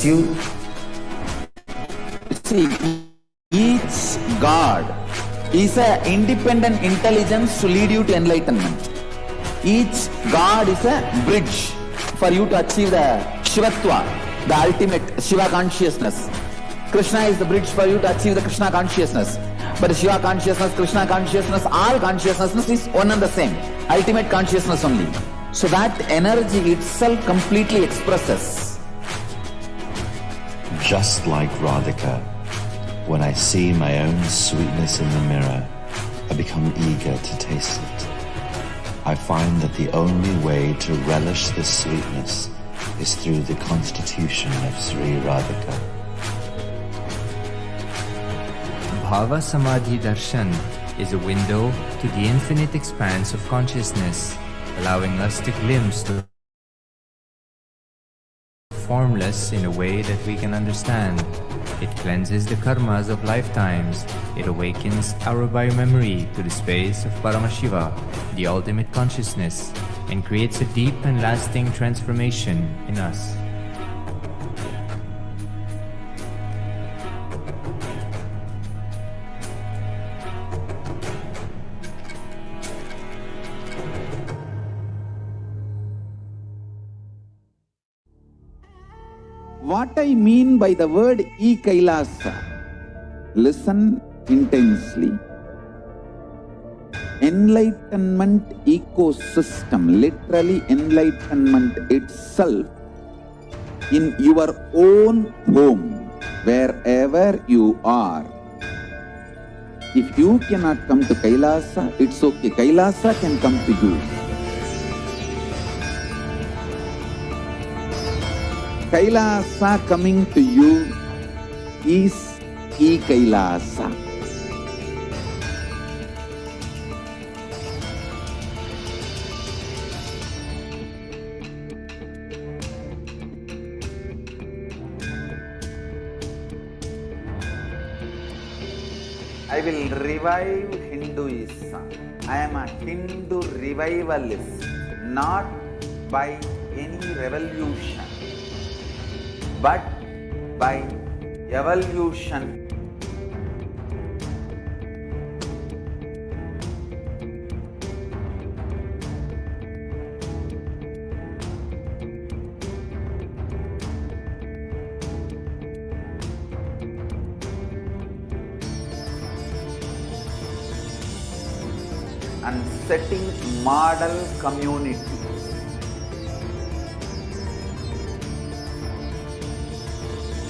achieve. See, each God is an independent intelligence to lead you to enlightenment. Each God is a bridge for you to achieve the Shivatva, the ultimate Shiva consciousness. Krishna is the bridge for you to achieve the Krishna consciousness. But Shiva consciousness, Krishna consciousness, all consciousness is one and the same. Ultimate consciousness only. So that energy itself completely expresses. Just like Radhika, when I see my own sweetness in the mirror, I become eager to taste it. I find that the only way to relish this sweetness is through the constitution of Sri Radhika. Bhava Samadhi Darshan is a window to the infinite expanse of consciousness, allowing us to glimpse the formless in a way that we can understand. It cleanses the karmas of lifetimes. It awakens our biomemory to the space of Paramashiva, the ultimate consciousness, and creates a deep and lasting transformation in us. What I mean by the word E-Kailasa, listen intensely. Enlightenment ecosystem, literally enlightenment itself, in your own home, wherever you are. If you cannot come to Kailasa, it's okay. Kailasa can come to you. Kailasa coming to you is E-Kailasa. I will revive Hinduism. I am a Hindu revivalist, not by any revolution, but by evolution. And setting model communities.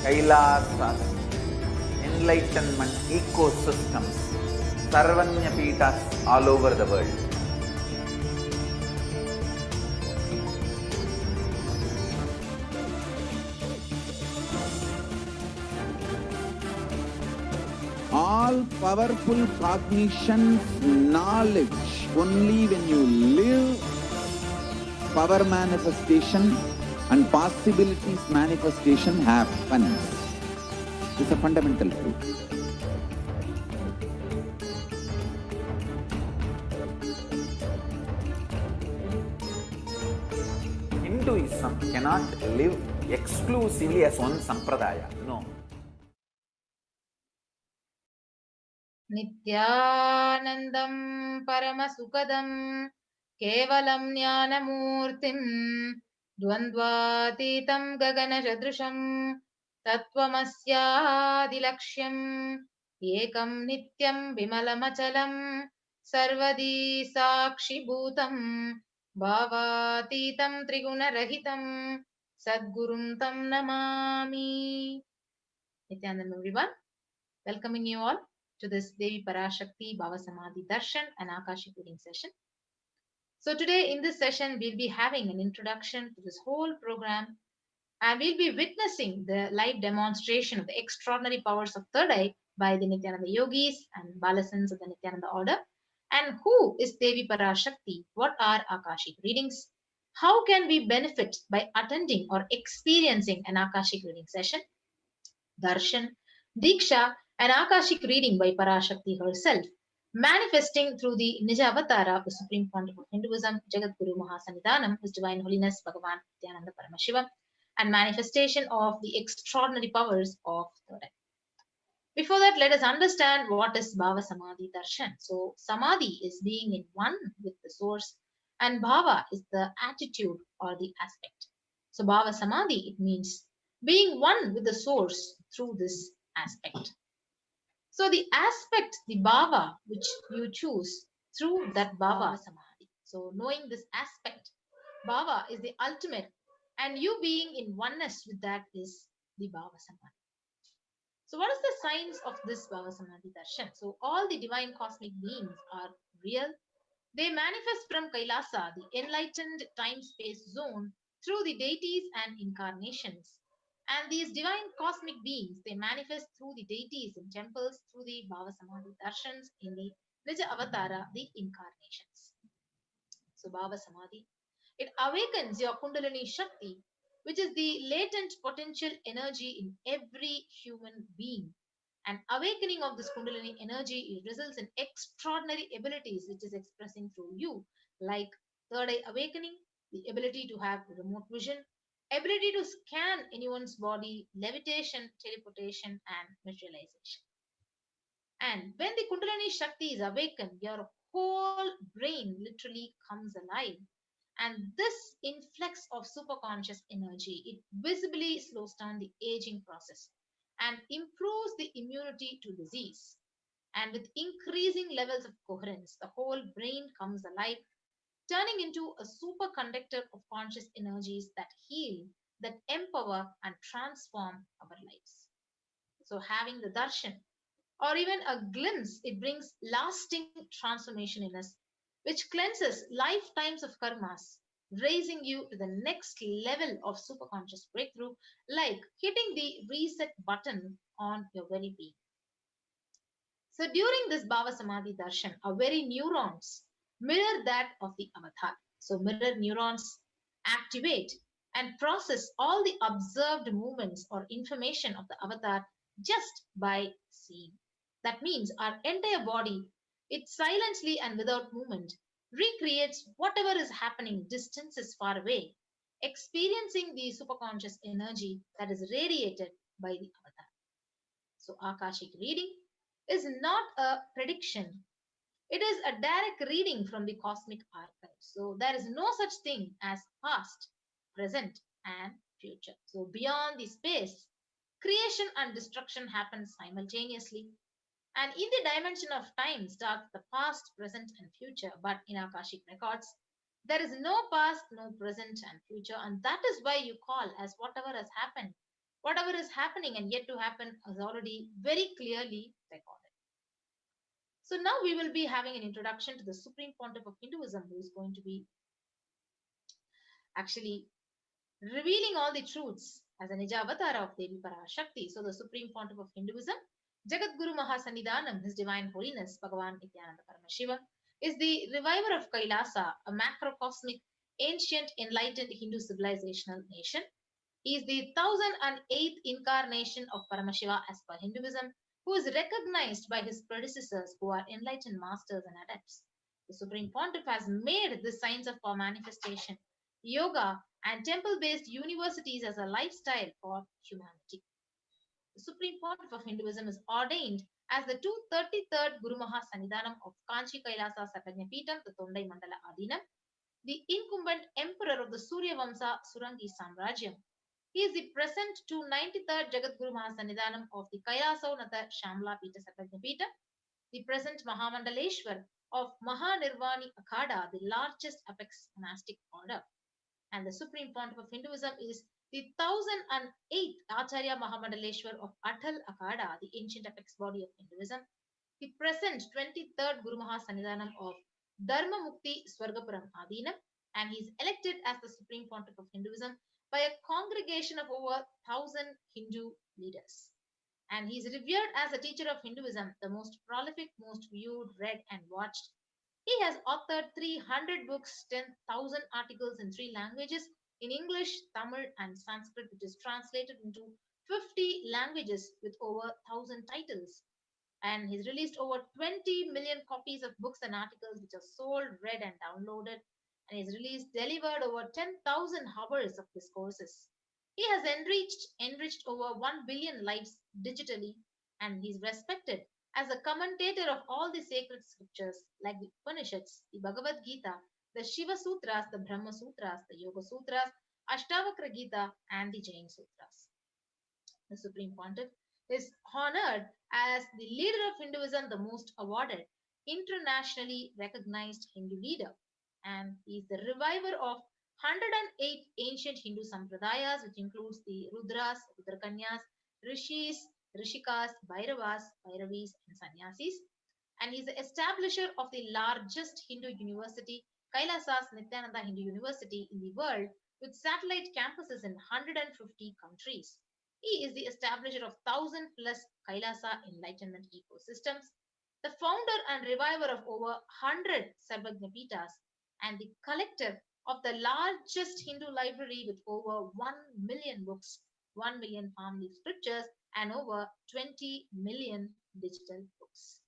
Kailasas, enlightenment ecosystems, Sarvanya Pitas all over the world. All powerful cognition, knowledge, only when you live, power manifestation and possibilities manifestation happens. It's a fundamental truth. Hinduism cannot live exclusively as one sampradaya. No. नित्यानन्दं परमसुखदं केवलं ज्ञानमूर्तिं द्वन्द्वातीतं गगनसदृशं तत्त्वमस्यादिलक्ष्यम् एकं नित्यं विमलमचलं सर्वदी साक्षिभूतं भावातीतं त्रिगुणरहितं सद्गुरुं तं Namami. Nityanandam everyone, welcoming you all to this Devi PARASHAKTI Bhava Samadhi Darshan and Akashic reading session. So today in this session, we'll be having an introduction to this whole program, and we'll be witnessing the live demonstration of the extraordinary powers of third eye by the Nityananda yogis and Balasans of the Nityananda order. And who is Devi PARASHAKTI? What are Akashic readings? How can we benefit by attending or experiencing an Akashic reading session? Darshan, Diksha, an Akashic reading by PARASHAKTI herself, manifesting through the Nija Avatara of the Supreme Pontiff of Hinduism, Jagat Guru Mahasannidhanam, His Divine Holiness Bhagavan Nityananda Paramashiva, and manifestation of the extraordinary powers of third eye. Before that, let us understand what is Bhava Samadhi Darshan. So, Samadhi is being in one with the source, and Bhava is the attitude or the aspect. So, Bhava Samadhi, it means being one with the source through this aspect. So, the aspect, the Bhava, which you choose through that Bhava Samadhi. So, knowing this aspect, Bhava is the ultimate, and you being in oneness with that is the Bhava Samadhi. So what is the science of this Bhava Samadhi Darshan? So all the divine cosmic beings are real. They manifest from Kailasa, the enlightened time-space zone, through the deities and incarnations. And these divine cosmic beings, they manifest through the deities in temples, through the Bhava Samadhi Darshans in the Nija Avatara, the incarnations. So Bhava Samadhi, it awakens your Kundalini Shakti, which is the latent potential energy in every human being. And awakening of this Kundalini energy, it results in extraordinary abilities which is expressing through you, like third eye awakening, the ability to have remote vision, ability to scan anyone's body, levitation, teleportation, and materialization. And when the Kundalini Shakti is awakened, your whole brain literally comes alive. And this influx of superconscious energy, it visibly slows down the aging process and improves the immunity to disease. And with increasing levels of coherence, the whole brain comes alive, turning into a superconductor of conscious energies that heal, that empower, and transform our lives. So having the darshan, or even a glimpse, it brings lasting transformation in us, which cleanses lifetimes of karmas, raising you to the next level of superconscious breakthrough, like hitting the reset button on your very being. So during this Bhava Samadhi Darshan, our very neurons mirror that of the avatar. So mirror neurons activate and process all the observed movements or information of the avatar just by seeing. That means our entire body, it silently and without movement recreates whatever is happening distances far away, experiencing the superconscious energy that is radiated by the avatar. So Akashic reading is not a prediction. It is a direct reading from the cosmic archive. So there is no such thing as past, present, and future. So beyond the space, creation and destruction happen simultaneously. And in the dimension of time starts the past, present, and future. But in Akashic records, there is no past, no present, and future. And that is why you call as whatever has happened. Whatever is happening and yet to happen is already very clearly recorded. So now we will be having an introduction to the Supreme Pontiff of Hinduism, who is going to be actually revealing all the truths as a Nija Avatara of Devi PARASHAKTI. So the Supreme Pontiff of Hinduism, Jagat Guru Mahasannidhanam, His Divine Holiness, Bhagavan Nityananda Paramashiva, is the reviver of Kailasa, a macrocosmic, ancient, enlightened Hindu civilizational nation. He is the 1008th incarnation of Paramashiva as per Hinduism, who is recognized by his predecessors who are enlightened masters and adepts. The Supreme Pontiff has made the science of power manifestation, yoga, and temple-based universities as a lifestyle for humanity. The Supreme Pontiff of Hinduism is ordained as the 233rd Guru Mahasannidhanam of Kanchi Kailasa Sarvajnapeetham, the Tondai Mandala Adinam, the incumbent emperor of the Surya Vamsa Surangi Samrajyam. He is the present 293rd Jagat Guru Mahasannidhanam of the Kailasonatha Shamla Pita Sarvajnapeetham, the present Mahamandaleshwar of Mahanirvani Akhada, the largest apex monastic order. And the Supreme Pontiff of Hinduism is the 1008th Acharya Mahamandaleshwar of Atal Akhada, the ancient apex body of Hinduism, the present 23rd Guru Mahasannidhanam of Dharma Mukti Swargapuram Adinam, and he is elected as the Supreme Pontiff of Hinduism by a congregation of over 1000 Hindu leaders. And he is revered as a teacher of Hinduism, the most prolific, most viewed, read, and watched. He has authored 300 books, 10,000 articles in 3 languages, in English, Tamil, and Sanskrit, which is translated into 50 languages with over 1,000 titles. And he's released over 20 million copies of books and articles which are sold, read, and downloaded. And he's delivered over 10,000 hours of discourses. He has enriched over 1 billion lives digitally, and he is respected as a commentator of all the sacred scriptures like the Upanishads, the Bhagavad Gita, the Shiva Sutras, the Brahma Sutras, the Yoga Sutras, Ashtavakra Gita, and the Jain Sutras. The Supreme Pontiff is honored as the leader of Hinduism, the most awarded, internationally recognized Hindu leader, and he is the reviver of 108 ancient Hindu sampradayas, which includes the Rudras, Rudrakanyas, Rishis, Rishikas, Bhairavas, Bhairavis, and Sannyasis. And he is the establisher of the largest Hindu university, Kailasa's Nityananda Hindu University in the world, with satellite campuses in 150 countries. He is the establisher of 1,000 plus Kailasa enlightenment ecosystems, the founder and reviver of over 100 Sarvagna Pitas, and the collector of the largest Hindu library with over 1 million books, 1 million palm leaf scriptures, and over 20 million digital books.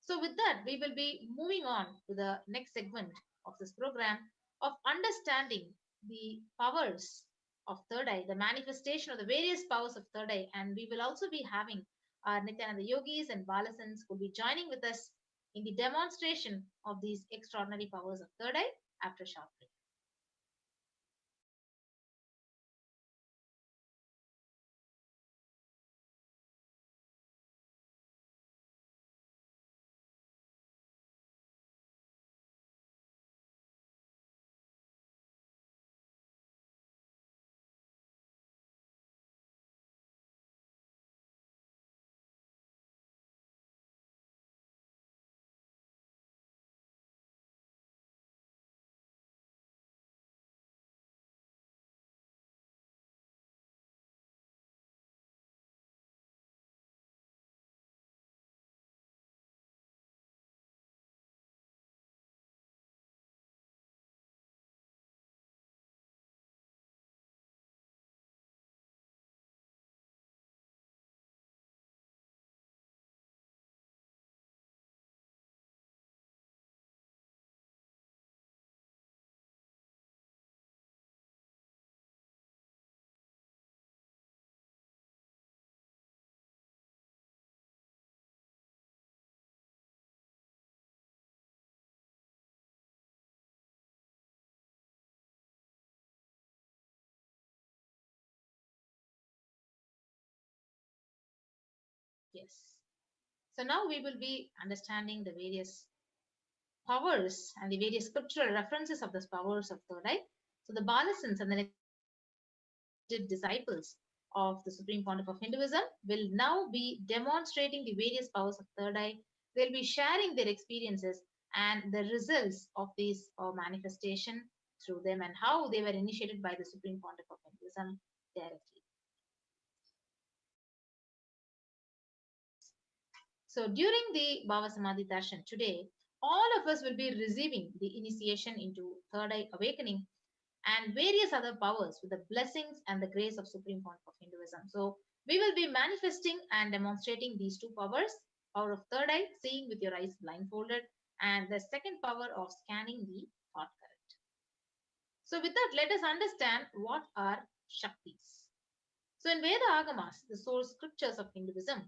So with that, we will be moving on to the next segment of this program of understanding the powers of third eye, the manifestation of the various powers of third eye, and we will also be having our Nityananda Yogis and Balasans who will be joining with us in the demonstration of these extraordinary powers of third eye after a short break. Yes. So now we will be understanding the various powers and the various scriptural references of the powers of third eye. So the Balasans and the disciples of the Supreme Pontiff of Hinduism will now be demonstrating the various powers of third eye. They'll be sharing their experiences and the results of this manifestation through them and how they were initiated by the Supreme Pontiff of Hinduism directly. So during the Bhava Samadhi Darshan today, all of us will be receiving the initiation into third eye awakening and various other powers with the blessings and the grace of Supreme Pontiff of Hinduism. So we will be manifesting and demonstrating these two powers, power of third eye, seeing with your eyes blindfolded, and the second power of scanning the thought current. So with that, let us understand what are Shaktis. So in Veda Agamas, the source scriptures of Hinduism,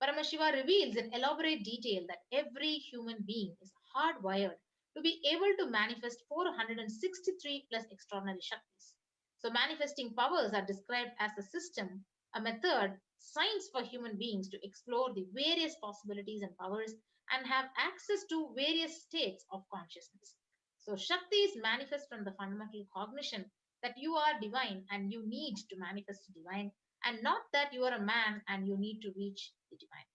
Paramashiva reveals in elaborate detail that every human being is hardwired to be able to manifest 463 plus extraordinary Shaktis. So manifesting powers are described as a system, a method, science for human beings to explore the various possibilities and powers and have access to various states of consciousness. So Shaktis manifest from the fundamental cognition that you are divine and you need to manifest divine, and not that you are a man and you need to reach the divine.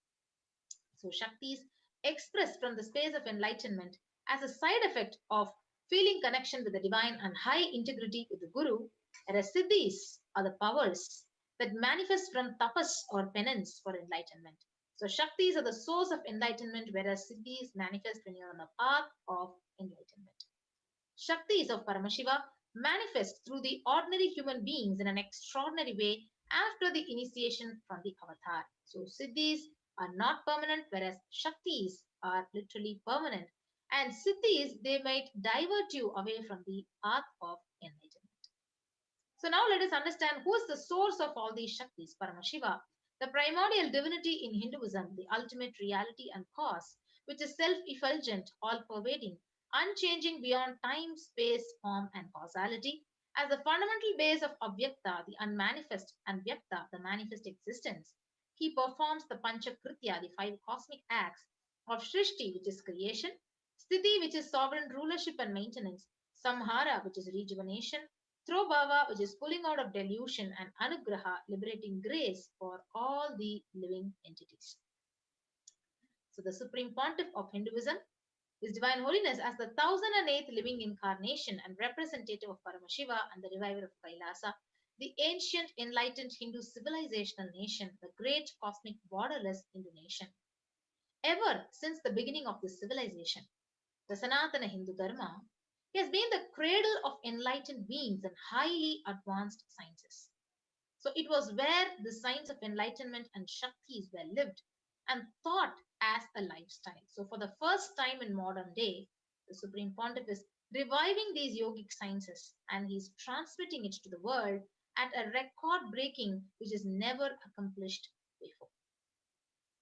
So Shaktis expressed from the space of enlightenment as a side effect of feeling connection with the divine and high integrity with the Guru, whereas Siddhis are the powers that manifest from tapas or penance for enlightenment. So Shaktis are the source of enlightenment, whereas Siddhis manifest when you're on the path of enlightenment. Shaktis of Paramashiva manifest through the ordinary human beings in an extraordinary way after the initiation from the avatar. So Siddhis are not permanent, whereas Shaktis are literally permanent. And Siddhis, they might divert you away from the path of enlightenment. So now let us understand who is the source of all these Shaktis, Paramashiva, the primordial divinity in Hinduism, the ultimate reality and cause, which is self-effulgent, all-pervading, unchanging beyond time, space, form, and causality, as the fundamental base of Avyakta, the unmanifest, and Vyakta, the manifest existence. He performs the Panchakritya, the 5 cosmic acts of Shrishti, which is creation, Sthiti, which is sovereign rulership and maintenance, Samhara, which is rejuvenation, Throbhava, which is pulling out of delusion, and Anugraha, liberating grace for all the living entities. So the Supreme Pontiff of Hinduism, His Divine Holiness, as the 1008th living incarnation and representative of Paramashiva and the reviver of Kailasa, the ancient enlightened Hindu civilizational nation, the great cosmic borderless Hindu nation. Ever since the beginning of this civilization, the Sanatana Hindu Dharma, he has been the cradle of enlightened beings and highly advanced sciences. So it was where the science of enlightenment and Shaktis were lived and taught as a lifestyle. So for the first time in modern day, the Supreme Pontiff is reviving these yogic sciences and he's transmitting it to the world at a record breaking which is never accomplished before.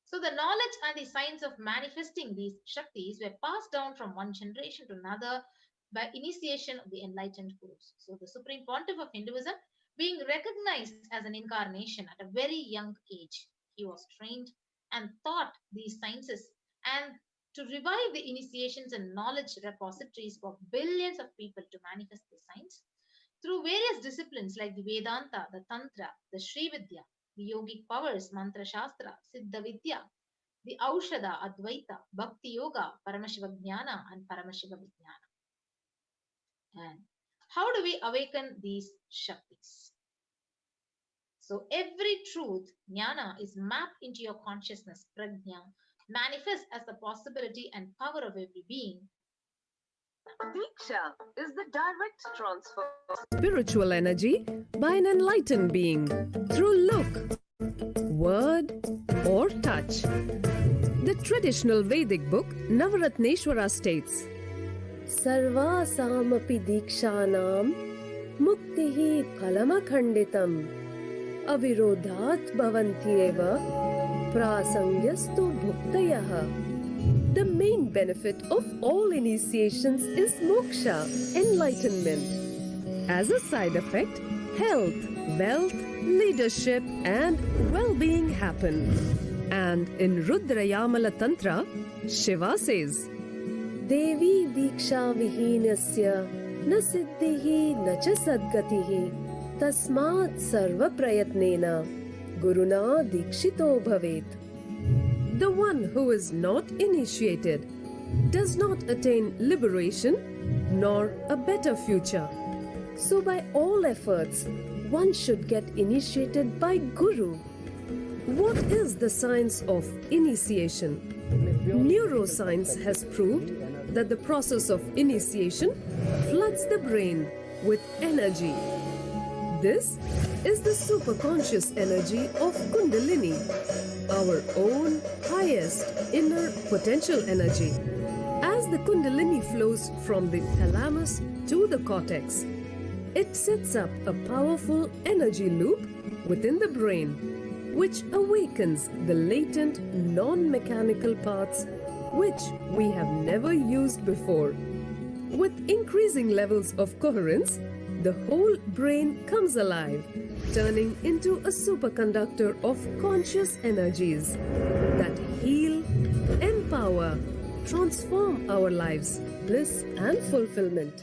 So the knowledge and the science of manifesting these Shaktis were passed down from one generation to another by initiation of the enlightened gurus. So the Supreme Pontiff of Hinduism, being recognized as an incarnation at a very young age, he was trained and taught these sciences and to revive the initiations and knowledge repositories for billions of people to manifest the science through various disciplines like the Vedanta, the Tantra, the Sri Vidya, the yogic powers, Mantra Shastra, Siddha Vidya, the Aushadha, Advaita, Bhakti Yoga, Paramashiva Jnana, and Paramashiva Vijnana. And how do we awaken these Shaktis? So every truth, Jnana, is mapped into your consciousness, Prajna, manifests as the possibility and power of every being. Diksha is the direct transfer of spiritual energy by an enlightened being through look, word, or touch. The traditional Vedic book Navaratneshwara states, Sarva samapi dikshanam muktihi phalamakhanditam avirodhat bhavantyeva prasangyastu bhuktayah. The main benefit of all initiations is moksha, enlightenment. As a side effect, health, wealth, leadership, and well-being happen. And in Rudrayamala Tantra, Shiva says, Devi diksha vihinasya na siddhihi na cha sadgatihi tasmat sarva prayatnena guruna dikshito bhavet. The one who is not initiated does not attain liberation nor a better future. So by all efforts, one should get initiated by Guru. What is the science of initiation? Neuroscience has proved that the process of initiation floods the brain with energy. This is the superconscious energy of Kundalini, our own highest inner potential energy. As the Kundalini flows from the thalamus to the cortex, it sets up a powerful energy loop within the brain, which awakens the latent non-mechanical parts which we have never used before. With increasing levels of coherence, the whole brain comes alive, turning into a superconductor of conscious energies that heal, empower, transform our lives, bliss and fulfillment.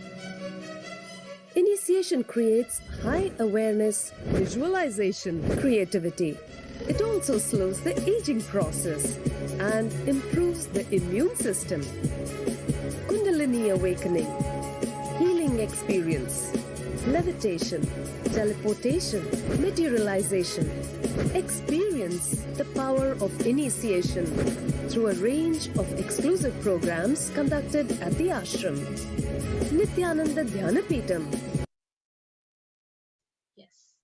Initiation creates high awareness, visualization, creativity. It also slows the aging process and improves the immune system. Kundalini awakening, healing experience, levitation, teleportation, materialization. Experience the power of initiation through a range of exclusive programs conducted at the ashram. Nityananda Dhyanapitham. Yes.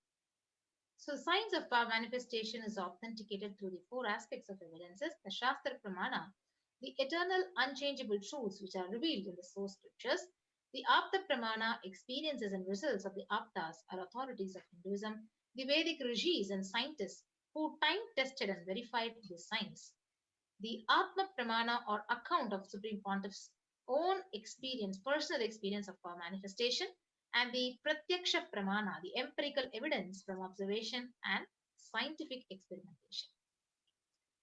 So the science of power manifestation is authenticated through the 4 aspects of evidences, the Shastra Pramana, the eternal unchangeable truths which are revealed in the source scriptures, The Apta Pramana experiences and results of the Aptas are authorities of Hinduism, the Vedic rishis and scientists who time-tested and verified this science. The Atma Pramana or account of Supreme Pontiff's own experience, personal experience of power manifestation, and the Pratyaksha Pramana, the empirical evidence from observation and scientific experimentation.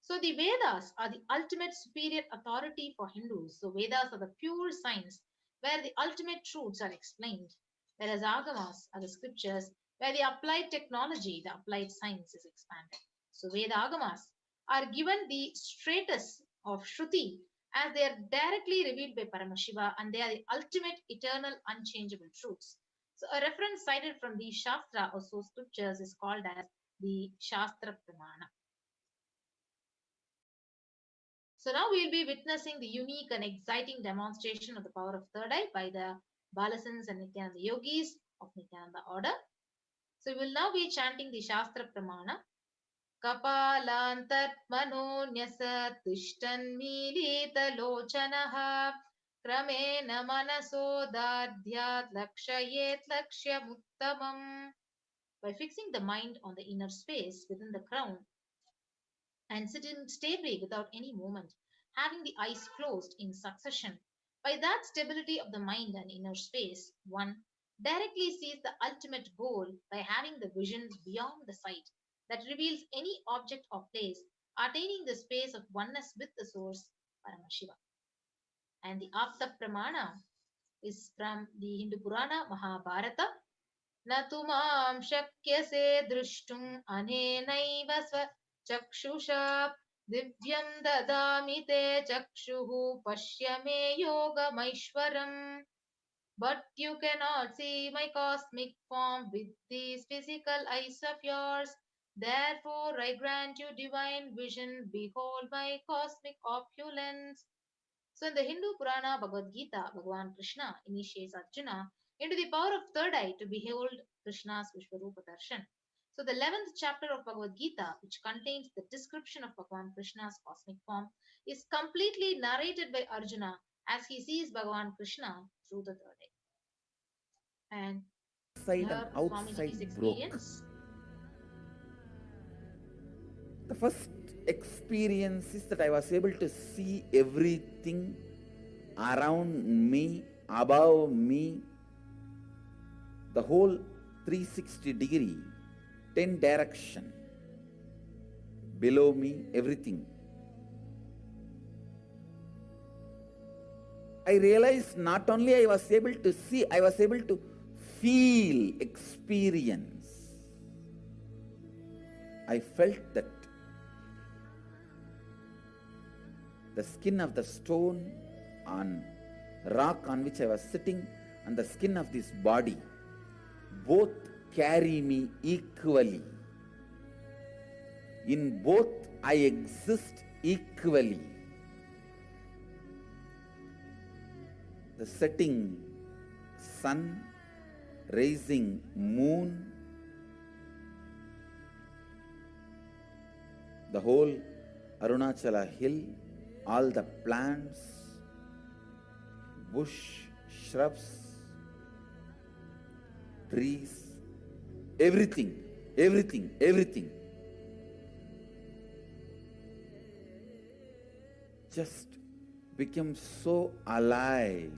So the Vedas are the ultimate superior authority for Hindus. So Vedas are the pure science where the ultimate truths are explained, whereas Agamas are the scriptures where the applied technology, the applied science is expanded. So Veda Agamas are given the status of Shruti as they are directly revealed by Paramashiva and they are the ultimate eternal unchangeable truths. So a reference cited from the Shastra or so scriptures is called as the Shastra Pramana. So now we will be witnessing the unique and exciting demonstration of the power of third eye by the Balasans and Nityananda yogis of Nityananda order. So we will now be chanting the Shastra Pramana. Kapalantat manonyasa tishtanmilita lochanaha kramena manaso dadhyat lakshayet lakshyamuttamam. By fixing the mind on the inner space within the crown and sitting stably without any movement, having the eyes closed in succession. By that stability of the mind and inner space, one directly sees the ultimate goal by having the vision beyond the sight that reveals any object or place, attaining the space of oneness with the source, Paramashiva. And the Apta Pramana is from the Hindu Purana Mahabharata. Natumam shakyase drishtum anenaiva sva chakshusha divyam dadami te chakshuhu pashyame yogamaishwaram. But you cannot see my cosmic form with these physical eyes of yours. Therefore I grant you divine vision. Behold my cosmic opulence. So in the Hindu Purana Bhagavad Gita, Bhagavan Krishna initiates Arjuna into the power of third eye to behold Krishna's Vishwarupa Darshan. So the 11th chapter of Bhagavad Gita, which contains the description of Bhagavan Krishna's cosmic form, is completely narrated by Arjuna as he sees Bhagavan Krishna through the third eye. And Inside here and Swamini's outside broke. experience. The first experience is that I was able to see everything around me, above me, the whole 360 degree, 10 direction, below me, everything. I realized not only I was able to see, I was able to feel, experience. I felt that the skin of the stone on rock on which I was sitting and the skin of this body both carry me equally. In both I exist equally. The setting sun, rising moon, the whole Arunachala hill, all the plants, bush, shrubs, trees, everything, everything, everything. Just became so alive.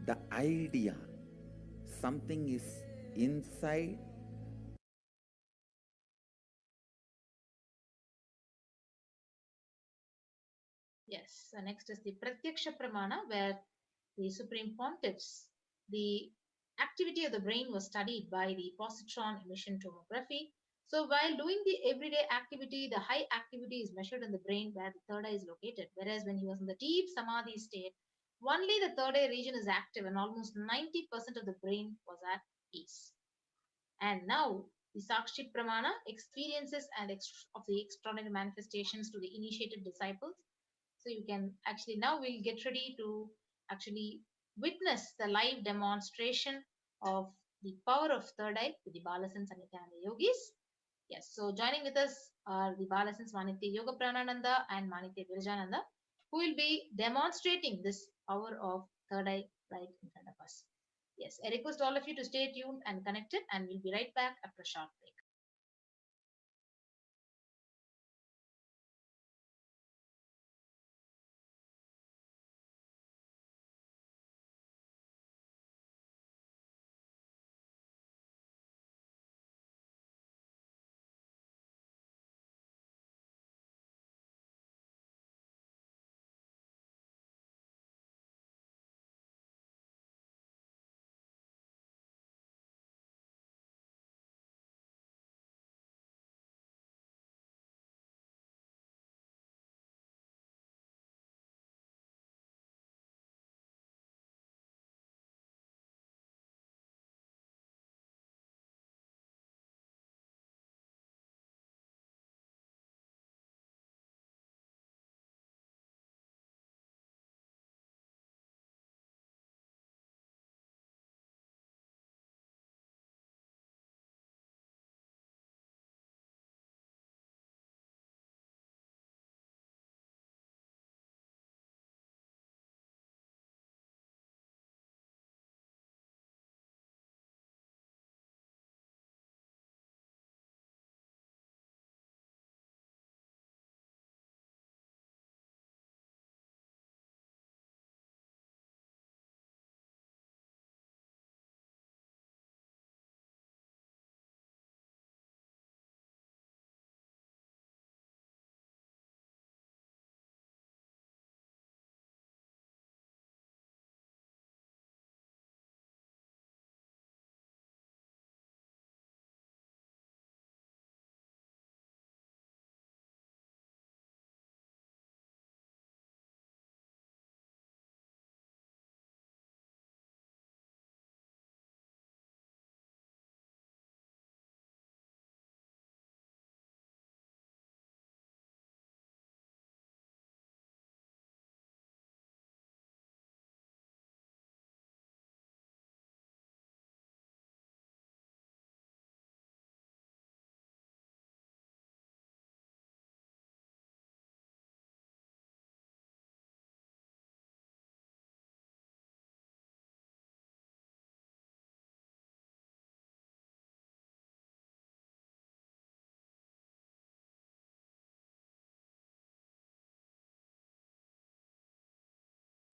The idea, something is inside. Yes, so next is the Pratyaksha Pramana, where the Supreme Pontiffs, the activity of the brain was studied by the positron emission tomography. So while doing the everyday activity, the high activity is measured in the brain where the third eye is located. Whereas when he was in the deep samadhi state, only the third eye region is active and almost 90% of the brain was at peace. And now the Sakshi Pramana experiences and of the extraordinary manifestations to the initiated disciples. So you can actually, now we'll get ready to actually witness the live demonstration of the power of third eye with the Balasans and Nityananda yogis. Yes, so joining with us are the Balasans Manitya Yoga Pranananda and Manitya Virajananda. who will be demonstrating this power of third eye right in front of us. Yes, I request all of you to stay tuned and connected, and we'll be right back after a short break.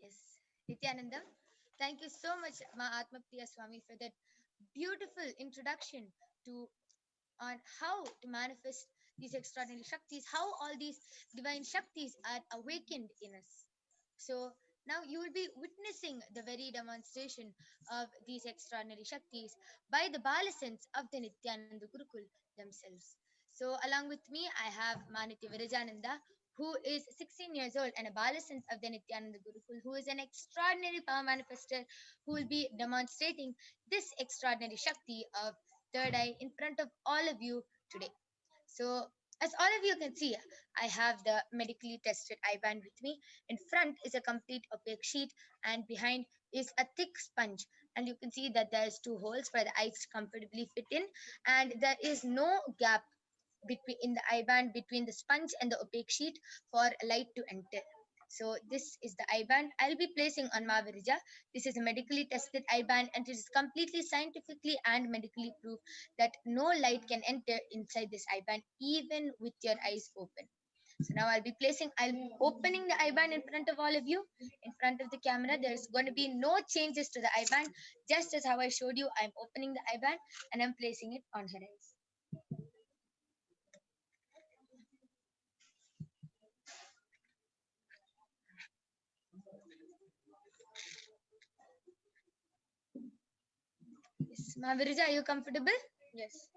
Yes, Nityananda, thank you so much, Ma Atmapriya Swami, for that beautiful introduction to on how to manifest these extraordinary Shaktis, how all these divine Shaktis are awakened in us. So now you will be witnessing the very demonstration of these extraordinary Shaktis by the Balasants of the Nityananda Gurukul themselves. So along with me, I have Maniti Virajananda, who is 16 years old and a Balasant of the Nityananda Gurukul, who is an extraordinary power manifester who will be demonstrating this extraordinary Shakti of third eye in front of all of you today. So as all of you can see, I have the medically tested eye band with me. In front is a complete opaque sheet, and behind is a thick sponge. And you can see that there's two holes for the eyes to comfortably fit in, and there is no gap between in the eye band between the sponge and the opaque sheet for light to enter. So this is the eye band I'll be placing on Ma Virija. This is a medically tested eye band, and it is completely scientifically and medically proved that no light can enter inside this eye band even with your eyes open. So now I'll be opening the eye band in front of all of you, in front of the camera. There's going to be no changes to the eye band. Just as how I showed you, I'm opening the eye band and I'm placing it on her eyes. Yes, Ma Virija, are you comfortable? Yes.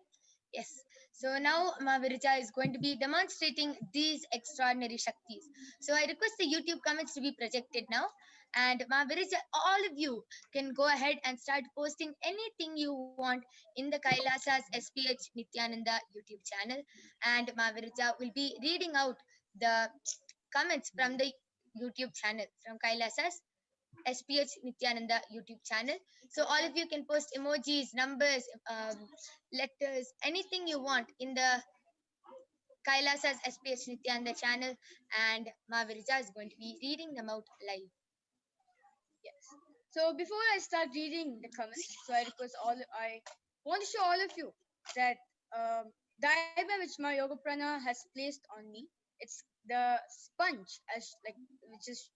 Yes. So now Ma Virija is going to be demonstrating these extraordinary Shaktis. So I request the YouTube comments to be projected now. And Ma Virija, all of you can go ahead and start posting anything you want in the Kailasa's SPH Nityananda YouTube channel. And Ma Virija will be reading out the comments from the YouTube channel, from Kailasa's SPH Nityananda YouTube channel. So all of you can post emojis, numbers, letters, anything you want in the Kailasa's SPS Nityananda channel, and Mahavirija is going to be reading them out live. Yes. So before I start reading the comments, so I want to show all of you that the IBA which my yoga prana has placed on me, it's the sponge which is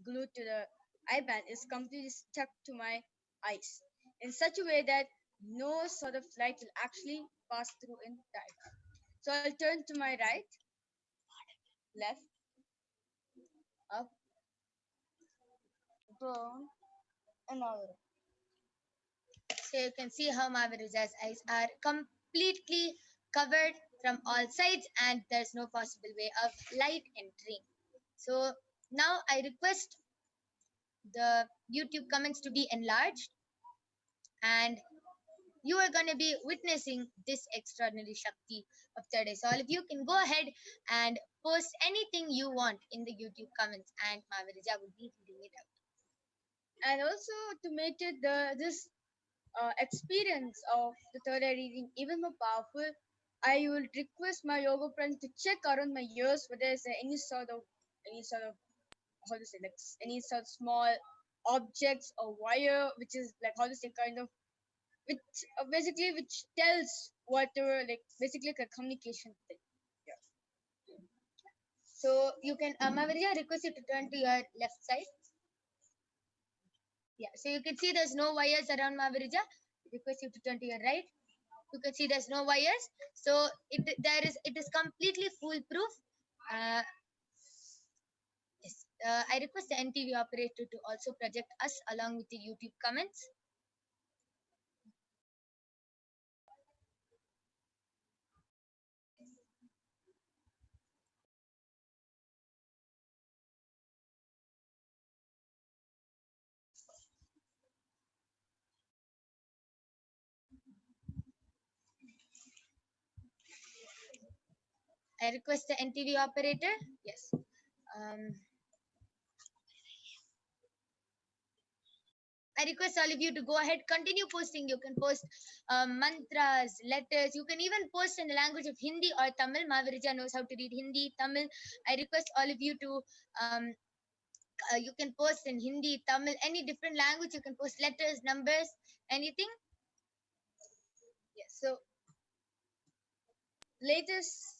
glued to the eye band is completely stuck to my eyes in such a way that no sort of light will actually pass through in the eye band. So I'll turn to my right, left, up, down, and over. So you can see how Mahaviraja's eyes are completely covered from all sides, and there's no possible way of light entering. So now I request the YouTube comments to be enlarged, and you are going to be witnessing this extraordinary Shakti of third eye. So all of you can go ahead and post anything you want in the YouTube comments, and Mahavirija will be reading it out. And also to make it this experience of the third eye reading even more powerful, I will request my yoga friend to check around my ears whether there's any sort of how to say, like any sort of small objects or wire which is like how to say kind of which tells whatever, like basically like a communication thing. Yeah. So you can Mahavirija, request you to turn to your left side. Yeah, so you can see there's no wires around Mahavirija. Request you to turn to your right. You can see there's no wires. So it is completely foolproof. Yes. I request the NTV operator to also project us along with the YouTube comments. I request the NTV operator. Yes. I request all of you to go ahead, continue posting. You can post mantras, letters. You can even post in the language of Hindi or Tamil. Mahavirija knows how to read Hindi, Tamil. I request all of you to, you can post in Hindi, Tamil, any different language. You can post letters, numbers, anything. Yes, so Latest.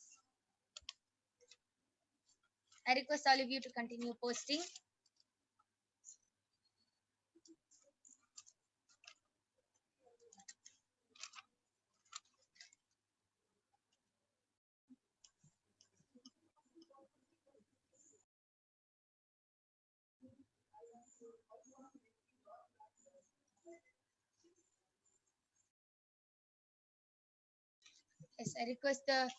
I request all of you to continue posting. Yes, I request the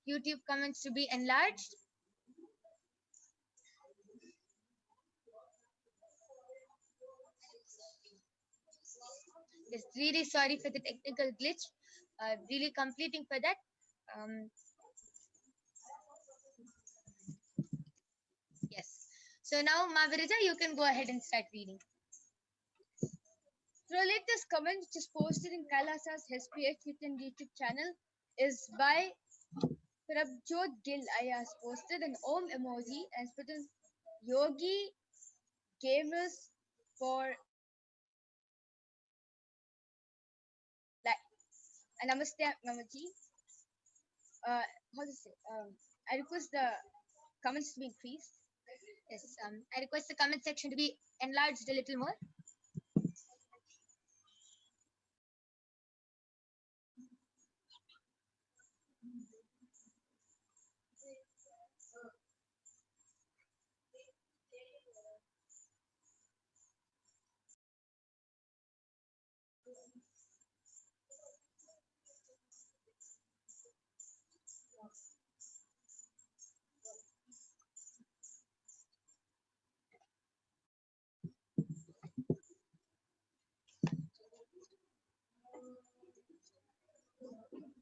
YouTube comments to be enlarged. Yes, really sorry for the technical glitch. Really completing for that. Yes. So now, Mahavirija, you can go ahead and start reading. So the latest comment which is posted in Kailasa's SPF written YouTube channel is by Prabjot Gill. I has posted an Om emoji and written Yogi gave us for life. And Namaste Mamaji. How to say? I request the comments to be increased. Yes. I request the comment section to be enlarged a little more.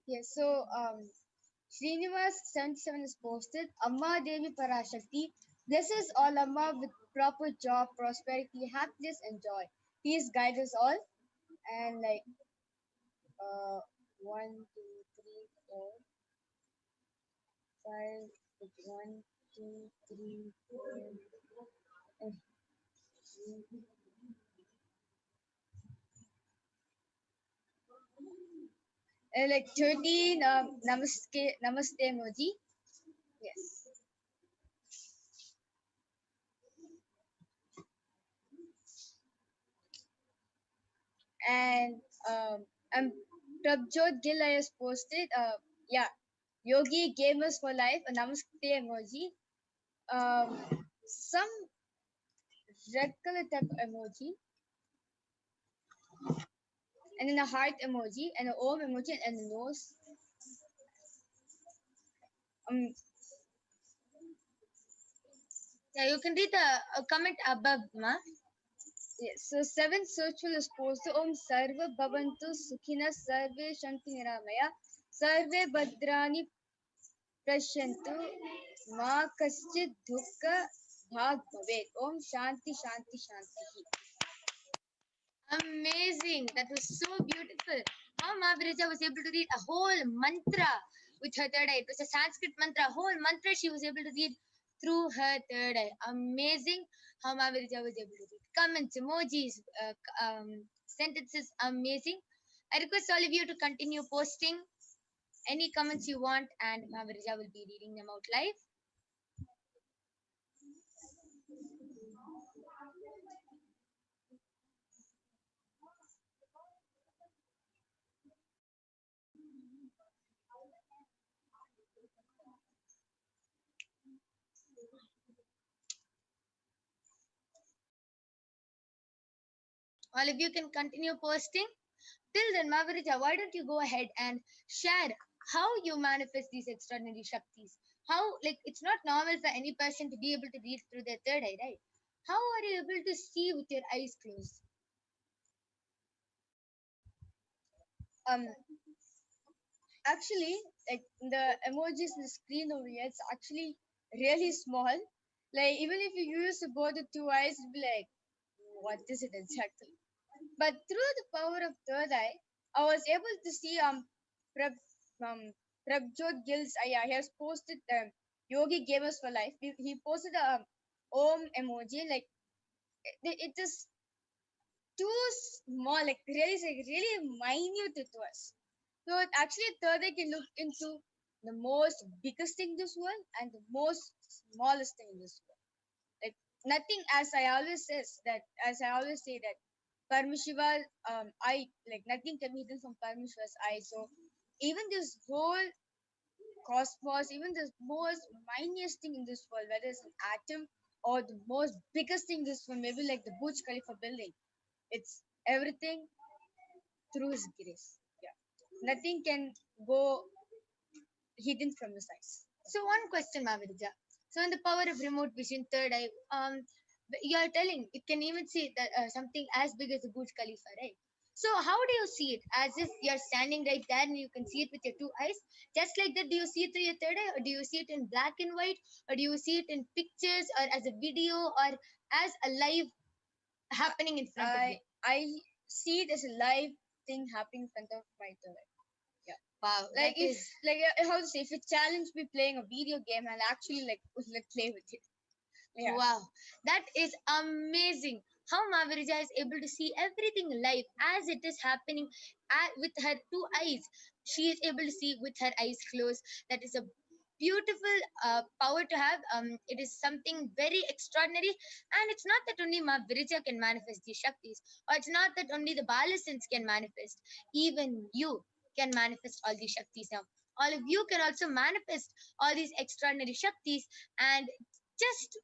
Yes, so Srinivas77 is posted. Amma Devi Parashakti blesses all Amma with proper job, prosperity, happiness, and joy. Please guide us all. And like 1, 2, 3, 4. 5, 1, 2, 3, 4. Like 13 namaste emoji. Yes. And Prabjot Gill has posted, yeah, Yogi Gamers for Life, a namaste emoji. Some red color type emoji. And then a heart emoji, and an om emoji, and a nose. Yeah, you can read the comment above, Ma. Yes, so 7 virtual is posted. Om Sarva Bhavantu Sukhina Sarve Shanti Niramaya Sarve Bhadrani Prashantu Ma Kaschit Dukka Bhag Bhavet. Om Shanti Shanti Shanti. Amazing. That was so beautiful. How Mahaviraja was able to read a whole mantra with her third eye. It was a Sanskrit mantra, a whole mantra she was able to read through her third eye. Amazing how Mahaviraja was able to read. Comments, emojis, sentences, amazing. I request all of you to continue posting any comments you want, and Mahaviraja will be reading them out live. All of you can continue posting. Till then, Mahaviraja, why don't you go ahead and share how you manifest these extraordinary Shaktis? How, like, it's not normal for any person to be able to read through their third eye, right? How are you able to see with your eyes closed? Actually, like the emojis in the screen over here, it's actually really small. Like even if you use both the two eyes, it'll be like, what is it exactly? But through the power of third eye, I was able to see Prabjot Gill's eye. He has posted Yogi Gamers for Life. He posted a Om emoji. Like it is too small, like really minute to us. So actually, third eye can look into the most biggest thing in this world and the most smallest thing in this world. Like nothing, as I always say that Paramashiva eye, like nothing can be hidden from Paramashiva's eye. So even this whole cosmos, even the most minutest thing in this world, whether it's an atom or the most biggest thing in this world, maybe like the Burj Khalifa building, it's everything through His grace. Yeah, nothing can go hidden from His eyes. So one question, Mahaviraja. So in the power of remote vision, third eye, you are telling it can even see that something as big as the Burj Khalifa, right? So how do you see it? As if you're standing right there and you can see it with your two eyes? Just like that, do you see it through your third eye? Or do you see it in black and white? Or do you see it in pictures or as a video or as a live happening in front of you? I see it as a live thing happening in front of my third eye. Yeah. Wow. Like if how to say, if it challenged me playing a video game, I'll actually like play with it. Yeah. Wow, that is amazing. How Mahaviraja is able to see everything live as it is happening with her two eyes. She is able to see with her eyes closed. That is a beautiful power to have. It is something very extraordinary. And it's not that only Mahaviraja can manifest these Shaktis, or it's not that only the Balasins can manifest. Even you can manifest all these Shaktis now. All of you can also manifest all these extraordinary Shaktis, and just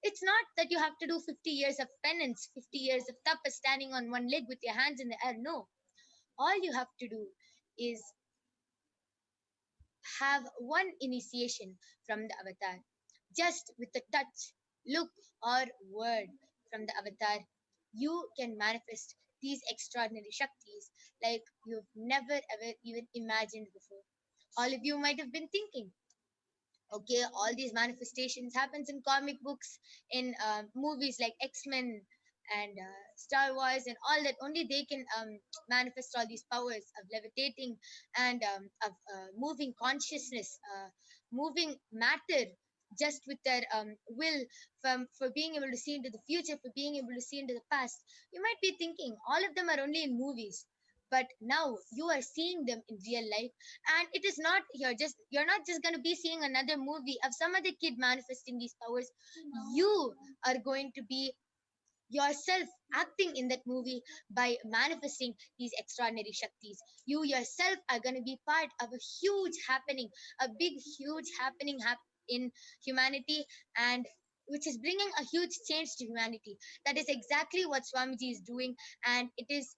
it's not that you have to do 50 years of penance, 50 years of tapa standing on one leg with your hands in the air. No. All you have to do is have one initiation from the avatar. Just with a touch, look, or word from the avatar, you can manifest these extraordinary Shaktis like you've never ever even imagined before. All of you might have been thinking, okay, all these manifestations happens in comic books, in movies like X-Men, and Star Wars and all that. Only they can manifest all these powers of levitating and of moving consciousness, moving matter just with their will, for being able to see into the future, for being able to see into the past. You might be thinking all of them are only in movies, but now you are seeing them in real life, and it is not you're not just going to be seeing another movie of some other kid manifesting these powers. You are going to be yourself acting in that movie by manifesting these extraordinary shaktis. You yourself are going to be part of a huge happening, a big huge happening in humanity, and which is bringing a huge change to humanity. That is exactly what Swamiji is doing, and it is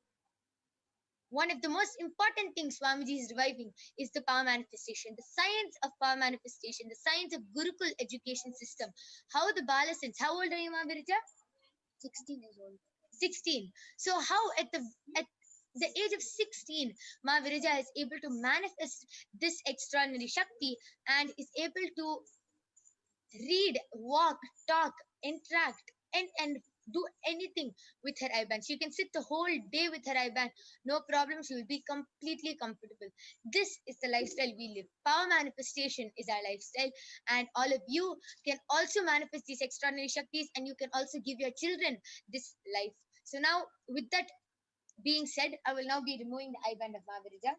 one of the most important things Swamiji is reviving is the power manifestation, the science of power manifestation, the science of Gurukul education system. How the Balasins, how old are you, Mahabirija? 16 years old. 16. So how at the age of 16, Mahaviraja is able to manifest this extraordinary Shakti and is able to read, walk, talk, interact, and do anything with her IBAN. She can sit the whole day with her IBAN. No problem. She will be completely comfortable. This is the lifestyle we live. Power manifestation is our lifestyle. And all of you can also manifest these extraordinary Shaktis, and you can also give your children this life. So now, with that being said, I will now be removing the IBAN of Mahaviraja.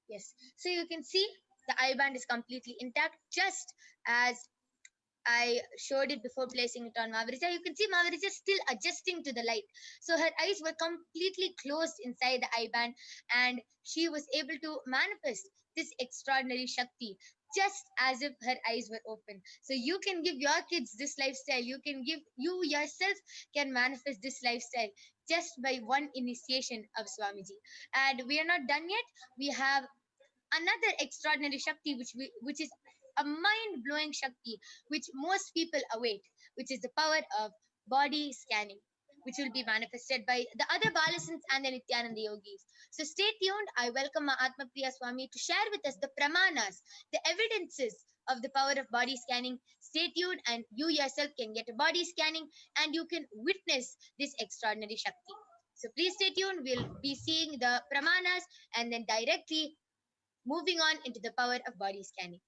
Yes. So you can see the I-band is completely intact, just as I showed it before placing it on Mahaviraja. You can see Mahaviraja still adjusting to the light. So her eyes were completely closed inside the I-band, and she was able to manifest this extraordinary Shakti just as if her eyes were open. So you can give your kids this lifestyle. You yourself can manifest this lifestyle just by one initiation of Swamiji. And we are not done yet. We have another extraordinary Shakti, which is a mind-blowing Shakti, which most people await, which is the power of body scanning, which will be manifested by the other Balasins and the Nityananda Yogis. So stay tuned. I welcome Mahatma Priya Swami to share with us the pramanas, the evidences of the power of body scanning. Stay tuned, and you yourself can get a body scanning, and you can witness this extraordinary Shakti. So please stay tuned. We'll be seeing the pramanas and then directly moving on into the power of body scanning.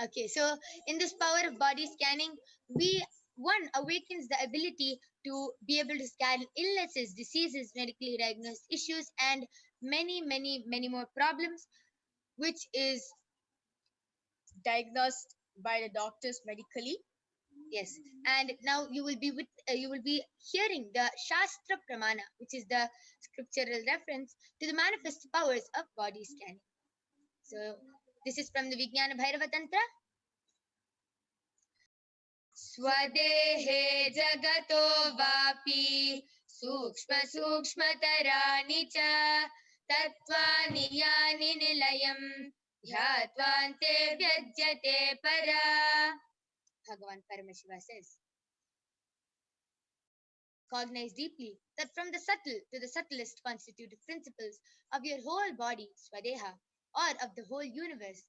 Okay, so in this power of body scanning, one awakens the ability to be able to scan illnesses, diseases, medically diagnosed issues, and many, many, many more problems, which is diagnosed by the doctors medically. Yes, and now you will be hearing the Shastra Pramana, which is the scriptural reference to the manifest powers of body scanning. So this is from the Vijnana Bhairava Tantra. Swadehe jagato vapi sukshma sukshmatarani cha tattvani yani nilayam dhyatvante vyajyate para. Bhagavan Paramashiva says, cognize deeply that from the subtle to the subtlest constitutive principles of your whole body, Swadeha, or of the whole universe,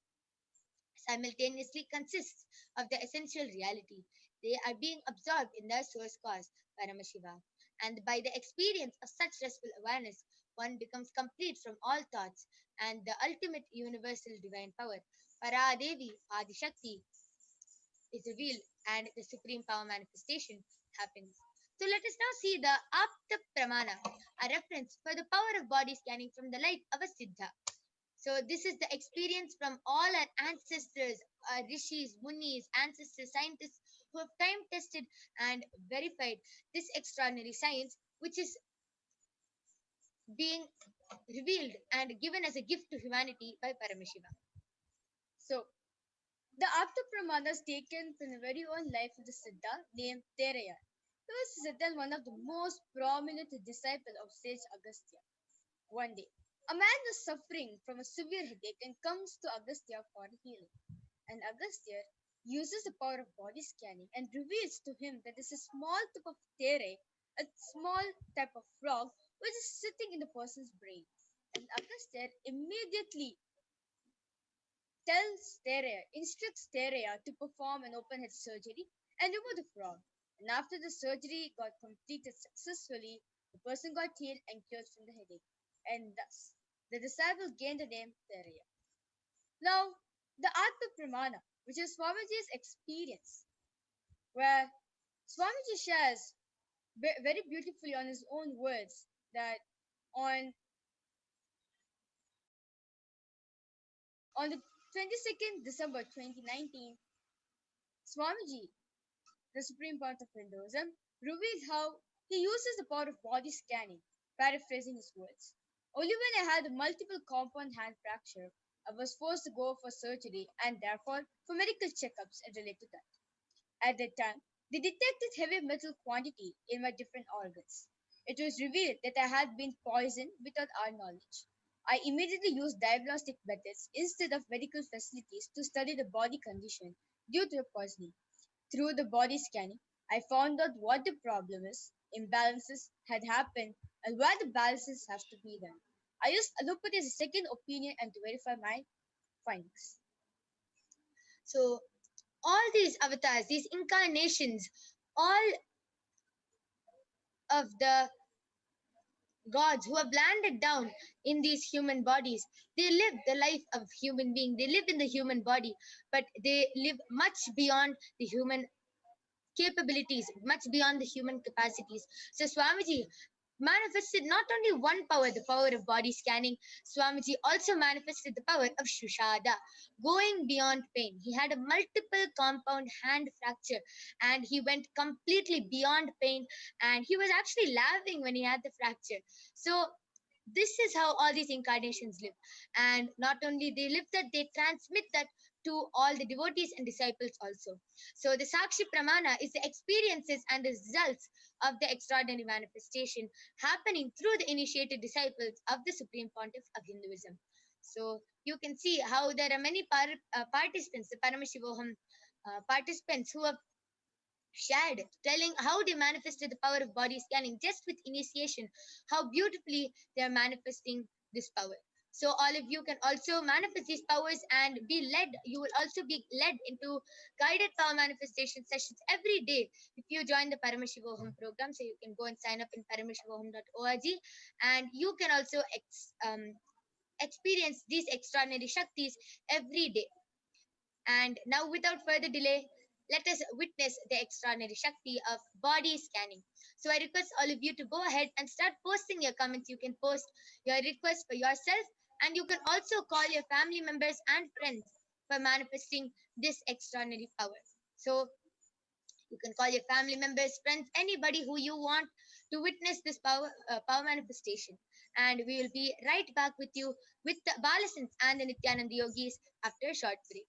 simultaneously consists of the essential reality. They are being absorbed in their source cause, Paramashiva. And by the experience of such restful awareness, one becomes complete from all thoughts, and the ultimate universal divine power, Paradevi Adishakti, is revealed, and the supreme power manifestation happens. So let us now see the Apta Pramana, a reference for the power of body scanning from the light of a Siddha. So this is the experience from all our ancestors, our rishis, munis, ancestors, scientists who have time tested and verified this extraordinary science, which is being revealed and given as a gift to humanity by Paramashiva. So The Apta Pramana is taken from the very own life of the Siddha named Teraya. He was Siddha and one of the most prominent disciples of sage Agastya. One day, a man was suffering from a severe headache and comes to Agastya for healing. And Agastya uses the power of body scanning and reveals to him that there's a small tip of tere, a small type of frog, which is sitting in the person's brain. And Agastya immediately instructs Teraya to perform an open head surgery and remove the frog. And after the surgery got completed successfully, the person got healed and cured from the headache. And thus, the disciple gained the name Teraya. Now, the Atma Pramana, which is Swamiji's experience, where Swamiji shares very beautifully on his own words that on the 22nd December 2019, Swamiji, the Supreme Pontiff of Hinduism, revealed how he uses the power of body scanning, paraphrasing his words. Only when I had a multiple compound hand fracture, I was forced to go for surgery and therefore for medical checkups related to that. At that time, they detected heavy metal quantity in my different organs. It was revealed that I had been poisoned without our knowledge. I immediately used diagnostic methods instead of medical facilities to study the body condition due to the poisoning. Through the body scanning, I found out what the problem is, imbalances had happened, and where the balances have to be done. I used allopathy as a second opinion and to verify my findings. So, all these avatars, these incarnations, all of the gods who have landed down in these human bodies, they live the life of human being. They live in the human body, but they live much beyond the human capabilities, much beyond the human capacities. So Swamiji manifested not only one power, the power of body scanning, Swamiji also manifested the power of Shushada, going beyond pain. He had a multiple compound hand fracture and he went completely beyond pain, and he was actually laughing when he had the fracture. So this is how all these incarnations live. And not only they live that, they transmit that to all the devotees and disciples also. So the Sakshi Pramana is the experiences and the results of the extraordinary manifestation happening through the initiated disciples of the Supreme Pontiff of Hinduism. So you can see how there are many participants, the Paramashivoham participants who have shared, telling how they manifested the power of body scanning just with initiation, how beautifully they are manifesting this power. So all of you can also manifest these powers and be led. You will also be led into guided power manifestation sessions every day if you join the Paramashivoham program. So you can go and sign up in paramashivoham.org, and you can also experience these extraordinary Shaktis every day. And now, without further delay, let us witness the extraordinary Shakti of body scanning. So I request all of you to go ahead and start posting your comments. You can post your requests for yourself, and you can also call your family members and friends for manifesting this extraordinary power. So you can call your family members, friends, anybody who you want to witness this power manifestation. And we will be right back with you with the Balasants and the Nityananda Yogis after a short break.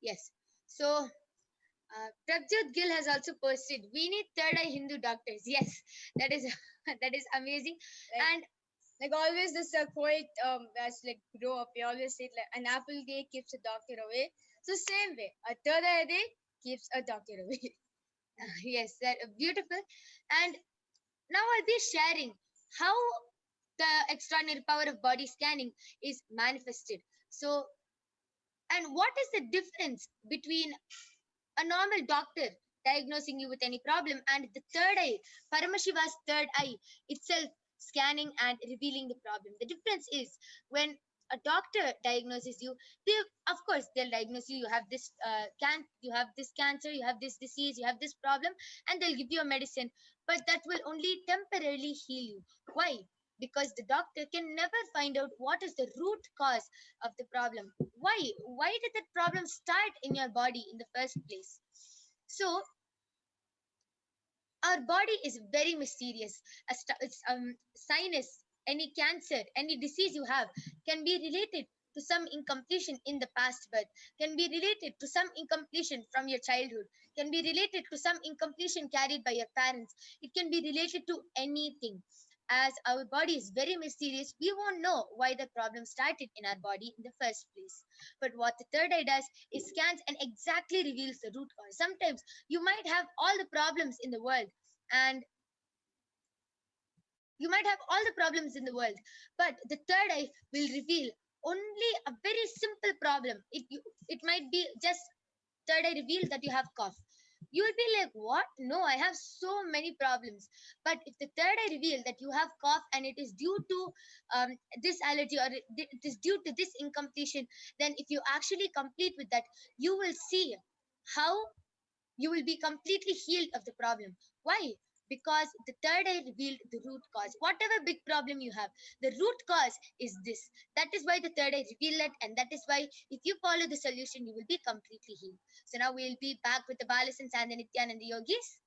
Yes. So Prabjot Gill has also posted, we need third eye Hindu doctors. Yes, that is that is amazing. And like always, this quote as like grow up, we always say like an apple day keeps a doctor away. So same way, a third eye day keeps a doctor away. yes, that beautiful. And now I'll be sharing how the extraordinary power of body scanning is manifested. So, and what is the difference between a normal doctor diagnosing you with any problem and the third eye, Paramashiva's third eye itself scanning and revealing the problem? The difference is when a doctor diagnoses you, of course they'll diagnose you. You have this you have this cancer, you have this disease, you have this problem, and they'll give you a medicine. But that will only temporarily heal you. Why? Because the doctor can never find out what is the root cause of the problem. Why? Why did that problem start in your body in the first place? So our body is very mysterious. Sinus, any cancer, any disease you have can be related to some incompletion in the past birth, can be related to some incompletion from your childhood, can be related to some incompletion carried by your parents. It can be related to anything. As our body is very mysterious, we won't know why the problem started in our body in the first place. But what the third eye does is scans and exactly reveals the root cause. Sometimes you might have all the problems in the world, and but the third eye will reveal only a very simple problem. It might be just third eye reveal that you have cough. You will be like, what? No, I have so many problems. But if the third eye reveal that you have cough and it is due to this allergy, or it is due to this incompletion, then if you actually complete with that, you will see how you will be completely healed of the problem. Why? Because the third eye revealed the root cause. Whatever big problem you have, the root cause is this. That is why the third eye revealed it, and that is why if you follow the solution, you will be completely healed. So now we'll be back with the Balasans and the Nityananda Yogis.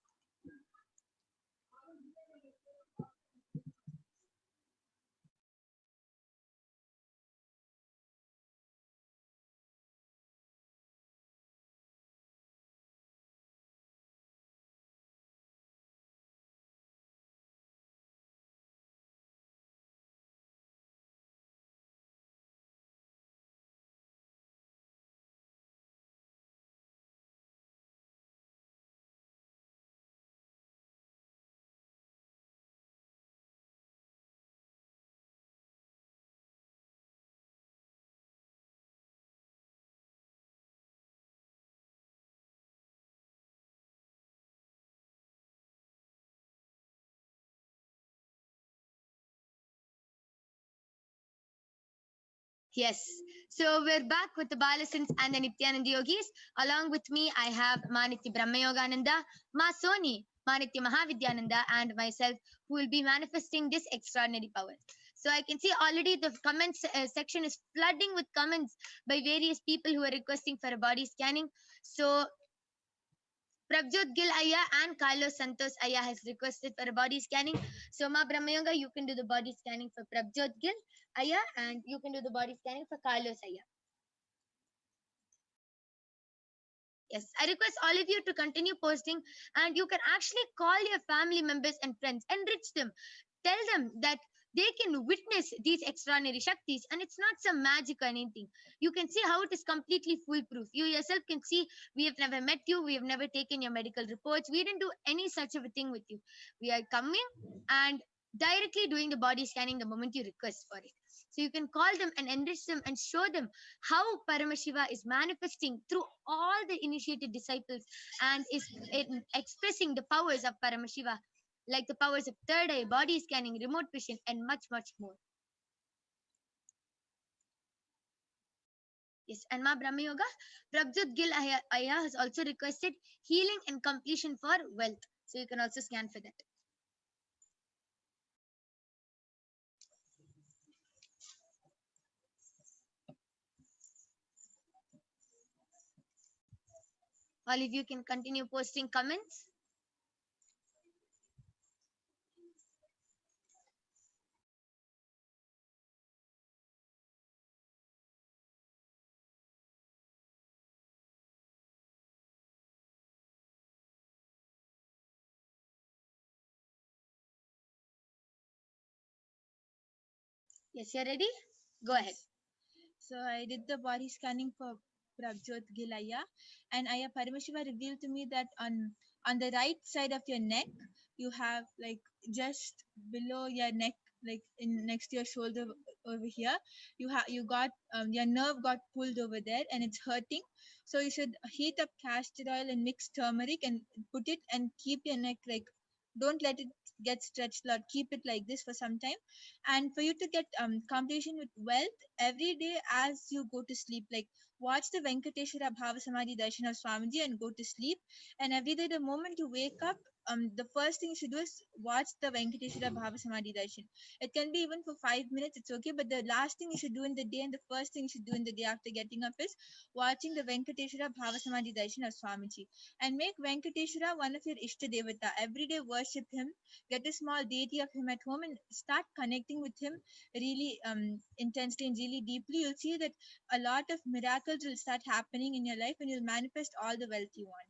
Yes, so we're back with the Balasans and the Nityananda Yogis. Along with me, I have Manitya Brahmayogananda, Ma Soni, Manitya Mahavidyananda, and myself, who will be manifesting this extraordinary power. So I can see already the comments section is flooding with comments by various people who are requesting for a body scanning. So Prabjot Gill Aya and Carlos Santos Aya has requested for a body scanning. So Ma Brahmayoga, you can do the body scanning for Prabjot Gill Aya, and you can do the body scanning for Carlos Aya. Yes, I request all of you to continue posting, and you can actually call your family members and friends, enrich them, tell them that they can witness these extraordinary Shaktis, and it's not some magic or anything. You can see how it is completely foolproof. You yourself can see we have never met you, we have never taken your medical reports, we didn't do any such of a thing with you. We are coming and directly doing the body scanning the moment you request for it. So you can call them and enrich them and show them how Paramashiva is manifesting through all the initiated disciples and is expressing the powers of Paramashiva, like the powers of third eye, body scanning, remote vision, and much, much more. Yes, and Ma Brahma Yoga, Prabjot Gill Aya has also requested healing and completion for wealth. So you can also scan for that. All of you can continue posting comments. Yes, you're ready? Go ahead. So I did the body scanning for Prabjot Gilaya, and Aya Paramashiva revealed to me that on the right side of your neck, you have like just below your neck, like next to your shoulder over here, you got your nerve got pulled over there and it's hurting. So you should heat up castor oil and mix turmeric and put it and keep your neck, like don't let it get stretched a lot. Keep it like this for some time. And for you to get completion with wealth every day as you go to sleep, like watch the Venkateshwara Bhava Samadhi Darshan of Swamiji and go to sleep. And every day, the moment you wake up, the first thing you should do is watch the Venkateshwara Bhava Samadhi Darshan. It can be even for 5 minutes, it's okay. But the last thing you should do in the day and the first thing you should do in the day after getting up is watching the Venkateshwara Bhava Samadhi Darshan of Swamiji. And make Venkateshwara one of your Ishta Devata. Every day worship him, get a small deity of him at home and start connecting with him really intensely and really deeply. You'll see that a lot of miracles will start happening in your life and you'll manifest all the wealth you want.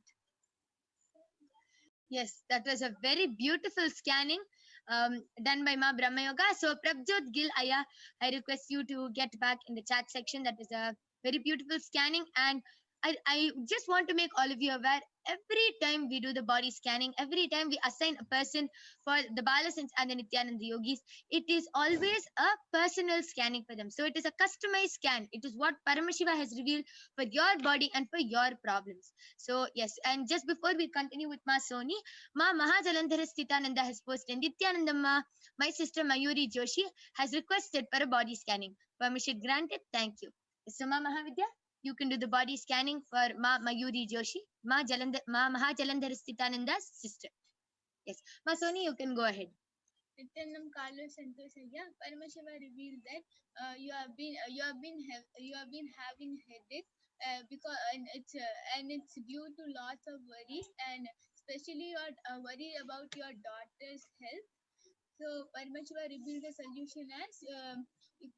Yes, that was a very beautiful scanning done by Ma Brahma Yoga. So Prabjot Gil Aya, I request you to get back in the chat section. That was a very beautiful scanning, and I just want to make all of you aware, every time we do the body scanning, every time we assign a person for the Balasins and the Nityananda Yogis, it is always a personal scanning for them. So it is a customized scan. It is what Paramashiva has revealed for your body and for your problems. So yes, and just before we continue with Ma Soni, Ma Mahajalandhara Sthitananda has posted, Nityananda Ma, my sister Mayuri Joshi, has requested for a body scanning. Permission granted. Thank you. So Ma Mahavidya, you can do the body scanning for Ma Mayuri Joshi, Ma Mahajalandhara Sthitananda's sister. Yes. Ma Soni, you can go ahead. Nityanam Carlos Santosaya, Paramashiva revealed that you have been having headache because it's due to lots of worries, and especially you're worried about your daughter's health. So Paramashiva revealed the solution as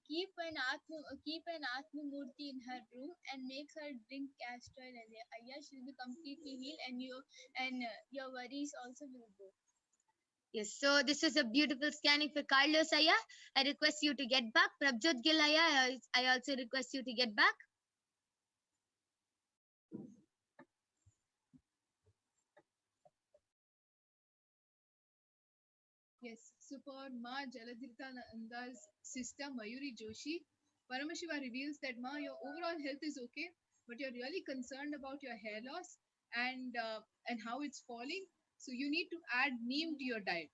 keep an Atma Murti in her room and make her drink castor oil. She'll be completely healed, and your worries also will go. Yes, so this is a beautiful scanning for Carlos Aya. I request you to get back. Prabjot Gil Aya, I also request you to get back. Yes, so for Ma Jaladhritananda's sister Mayuri Joshi, Paramashiva reveals that Ma, your overall health is okay, but you're really concerned about your hair loss and how it's falling. So you need to add neem to your diet,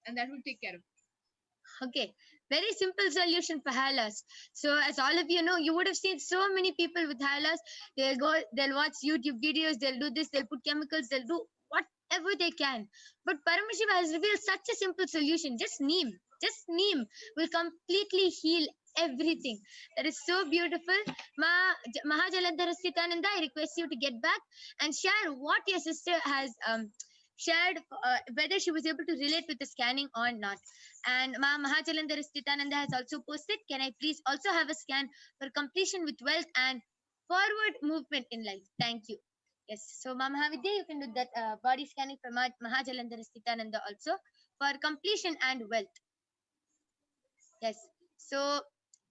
and that will take care of it. Okay, very simple solution for hair loss. So as all of you know, you would have seen so many people with hair loss. They'll watch YouTube videos, they'll do this, they'll put chemicals, they'll do whatever they can. But Paramashiva has revealed such a simple solution. Just neem will completely heal everything. That is so beautiful. Mahajalandhara Sthitananda, I request you to get back and share what your sister has shared, whether she was able to relate with the scanning or not. And Mahajalandhara Sthitananda has also posted, can I please also have a scan for completion with wealth and forward movement in life? Thank you. Yes, so Mahavidya, you can do that body scanning for Mahajalandhara Sthitananda also for completion and wealth. Yes, so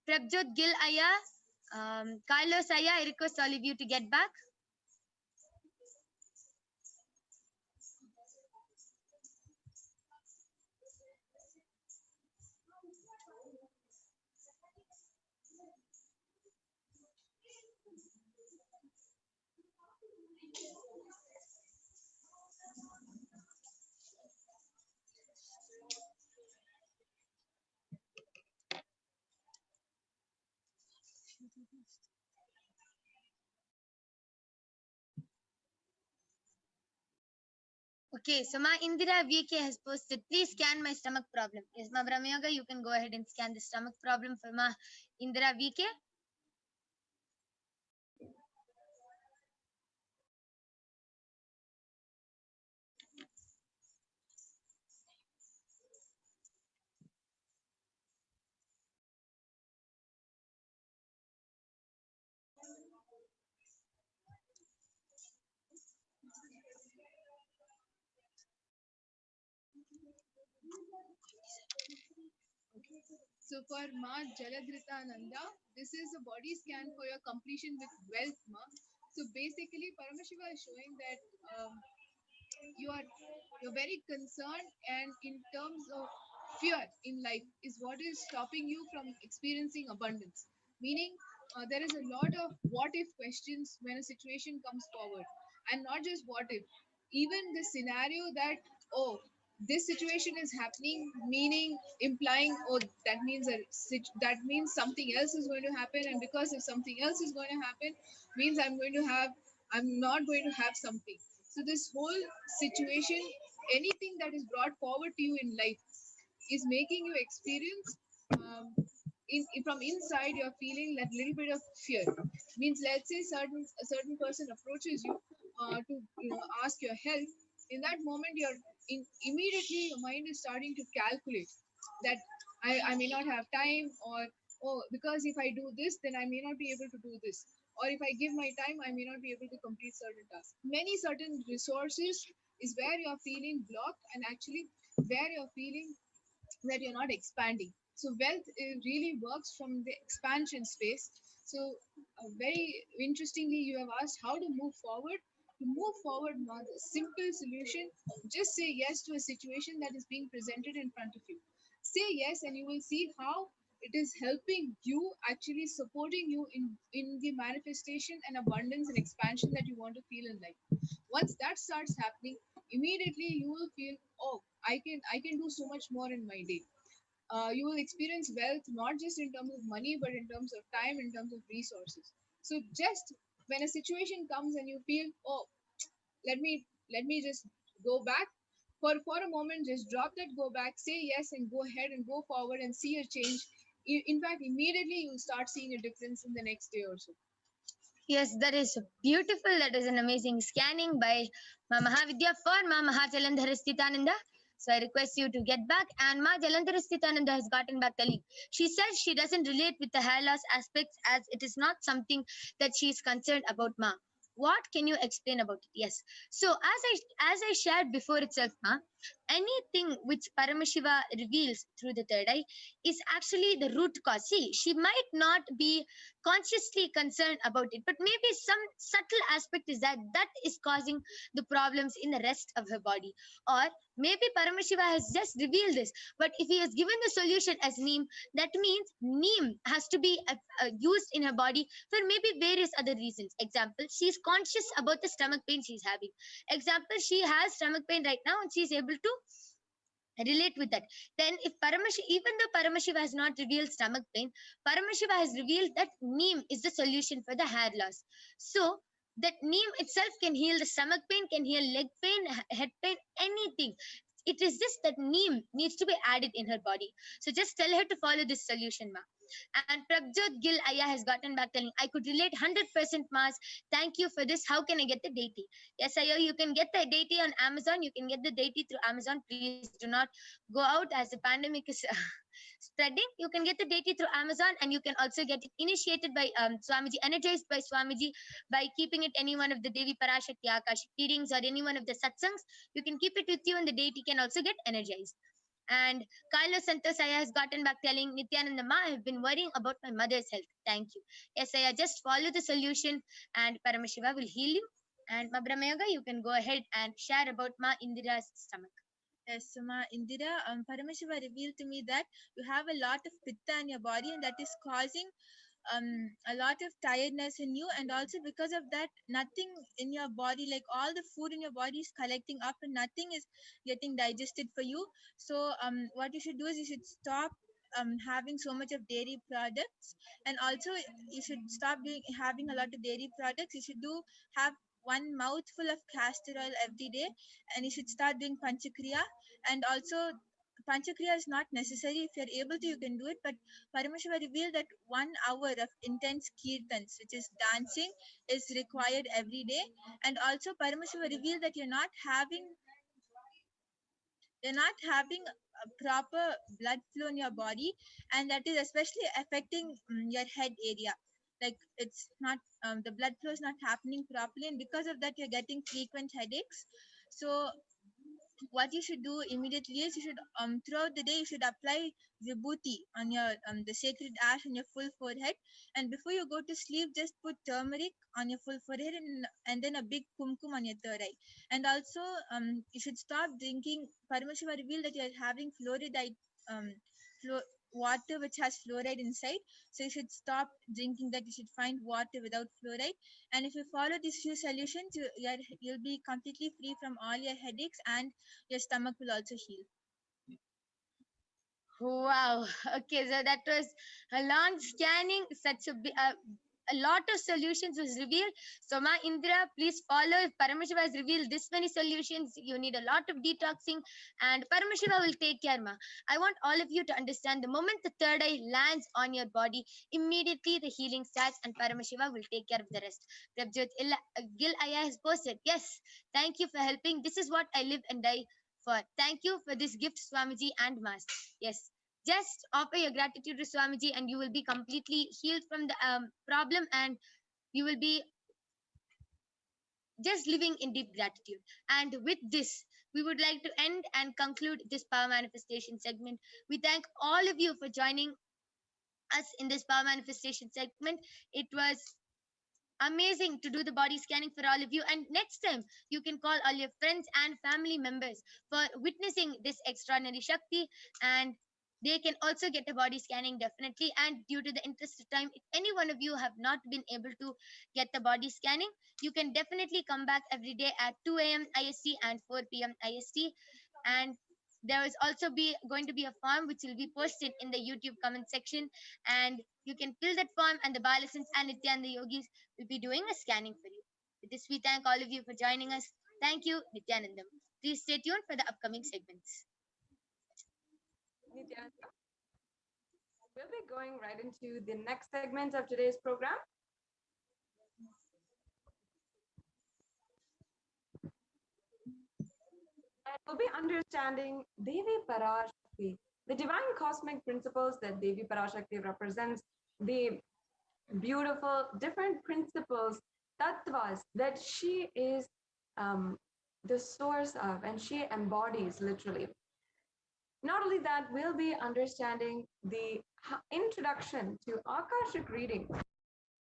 Prabjot Gil Aya, Carlos Aya, I request all of you to get back. Okay, so Ma Indira VK has posted, please scan my stomach problem. Yes, Ma Brahma Yoga, you can go ahead and scan the stomach problem for Ma Indira VK. So for Ma Jaladhritananda, this is a body scan for your completion with wealth, Ma. So basically, Paramashiva is showing that you're very concerned, and in terms of fear in life is what is stopping you from experiencing abundance. Meaning, there is a lot of what if questions when a situation comes forward, and not just what if, even the scenario that, oh, this situation is happening, meaning implying, oh, that means something else is going to happen, and because if something else is going to happen, means I'm not going to have something. So this whole situation, anything that is brought forward to you in life, is making you experience. From inside, you're feeling that little bit of fear. Means, let's say a certain person approaches you to ask your help. In that moment, immediately your mind is starting to calculate that I may not have time, or because if I do this, then I may not be able to do this, or if I give my time, I may not be able to complete certain tasks. Many certain resources is where you're feeling blocked, and actually where you're feeling that you're not expanding. So wealth really works from the expansion space. So very interestingly, you have asked how to move forward. To move forward, not a simple solution. Just say yes to a situation that is being presented in front of you. Say yes, and you will see how it is helping you, actually supporting you in the manifestation and abundance and expansion that you want to feel in life. Once that starts happening, immediately you will feel, oh, I can do so much more in my day. You will experience wealth not just in terms of money, but in terms of time, in terms of resources. So just when a situation comes and you feel, oh, let me just go back, for a moment, just drop that go back, say yes, and go ahead and go forward and see a change. In fact, immediately you'll start seeing a difference in the next day or so. Yes, that is beautiful. That is an amazing scanning by Ma Mahavidya for Ma Jalandharasthitananda. So I request you to get back. And Ma Jalandharasthitananda has gotten back telling. She says she doesn't relate with the hair loss aspects as it is not something that she is concerned about, Ma. What can you explain about it? Yes. So as I shared before itself, Ma, anything which Paramashiva reveals through the third eye is actually the root cause. See, she might not be consciously concerned about it, but maybe some subtle aspect is that is causing the problems in the rest of her body. Or maybe Paramashiva has just revealed this, but if he has given the solution as neem, that means neem has to be used in her body for maybe various other reasons. Example, she is conscious about the stomach pain she is having. Example, she has stomach pain right now and she is able to relate with that. Then if even though Paramashiva has not revealed stomach pain, Paramashiva has revealed that neem is the solution for the hair loss. So that neem itself can heal the stomach pain, can heal leg pain, head pain, anything. It is just that neem needs to be added in her body. So just tell her to follow this solution, Ma. And Prabjot Gill Aya has gotten back telling, I could relate 100%, Mas. Thank you for this. How can I get the deity? Yes, Aya, you can get the deity on Amazon. You can get the deity through Amazon. Please do not go out as the pandemic is spreading. You can get the deity through Amazon, and you can also get it initiated by Swamiji, energized by Swamiji by keeping it any one of the Devi PARASHAKTI Akashic readings or any one of the satsangs. You can keep it with you, and the deity can also get energized. And Carlos Santos Aya has gotten back telling, Nityananda Ma, I have been worrying about my mother's health. Thank you. Yes, Aya, just follow the solution and Paramashiva will heal you. And Ma Brahmayoga, you can go ahead and share about Ma Indira's stomach. Yes, so Ma Indira, Paramashiva revealed to me that you have a lot of pitta in your body, and that is causing a lot of tiredness in you, and also because of that, nothing in your body, like all the food in your body is collecting up and nothing is getting digested for you. So what you should do is you should stop having so much of dairy products, and also you should stop having a lot of dairy products. You should have one mouthful of castor oil every day, and you should start doing panchakriya. And also Panchakriya is not necessary. If you're able to, you can do it. But Paramashiva revealed that 1 hour of intense kirtans, which is dancing, is required every day. And also Paramashiva revealed that you're not having a proper blood flow in your body, and that is especially affecting your head area. Like it's not the blood flow is not happening properly, and because of that you're getting frequent headaches. So what you should do immediately is you should throughout the day you should apply vibhuti on your the sacred ash on your full forehead, and before you go to sleep just put turmeric on your full forehead and then a big kumkum on your third eye. And also you should stop drinking. Paramashiva revealed that you are having fluoride water which has fluoride inside. So you should stop drinking that. You should find water without fluoride. And if you follow these few solutions, you'll be completely free from all your headaches, and your stomach will also heal. Wow. Okay, so that was a long scanning. Such a lot of solutions was revealed. So Ma Indra, please follow. If Paramashiva has revealed this many solutions, you need a lot of detoxing, and Paramashiva will take care, Ma. I want all of you to understand, the moment the third eye lands on your body, immediately the healing starts, and Paramashiva will take care of the rest. Prabjot Gil Aya has posted, yes, thank you for helping. This is what I live and die for. Thank you for this gift, Swamiji and Mas. Yes. Just offer your gratitude to Swamiji, and you will be completely healed from the problem, and you will be just living in deep gratitude. And with this, we would like to end and conclude this power manifestation segment. We thank all of you for joining us in this power manifestation segment. It was amazing to do the body scanning for all of you, and next time you can call all your friends and family members for witnessing this extraordinary Shakti, and they can also get a body scanning, definitely. And due to the interest of time, if any one of you have not been able to get the body scanning, you can definitely come back every day at 2 a.m. IST and 4 p.m. IST. And there is also going to be a form which will be posted in the YouTube comment section, and you can fill that form, and the Balasans and Nityananda Yogis will be doing a scanning for you. With this, we thank all of you for joining us. Thank you, Nityanandam. Please stay tuned for the upcoming segments. Nityananda. We'll be going right into the next segment of today's program. And we'll be understanding Devi PARASHAKTI, the divine cosmic principles that Devi PARASHAKTI represents, the beautiful different principles, tattvas, that she is the source of, and she embodies literally. Not only that, we'll be understanding the introduction to Akashic reading.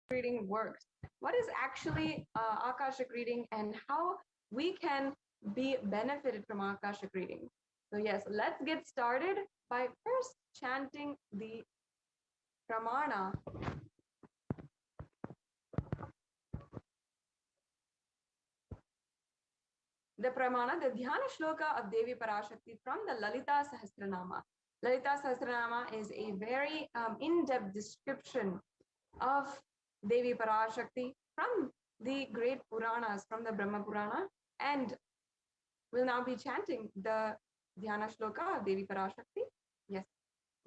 Reading works. What is actually Akashic reading, and how we can be benefited from Akashic reading. So yes, let's get started by first chanting the Pramana. The Pramana, the Dhyana Shloka of Devi PARASHAKTI from the Lalita Sahasranama. Lalita Sahasranama is a very in-depth description of Devi PARASHAKTI from the great Puranas, from the Brahma Purana, and we'll now be chanting the Dhyana Shloka of Devi PARASHAKTI. Yes,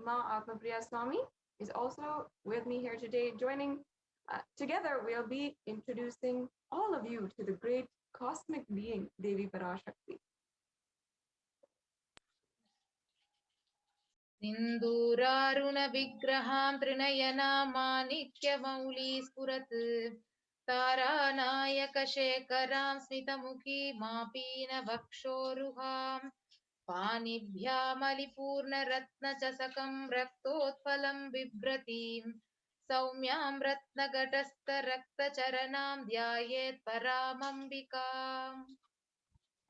Ma Atmapriya Swami is also with me here today, joining. Together, we'll be introducing all of you to the great cosmic being, Devi PARASHAKTI. Sinduraruna vigraham trinayana manikya mauli spurat taranayaka shekaram smitamukhi mapina vakshoruham panibhya malipurna ratna chasakam raktotphalam bibratim Saumyam ratnagatastha rakta charanam dhyayet paramambikam.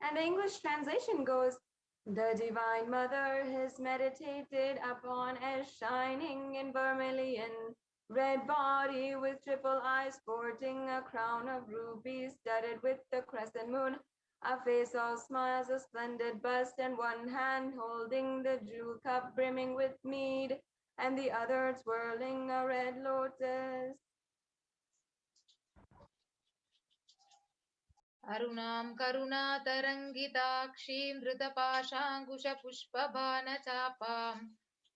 And the English translation goes, the Divine Mother is meditated upon as shining in vermilion, red body with triple eyes, sporting a crown of rubies studded with the crescent moon, a face all smiles, a splendid bust, and one hand holding the jewel cup brimming with mead, and the other twirling a red lotus. Arunam karuna tarangitakshim dhrutapashangusha pushpabhana chapam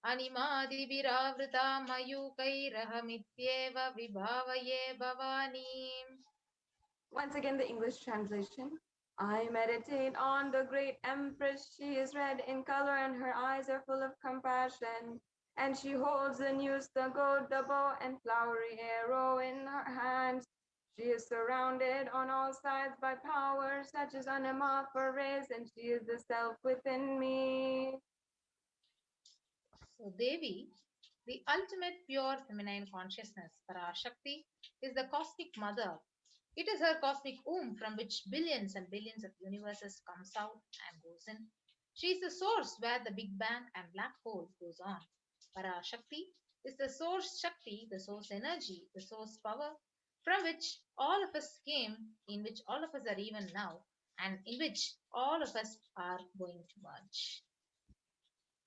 animadi viravritam mayukairahamityeva vibhavaye bhavani. Once again, the English translation. I meditate on the great Empress. She is red in color and her eyes are full of compassion. And she holds the news, the gold, the bow, and flowery arrow in her hands. She is surrounded on all sides by powers such as Anima for rays, and she is the self within me. So Devi, the ultimate pure feminine consciousness, Parashakti, is the cosmic mother. It is her cosmic womb from which billions and billions of universes comes out and goes in. She is the source where the Big Bang and black hole goes on. PARASHAKTI is the source Shakti, the source energy, the source power, from which all of us came, in which all of us are even now, and in which all of us are going to merge.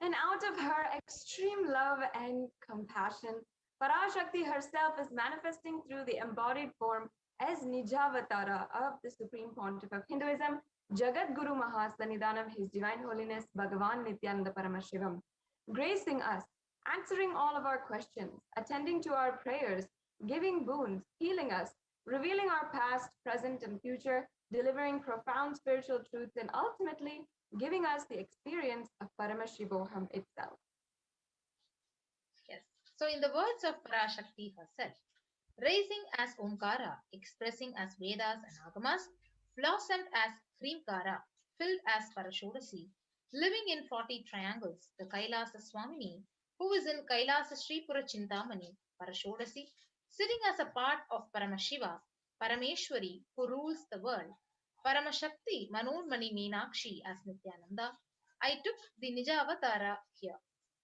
And out of her extreme love and compassion, PARASHAKTI herself is manifesting through the embodied form as Nijavatara of the Supreme Pontiff of Hinduism, Jagat Guru Mahasannidhanam, His Divine Holiness Bhagavan Nityananda Paramashivam, gracing us, answering all of our questions, attending to our prayers, giving boons, healing us, revealing our past, present, and future, delivering profound spiritual truths, and ultimately giving us the experience of Paramashivoham itself. Yes. So in the words of PARASHAKTI herself, rising as Omkara, expressing as Vedas and Agamas, blossomed as Hrimkara, filled as Parashodasi, living in 40 triangles, the Kailasa Swamini, who is in Kailasa Sripura Chintamani, Parashodasi, sitting as a part of Paramashiva, Parameshwari, who rules the world, Paramashakti, Manurmani Meenakshi as Nityananda. I took the Nija Avatara here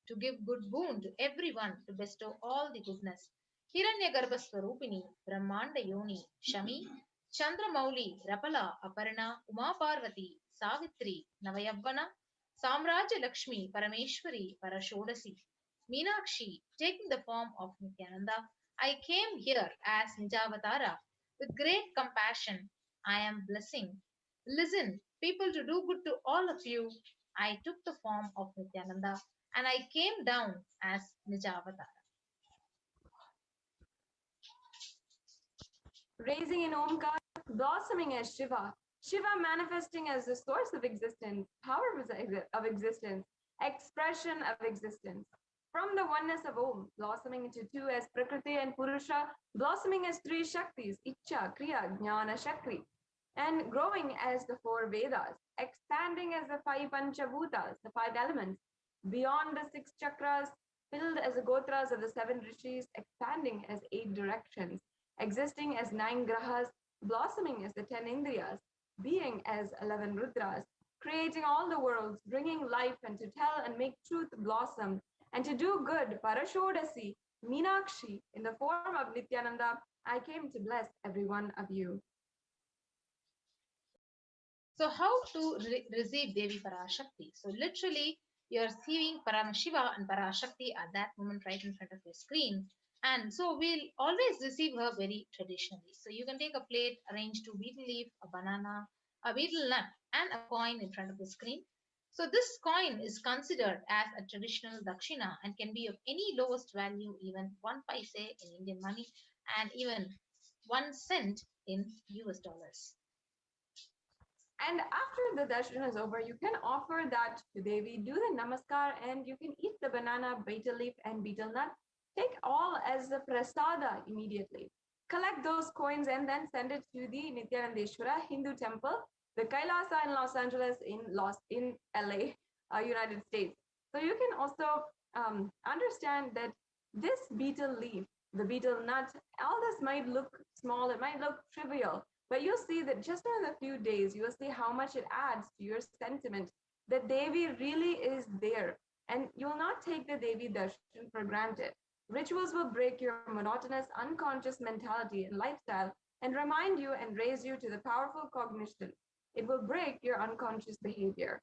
to give good boon to everyone, to bestow all the goodness. Hiranyagarbha Swarupini, Brahmanda Yoni, Shami, Chandramauli, Rapala, Aparna, Uma Parvati, Savitri, Navayavana, Samraja Lakshmi, Parameshwari, Parashodasi, Meenakshi, taking the form of Nityananda. I came here as Nijavatara with great compassion. I am blessing. Listen, people, to do good to all of you. I took the form of Nityananda and I came down as Nijavatara. Raising in Omkar, blossoming as Shiva, Shiva manifesting as the source of existence, power of existence, expression of existence. From the oneness of Om, blossoming into two as Prakriti and Purusha, blossoming as three Shaktis, Icha, Kriya, Jnana, Shakti, and growing as the four Vedas, expanding as the five Panchabhutas, the five elements, beyond the six chakras, filled as the Gotras of the seven Rishis, expanding as 8 directions, existing as 9 Grahas, blossoming as the 10 Indriyas, being as 11 Rudras, creating all the worlds, bringing life and to tell and make truth blossom, and to do good, Parashodasi, Meenakshi, in the form of Nityananda, I came to bless every one of you. So how to receive Devi Parashakti? So literally, you're seeing Paramashiva and Parashakti at that moment right in front of your screen. And so we'll always receive her very traditionally. So you can take a plate, arrange 2 betel leaf, a banana, a betel nut, and a coin in front of the screen. So this coin is considered as a traditional dakshina and can be of any lowest value, even 1 paise in Indian money and even 1 cent in US dollars. And after the darshan is over, you can offer that to Devi, do the namaskar, and you can eat the banana, betel leaf, and betel nut. Take all as the prasada immediately. Collect those coins and then send it to the Nityanandeshwara Hindu temple, the Kailasa in Los Angeles, in LA, United States. So you can also understand that this betel leaf, the betel nut, all this might look small, it might look trivial, but you'll see that just in a few days, you'll see how much it adds to your sentiment that Devi really is there. And you'll not take the Devi darshan for granted. Rituals will break your monotonous, unconscious mentality and lifestyle and remind you and raise you to the powerful cognition. It will break your unconscious behavior.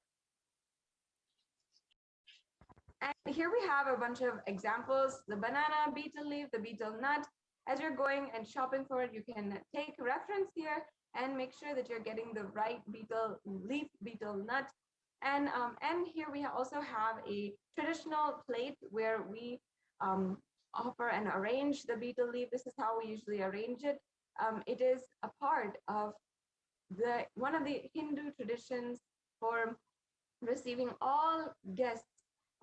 And here we have a bunch of examples, the banana, betel leaf, the betel nut. As you're going and shopping for it, you can take reference here and make sure that you're getting the right betel leaf, betel nut. And here we also have a traditional plate where we offer and arrange the betel leaf. This is how we usually arrange it. It is a part of one of the Hindu traditions for receiving all guests,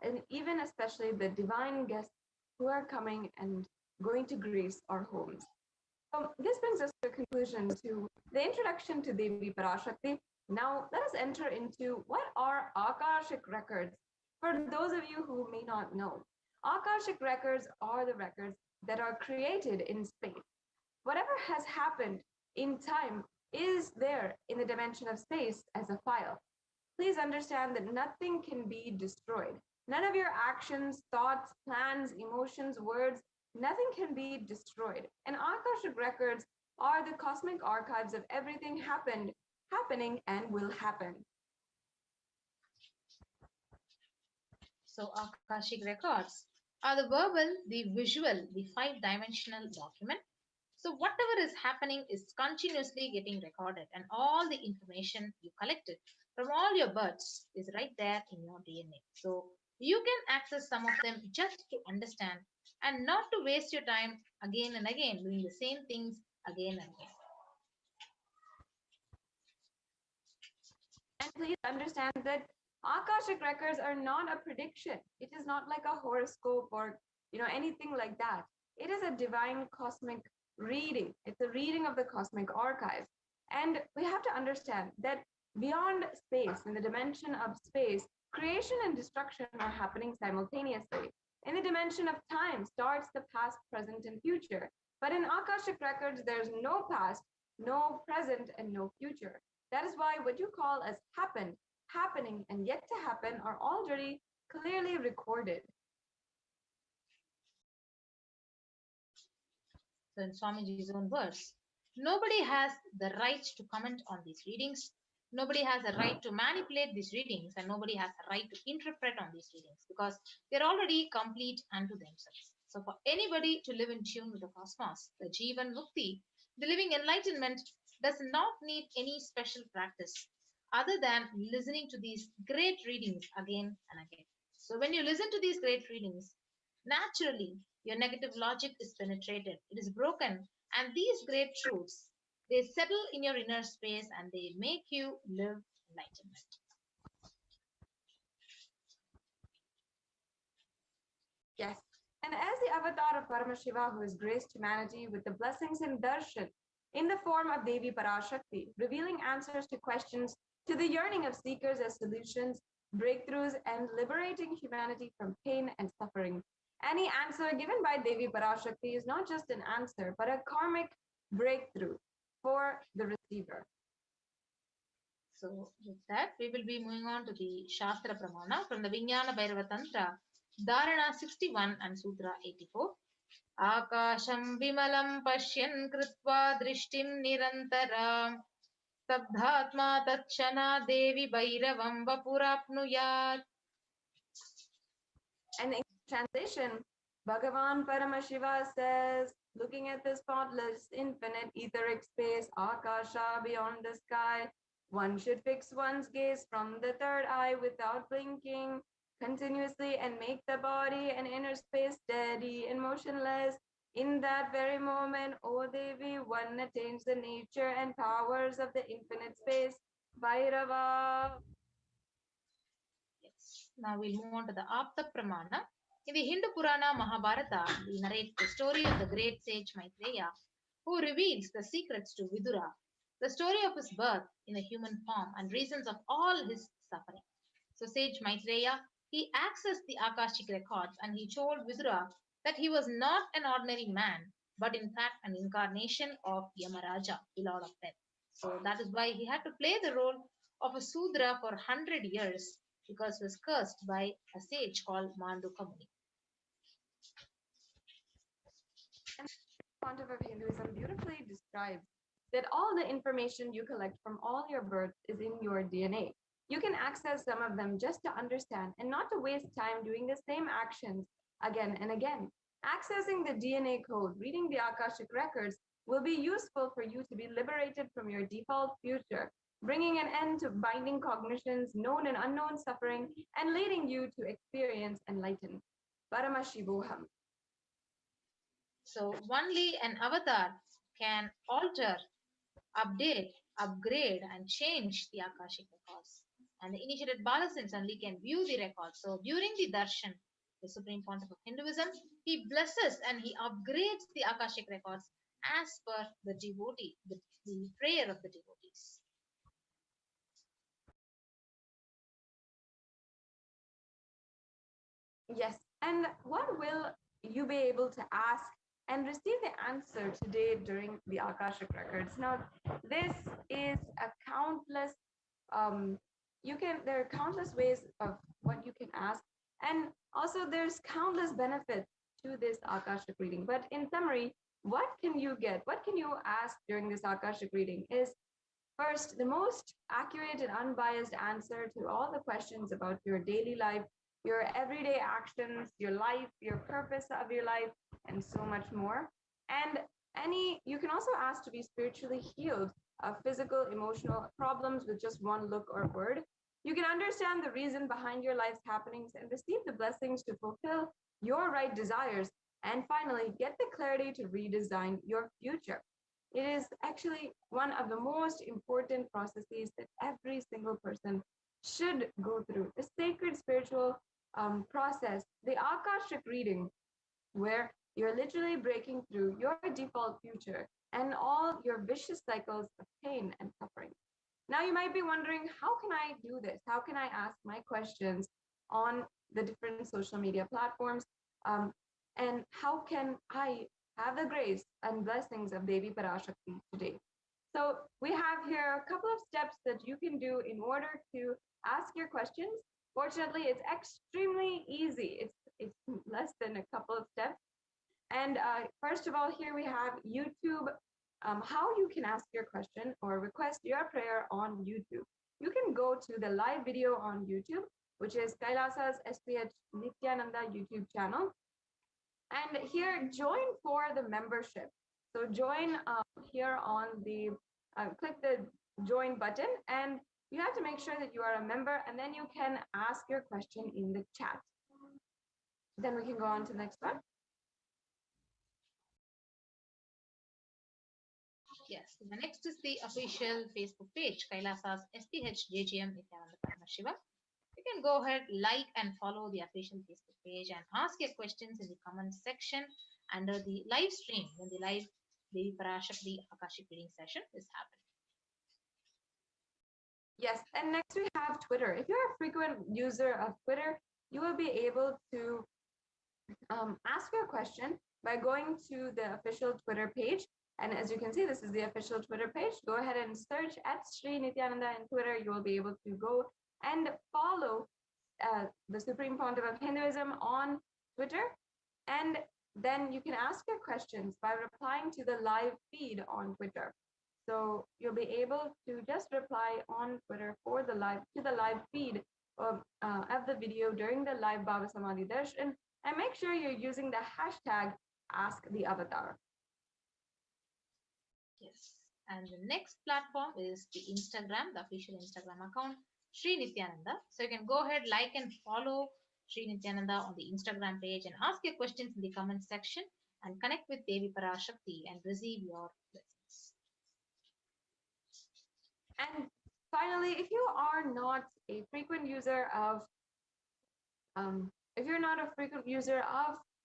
and even especially the divine guests who are coming and going to grace our homes. So this brings us to a conclusion to the introduction to Devi Parashakti. Now let us enter into what are Akashic records. For those of you who may not know, Akashic records are the records that are created in space. Whatever has happened in time is there in the dimension of space as a file. Please understand that nothing can be destroyed. None of your actions, thoughts, plans, emotions, words, nothing can be destroyed. And Akashic records are the cosmic archives of everything happening, and will happen. So Akashic records are the verbal, the visual, the five-dimensional document. So whatever is happening is continuously getting recorded, and all the information you collected from all your births is right there in your DNA. So you can access some of them just to understand and not to waste your time again and again doing the same things again and again. And please understand that Akashic records are not a prediction. It is not like a horoscope or anything like that. It is a divine cosmic reading. It's a reading of the cosmic archives. And we have to understand that beyond space, in the dimension of space, creation and destruction are happening simultaneously. In the dimension of time starts the past, present, and future. But in Akashic records, there's no past, no present, and no future. That is why what you call as happened, happening, and yet to happen are already clearly recorded. So in Swamiji's own words, nobody has the right to comment on these readings. Nobody has a right to manipulate these readings, and nobody has a right to interpret on these readings because they're already complete unto themselves. So for anybody to live in tune with the cosmos, the Jivan Mukti, the living enlightenment, does not need any special practice other than listening to these great readings again and again. So when you listen to these great readings, naturally your negative logic is penetrated, it is broken, and these great truths, they settle in your inner space and they make you live enlightenment. Yes. And as the avatar of Paramashiva, who has graced humanity with the blessings and darshan in the form of Devi PARASHAKTI, revealing answers to questions, to the yearning of seekers as solutions, breakthroughs, and liberating humanity from pain and suffering. Any answer given by Devi PARASHAKTI is not just an answer, but a karmic breakthrough for the receiver. So with that, we will be moving on to the Shastra Pramana from the Vijnana Bhairava Tantra, Dharana 61 and Sutra 84. Akasham vimalam pashyan kritva drishtim nirantaram sabdhatma tatchana devi bhairavam vapurapnuyat. And in translation, Bhagavan Paramashiva says, looking at the spotless, infinite etheric space, Akasha, beyond the sky, one should fix one's gaze from the third eye without blinking continuously and make the body and inner space steady and motionless. In that very moment, O Devi, one attains the nature and powers of the infinite space, Bhairava. Yes. Now we'll move on to the Apta Pramana. In the Hindu Purana Mahabharata, we narrate the story of the great sage Maitreya, who reveals the secrets to Vidura, the story of his birth in a human form and reasons of all his suffering. So sage Maitreya, he accessed the Akashic records and he told Vidura that he was not an ordinary man, but in fact an incarnation of Yamaraja, the Lord of Death. So that is why he had to play the role of a Sudra for 100 years because he was cursed by a sage called Mandukya Muni. And the Pontiff of Hinduism beautifully describes that all the information you collect from all your births is in your DNA. You can access some of them just to understand and not to waste time doing the same actions again and again. Accessing the DNA code, reading the Akashic records will be useful for you to be liberated from your default future, bringing an end to binding cognitions, known and unknown suffering, and leading you to experience enlightenment. Paramashivoham. So only an avatar can alter, update, upgrade, and change the Akashic records. And the initiated Balasins only can view the records. So during the darshan, the Supreme Pontiff of Hinduism, he blesses and he upgrades the Akashic records as per the devotee, the prayer of the devotees. Yes, and what will you be able to ask and receive the answer today during the Akashic records? Now, this is a countless, there are countless ways of what you can ask, And also there's countless benefits to this Akashic reading. But in summary, what can you get? What can you ask during this Akashic reading is first, the most accurate and unbiased answer to all the questions about your daily life, your everyday actions, your life, your purpose of your life, and so much more. And you can also ask to be spiritually healed of physical, emotional problems with just one look or word. You can understand the reason behind your life's happenings and receive the blessings to fulfill your right desires. And finally, get the clarity to redesign your future. It is actually one of the most important processes that every single person should go through. The sacred spiritual process, the Akashic reading, where you're literally breaking through your default future and all your vicious cycles of pain and suffering. Now you might be wondering, how can I do this? How can I ask my questions on the different social media platforms? And how can I have the grace and blessings of Devi PARASHAKTI today? So we have here a couple of steps that you can do in order to ask your questions. Fortunately, it's extremely easy. It's less than a couple of steps. And first of all, here we have YouTube, how you can ask your question or request your prayer on YouTube. You can go to the live video on YouTube, which is Kailasa's SPH Nityananda YouTube channel. And here, join for the membership. So join here on the, click the join button, and you have to make sure that you are a member, and then you can ask your question in the chat. Then we can go on to the next one. Yes, the next is the official Facebook page, Kailasa's SPH JGM Nityananda Paramashiva. You can go ahead, like and follow the official Facebook page and ask your questions in the comment section under the live stream when the live Devi PARASHAKTI Akashic reading session is happening. Yes, and next we have Twitter. If you're a frequent user of Twitter, you will be able to ask your question by going to the official Twitter page. And as you can see, this is the official Twitter page. Go ahead and search at Sri Nityananda in Twitter. You will be able to go and follow the Supreme Pontiff of Hinduism on Twitter. And then you can ask your questions by replying to the live feed on Twitter. So you'll be able to just reply on Twitter for the live feed of the video during the live Bhava Samadhi Darshan, and make sure you're using the hashtag #AskTheAvatar. Yes, and the next platform is the Instagram, the official Instagram account, Sri Nityananda. So you can go ahead, like and follow Sri Nityananda on the Instagram page and ask your questions in the comment section and connect with Devi PARASHAKTI and receive your blessings. And finally, if you are not a frequent user of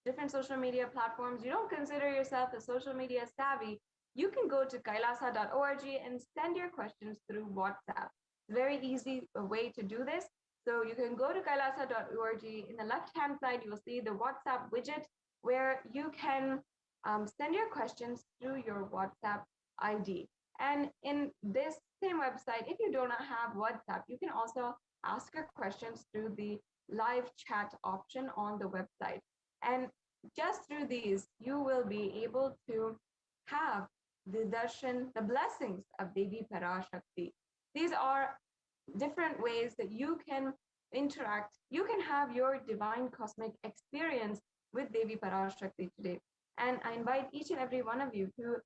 different social media platforms, you don't consider yourself a social media savvy, you can go to kailasa.org and send your questions through WhatsApp. Very easy way to do this. So you can go to kailasa.org. In the left-hand side, you will see the WhatsApp widget where you can send your questions through your WhatsApp ID. And in this same website, if you do not have WhatsApp, you can also ask your questions through the live chat option on the website. And just through these, you will be able to have the darshan, the blessings of Devi PARASHAKTI. These are different ways that you can interact. You can have your divine cosmic experience with Devi PARASHAKTI today. And I invite each and every one of you to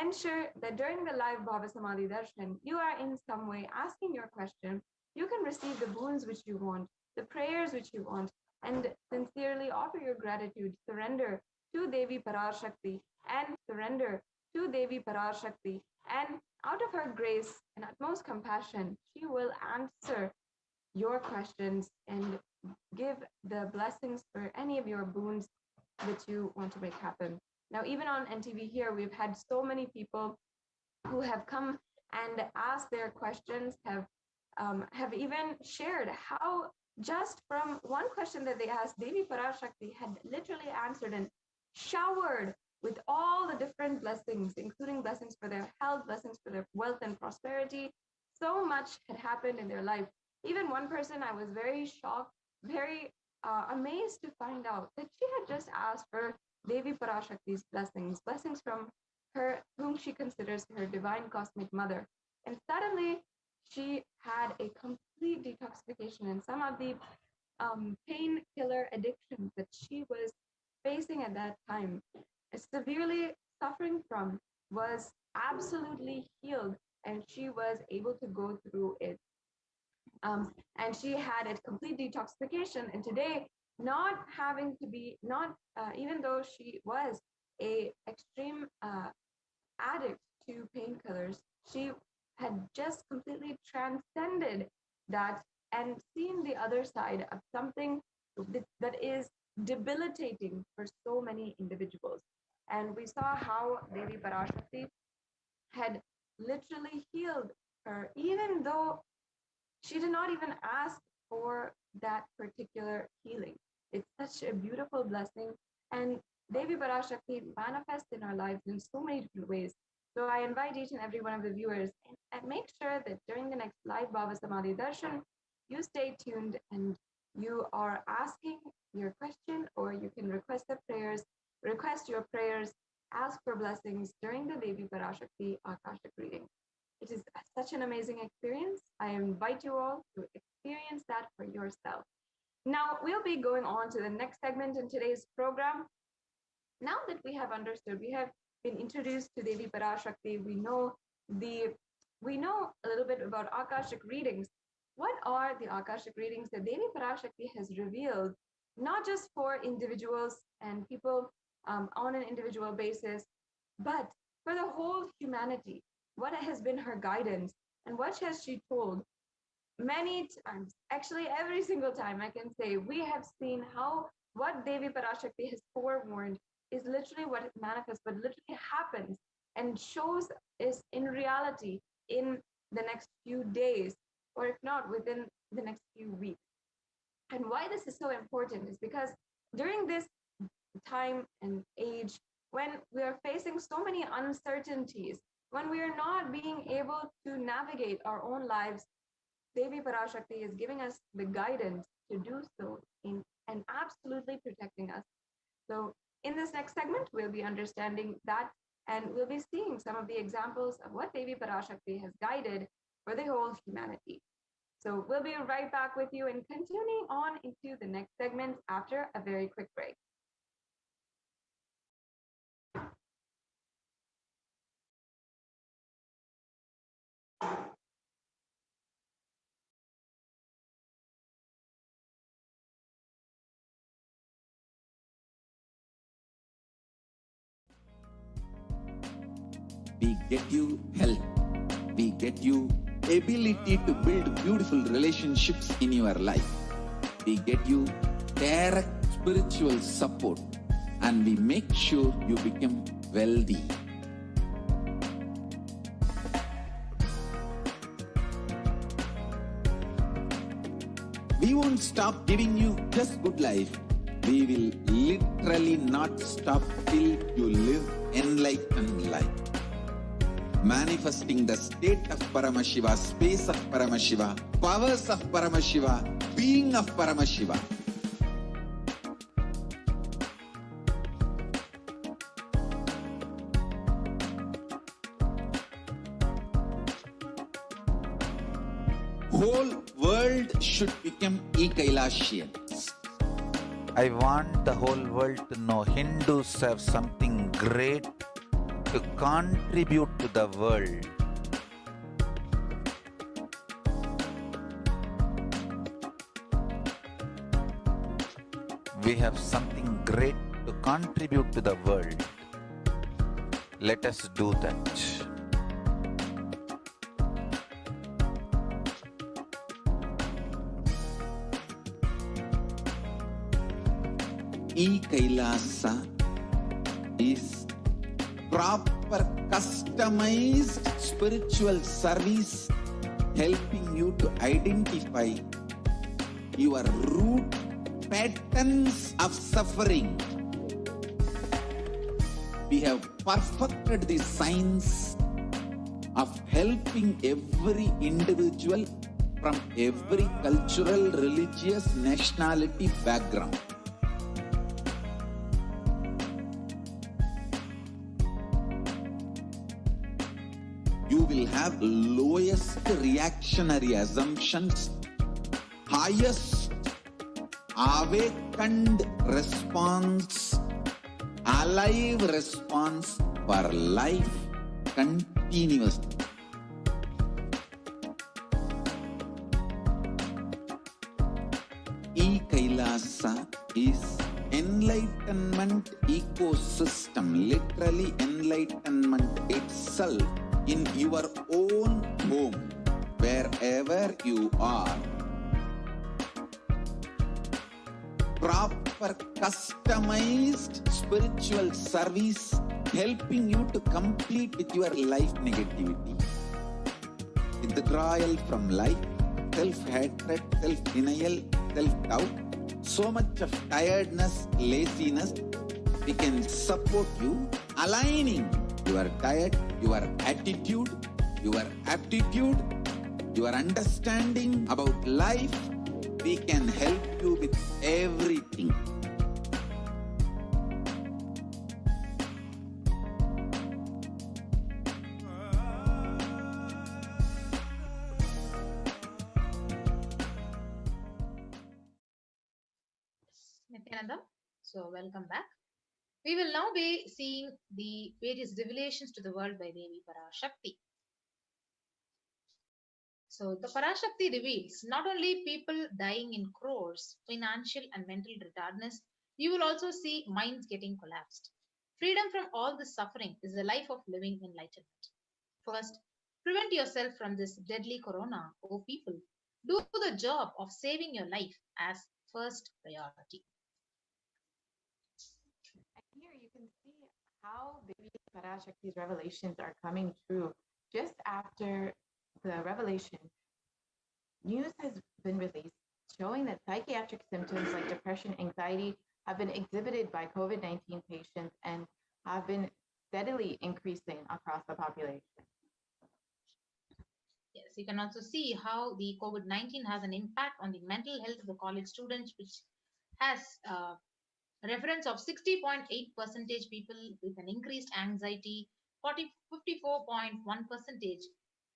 ensure that during the live Bhava Samadhi Darshan, you are in some way asking your question. You can receive the boons which you want, the prayers which you want, and sincerely offer your gratitude, surrender to Devi PARASHAKTI, and surrender to Devi PARASHAKTI. And out of her grace and utmost compassion, she will answer your questions and give the blessings for any of your boons that you want to make happen. Now, even on NTV here, we've had so many people who have come and asked their questions, have even shared how just from one question that they asked, Devi PARASHAKTI had literally answered and showered with all the different blessings, including blessings for their health, blessings for their wealth and prosperity. So much had happened in their life. Even one person, I was very shocked, very amazed to find out that she had just asked for Devi Parashakti's blessings from her, whom she considers her divine cosmic mother. And suddenly she had a complete detoxification, and some of the painkiller addictions that she was facing at that time, severely suffering from, was absolutely healed, and she was able to go through it. And she had a complete detoxification, and today, not having to be, even though she was a extreme addict to painkillers, she had just completely transcended that and seen the other side of something that is debilitating for so many individuals. And we saw how Devi Parashakti had literally healed her, even though she did not even ask for that particular healing. It's such a beautiful blessing, and Devi Parashakti manifests in our lives in so many different ways. So I invite each and every one of the viewers, and make sure that during the next live Bhava Samadhi Darshan, you stay tuned and you are asking your question, or you can request your prayers, ask for blessings during the Devi Parashakti Akashic reading. It is such an amazing experience. I invite you all to experience that for yourself. Now we'll be going on to the next segment in today's program. Now that we have understood, we have been introduced to Devi Parashakti, we know a little bit about Akashic readings. What are the Akashic readings that Devi Parashakti has revealed, not just for individuals and people on an individual basis, but for the whole humanity? What has been her guidance, and what has she told? Many times, actually every single time, I can say we have seen how what Devi Parashakti has forewarned is literally what manifests, what literally happens and shows is in reality in the next few days, or if not within the next few weeks. And why this is so important is because during this time and age, when we are facing so many uncertainties, when we are not being able to navigate our own lives, Devi Parashakti is giving us the guidance to do so and absolutely protecting us. So in this next segment, we'll be understanding that, and we'll be seeing some of the examples of what Devi Parashakti has guided for the whole humanity. So we'll be right back with you and continuing on into the next segment after a very quick break. We get you health. We get you ability to build beautiful relationships in your life. We get you direct spiritual support, and we make sure you become wealthy. We won't stop giving you just good life. We will literally not stop till you live enlightened life. Manifesting the state of Paramashiva, space of Paramashiva, powers of Paramashiva, being of Paramashiva. Whole world should become e-Kailashians. I want the whole world to know Hindus have something great to contribute to the world. We have something great to contribute to the world. Let us do that. E-Kailasa is proper customized spiritual service helping you to identify your root patterns of suffering. We have perfected the science of helping every individual from every cultural, religious, nationality background. You will have lowest reactionary assumptions, highest awakened response, alive response for life continuously. E-Kailasa is enlightenment ecosystem, literally enlightenment itself in your own home, wherever you are. Proper customized spiritual service helping you to complete with your life negativity. Withdrawal from life, self-hatred, self-denial, self-doubt, so much of tiredness, laziness, we can support you aligning your diet, your attitude, your aptitude, your understanding about life. We can help you with everything. Nityananda, so welcome back. We will now be seeing the various revelations to the world by Devi PARASHAKTI. So the PARASHAKTI reveals not only people dying in crores, financial and mental retardedness, you will also see minds getting collapsed. Freedom from all this suffering is the life of living enlightenment. First, prevent yourself from this deadly corona, O people. Do the job of saving your life as first priority. Here you can see how Devi PARASHAKTI's revelations are coming true. Just after the revelation, news has been released showing that psychiatric symptoms like depression, anxiety have been exhibited by COVID-19 patients and have been steadily increasing across the population. Yes, you can also see how the COVID-19 has an impact on the mental health of the college students, which has reference of 60.8% people with an increased anxiety, 54.1%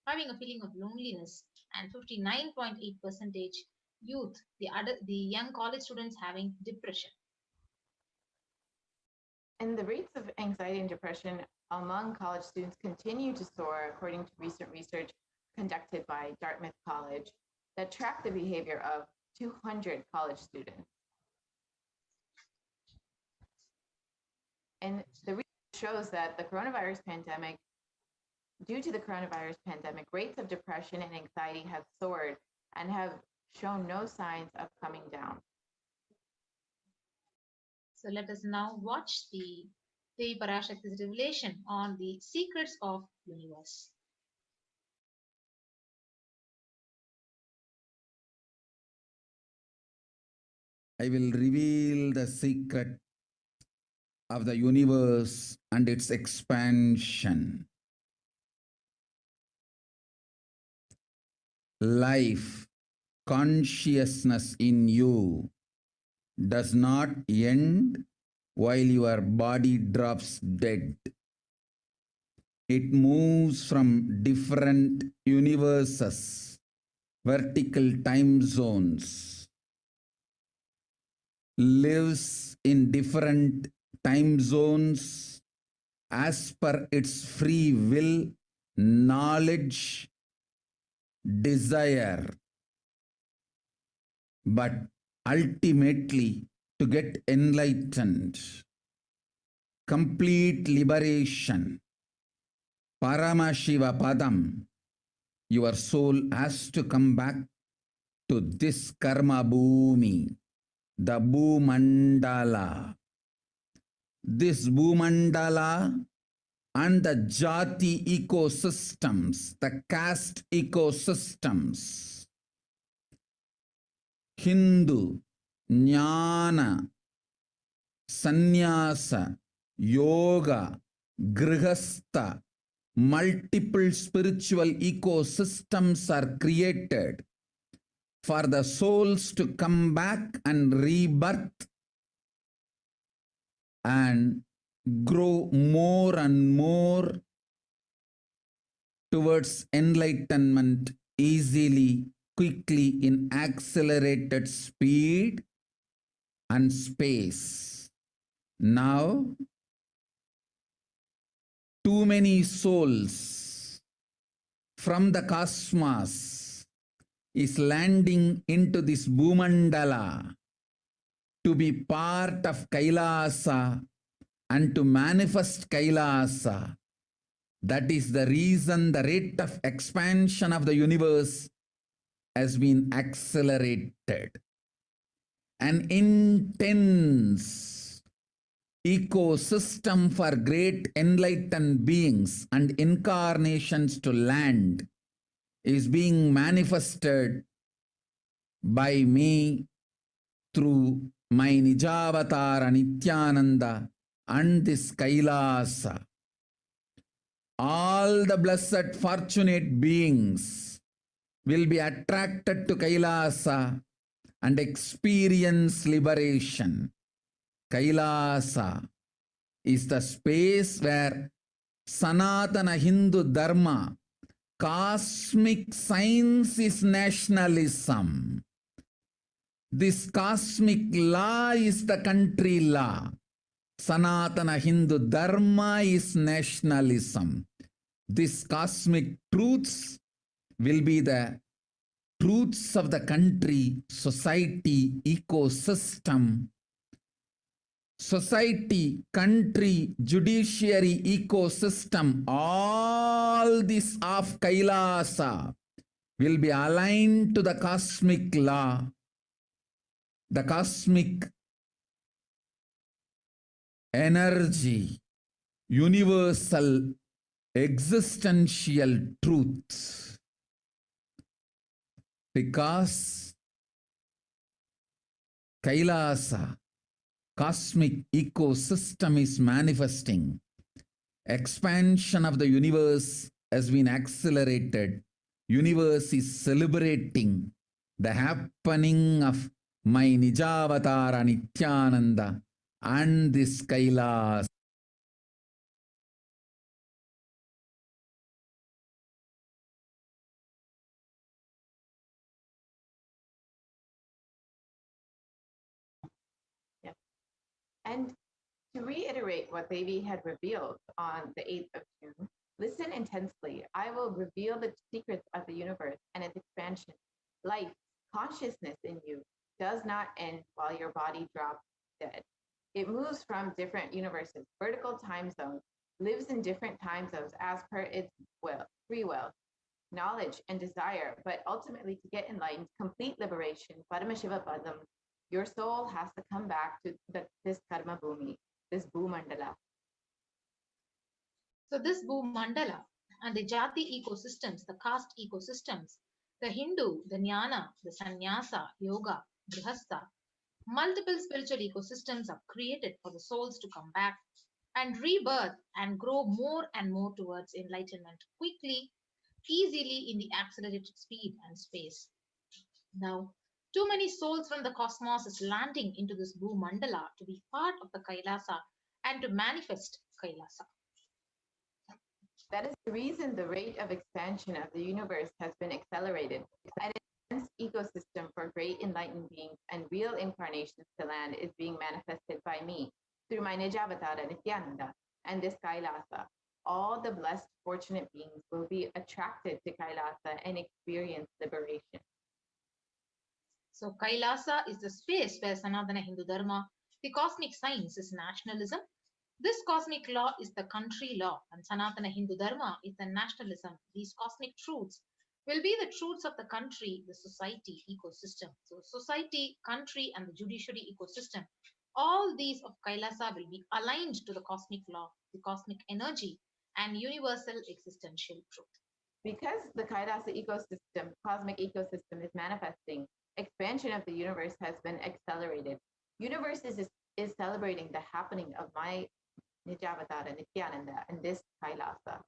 having a feeling of loneliness, and 59.8% youth, the young college students having depression. And the rates of anxiety and depression among college students continue to soar, according to recent research conducted by Dartmouth College that tracked the behavior of 200 college students. And the research shows that due to the coronavirus pandemic, rates of depression and anxiety have soared and have shown no signs of coming down. So let us now watch the Devi PARASHAKTI's revelation on the secrets of universe. I will reveal the secret of the universe and its expansion. Life, consciousness in you does not end while your body drops dead. It moves from different universes, vertical time zones, lives in different time zones as per its free will, knowledge, desire, but ultimately to get enlightened, complete liberation, Paramashiva Padam, your soul has to come back to this karma bhumi, the Bhumandala. This Bhumandala and the Jati ecosystems, the caste ecosystems, Hindu, Jnana, Sannyasa, Yoga, Grihastha, multiple spiritual ecosystems are created for the souls to come back and rebirth and grow more and more towards enlightenment easily, quickly, in accelerated speed and space. Now, too many souls from the cosmos is landing into this Bhumandala to be part of Kailasa and to manifest Kailasa. That is the reason the rate of expansion of the universe has been accelerated. An intense ecosystem for great enlightened beings and incarnations to land is being manifested by me through my Nijavatara Nityananda and this Kailasa. All the blessed fortunate beings will be attracted to Kailasa and experience liberation. Kailasa is the space where Sanatana Hindu Dharma, cosmic science is nationalism. This cosmic law is the country law. Sanatana Hindu Dharma is nationalism. These cosmic truths will be the truths of the country, society, ecosystem. Society, country, judiciary, ecosystem, all this of Kailasa will be aligned to the cosmic law, the cosmic energy, universal existential truth. Because Kailasa, cosmic ecosystem is manifesting. Expansion of the universe has been accelerated. Universe is celebrating the happening of my Nijavatara Nityananda and this Kailas. And to reiterate what Devi had revealed on the 8th of June, listen intensely. I will reveal the secrets of the universe and its expansion. Life, consciousness in you does not end while your body drops dead. It moves from different universes, vertical time zones, lives in different time zones as per its will, free will, knowledge, and desire, but ultimately to get enlightened, complete liberation, Paramashiva Padam, your soul has to come back to this karma bhumi, this bhumandala. So this bhumandala and the jati ecosystems, the caste ecosystems, the Hindu, the Jnana, the Sannyasa, Yoga, Grihastha, multiple spiritual ecosystems are created for the souls to come back and rebirth and grow more and more towards enlightenment quickly, easily in the accelerated speed and space. Now, too many souls from the cosmos is landing into this Bhumandala to be part of the Kailasa and to manifest Kailasa. That is the reason the rate of expansion of the universe has been accelerated. An intense ecosystem for great enlightened beings and real incarnations to land is being manifested by me through my Nijavatara Nityananda and this Kailasa. All the blessed, fortunate beings will be attracted to Kailasa and experience liberation. So Kailasa is the space where Sanatana Hindu Dharma, the cosmic science, is nationalism. This cosmic law is the country law, and Sanatana Hindu Dharma is the nationalism. These cosmic truths will be the truths of the country, the society, ecosystem. So society, country, and the judiciary ecosystem, all these of Kailasa will be aligned to the cosmic law, the cosmic energy, and universal existential truth. Because the Kailasa ecosystem, cosmic ecosystem, is manifesting, expansion of the universe has been accelerated. Universe is celebrating the happening of my Nijavatara Nityananda and this Kailasa.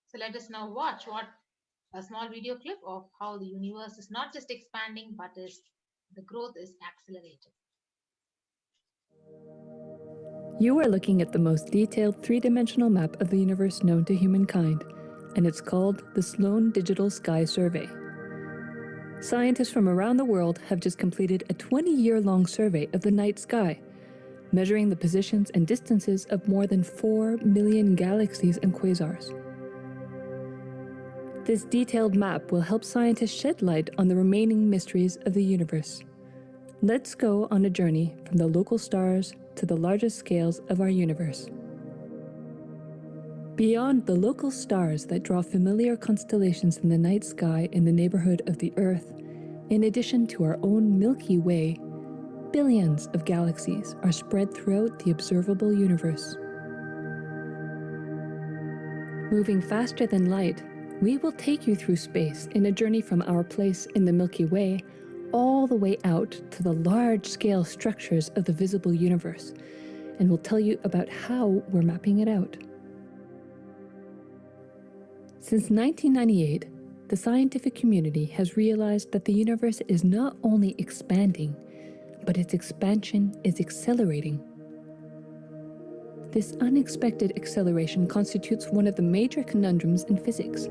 So let us now watch what a small video clip of how the universe is not just expanding, but the growth is accelerated. You are looking at the most detailed three-dimensional map of the universe known to humankind, and it's called the Sloan Digital Sky Survey. Scientists from around the world have just completed a 20-year-long survey of the night sky, measuring the positions and distances of more than 4 million galaxies and quasars. This detailed map will help scientists shed light on the remaining mysteries of the universe. Let's go on a journey from the local stars to the largest scales of our universe. Beyond the local stars that draw familiar constellations in the night sky in the neighborhood of the Earth, in addition to our own Milky Way, billions of galaxies are spread throughout the observable universe. Moving faster than light, we will take you through space in a journey from our place in the Milky Way all the way out to the large-scale structures of the visible universe, and we'll tell you about how we're mapping it out. Since 1998, the scientific community has realized that the universe is not only expanding, but its expansion is accelerating. This unexpected acceleration constitutes one of the major conundrums in physics.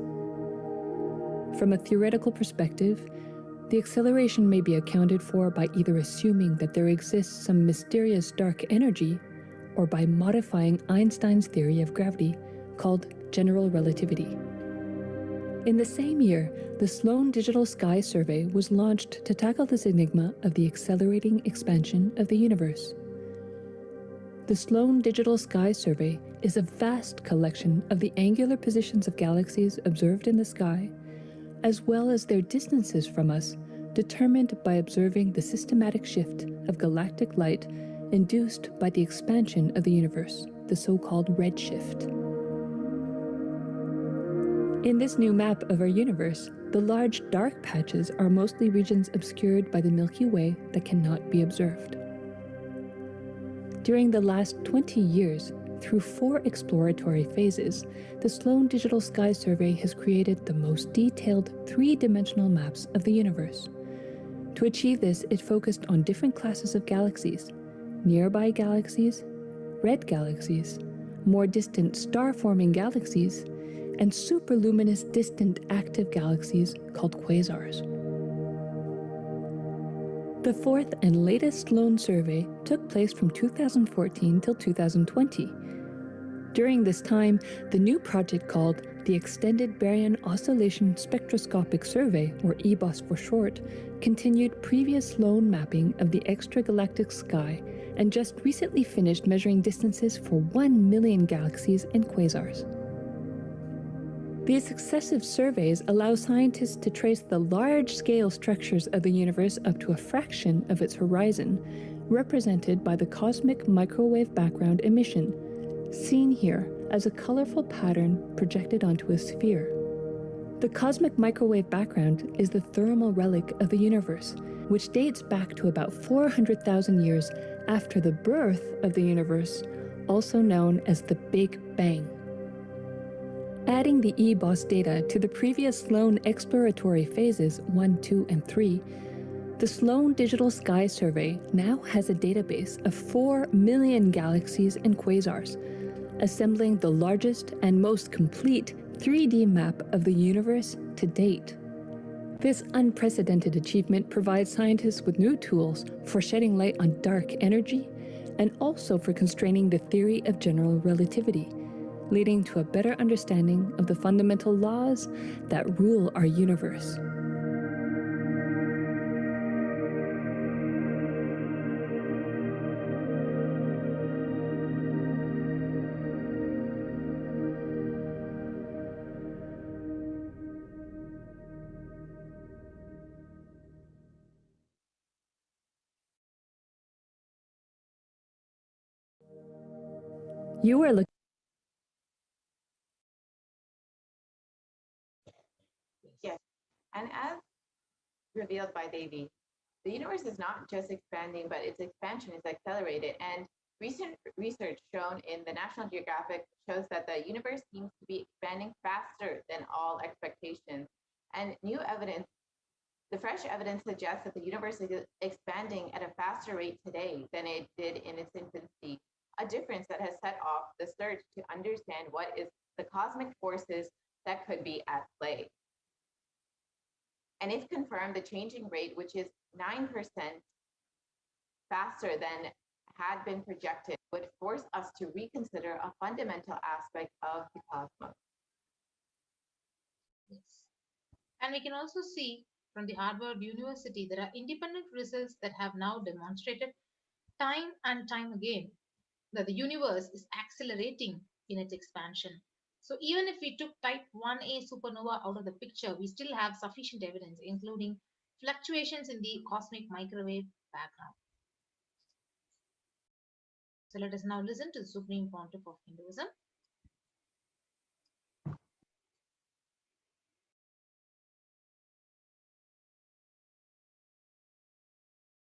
From a theoretical perspective, the acceleration may be accounted for by either assuming that there exists some mysterious dark energy, or by modifying Einstein's theory of gravity, called general relativity. In the same year, the Sloan Digital Sky Survey was launched to tackle this enigma of the accelerating expansion of the universe. The Sloan Digital Sky Survey is a vast collection of the angular positions of galaxies observed in the sky, as well as their distances from us, determined by observing the systematic shift of galactic light induced by the expansion of the universe, the so-called redshift. In this new map of our universe, the large dark patches are mostly regions obscured by the Milky Way that cannot be observed. During the last 20 years, through 4 exploratory phases, the Sloan Digital Sky Survey has created the most detailed 3-dimensional maps of the universe. To achieve this, it focused on different classes of galaxies: nearby galaxies, red galaxies, more distant star-forming galaxies, and superluminous distant active galaxies called quasars. The 4th and latest Sloan survey took place from 2014 till 2020. During this time, the new project called the Extended Baryon Oscillation Spectroscopic Survey, or EBOS for short, continued previous Sloan mapping of the extragalactic sky and just recently finished measuring distances for 1 million galaxies and quasars. These successive surveys allow scientists to trace the large-scale structures of the universe up to a fraction of its horizon, represented by the cosmic microwave background emission, seen here as a colorful pattern projected onto a sphere. The cosmic microwave background is the thermal relic of the universe, which dates back to about 400,000 years after the birth of the universe, also known as the Big Bang. Adding the EBOS data to the previous Sloan exploratory phases 1, 2, and 3, the Sloan Digital Sky Survey now has a database of 4 million galaxies and quasars, assembling the largest and most complete 3D map of the universe to date. This unprecedented achievement provides scientists with new tools for shedding light on dark energy and also for constraining the theory of general relativity, leading to a better understanding of the fundamental laws that rule our universe. You are looking. Yes, and as revealed by Devi, the universe is not just expanding, but its expansion is accelerated. And recent research shown in the National Geographic shows that the universe seems to be expanding faster than all expectations. And new evidence, the fresh evidence suggests that the universe is expanding at a faster rate today than it did in its infancy, a difference that has set off the search to understand what is the cosmic forces that could be at play. And if confirmed, the changing rate, which is 9% faster than had been projected, would force us to reconsider a fundamental aspect of the cosmos. Yes. And we can also see from the Harvard University, there are independent results that have now demonstrated time and time again that the universe is accelerating in its expansion. So even if we took type 1a supernova out of the picture, we still have sufficient evidence, including fluctuations in the cosmic microwave background. So let us now listen to the Supreme Pontiff of Hinduism.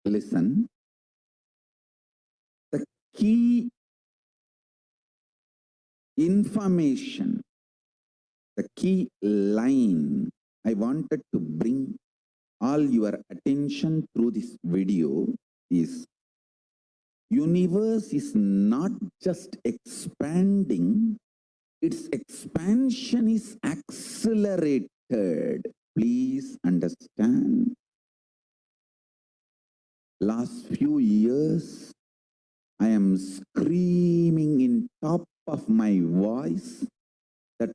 Listen. The key information, the key line I wanted to bring all your attention through this video is universe is not just expanding, its expansion is accelerated. Please understand. Last few years, I am screaming in top of my voice that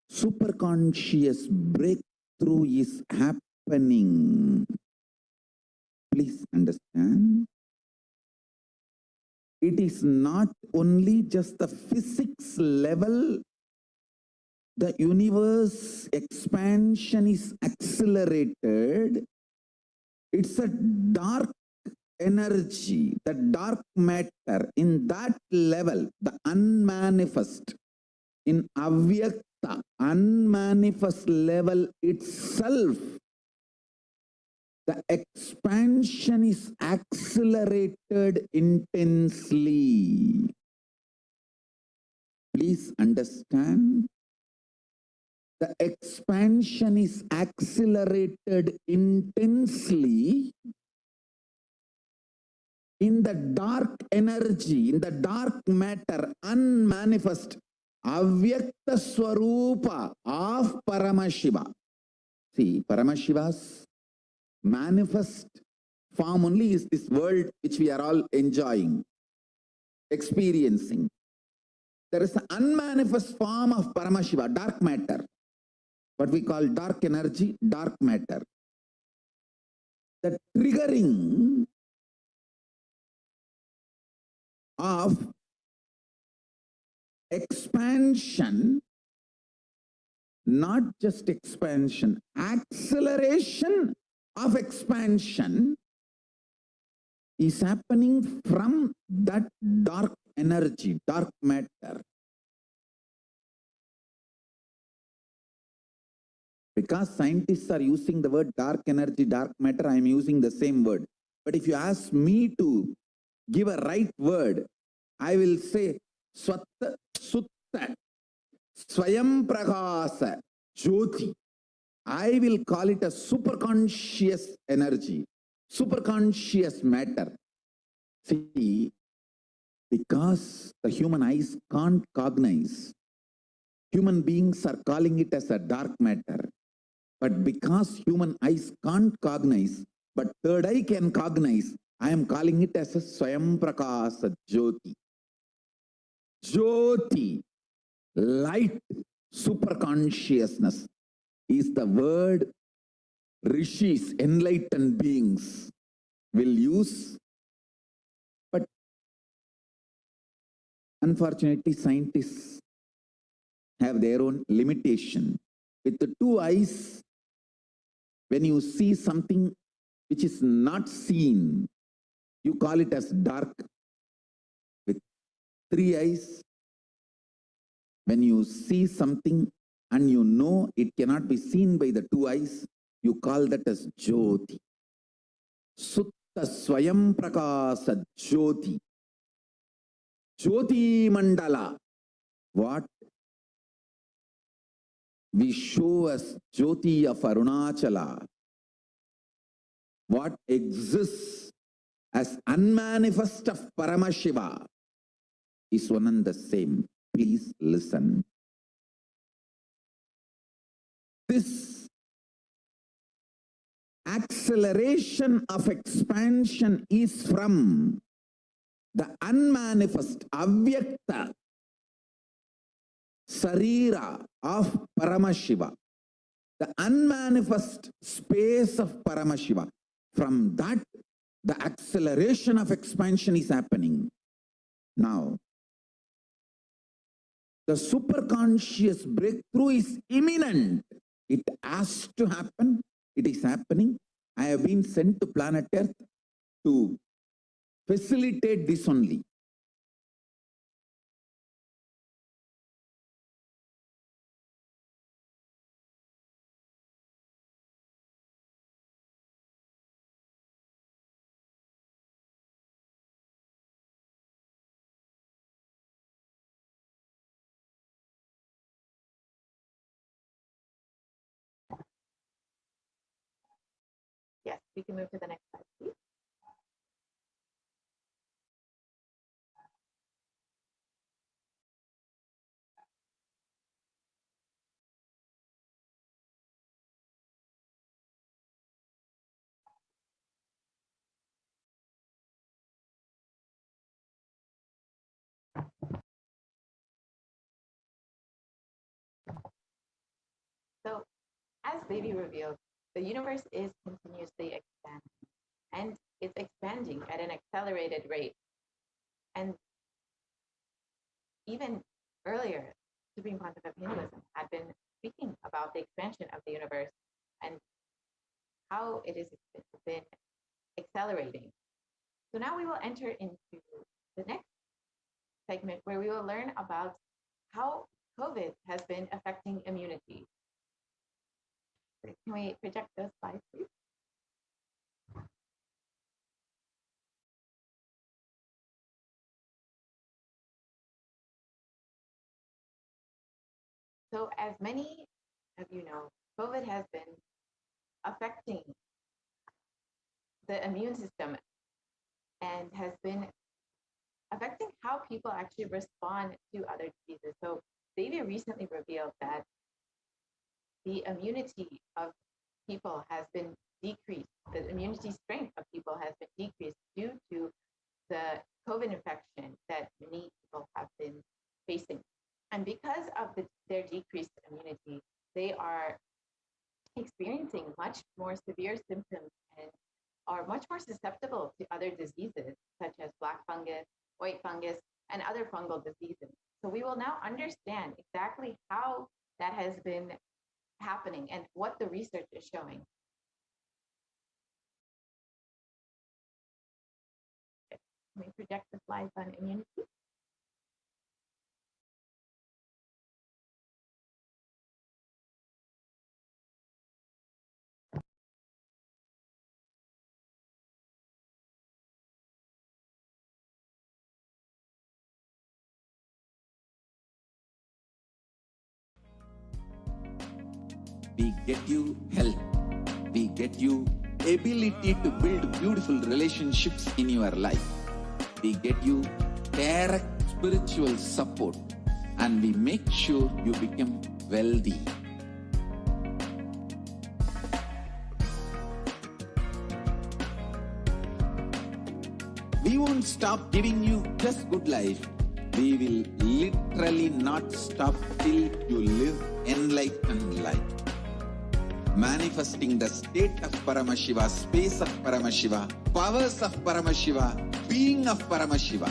superconscious breakthrough is happening. Please understand. It is not only just the physics level, the universe expansion is accelerated. It's a dark energy, the dark matter, in that level, the unmanifest, in avyakta, unmanifest level itself, the expansion is accelerated intensely. Please understand. The expansion is accelerated intensely in the dark energy, in the dark matter, unmanifest, avyakta swarupa of Paramashiva. See, Paramashiva's manifest form only is this world which we are all enjoying, experiencing. There is an unmanifest form of Paramashiva, dark matter, what we call dark energy, dark matter. The triggering of expansion, not just expansion, acceleration of expansion is happening from that dark energy, dark matter. Because scientists are using the word dark energy, dark matter, I am using the same word. But if you ask me to give a right word, I will say Swatta Sutta Swayam Prakasa Jyoti. I will call it a superconscious energy, superconscious matter. See, because the human eyes can't cognize, human beings are calling it as a dark matter. But because human eyes can't cognize, but third eye can cognize, I am calling it as a Swayam Prakasa Jyoti. Jyoti, light, superconsciousness is the word rishis, enlightened beings will use. But unfortunately, scientists have their own limitation. With the two eyes, when you see something which is not seen, you call it as dark. With three eyes, when you see something and you know it cannot be seen by the two eyes, you call that as Jyoti. Sutta Swayam Prakasa Jyoti. Jyoti Mandala. What? we show as Jyoti of Arunachala. What exists as unmanifest of Paramashiva is one and the same. Please listen. This acceleration of expansion is from the unmanifest, avyakta sarira of Paramashiva, the unmanifest space of Paramashiva. From that, the acceleration of expansion is happening. Now, the superconscious breakthrough is imminent. It has to happen. It is happening. I have been sent to planet Earth to facilitate this only. Yes, we can move to the next slide, please. So, as Devi revealed, the universe is continuously expanding, and it's expanding at an accelerated rate. And even earlier, Supreme Pontiff of Hinduism had been speaking about the expansion of the universe and how it has been accelerating. So now we will enter into the next segment where we will learn about how COVID has been affecting immunity. Can we project those slides, please? So as many of you know, COVID has been affecting the immune system and has been affecting how people actually respond to other diseases. So Devi recently revealed that the immunity of people has been decreased. The immunity strength of people has been decreased due to the COVID infection that many people have been facing. And because of their decreased immunity, they are experiencing much more severe symptoms and are much more susceptible to other diseases, such as black fungus, white fungus, and other fungal diseases. So we will now understand exactly how that has been happening and what the research is showing. Can we project the slides on immunity? We get you health. We get you ability to build beautiful relationships in your life. We get you direct spiritual support, and we make sure you become wealthy. We won't stop giving you just good life. We will literally not stop till you live enlightened life. Manifesting the state of Paramashiva, space of Paramashiva, powers of Paramashiva, being of Paramashiva.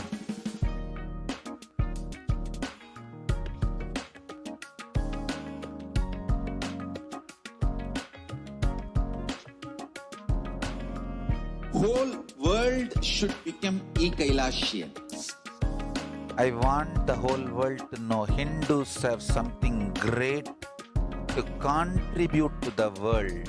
Whole world should become e-Kailashian. I want the whole world to know Hindus have something great to contribute to the world.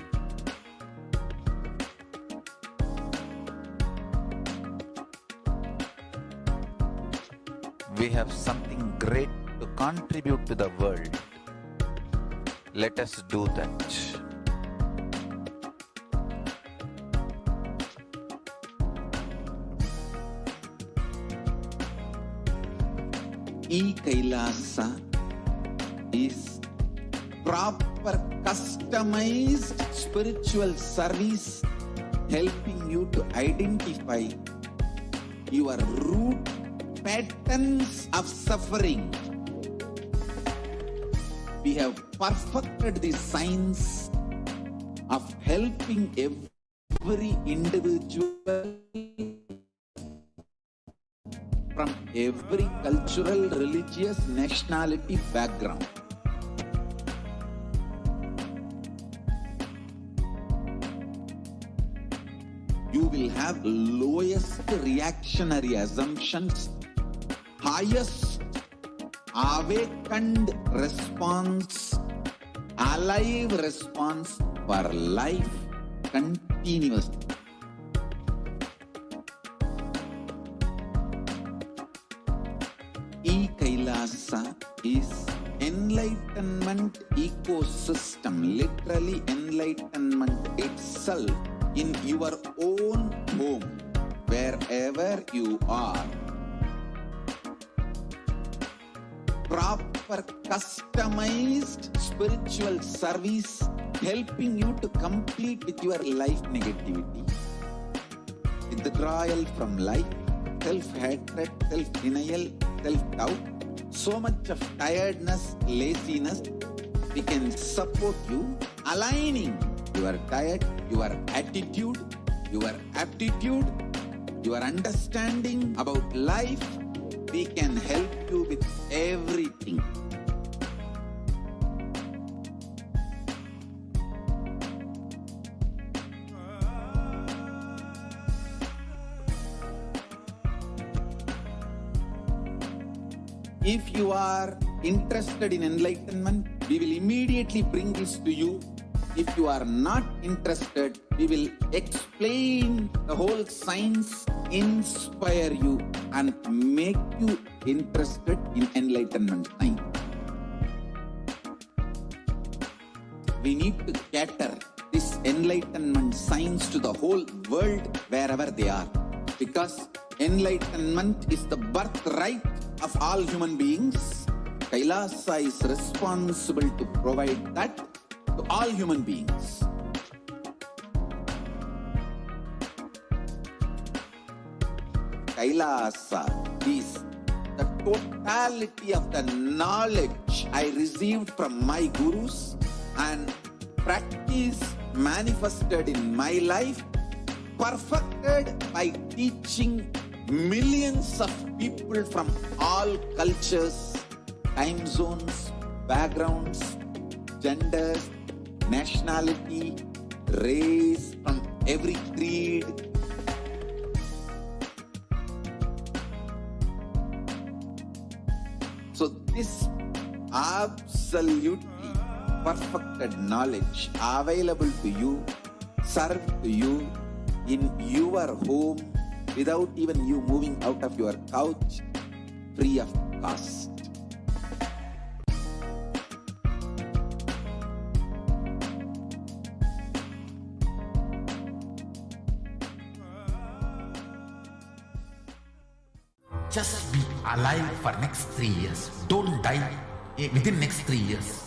We have something great to contribute to the world. Let us do that. E-Kailasa is proper customized spiritual service helping you to identify your root patterns of suffering. We have perfected the science of helping every individual from every cultural, religious, nationality background. You will have lowest reactionary assumptions, highest awakened response, alive response for life continuously. E-Kailasa is enlightenment ecosystem, literally enlightenment itself in your own home, wherever you are. Proper customized spiritual service helping you to complete with your life negativity, withdrawal from life, self-hatred, self-denial, self-doubt, so much of tiredness, laziness. We can support you aligning your diet, your attitude, your aptitude, your understanding about life. We can help you with everything. If you are interested in enlightenment, we will immediately bring this to you. If you are not interested, we will explain the whole science, inspire you, and make you interested in enlightenment science. We need to cater this enlightenment science to the whole world wherever they are, because enlightenment is the birthright of all human beings. Kailasa is responsible to provide that to all human beings. Kailasa is the totality of the knowledge I received from my gurus and practice manifested in my life, perfected by teaching millions of people from all cultures, time zones, backgrounds, genders, nationality, race, from every creed. So this absolutely perfected knowledge available to you, served to you in your home without even you moving out of your couch, free of cost. Just be alive for next 3 years. Don't die within next 3 years.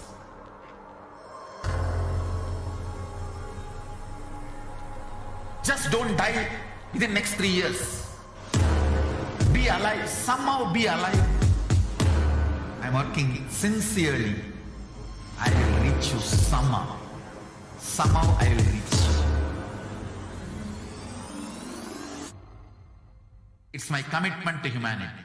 Just don't die within next 3 years. Be alive. Somehow be alive. I'm working sincerely. I will reach you somehow. Somehow I will reach you. It's my commitment to humanity.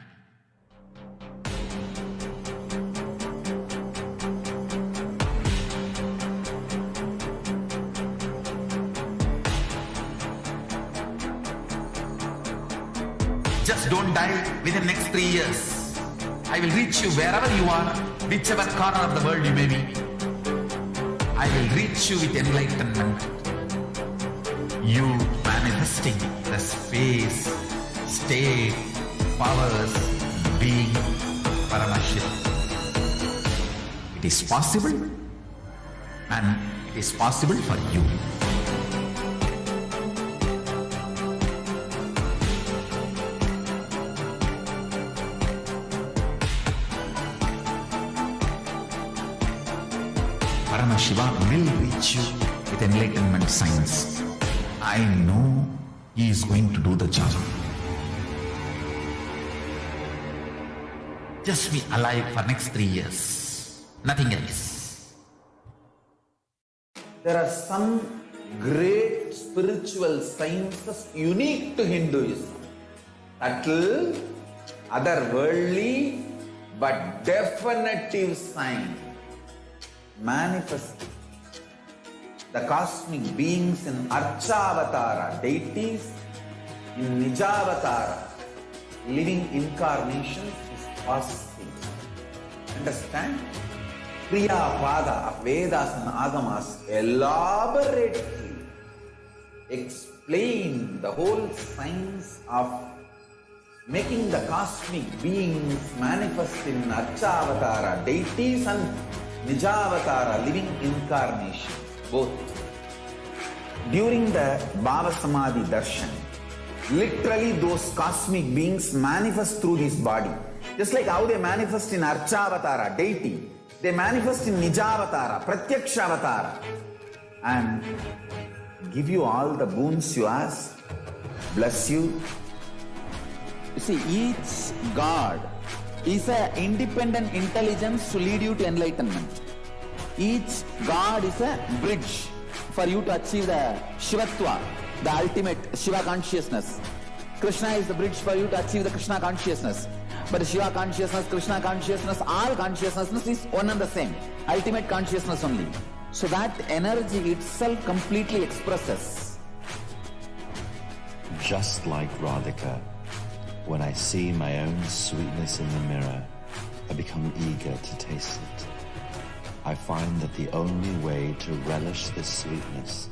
Just don't die within the next 3 years. I will reach you wherever you are, whichever corner of the world you may be. I will reach you with enlightenment. You manifesting the space, state, powers, being, Paramashiva. It is possible. and it is possible for you. Paramashiva will reach you with enlightenment signs. I know he is going to do the job. Just be alive for next 3 years. Nothing else. There are some great spiritual sciences unique to Hinduism. Subtle, otherworldly, but definitive sign. Manifesting the cosmic beings in Archavatara, deities in Nijavatara, living incarnations is possible. Understand? Kriya Pada of Vedas and Agamas elaborately explain the whole science of making the cosmic beings manifest in Archavatara, deities and Nijavatara, living incarnations, both. During the Bhava Samadhi Darshan, literally those cosmic beings manifest through this body. Just like how they manifest in Archavatara, deity, they manifest in Nijavatara, Pratyakshavatara, and give you all the boons you ask, bless you. You see, each God is an independent intelligence to lead you to enlightenment. Each God is a bridge for you to achieve the Shivatva, the ultimate Shiva consciousness. Krishna is the bridge for you to achieve the Krishna consciousness. But Shiva consciousness, Krishna consciousness, all consciousness is one and the same. Ultimate consciousness only. So that energy itself completely expresses. Just like Radhika, when I see my own sweetness in the mirror, I become eager to taste it. I find that the only way to relish this sweetness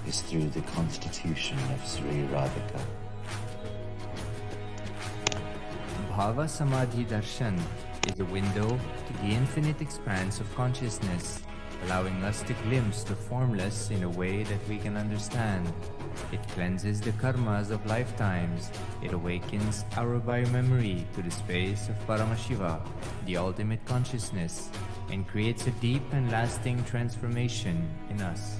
is through the constitution of Sri Radhika. Bhava Samadhi Darshan is a window to the infinite expanse of consciousness, allowing us to glimpse the formless in a way that we can understand. It cleanses the karmas of lifetimes. It awakens our biomemory to the space of Paramashiva, the ultimate consciousness, and creates a deep and lasting transformation in us.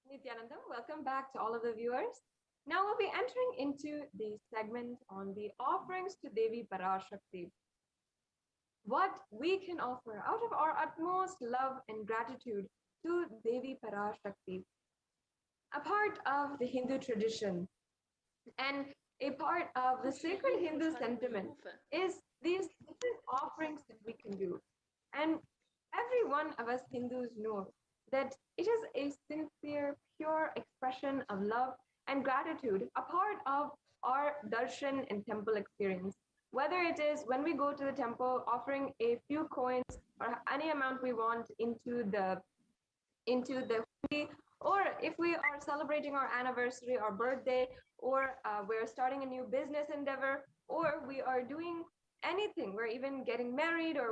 Nityanandam, welcome back to all of the viewers. Now we'll be entering into the segment on the offerings to Devi PARASHAKTI. What we can offer out of our utmost love and gratitude to Devi PARASHAKTI. A part of the Hindu tradition and a part of the sacred Hindu sentiment is these different offerings that we can do. And every one of us Hindus know that it is a sincere, pure expression of love and gratitude, a part of our darshan and temple experience. Whether it is when we go to the temple offering a few coins or any amount we want into the hundi, or if we are celebrating our anniversary or birthday, or we're starting a new business endeavor, or we are doing anything, we're even getting married, or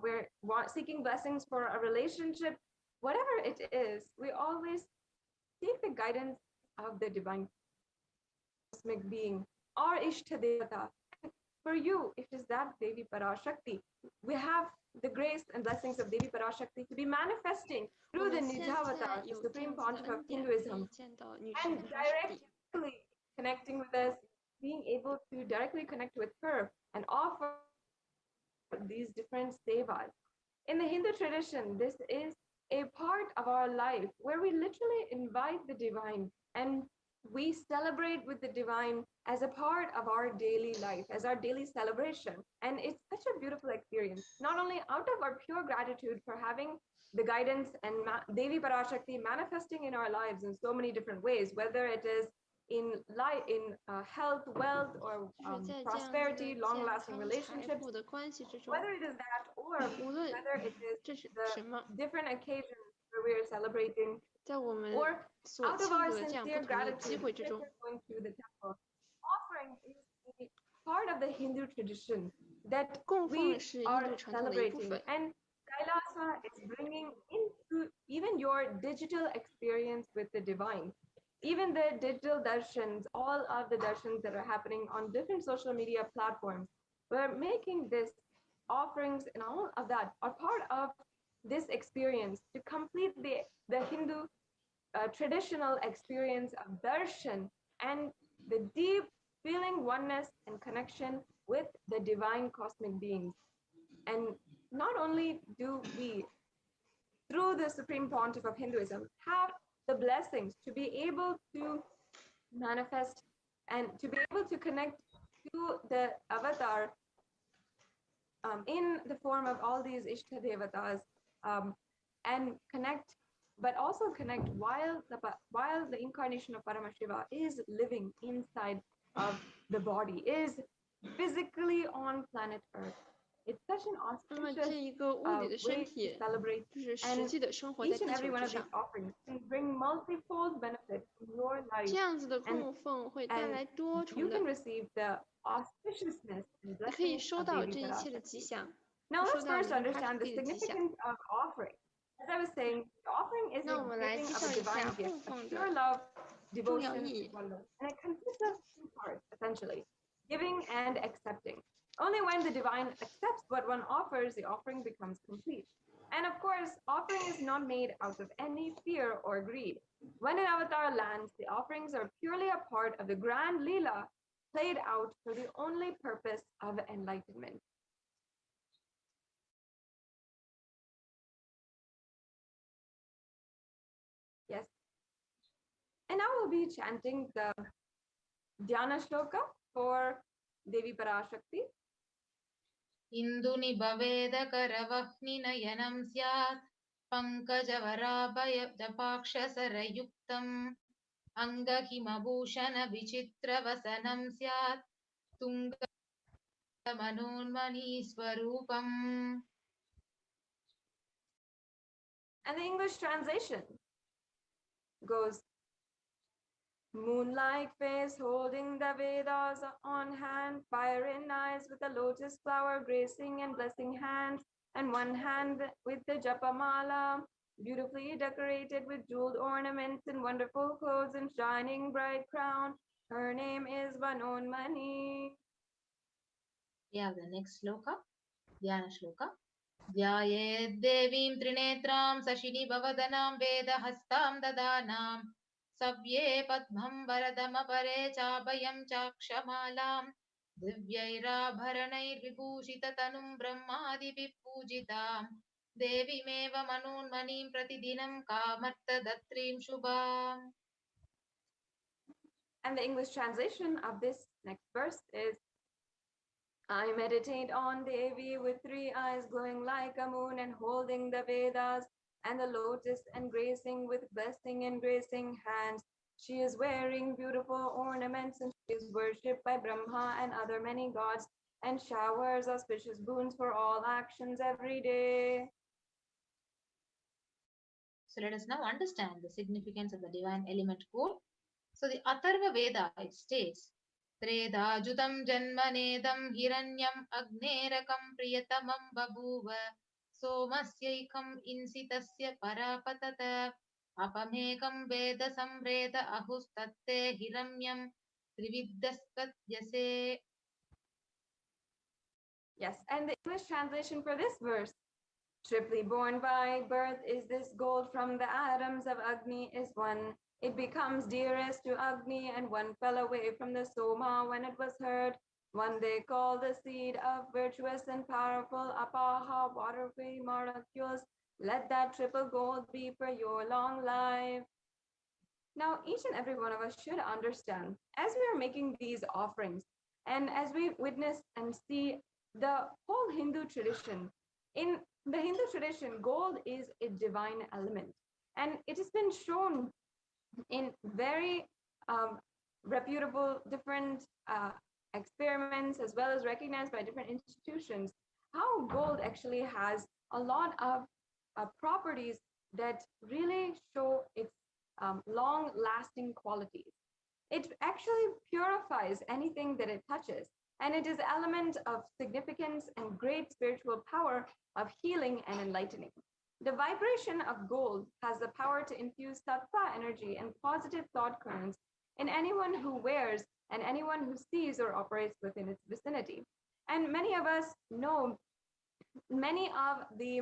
we're seeking blessings for a relationship, whatever it is, we always seek the guidance of the divine cosmic being, our Ishta Devata. For you, it is that Devi PARASHAKTI. We have the grace and blessings of Devi PARASHAKTI to be manifesting through the Nijavatar, the Supreme Pontiff of Hinduism, and directly connecting with us, being able to directly connect with her and offer these different sevas. In the Hindu tradition, this is a part of our life where we literally invite the divine and we celebrate with the divine as a part of our daily life, as our daily celebration. And it's such a beautiful experience, not only out of our pure gratitude for having the guidance and Devi PARASHAKTI manifesting in our lives in so many different ways, whether it is in life, in health, wealth, or prosperity, long-lasting relationships, whether it is that or whether it is the different occasions where we are celebrating, 在我们 or 所 out of 庆 our 祝的这样不 sincere 同的机 gratitude, 会之中， going to the temple. Offering is a part of the Hindu tradition that 供 we 奉是印 are 度传统的一部 celebrating. 分。 And Kailasa is bringing into even your digital experience with the divine. Even the digital darshans, all of the darshans that are happening on different social media platforms, we're making this offerings and all of that are part of this experience to complete the Hindu traditional experience of darshan and the deep feeling oneness and connection with the divine cosmic beings. And not only do we, through the Supreme Pontiff of Hinduism, have the blessings to be able to manifest and to be able to connect to the avatar in the form of all these Ishta Devatas and connect, but also connect while the incarnation of Paramashiva is living inside of the body, is physically on planet Earth. It's such an 那么 auspicious 这一个物理的 way 身 to 体 celebrate, 就是实 and 际的生活在 each 地 and 球 every one 之 of these 上。 offerings can bring multifold benefit in your life. 这样子的 And 供奉会带 and 来多 you 重的 can，receive the auspiciousness and 你可以 blessings 收 of 到 Devi 这一切的吉 Parashakti. 祥， Now 收 let's 到 first 你们 understand the 帕蒂的吉祥。 significance of offering. As I was saying, the offering is 那 a 我们来 giving 介 of 绍 a 一下 divine 供 gift, of 奉 pure 的 love, 重要 devotion, 意义。 and wonder. And it consists of two parts, essentially, giving and accepting. Only when the divine accepts what one offers, the offering becomes complete. And of course, offering is not made out of any fear or greed. When an avatar lands, the offerings are purely a part of the grand Leela played out for the only purpose of enlightenment. Yes. And now we'll be chanting the Dhyana Shloka for Devi Parashakti. इन्दुनि भवेद करवह्नि नयनं स्यात् पङ्कजवराभय जपाक्षसरयुक्तम् अङ्गहिमभूषण विचित्रवसनं स्यात् तुङ्गमनोन्मणिस्वरूपम्. And the English translation goes, moonlike face holding the Vedas on hand, fire in eyes with a lotus flower gracing and blessing hands, and one hand with the Japamala, beautifully decorated with jeweled ornaments and wonderful clothes and shining bright crown. Her name is Vanonmani. Yeah, the next sloka, Dhyana shloka. ध्यायेद् देवीं त्रिनेत्रां सशिनि भवदनां वेदहस्तां ददानां सव्ये पद्मं वरदमपरे चाभयं चाक्षमालां दिव्यैराभरणैर्विभूषिततनुं ब्रह्मादिभिः पूजितां देवीमेव मनोन्मणिं प्रतिदिनं कामर्थदत्रीं शुभाम्. And the English translation of this next verse is, I meditate on Devi with three eyes glowing like a moon and holding the Vedas and the lotus and gracing with blessing and gracing hands. She is wearing beautiful ornaments and she is worshipped by Brahma and other many gods and showers auspicious boons for all actions every day. So let us now understand the significance of the divine element core. So the Atharva Veda, it states, Tredajutam janmanedam hiranyam agnerakam priyatamam babuva somasyaikam insitasya parapatata apamekam veda samvreda ahustatte hiramyam trividdaskatyase. Yes, and the English translation for this verse, triply born by birth is this gold from the atoms of Agni is one. It becomes dearest to Agni, and one fell away from the Soma when it was heard. One they call the seed of virtuous and powerful Apaha waterway molecules. Let that triple gold be for your long life. Now, each and every one of us should understand, as we are making these offerings, and as we witness and see the whole Hindu tradition, in the Hindu tradition, gold is a divine element, and it has been shown in very reputable different experiments, as well as recognized by different institutions, how gold actually has a lot of properties that really show its long-lasting qualities. It actually purifies anything that it touches, and it is an element of significance and great spiritual power of healing and enlightening. The vibration of gold has the power to infuse sattva energy and positive thought currents in anyone who wears and anyone who sees or operates within its vicinity. And many of us know many of the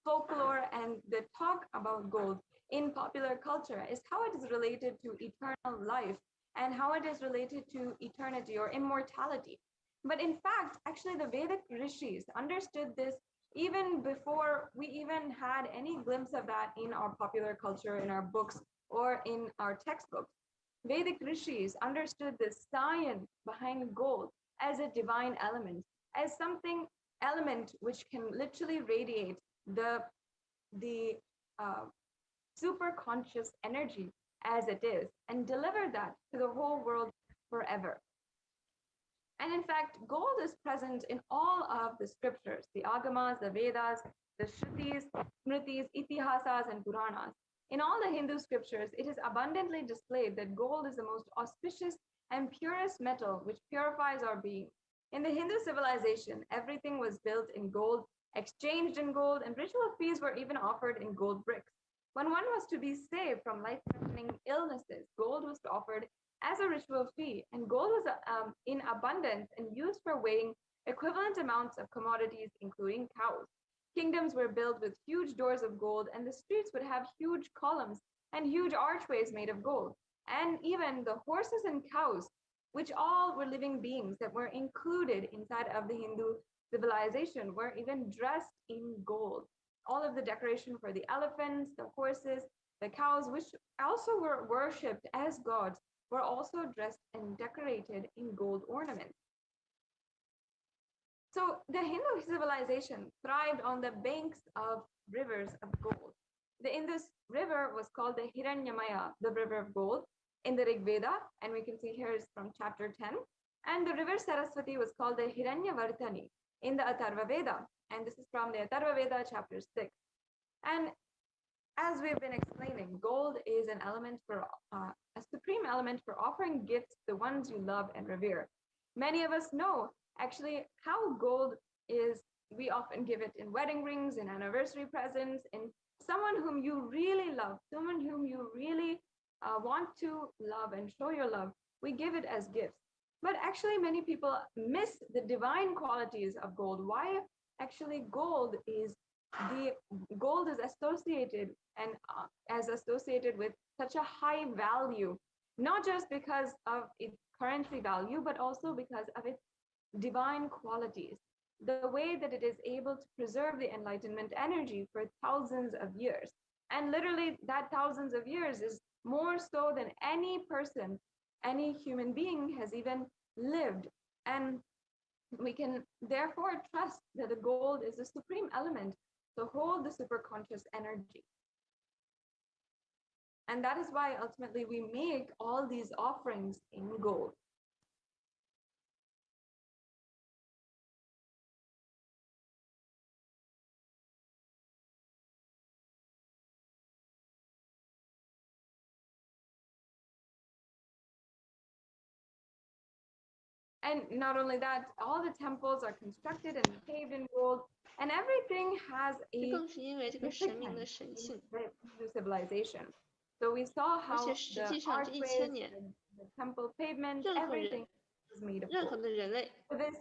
folklore and the talk about gold in popular culture is how it is related to eternal life and how it is related to eternity or immortality. But in fact, actually the Vedic rishis understood this even before we even had any glimpse of that in our popular culture, in our books, or in our textbooks. Vedic rishis understood the science behind gold as a divine element, as something element which can literally radiate the super conscious energy as it is and deliver that to the whole world forever. And in fact, gold is present in all of the scriptures, the Agamas, the Vedas, the Shrutis, Smritis, Itihasas, and Puranas. In all the Hindu scriptures, it is abundantly displayed that gold is the most auspicious and purest metal which purifies our being. In the Hindu civilization, everything was built in gold, exchanged in gold, and ritual fees were even offered in gold bricks. When one was to be saved from life-threatening illnesses, gold was offered as a ritual fee, and gold was in abundance and used for weighing equivalent amounts of commodities, including cows. Kingdoms were built with huge doors of gold, and the streets would have huge columns and huge archways made of gold. And even the horses and cows, which all were living beings that were included inside of the Hindu civilization, were even dressed in gold. All of the decoration for the elephants, the horses, the cows, which also were worshipped as gods, were also dressed and decorated in gold ornaments. So the Hindu civilization thrived on the banks of rivers of gold. The Indus River was called the Hiranyamaya, the river of gold, in the Rig Veda, and we can see here is from chapter 10. And the river Saraswati was called the Hiranyavartani in the Atharva Veda, and this is from the Atharva Veda, chapter 6. And as we've been explaining, gold is an element for a supreme element for offering gifts to the ones you love and revere. Many of us know actually how gold is. We often give it in wedding rings, in anniversary presents, in someone whom you really love, someone whom you really want to love and show your love. We give it as gifts. But actually many people miss the divine qualities of gold. Why actually gold is associated and as associated with such a high value, not just because of its currency value, but also because of its divine qualities, the way that it is able to preserve the enlightenment energy for thousands of years. And literally that thousands of years is more so than any person, any human being has even lived. And we can therefore trust that the gold is the supreme element to hold the superconscious energy. And that is why ultimately we make all these offerings in gold. And not only that, all the temples are constructed and paved in gold, and everything has a significance in the civilization. So we saw how the archways, the temple pavements, everything was made of gold. So this,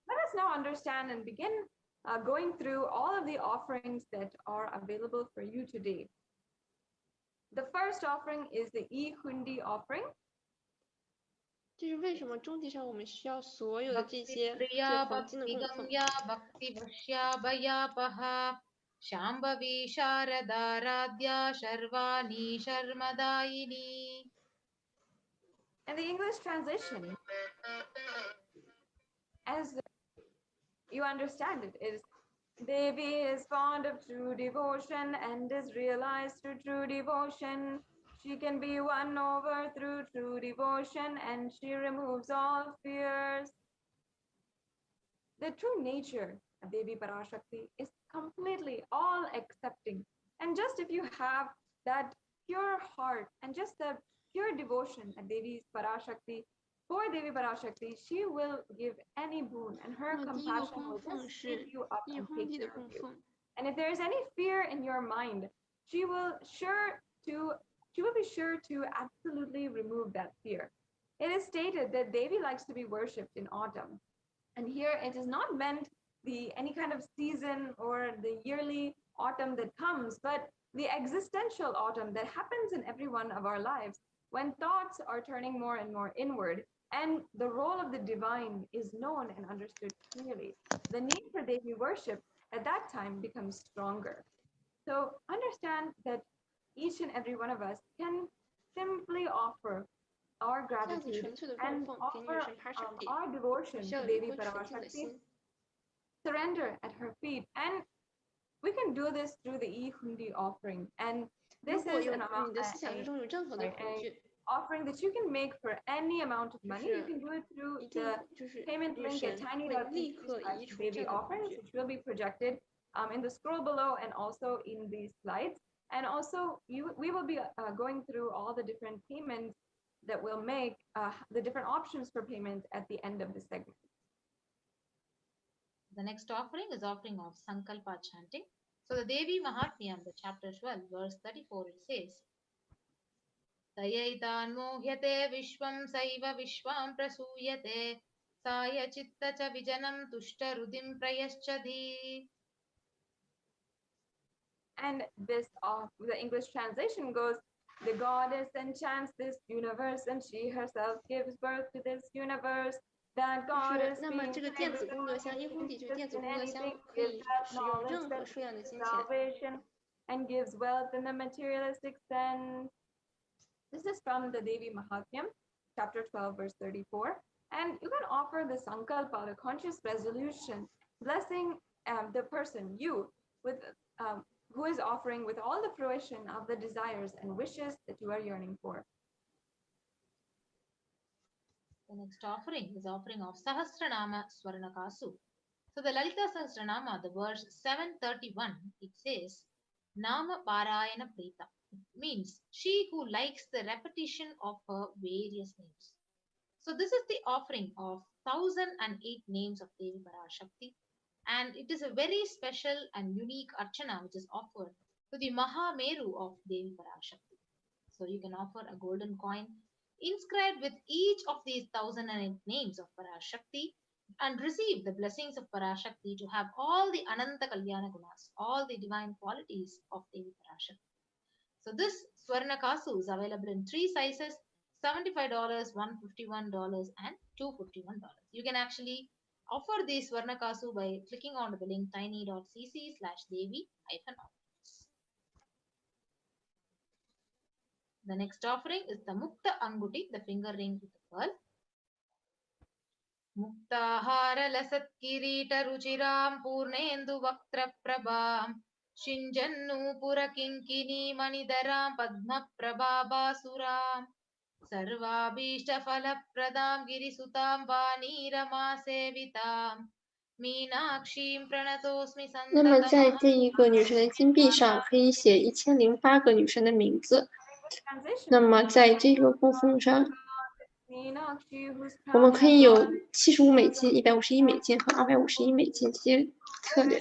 let us now understand and begin going through all of the offerings that are available for you today. The first offering is the E-Hundi offering. 就是为什么终极上我们需要所有的这些就黄金的供奉。Shambhavi Sharadaradhya Sharvani Sharmadayini. And the English translation, as you understand it, is Devi is fond of true devotion and is realized through true devotion. She can be won over through true devotion, and she removes all fears. The true nature of Devi PARASHAKTI is completely all accepting. And just if you have that pure heart and just the pure devotion at Devi PARASHAKTI, for Devi PARASHAKTI, she will give any boon, and her compassion will just pick you up and take care of you. And if there is any fear in your mind, she will be sure to absolutely remove that fear. It is stated that Devi likes to be worshipped in autumn. And here it is not meant any kind of season or the yearly autumn that comes, but the existential autumn that happens in every one of our lives when thoughts are turning more and more inward and the role of the divine is known and understood clearly. The need for Devi worship at that time becomes stronger. So understand that each and every one of us can simply offer our gratitude and offer our devotion to Devi PARASHAKTI, surrender at her feet, and we can do this through the e-hundi offering. And this is an offering that you can make for any amount of money. You can do it through the payment link at tiny.cc/baby offerings, which will be projected in the scroll below and also in these slides. And also, we will be going through all the different payments that will make the different options for payment at the end of the segment. The next offering is offering of Sankalpa chanting. So the Devi Mahatmyam, the chapter 12, verse 34, it says, Tayaitan mohyate vishwam saiva vishwam prasuyate saya chitta cha vijanam tushta rudim prayaschadi. And this, the English translation goes, the goddess enchants this universe and she herself gives birth to this universe. That goddess 那么这个电子功德箱e-hundi就是电子功德箱可以使用任何数量的金钱 and gives wealth in the materialistic sense. This is from the Devi Mahatmyam, chapter 12, verse 34. And you can offer the sankalpa, the conscious resolution, blessing the person, you, with who is offering with all the fruition of the desires and wishes that you are yearning for. The next offering is offering of Sahasranama Swarnakasu. So the Lalita Sahasranama, the verse 731, it says, Nama Parayana Prita. It means she who likes the repetition of her various names. So this is the offering of 1008 names of Devi PARASHAKTI. And it is a very special and unique archana which is offered to the Mahameru of Devi PARASHAKTI. So you can offer a golden coin inscribed with each of these 1008 names of Parashakti and receive the blessings of Parashakti to have all the Ananta Kalyana Gunas, all the divine qualities of Devi Parashakti. So this Swarnakasu is available in 3 sizes, $75, $151, and $251. You can actually offer the Swarnakasu by clicking on the link tiny.cc/Devi-offerings. The next offering is the Mukta Anguti, the finger ring with the pearl. Muktahara lasat kirita ruchiram purnendu vaktra prabham shinjannu purakinkini manidaram padma prabhabasuram sarvabhishta phala pradam girisutam vanirama sevitam meenakshim pranatosmi santatam. 那么在这一个女神的金币上可以写1008个女神的名字。那么在这个供奉上，我们可以有75美金、151美金和251美金这些策略。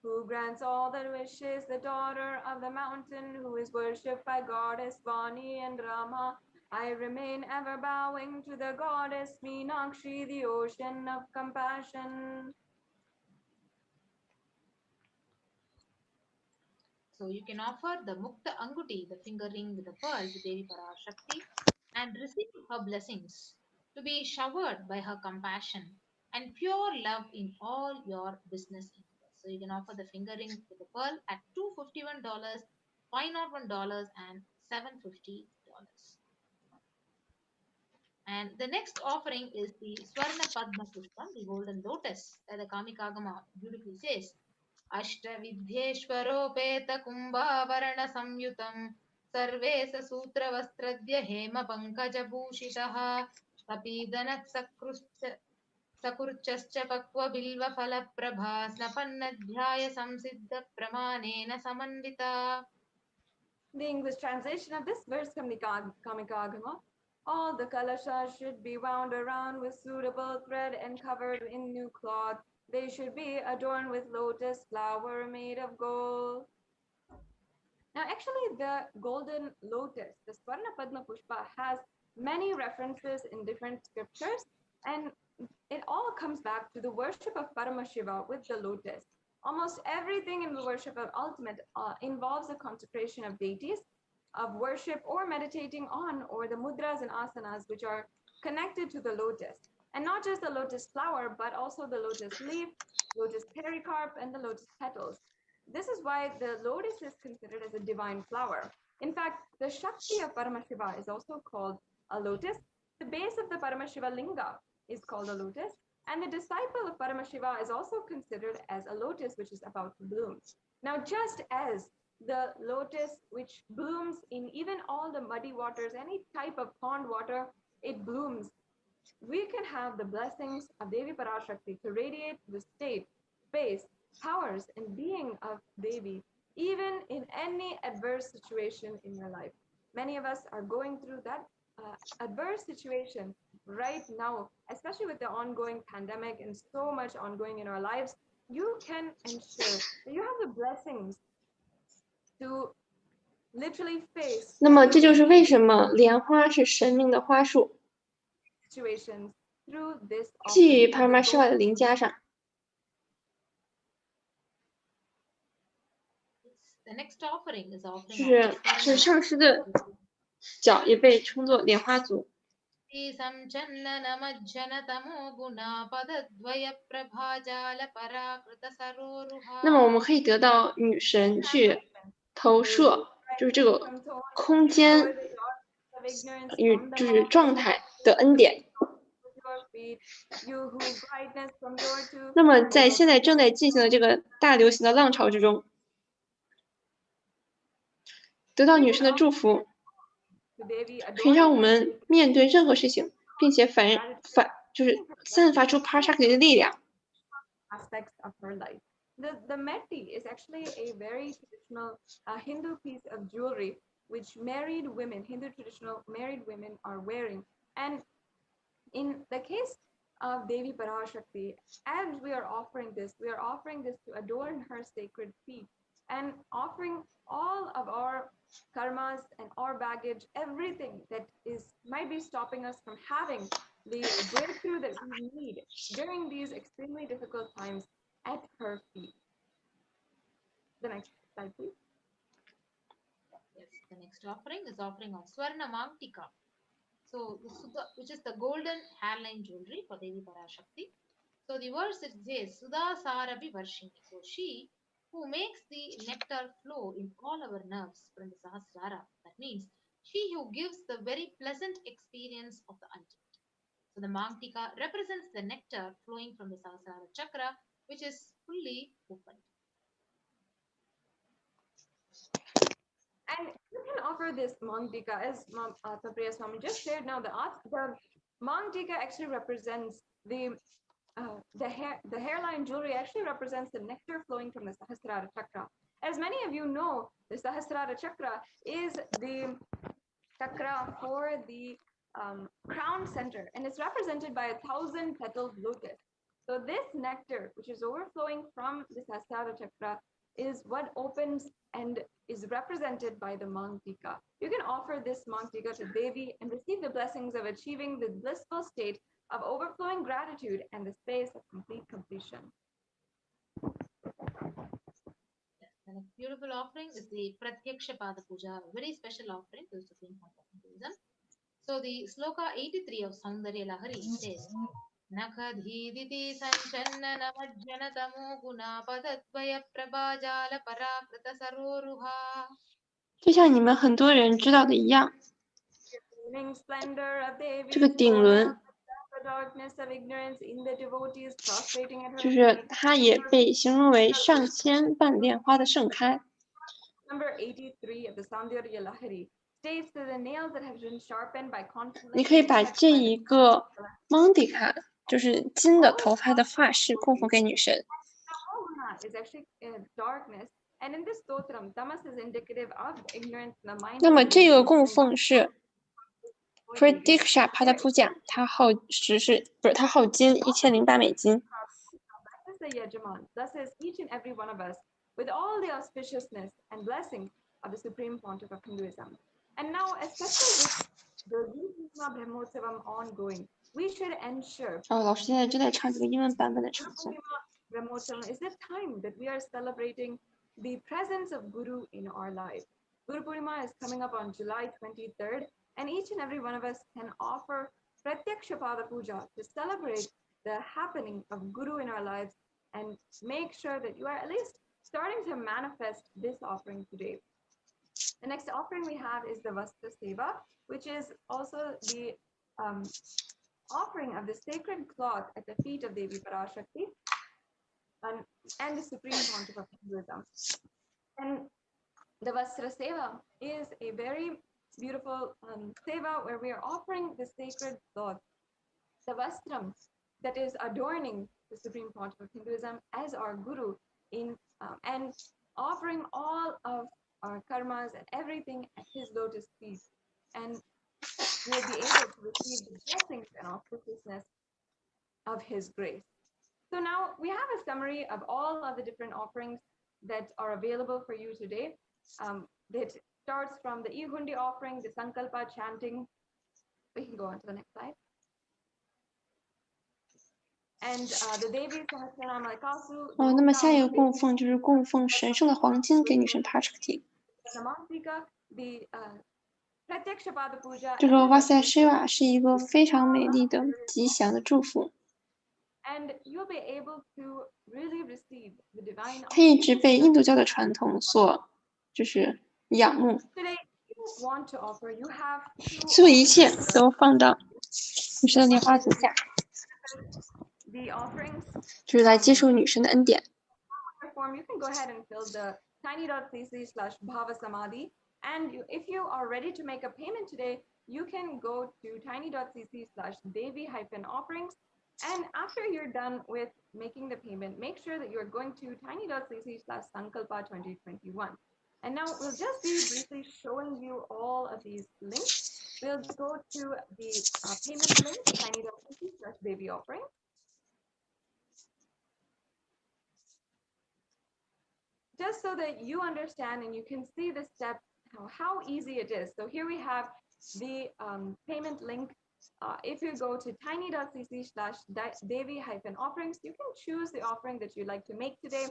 Who grants all the wishes, the daughter of the mountain, who is worshipped by goddess Vani and Rama. I remain ever bowing to the goddess Meenakshi, the ocean of compassion. So you can offer the Mukta Anguti, the finger ring with the pearl to Devi Parashakti and receive her blessings to be showered by her compassion and pure love in all your business endeavors. So you can offer the finger ring with the pearl at $251, $501, and $750. And the next offering is the Swarna Padma Pushpam, the golden lotus, that the Kamikagama beautifully says, Ashtavidhyeshwaro peta kumbhavarana samyutam survey सूत्रवस्त्रद्य Hem पङ्कजभूषितः कपीदनः सकृच्चश्च पक्वबिल्वफलप्रभा स्नपन्नध्याय संसिद्धप्रमाणेन Samanvita. The English translation of this verse from the Kamikagama: all the kalashas should be wound around with suitable thread and covered in new cloth. They should be adorned with lotus flower made of gold. Now, actually, the golden lotus, the Swarna Padma Pushpa, has many references in different scriptures, and it all comes back to the worship of Paramashiva with the lotus. Almost everything in the worship of ultimate involves a consecration of deities, of worship or meditating on, or the mudras and asanas which are connected to the lotus. And not just the lotus flower, but also the lotus leaf, lotus pericarp, and the lotus petals. This is why the lotus is considered as a divine flower. In fact, the Shakti of Paramashiva is also called a lotus. The base of the Paramashiva linga is called a lotus. And the disciple of Paramashiva is also considered as a lotus which is about to bloom. Now, just as the lotus which blooms in even all the muddy waters, any type of pond water, it blooms, we can have the blessings of Devi Parashakti to radiate the state, space, powers, and being of Devi, even in any adverse situation in your life. Many of us are going through that adverse situation right now, especially with the ongoing pandemic and so much ongoing in our lives. You can ensure that you have the blessings to literally face 那么这就是为什么莲花是神明的花束， situations through this 寄于帕玛施瓦的灵家上。 The next offering is offering 就是上师的脚也被称作莲花足。 那么我们可以得到女神去投射，就是这个空间与就是状态的恩典。那么在现在正在进行的这个大流行的浪潮之中，得到女神的祝福，可以让我们面对任何事情，并且就是散发出 PARASHAKTI 的力量。 aspects of her life. The mehdi is actually a very traditional Hindu piece of jewelry which married women, Hindu traditional married women are wearing. And in the case of Devi Parashakti, as we are offering this to adorn her sacred feet and offering all of our karmas and our baggage, everything that might be stopping us from having the breakthrough that we need during these extremely difficult times at her feet. The next slide, please. Yes, the next offering is offering of Swarna Mangtika. So, which is the golden hairline jewelry for Devi Parashakti. So, the verse it says, Sudha Sarabi Varshini. So, she who makes the nectar flow in all our nerves from the Sahasrara. That means she who gives the very pleasant experience of the ultimate. So the Mangtika represents the nectar flowing from the Sahasrara chakra, which is fully opened. And you can offer this Mangtika, as Tapriya Swami just shared now, the Mangtika actually represents the hairline jewelry actually represents the nectar flowing from the Sahasrara chakra. As many of you know, the Sahasrara chakra is the chakra for the crown center, and it's represented by 1,000-petaled lotus. So this nectar, which is overflowing from the Sahasrara chakra, is what opens and is represented by the Mangtika. You can offer this Mangtika to Devi and receive the blessings of achieving the blissful state of overflowing gratitude and the space of complete completion. The next beautiful offering is the Pratyaksha Pada Puja, a very special offering to the Supreme Buddhism. So the sloka 83 of Saundarya Lahari says, Nakhadhiditi sanchanna namajjana tamo guna padadvaya prabhajala parakrita saroruha. 就像你们很多人知道的一样，这个顶轮就是它也被形容为上千瓣莲花的盛开。Number 83 of the Saundarya Lahari states that the nails that have been sharpened by conflict. 你可以把这一个 Mandika 就是金的头发的发饰供奉给女神。 Is actually darkness, and in this stotram, tamas is indicative of ignorance in the mind. 那么这个供奉是 Pradiksha Padapuja， 它耗金$1008。 This is the Yajaman. Thus is each and every one of us with all the auspiciousness and blessing of the Supreme Pontiff of Hinduism. And now, especially with the Brahmotsavam ongoing, we should ensure. 老师现在正在唱这个英文版本的唱诵。 Brahmotsavam is the time that we are celebrating the presence of Guru in our life. Guru Purnima is coming up on July 23rd, and each and every one of us can offer Pratyaksha Pada Puja to celebrate the happening of Guru in our lives and make sure that you are at least starting to manifest this offering today. The next offering we have is the Vastra Seva, which is also the offering of the sacred cloth at the feet of Devi PARASHAKTI and the Supreme Pontiff of Hinduism. And the Vastra Seva is a very beautiful seva where we are offering the sacred cloth, the Vastram, that is adorning the Supreme Pontiff of Hinduism as our Guru and offering all of our karmas and everything at his lotus feet. And we'll be able to receive the blessings and auspiciousness of his grace. So now we have a summary of all of the different offerings that are available for you today. That starts from the E-Hundi offering, the Sankalpa chanting. We can go on to the next slide. And the Devi Sahasranama Kasu. 那么下一个供奉就是供奉神圣的黄金给女神 PARASHAKTI。 这个Vastra Seva是一个非常美丽的吉祥的祝福。 它一直被印度教的传统所就是仰慕，所有一切都放到女神的莲花足下，就是来接受女神的恩典。 And if you are ready to make a payment today, you can go to tiny.cc/devi-offerings. And after you're done with making the payment, make sure that you're going to tiny.cc/sankalpa2021. And now we'll just be briefly showing you all of these links. We'll go to the payment link, tiny.cc/devi-offering. Just so that you understand and you can see the steps, how easy it is. So here we have the payment link. If you go to tiny.cc/devi-offerings, you can choose the offering that you'd like to make today.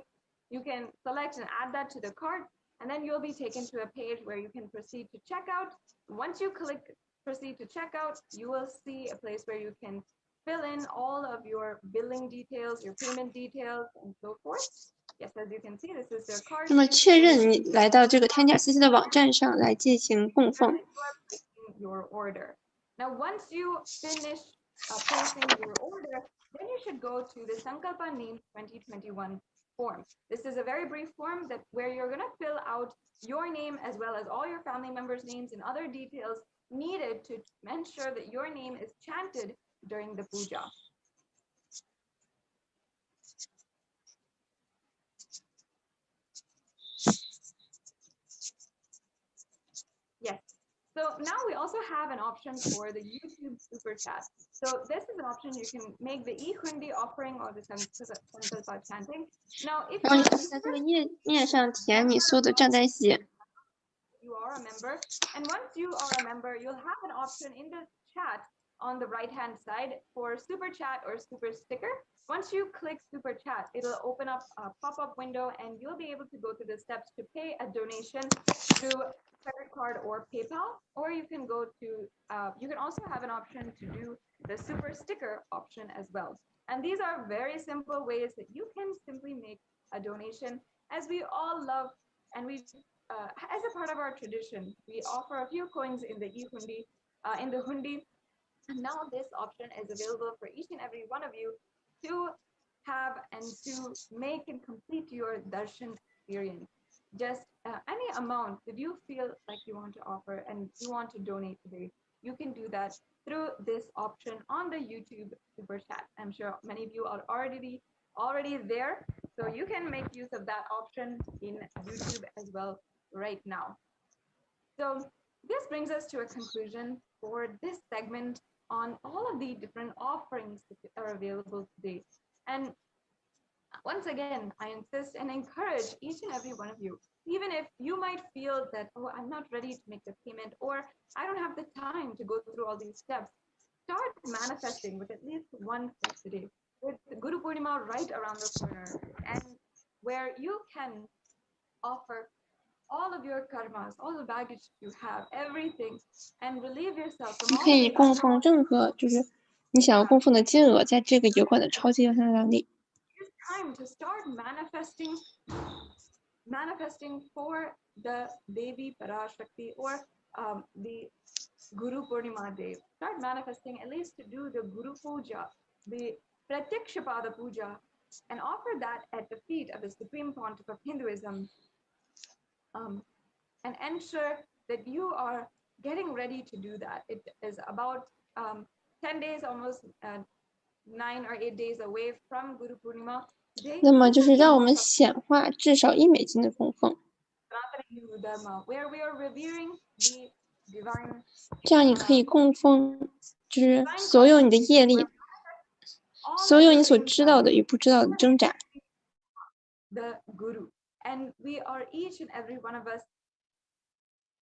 You can select and add that to the cart, and then you'll be taken to a page where you can proceed to checkout. Once you click proceed to checkout, you will see a place where you can fill in all of your billing details, your payment details, and so forth. Yes, as you can see, this is their card. 那么确认你来到这个tiny.cc的网站上来进行供奉。 Your order. Now, once you finish placing your order, then you should go to the Sankalpa Name 2021 form. This is a very brief form where you're going to fill out your name as well as all your family members' names and other details needed to ensure that your name is chanted during the puja. Yes. So now we also have an option for the YouTube Super Chat. So this is an option you can make the E-Hundi offering or the Sankalpa chanting. Now, if you are a member, and once you are a member, you'll have an option in the chat on the right-hand side for Super Chat or Super Sticker. Once you click Super Chat, it'll open up a pop-up window and you'll be able to go through the steps to pay a donation through credit card or PayPal, or you can go to, you can also have an option to do the Super Sticker option as well. And these are very simple ways that you can simply make a donation. As we all love, and we, as a part of our tradition, we offer a few coins in the E-Hundi, in the Hundi. And now this option is available for each and every one of you to have and to make and complete your darshan experience. just any amount that you feel like you want to offer and you want to donate today, you can do that through this option on the YouTube super chat. I'm sure many of you are already there, so you can make use of that option in YouTube as well right now. So this brings us to a conclusion for this segment on all of the different offerings that are available today. And once again, I insist and encourage each and every one of you, even if you might feel that, oh, I'm not ready to make the payment, or I don't have the time to go through all these steps, start manifesting with at least one step today. With Guru Purnima right around the corner, and where you can offer all of your karmas, all the baggage you have, everything, and relieve yourself 你 from 可 all 以 the 供奉任何你想要供奉的金额，在这个油管的超级右下角里。It's time to start manifesting for the Devi PARASHAKTI or the Guru Purnima Day. Start manifesting at least to do the Guru Puja, the Pratyakshapada Puja, and offer that at the feet of the Supreme Pontiff of Hinduism, and ensure that you are getting ready to do that. It is about 10 days, almost 9 or 8 days away from Guru Purnima. 那么就是让我们显化至少$1的供奉， where we are revering the divine. 这样你可以供奉就是所有你的业力，所有你所知道的与不知道的挣扎。 The Guru, and we are each and every one of us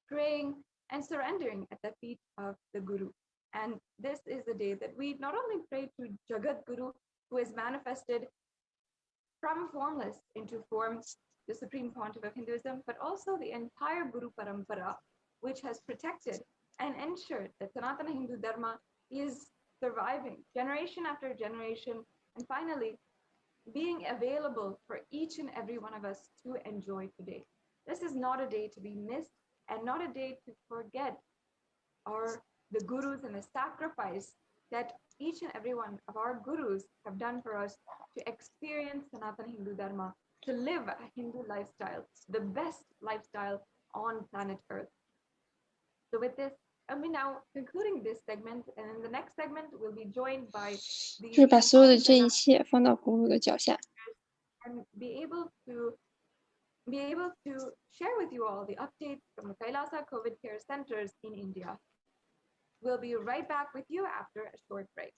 praying and surrendering at the feet of the Guru. And this is the day that we not only pray to Jagat Guru, who is manifested from formless into form, the Supreme Pontiff of Hinduism, but also the entire Guru Parampara, which has protected and ensured that Sanatana Hindu Dharma is surviving generation after generation, and finally being available for each and every one of us to enjoy today. This is not a day to be missed and not a day to forget the gurus and the sacrifice that each and every one of our gurus have done for us to experience Sanatana Hindu Dharma, to live a Hindu lifestyle, the best lifestyle on planet Earth. So with this, I'll be now concluding this segment, and in the next segment, we'll be joined by 就是把所有的这一切放到葫芦的脚下。 and be able to share with you all the updates from the Kailasa COVID care centers in India. We'll be right back with you after a short break.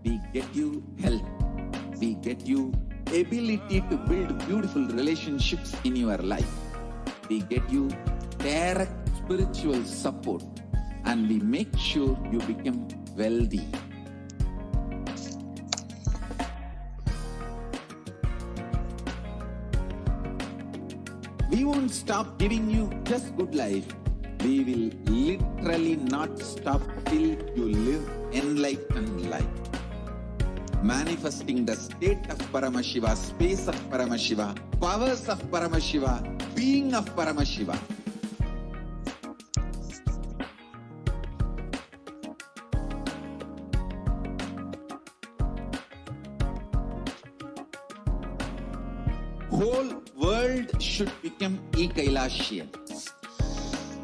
We get you health. We get you ability to build beautiful relationships in your life. We get you direct spiritual support, and we make sure you become wealthy. We won't stop giving you just good life. We will literally not stop till you live enlightened life. Manifesting the state of Paramashiva, space of Paramashiva, powers of Paramashiva, being of Paramashiva. Whole world should become e-Kailashian.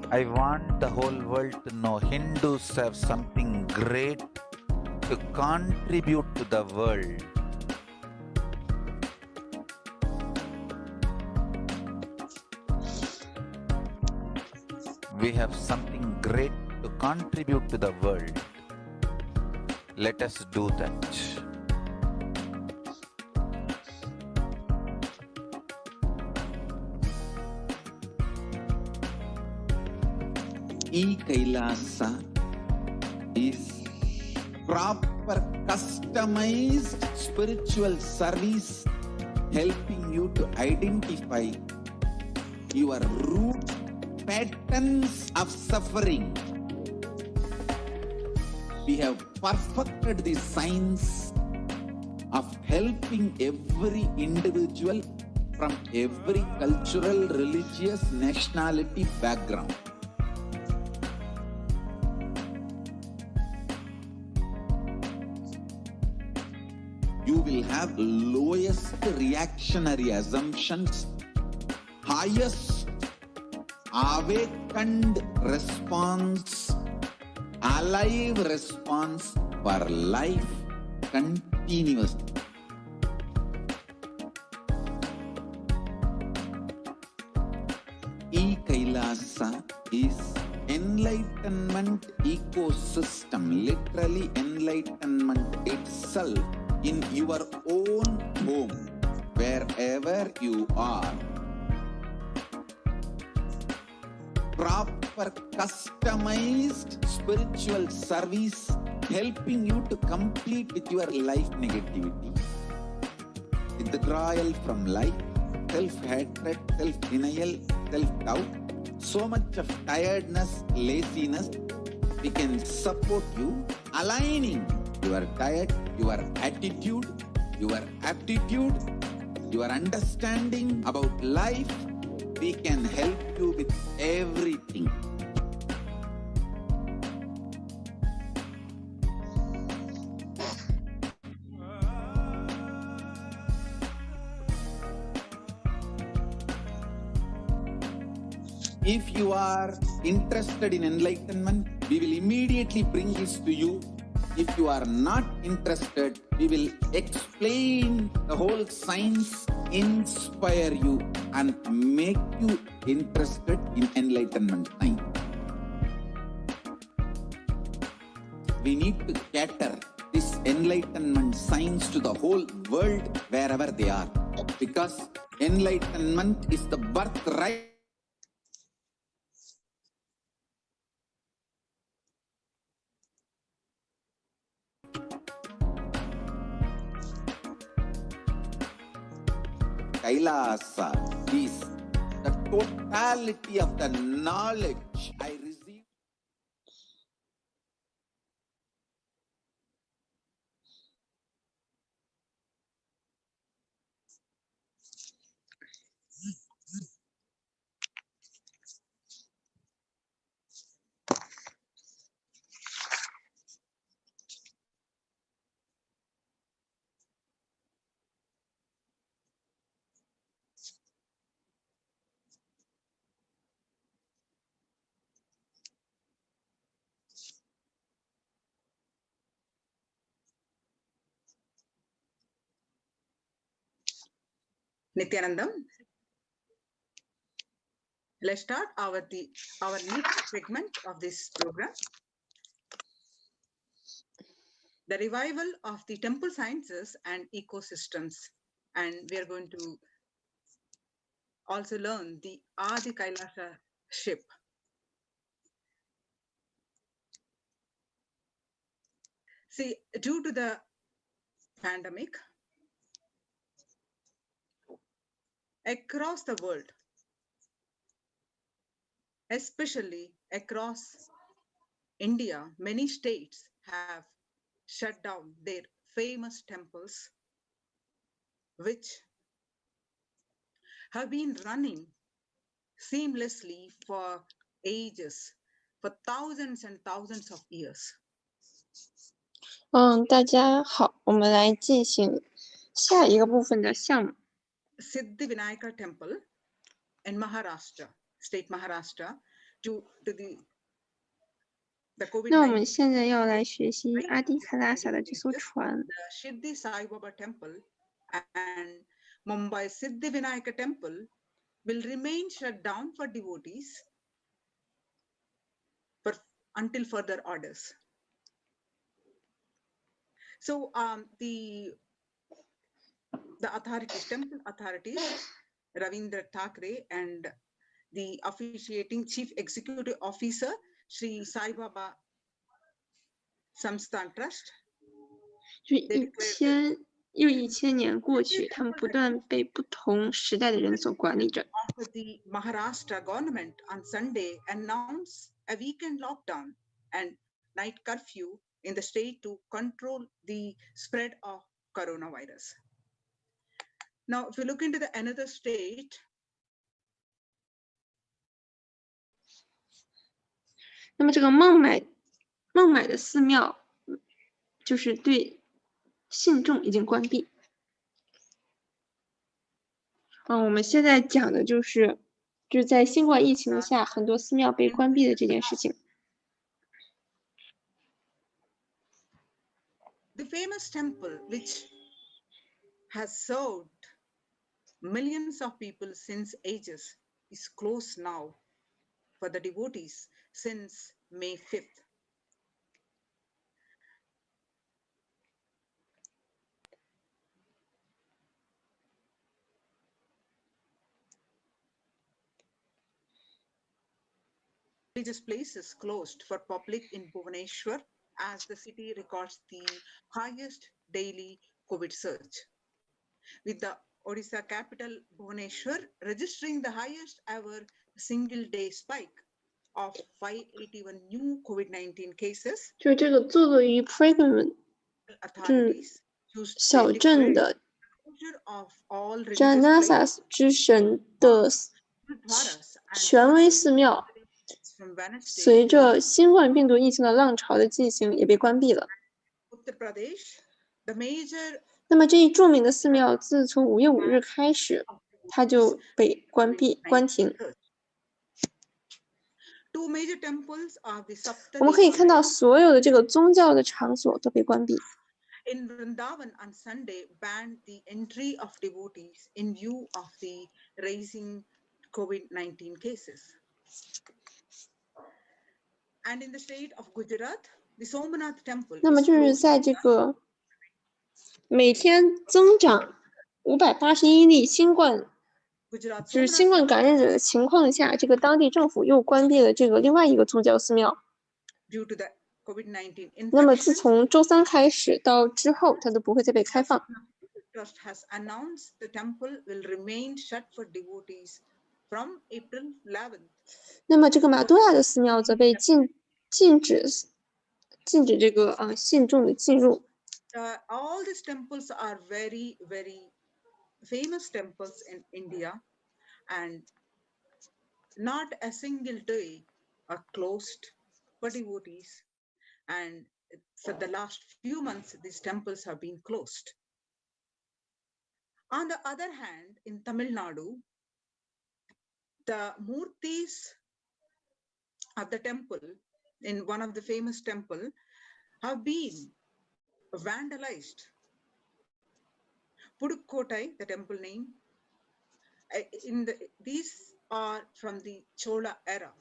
I want the whole world to know Hindus have something great to contribute to the world. We have something great to contribute to the world. Let us do that. E-Kailasa is proper customized spiritual service helping you to identify your root patterns of suffering. We have perfected the science of helping every individual from every cultural, religious, nationality background. have lowest reactionary assumptions, highest awakened response, alive response for life continuously. E-Kailasa is enlightenment ecosystem, literally enlightenment itself in your own home, wherever you are. Proper customized spiritual service helping you to complete with your life negativity, withdrawal from life, self-hatred, self-denial, self-doubt, so much of tiredness, laziness. We can support you aligning your diet, your attitude, your aptitude, your understanding about life. We can help you with everything. If you are interested in enlightenment, we will immediately bring this to you. If you are not interested, we will explain the whole science, inspire you, and make you interested in enlightenment time. We need to cater this enlightenment science to the whole world wherever they are, because enlightenment is the birthright. Kailasa is the totality of the knowledge I received. Nityanandam. Let's start our next segment of this program. The revival of the temple sciences and ecosystems. And we are going to also learn the Adi Kailasa ship. See, due to the pandemic, across the world, especially across India, many states have shut down their famous temples, which have been running seamlessly for ages, for thousands and thousands of years. 大家好，我们来进行下一个部分的项目。Siddhivinayaka Temple in Maharashtra, state Maharashtra, to the COVID-19. 那我们现在要来学习阿迪卡拉萨的这艘船。The Siddhi Sai Baba Temple and Mumbai Siddhivinayaka Temple will remain shut down for devotees until further orders. So the authorities, temple authorities, Ravindra Thakre and the officiating chief executive officer, Sri Sai Baba Samsthan Trust. 又1000年过去，他们不断被不同时代的人所管理着。The Maharashtra government on Sunday announced a weekend lockdown and night curfew in the state to control the spread of coronavirus. Now, if you look into another state, 那么这个孟买的寺庙，就是对信众已经关闭。我们现在讲的就是在新冠疫情下，很多寺庙被关闭的这件事情。The famous temple, which has served millions of people since ages, is closed now for the devotees since May 5th. Religious places closed for public in Bhubaneswar as the city records the highest daily COVID surge, with the Odisha capital Bhubaneswar registering the highest ever single-day spike of 581 new COVID-19 cases. 就是这个坐落于 Pregnant 小镇的 Janasas 之神的权威寺庙，随着新冠病毒疫情的浪潮的进行，也被关闭了。那么这一著名的寺庙，自从5月5日开始，它就被关停。我们可以看到，所有的这个宗教的场所都被关闭。In Vrindavan on Sunday banned the entry of devotees in view of the rising COVID-19 cases. And in the state of Gujarat, the Somnath temple. 那么就是在这个每天增长581例新冠感染者的情况下，这个当地政府又关闭了这个另外一个宗教寺庙。Due to the COVID-19 infection, 那么自从周3开始到之后，它都不会再被开放。Trust has announced the temple will remain shut for devotees from April 11th. 那么这个马多亚的寺庙则被禁止这个信众的进入。All these temples are very, very famous temples in India, and not a single day are closed for devotees. And for the last few months, these temples have been closed. On the other hand, in Tamil Nadu, the murtis of the temple, in one of the famous temple, have been vandalized. Pudukottai, the temple name, these are from the Chola era,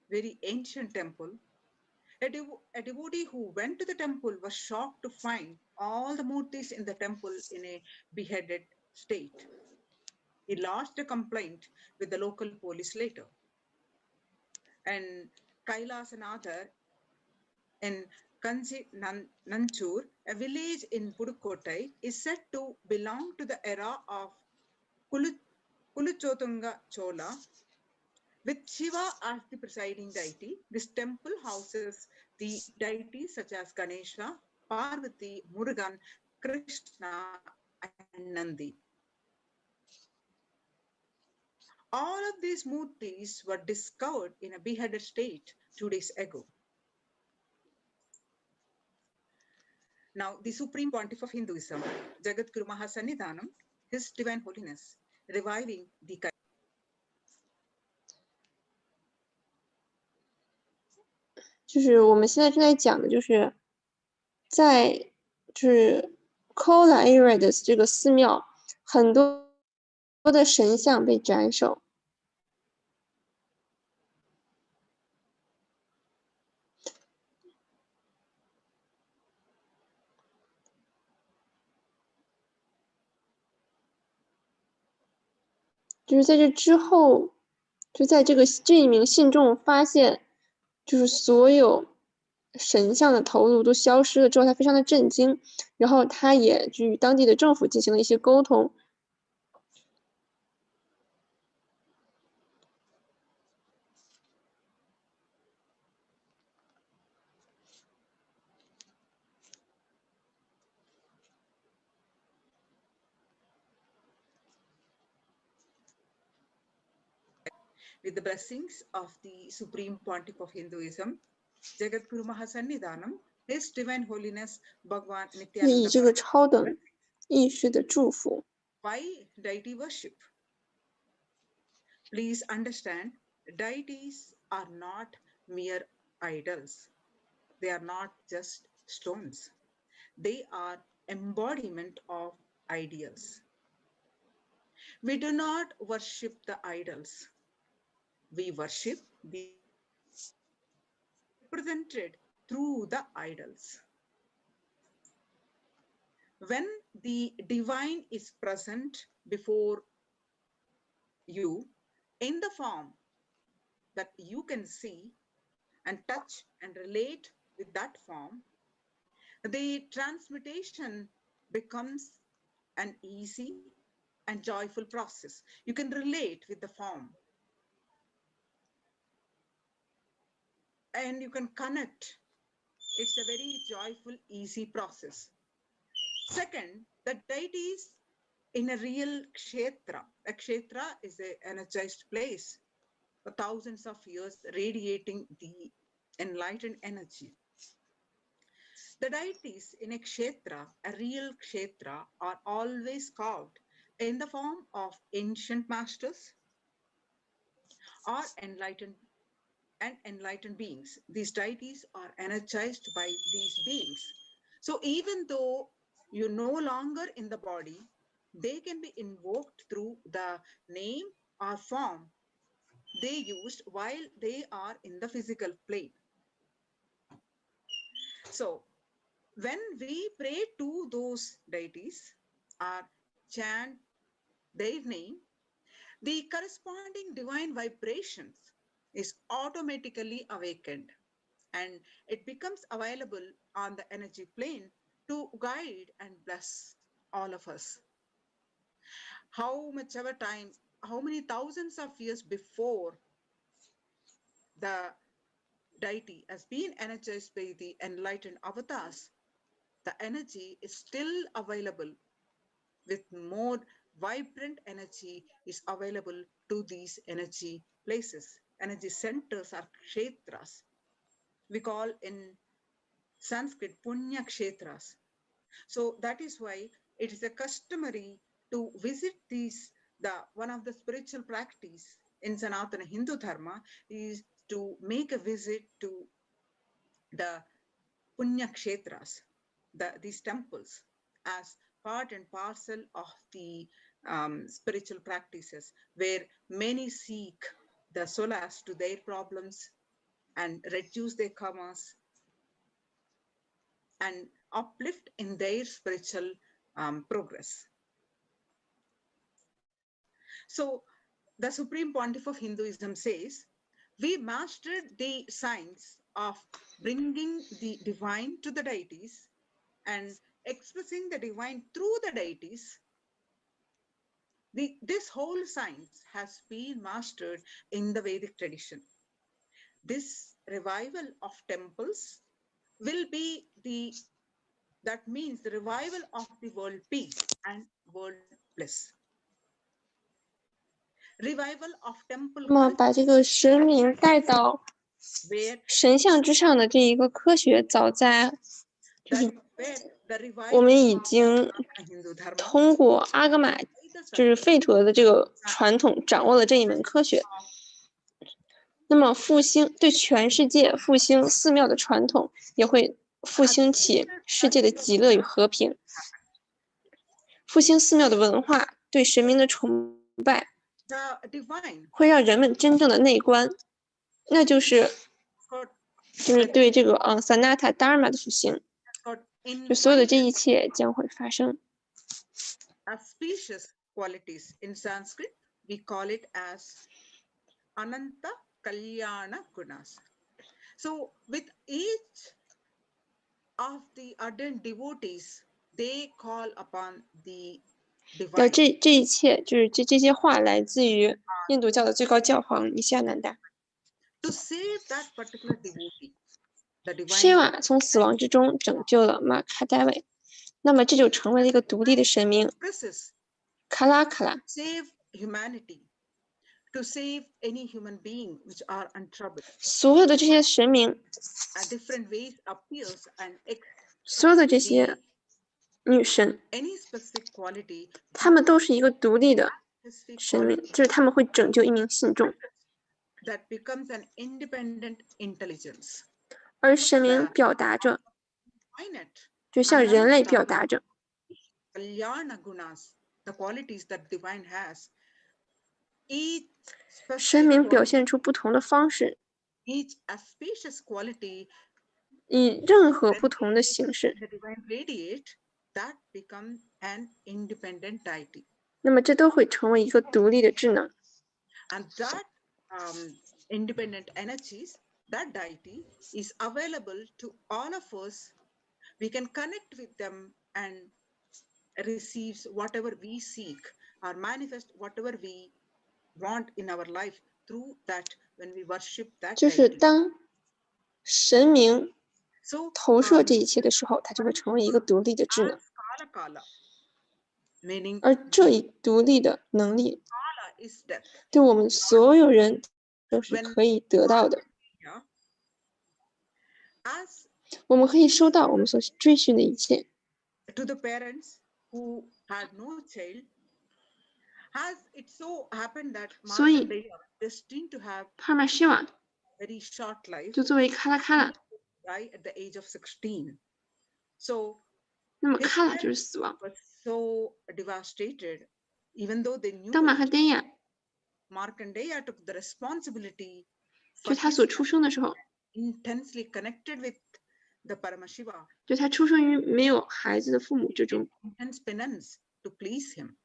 very ancient temple. A devotee who went to the temple was shocked to find all the murtis in the temple in a beheaded state. He lodged a complaint with the local police later. And Kailasanathar in Kansi Nanchur, a village in Pudukottai, is said to belong to the era of Kuluchotunga Chola, with Shiva as the presiding deity. This temple houses the deities such as Ganesha, Parvati, Murugan, Krishna, and Nandi. All of these murtis were discovered in a beheaded state 2 days ago. Now, the Supreme Pontiff of Hinduism, Jagadguru Mahasannidhanam, His Divine Holiness, reviving the 就是我们现在正在讲的，就是在Kola Areas 这个寺庙，很多的神像被斩首。就是在这之后，就在这一名信众发现，就是所有神像的头颅都消失了之后，他非常的震惊，然后他也就与当地的政府进行了一些沟通。With the blessings of the Supreme Pontiff of Hinduism, Jagadguru Mahasannidhanam, His Divine Holiness Bhagwan 以这个超等意识的祝福， Why deity worship? Please understand, deities are not mere idols. They are not just stones. They are embodiment of ideals. We do not worship the idols. We worship the represented through the idols. When the divine is present before you in the form that you can see and touch and relate with that form, the transmutation becomes an easy and joyful process. You can relate with the form and you can connect. It's a very joyful, easy process. Second, the deities in a real kshetra. A kshetra is an energized place for thousands of years, radiating the enlightened energy. The deities in a kshetra, a real kshetra, are always carved in the form of ancient masters or enlightened beings. These deities are energized by these beings. So even though you're no longer in the body, they can be invoked through the name or form they used while they are in the physical plane. So when we pray to those deities or chant their name, the corresponding divine vibrations is automatically awakened and it becomes available on the energy plane to guide and bless all of us. How many thousands of years before the deity has been energized by the enlightened avatars, the energy is still available with more vibrant energy is available to these energy places. Energy centers are kshetras. We call in Sanskrit punya kshetras. So that is why it is a customary to visit these. One of the spiritual practice in Sanatana Hindu Dharma is to make a visit to the punya kshetras, these temples, as part and parcel of the spiritual practices, where many seek the solace to their problems and reduce their karmas and uplift in their spiritual progress. So the Supreme Pontiff of Hinduism says, we mastered the science of bringing the divine to the deities and expressing the divine through the deities. This whole science has been mastered in the Vedic tradition. This revival of temples will be that means the revival of the world peace and world bliss. Revival of temple. 那么把这个神明带到神像之上的这一个科学，早在就是我们已经通过阿格玛，就是吠陀的这个传统，掌握了这一门科学。那么复兴对全世界复兴寺庙的传统，也会复兴起世界的极乐与和平。复兴寺庙的文化，对神明的崇拜，会让人们真正的内观，那就是对这个Sanatana Dharma 的复兴。就所有的这一切将会发生。Auspicious qualities in Sanskrit, we call it as Ananta Kalyana Gunas. So with each of the ardent devotees, they call upon the divine. 这一切就是这些话来自于印度教的最高教皇尼希亚南达。To save that particular devotee. Shiva 从死亡之中拯救了马卡达维，那么这就成为了一个独立的神明。卡拉卡拉。Save humanity, to save any human being which are untroubled. 所有的这些神明， different ways appears and 所有的这些女神， any specific quality 他们都是一个独立的神明，就是他们会拯救一名信众， that becomes an independent intelligence. 而神明表达着， Finite 就向人类表达着。 Kalyana gunas, the qualities that divine has. Each 神 specific 明表 quality, 现出不同的方式， each auspicious quality 以任何不同的形式， the divine radiate, that becomes an independent deity. 那么这都会成为一个独立的智能。 And that independent energies, that deity is available to all of us. We can connect with them and receive whatever we seek or manifest whatever we want in our life through that when we worship that 就是 deity. 当神明 So 投射这一切的时候，它就会成为一个独立的智能。 kala kala, meaning 而这一独立的能力， kala is death. 对我们所有人都是可以得到的。 Yeah. As 我们可以收到我们所追寻的一切。 to the parents who had no child, has it so happened that 所以 Markandeya was destined to have 帕玛希瓦 very short life, 就作为卡拉卡拉， die at the age of 16. So 那么 his 卡拉就是 parents 死亡。 were so devastated, even though they knew 当马 that 哈丹亚 Markandeya took the responsibility 就 for 他 his 所出生的时候， intensely connected with the Paramashiva, 就他出生于没有孩子的父母之中， intense penance to please him.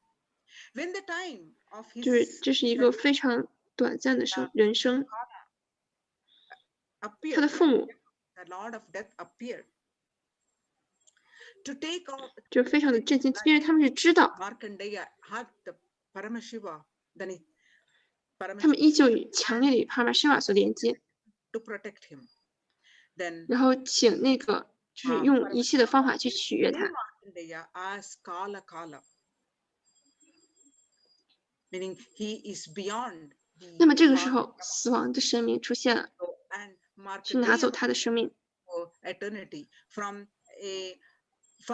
When the time of 就是 his 这是一个非常短暂的人生。 appeared, 他的父母 the Lord of Death appeared to take out 就非常的震惊，因为他们是知道， Markandeya had the Paramashiva, then 他们依旧与强烈的与帕玛希瓦所连接， to protect him. Then 然后请那个就是用一切的方法去取悦他。 Markandeya as Kala Kala, meaning he is beyond 那么 the 这个时候，死亡的生命出现了， and 去拿走 Markandeya 他的生命。 for eternity from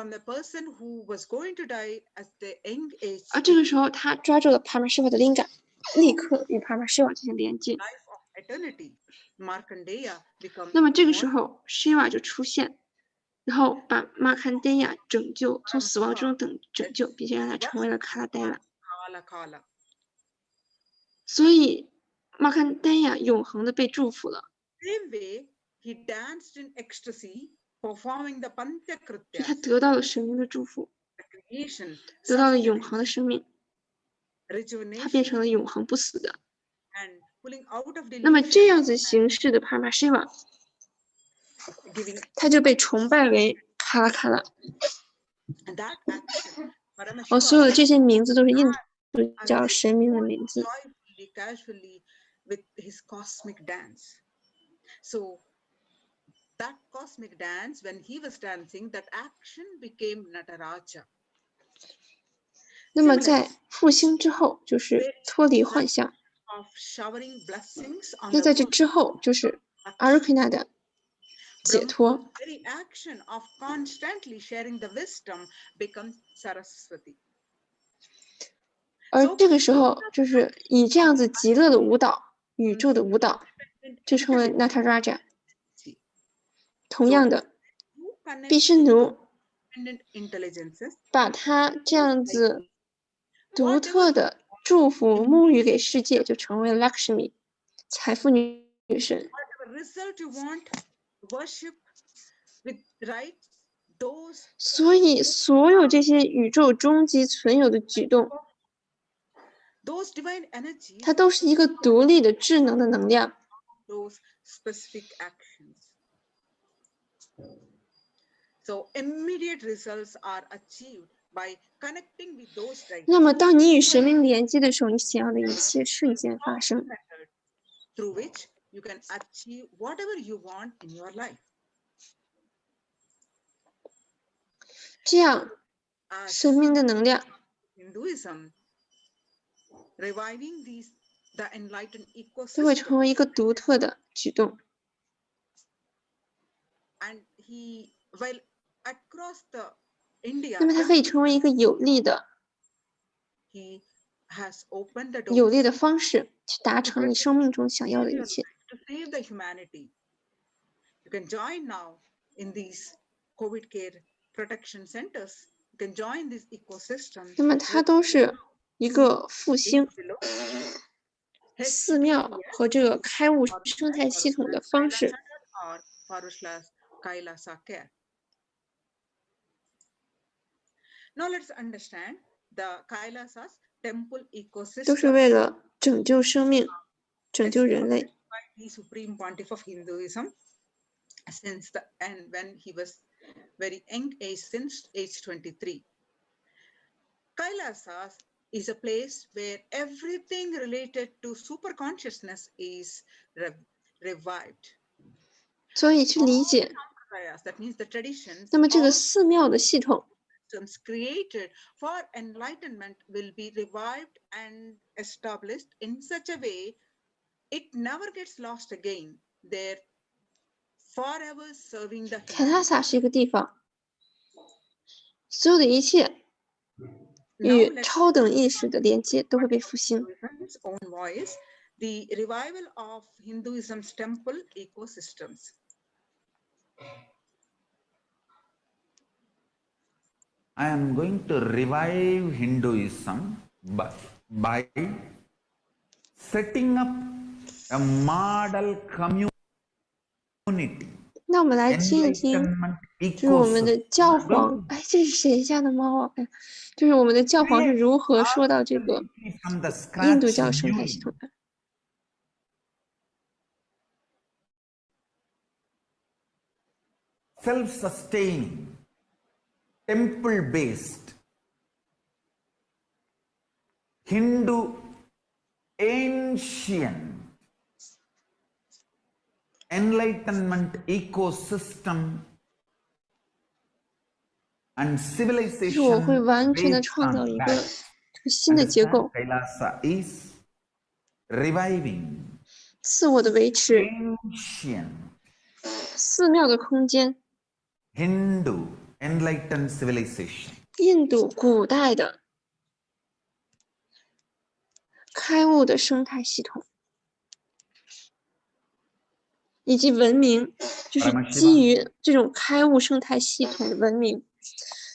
the person who was going to die at the young age 而这个时候，他抓住了帕玛希瓦的灵感，立刻与帕玛希瓦进行连接。 life of eternity. Markandeya becomes 那么这个时候，希瓦就出现，然后把马坎丹亚拯救，从死亡中拯救，并且让他成为了卡拉戴拉。 Kala Kala. 所以，马坎丹亚永恒的被祝福了。 Same way, he danced in ecstasy, performing the 就他 Panchakritya, 得到了神明的祝福， creation, 得到了永恒的生命，他变 rejuvenation, 成了永恒不死的。 and pulling out of 那么 delusion, 这样子形式的帕玛希瓦， giving 他就被崇拜为卡拉卡拉。 and that action. 所有的 Paramashiva 这些名字都是印度教神明的名字。 joyfully, casually with his cosmic dance. So that cosmic dance, when he was dancing, that action became Nataraja. 那么在复兴之后，就是脱离幻象。 Of showering blessings on 那 the 在这 world. 之后，就是阿瑞奎纳的解脱。 Very action of constantly sharing the wisdom becomes Saraswati. 而这个时候，就是以这样子极乐的舞蹈，宇宙的舞蹈，就成为纳塔拉扎。同样的，毕湿奴 Independent intelligences 把他这样子独特的祝福沐浴给世界，就成为了 Lakshmi 财富女神。 whatever result you want, worship with right those 所以，所有这些宇宙终极存有的举动， divine energies, 它都是一个独立的智能的能量。 those specific actions. So immediate results are achieved by connecting with those right 那么，当你与神明连接的时候，你想要的一切瞬间发生。 through which you can achieve whatever you want in your life. 这样， As 神明的能量 Hinduism, reviving the enlightened 就会 ecosystem, 成为一个独特的举动。 and he, while across the 那么它可以成为一个有利的方式，去达成你生命中想要的一切。You can join now in these COVID care protection centers. You can join this ecosystem. 那么它都是一个复兴寺庙和这个开悟生态系统的方式。Now let's understand the Kailasas temple ecosystem. 都是为了拯救生命，拯救人类。The supreme pontiff of Hinduism, when he was very young age, since age 23. Kailasas is a place where everything related to super consciousness is revived. 所以去理解， That means the traditions. 那么这个寺庙的系统 created for enlightenment will be revived and established in such a way it never gets lost again. They're forever serving the 凯拉萨是一个地方，所有的一切与超等意识的连接都会被复兴。 own voice, the revival of Hinduism's temple ecosystems. I am going to revive Hinduism by setting up a model community. 那我们来听一听，就是我们的教皇，哎，这是谁家的猫啊？哎，就是我们的教皇是如何说到这个印度教生态系统的。 Self-sustaining, temple-based, Hindu ancient enlightenment ecosystem and 就是我会完全的 civilization 创造 based 一 on 个 that. 这个新的结构， Kailasa is reviving 自我的维持， ancient 寺庙的空间， Hindu enlightened civilization. 印度古代的开悟的生态系统，以及文明，就是基于这种开悟生态系统的文明。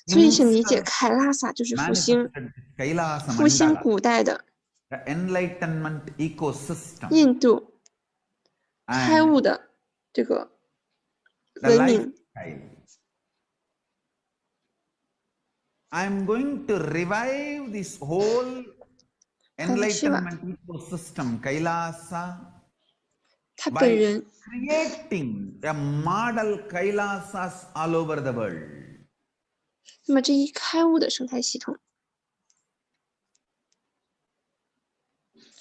所以请理解，凯拉萨就是复兴，复兴古代的 enlightenment ecosystem 印度开悟的这个 the 文明。 lifestyle. I'm going to revive this whole enlightenment ecosystem, Kailasa, 他 by 本人 creating a model Kailasas all over the world. 那么这一开悟的生态系统，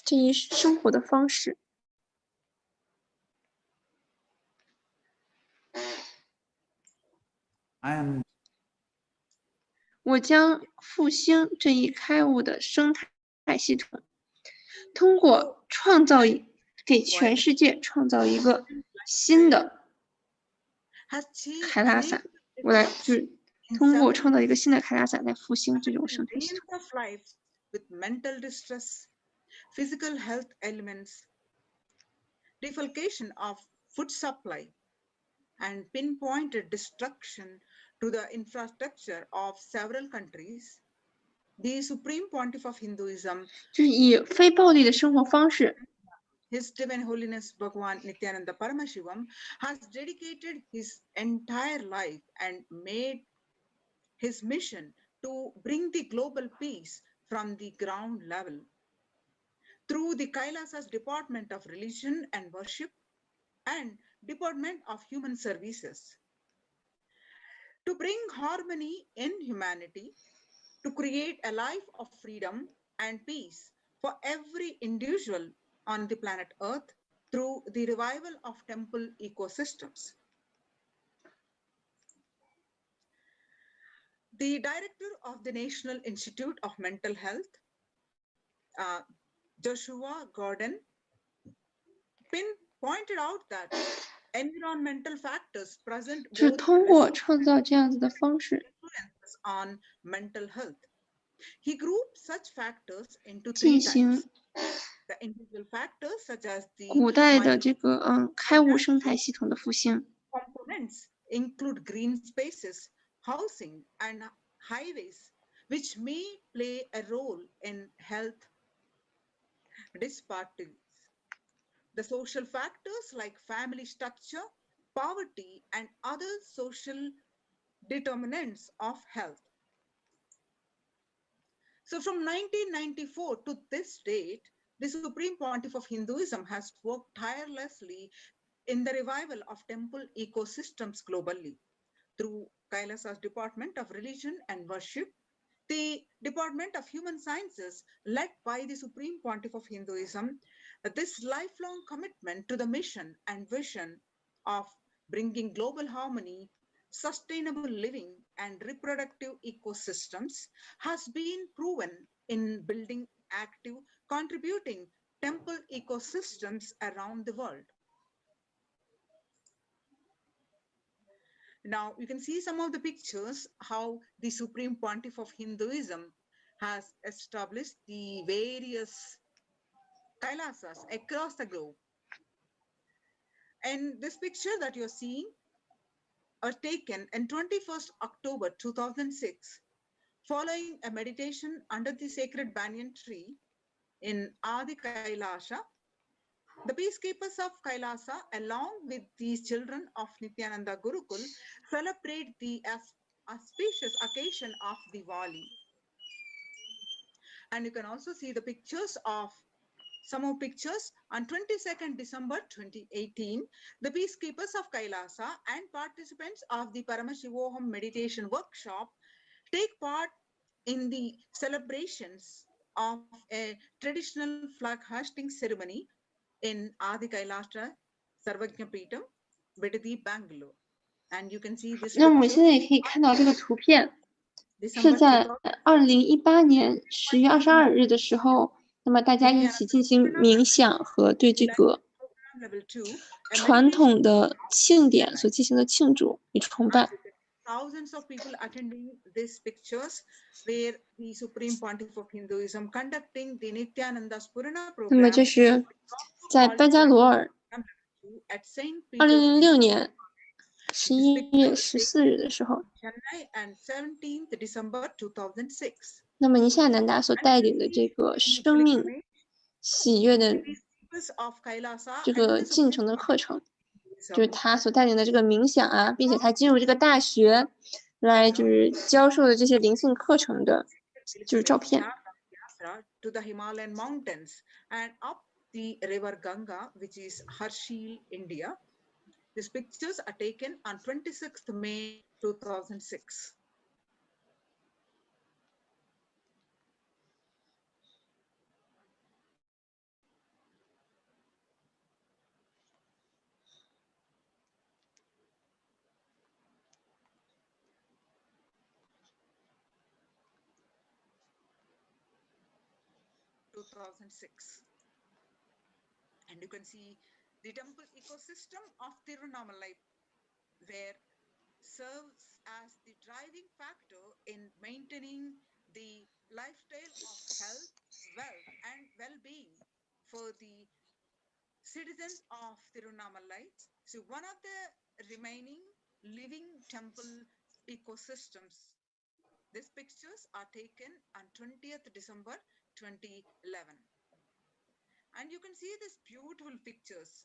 这一生活的方式， I am 我将复兴这一开悟的生态系统，通过创造给全世界创造一个新的凯拉萨，我来就是通过创造一个新的凯拉萨来复兴这种生态系统。 with mental distress, physical health elements, defalcation of food supply, and pinpointed destruction to the infrastructure of several countries, the Supreme Pontiff of Hinduism, 就是以非暴力的生活方式， His Divine Holiness Bhagwan Nityananda Paramashivam, has dedicated his entire life and made his mission to bring the global peace from the ground level through the Kailasas Department of Religion and Worship and Department of Human Services. To bring harmony in humanity, to create a life of freedom and peace for every individual on the planet Earth through the revival of temple ecosystems. The director of the National Institute of Mental Health, Joshua Gordon, pointed out that environmental factors present 就是 both 通过 risk 创造这样子的方式 influences on mental health. He grouped such factors into 进 three 行 types. The individual factors such as the 古代的这个开物生态系统的复兴。 components include green spaces, housing, and highways, which may play a role in health disparities. The social factors like family structure, poverty, and other social determinants of health. So from 1994 to this date, the Supreme Pontiff of Hinduism has worked tirelessly in the revival of temple ecosystems globally through Kailasa's Department of Religion and Worship, the Department of Human Sciences, led by the Supreme Pontiff of Hinduism, this lifelong commitment to the mission and vision of bringing global harmony, sustainable living, and reproductive ecosystems has been proven in building active, contributing temple ecosystems around the world. Now you can see some of the pictures how the Supreme Pontiff of Hinduism has established the various Kailasas across the globe. And this picture that you're seeing are taken on 21st October 2006, following a meditation under the sacred banyan tree in Adi Kailasa. The peacekeepers of Kailasa, along with these children of Nityananda Gurukul, celebrate the auspicious occasion of Diwali. And you can also see the pictures of some more pictures on 22nd December 2018. The peacekeepers of Kailasa and participants of the Paramashivoham meditation workshop take part in the celebrations of a traditional flag hoisting ceremony in Adi Kailasa Sarvajna Peetam, Bidadi, Bangalore. And you can see this 那我们 picture. 现在也可以看到这个图片，是在2018年10月22日的时候，那么大家一起进行冥想和对这个传统的庆典所进行的庆祝与崇拜。 Thousands of people attending these pictures, where the Supreme Pontiff of Hinduism conducting the Nityananda Spurana 那么 program 这是在班加罗尔 at St. 2006年11月14日的时候， Chennai and 17th December 2006. 那么尼夏南达所带领的这个生命喜悦的这个进程的课程，就是他所带领的这个冥想啊，并且他进入这个大学来就是教授的这些灵性课程的，就是照片。 To the Himalayan mountains and up the river Ganga, which is Harshil, India. These pictures are taken on 26th May 2006. And you can see the temple ecosystem of Tirunamalai, where serves as the driving factor in maintaining the lifestyle of health, wealth, and well-being for the citizens of Tirunamalai. So one of the remaining living temple ecosystems. These pictures are taken on 20th December 2011. And you can see these beautiful pictures.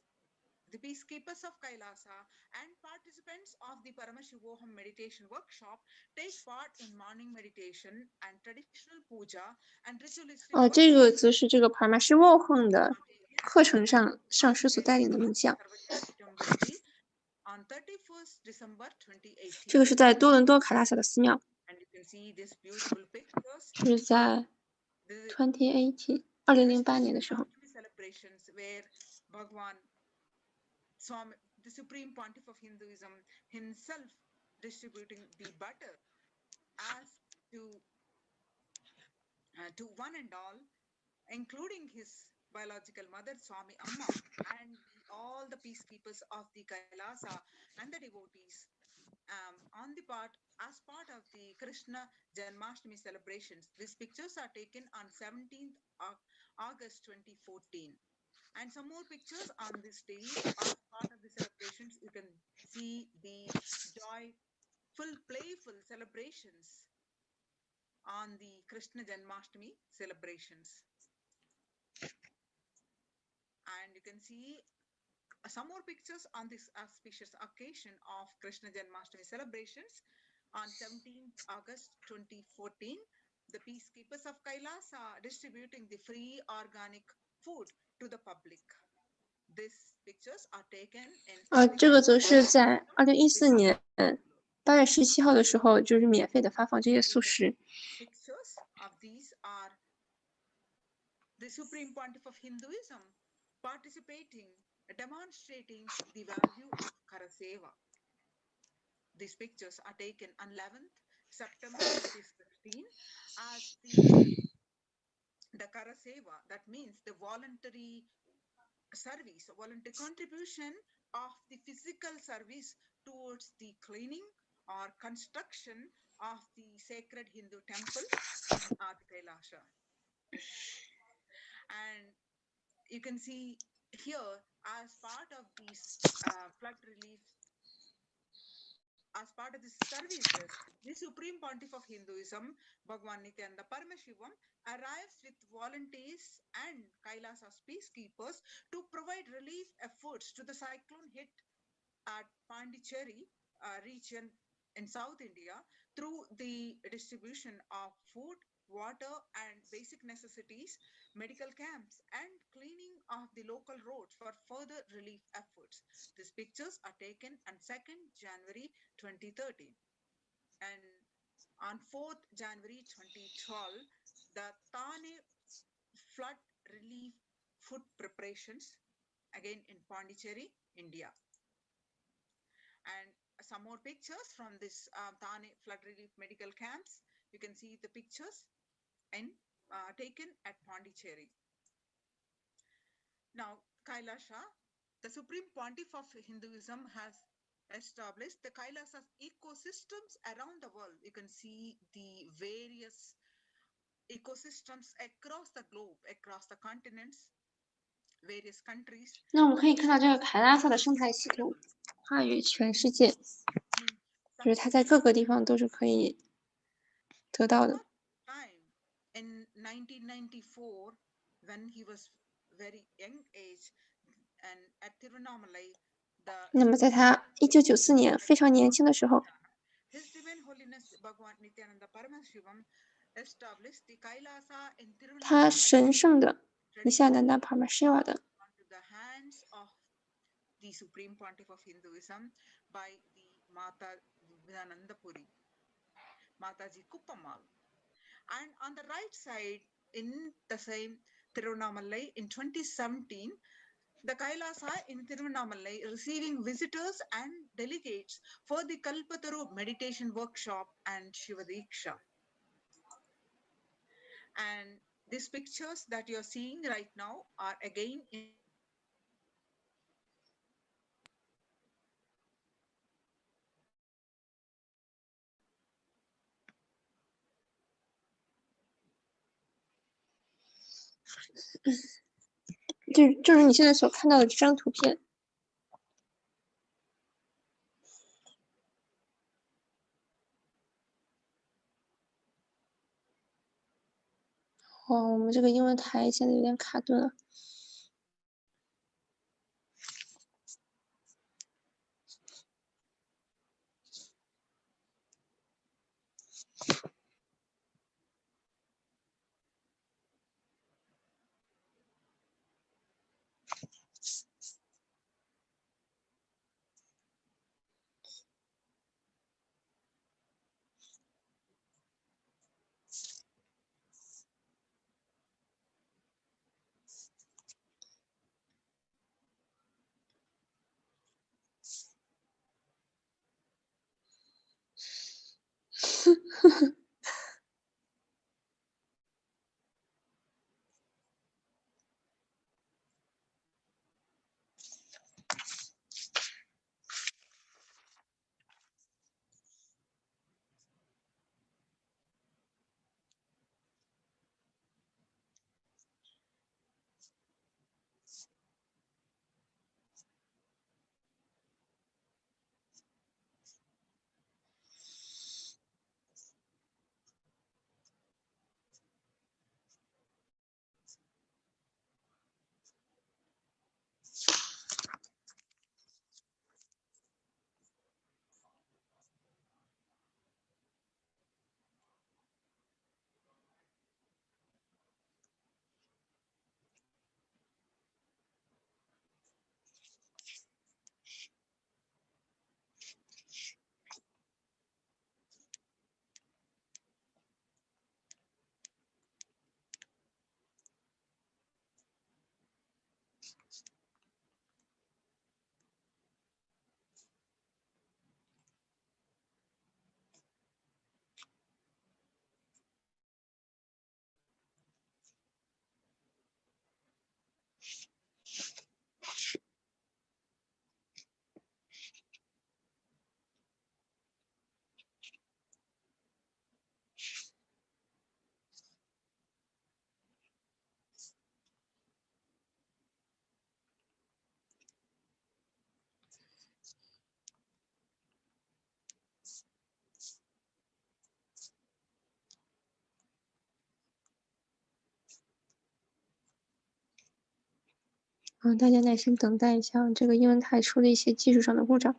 The peacekeepers of Kailasa and participants of the Paramashivoham meditation workshop take part in morning meditation and traditional puja and ritualistic 这个则是这个帕玛什沃亨的课程上上师所带领的冥想。 on 31st December 2018. 这个是在多伦多卡拉萨的寺庙， And you can see these beautiful pictures. 是在2018年的时候。 Celebrations where Bhagwan Swami, the Supreme Pontiff of Hinduism, himself distributing the butter as to one and all, including his biological mother Swami Amma and the all the peacekeepers of the Kailasa and the devotees on the as part of the Krishna Janmashtami celebrations. These pictures are taken on 17th August 2014. And some more pictures on this day as part of the celebrations. You can see the joyful, playful celebrations on the Krishna Janmashtami celebrations. And you can see some more pictures on this auspicious occasion of Krishna Janmashtami celebrations on 17th August 2014. The peacekeepers of Kailasa are distributing the free organic food to the public. These pictures are taken in 这个则是在2014年8月17号的时候，就是免费的发放这些素食。Pictures of these are the Supreme Pontiff of Hinduism participating, demonstrating the value of Karaseva. These pictures are taken on 11th September 2016 as the Karaseva, that means the voluntary service, voluntary contribution of the physical service towards the cleaning or construction of the sacred Hindu temple in Adi Kailasha. And you can see here, as part of these flood relief, as part of the services, the Supreme Pontiff of Hinduism, Bhagwan Nityananda Paramashivam, arrives with volunteers and Kailasa's peacekeepers to provide relief efforts to the cyclone hit at Pondicherry region in South India through the distribution of food, water, and basic necessities, medical camps, and cleaning of the local roads for further relief efforts. These pictures are taken on 2nd January 2013. And on 4th January 2012, the Thane flood relief food preparations, again in Pondicherry, India. And some more pictures from this Thane flood relief medical camps. You can see the pictures taken at Pondicherry. Now, Kailasha, the Supreme Pontiff of Hinduism, has established the Kailasa's ecosystems around the world. You can see the various ecosystems across the globe, across the continents, various countries. 那我们可以看到这个凯拉萨的生态系统跨越全世界，就是它在各个地方都是可以得到的。In 1994, when he was very young age, and at Tirunamalai, 那么在他1994年非常年轻的时候， His Divine Holiness Bhagwan Nityananda Paramashivam established the Kailasa in 他 Tirunamalai 神圣的尼西亚南达帕玛希瓦的 into the hands of the Supreme Pontiff of Hinduism by the Mata Vidanandapuri, Mataji Kuppamal. And on the right side, in the same Tirunamalai in 2017, the Kailasa in Tirunamalai receiving visitors and delegates for the Kalpataru meditation workshop and Shiva Diksha. And these pictures that you're seeing right now are again in就是你现在所看到的这张图片。我们这个英文台现在有点卡顿了。大家耐心等待一下，这个英文台出了一些技术上的故障。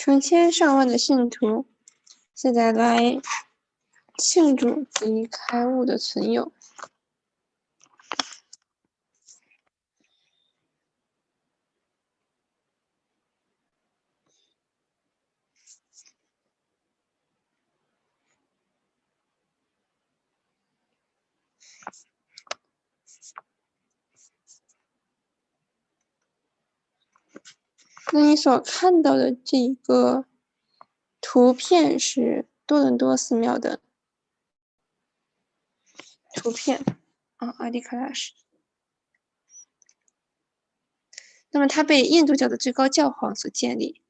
成千上万的信徒现在来庆祝及开悟的存有。那你所看到的这个图片是多伦多寺庙的图片阿迪卡拉什。那么它被印度教的最高教皇所建立。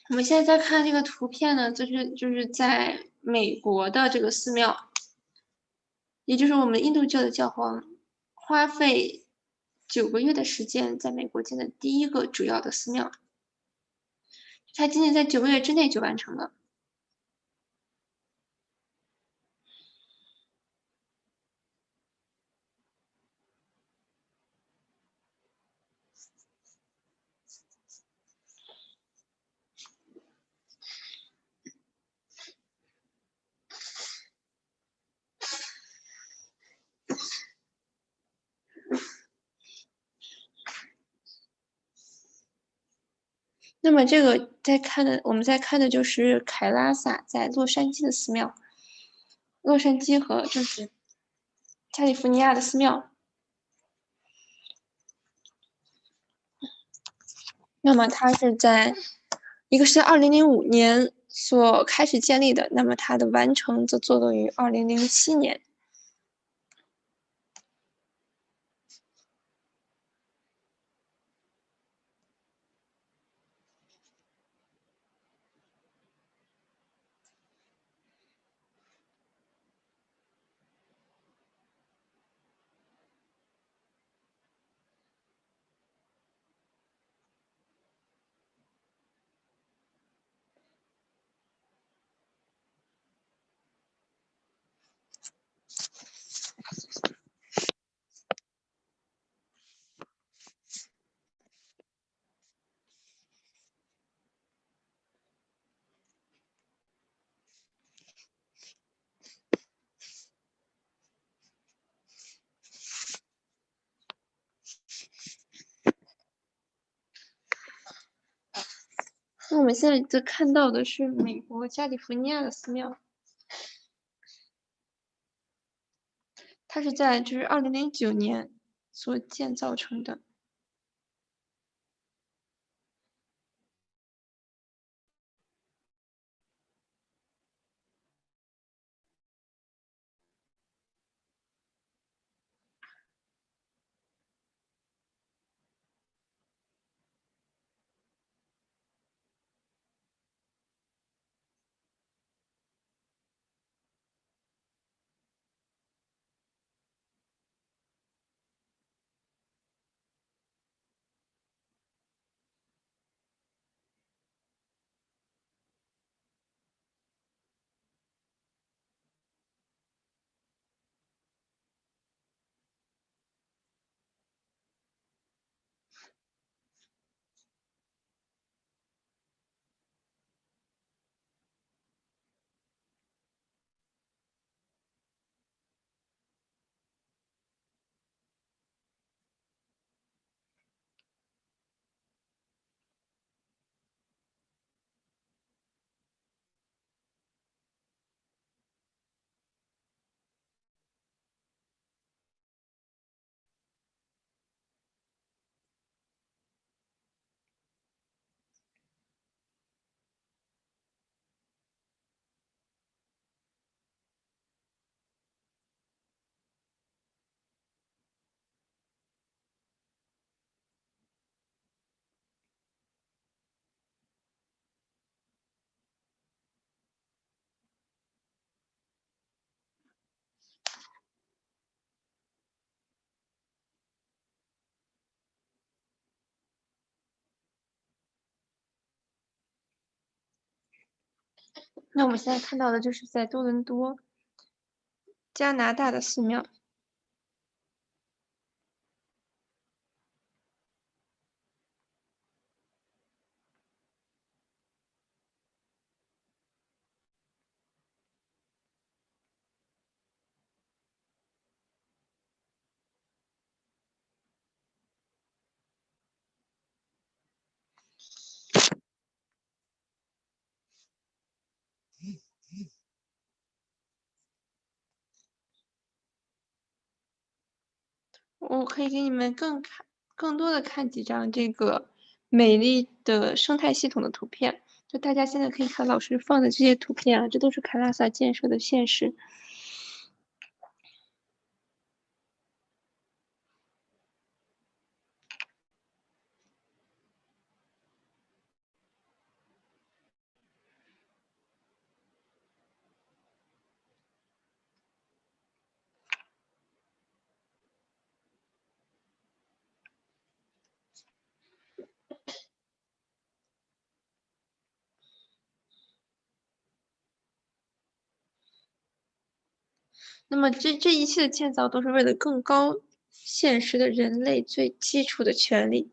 我们现在在看这个图片呢，就是在美国的这个寺庙，也就是我们印度教的教皇花费9个月的时间在美国建的第一个主要的寺庙，它仅仅在9个月之内就完成了。那么这个我们在看的就是凯拉萨在洛杉矶的寺庙，洛杉矶和就是加利福尼亚的寺庙。那么它是一个是2005年所开始建立的，那么它的完成则坐落于2007年。那我们现在在看到的是美国加利福尼亚的寺庙，它是在2009年所建造成的。那我们现在看到的就是在多伦多，加拿大的寺庙。我可以给你们更多的看几张这个美丽的生态系统的图片。就大家现在可以看老师放的这些图片啊，这都是凯拉萨建设的现实。那么这一切的建造都是为了更高现实的人类最基础的权利。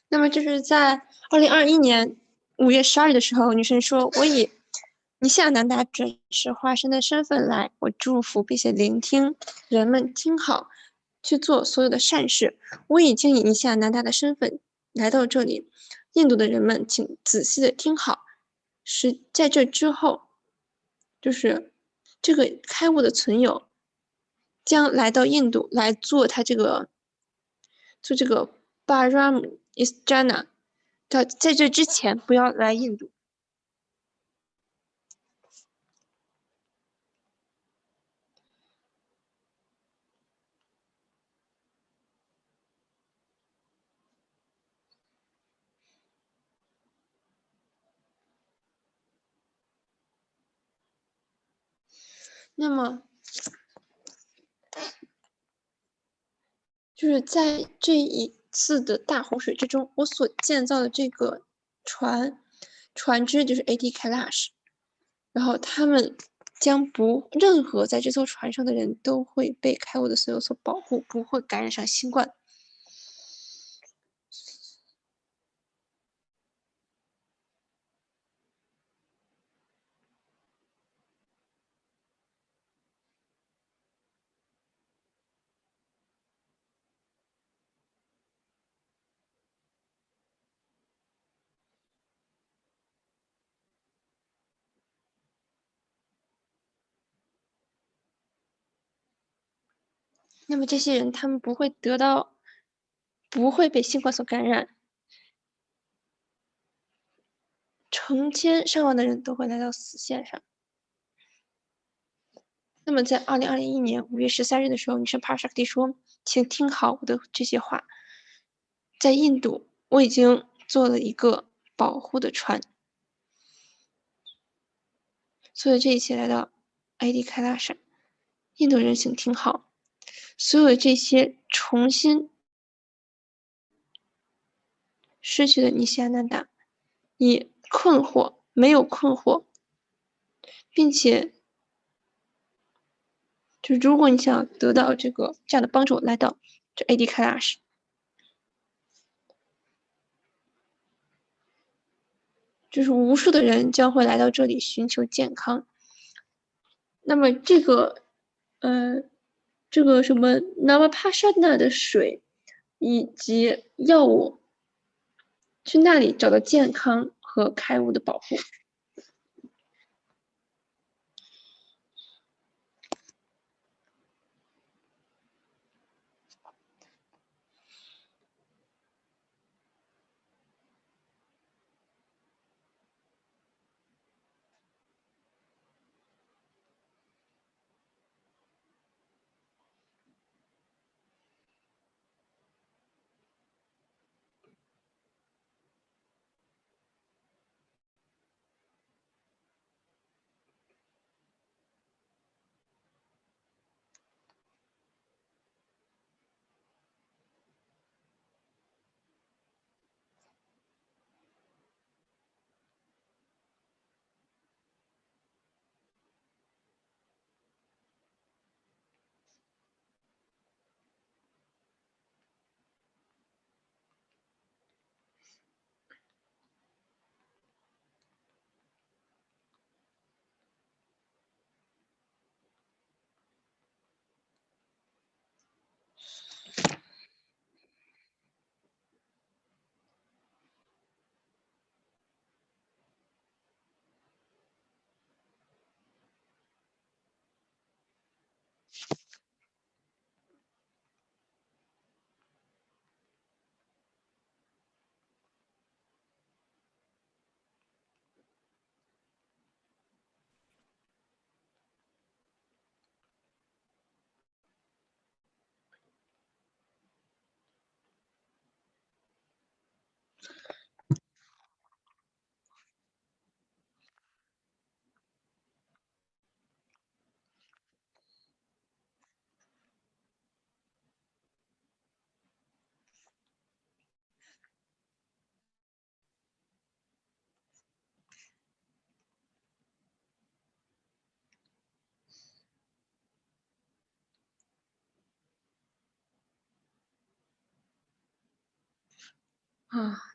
那么就是在2021年5月12日的时候，女神说：“我以尼夏南达转世化身的身份来，我祝福并且聆听人们听好，去做所有的善事。我已经以尼夏南达的身份来到这里，印度的人们请仔细的听好，是在这之后，就是这个开悟的存有将来到印度来做他这个Param Isjana， 在这之前不要来印度。”那么就是在这一次的大洪水之中，我所建造的这个船只就是 AT Kailash， 然后他们将任何在这艘船上的人都会被开悟的所有所保护，不会感染上新冠。那么这些人他们不会被新冠所感染，成千上万的人都会来到死线上。那么在2021年5月13日的时候，女神帕沙克蒂说：“请听好我的这些话，在印度，我已经做了一个保护的船，所有这一切来到埃迪开拉山，印度人请听好，所有这些重新失去的尼西亚南达，以困惑没有困惑，并且。”就如果你想得到这样的帮助，来到这 AD Kailash， 就是无数的人将会来到这里寻求健康。那么这个什么 Navapashana 的水以及药物，去那里找到健康和开悟的保护。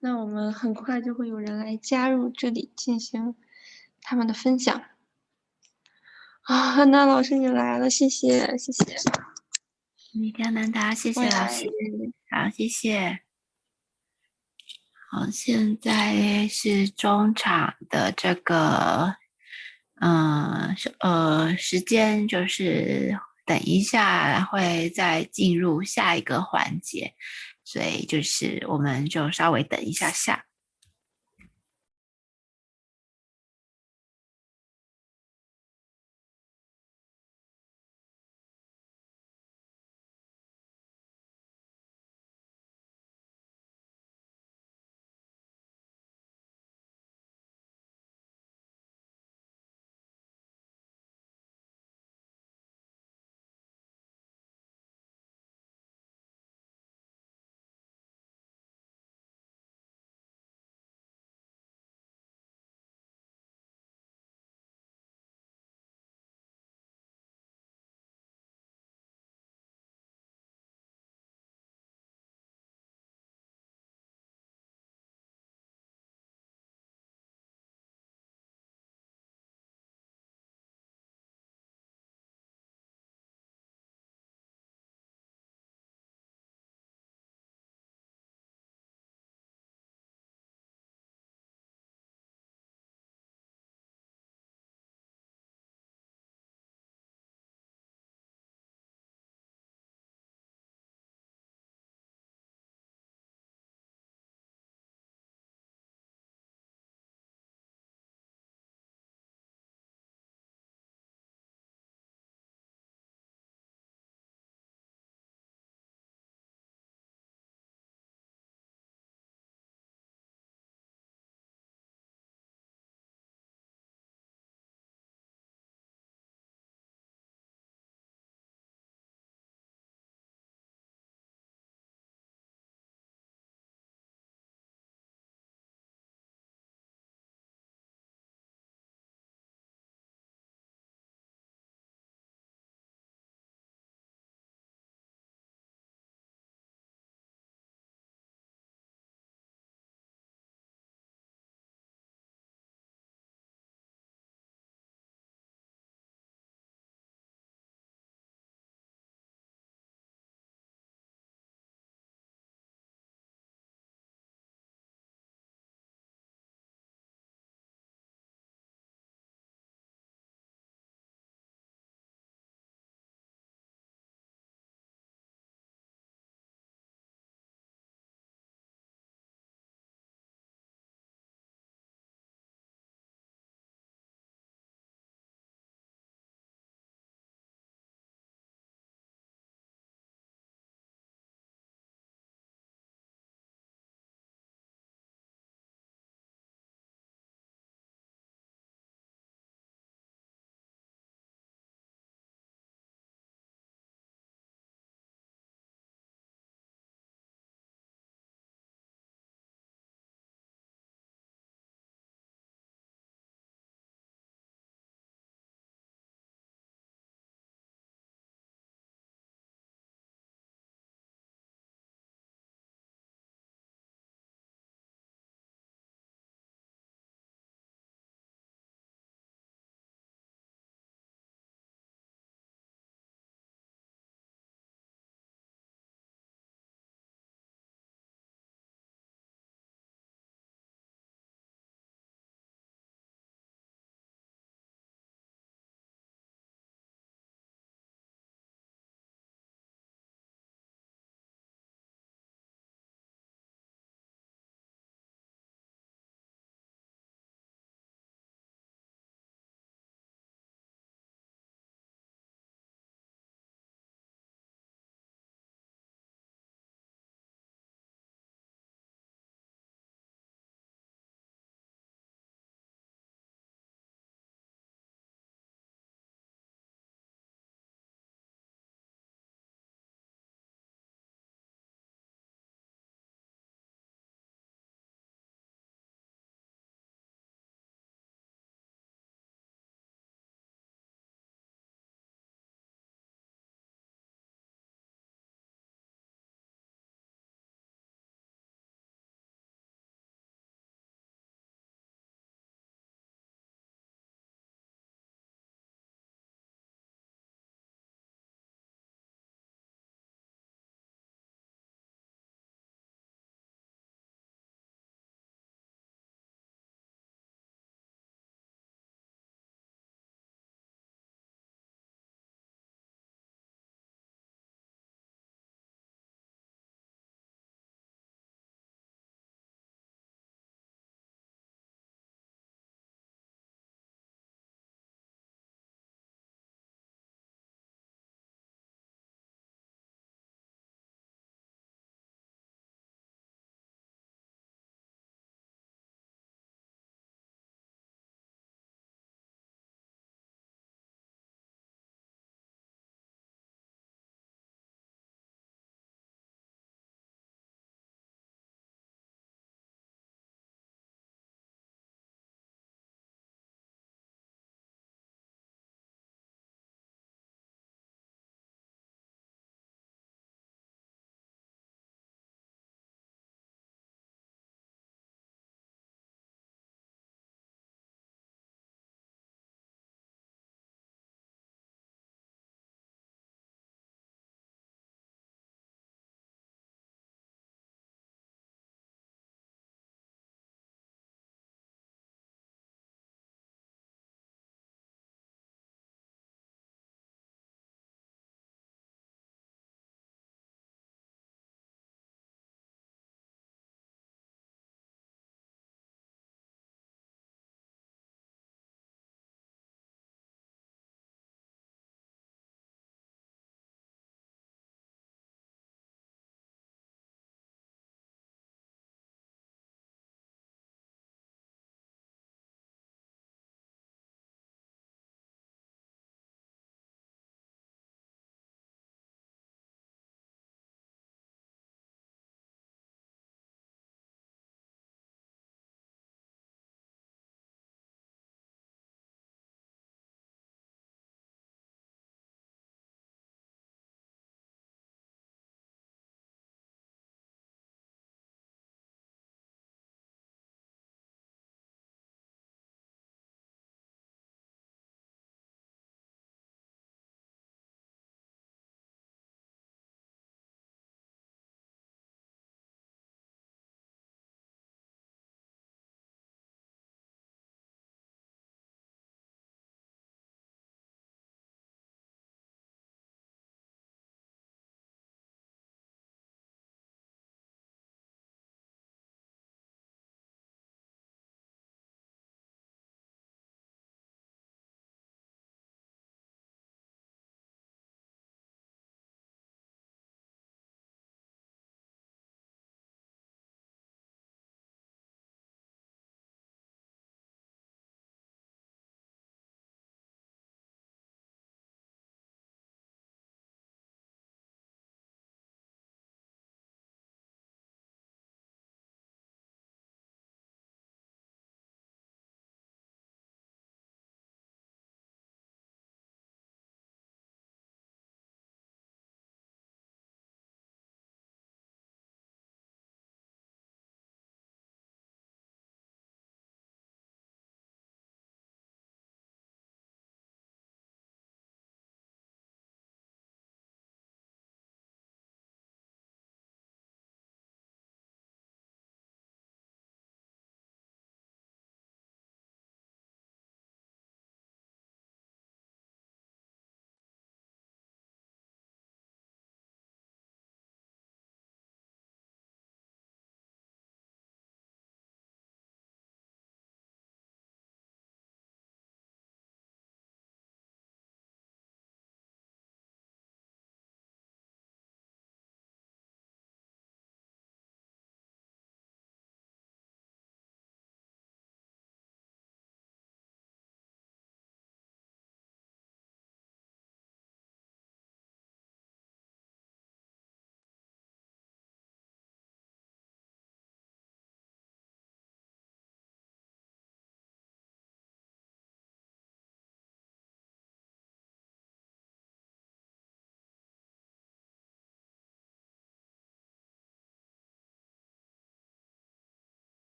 那我们很快就会有人来加入这里进行他们的分享。那老师你来了，谢谢。尼迦南达，谢谢老师，好，谢谢。好，现在是中场的这个，时间就是等一下会再进入下一个环节，所以就是我们就稍微等一下。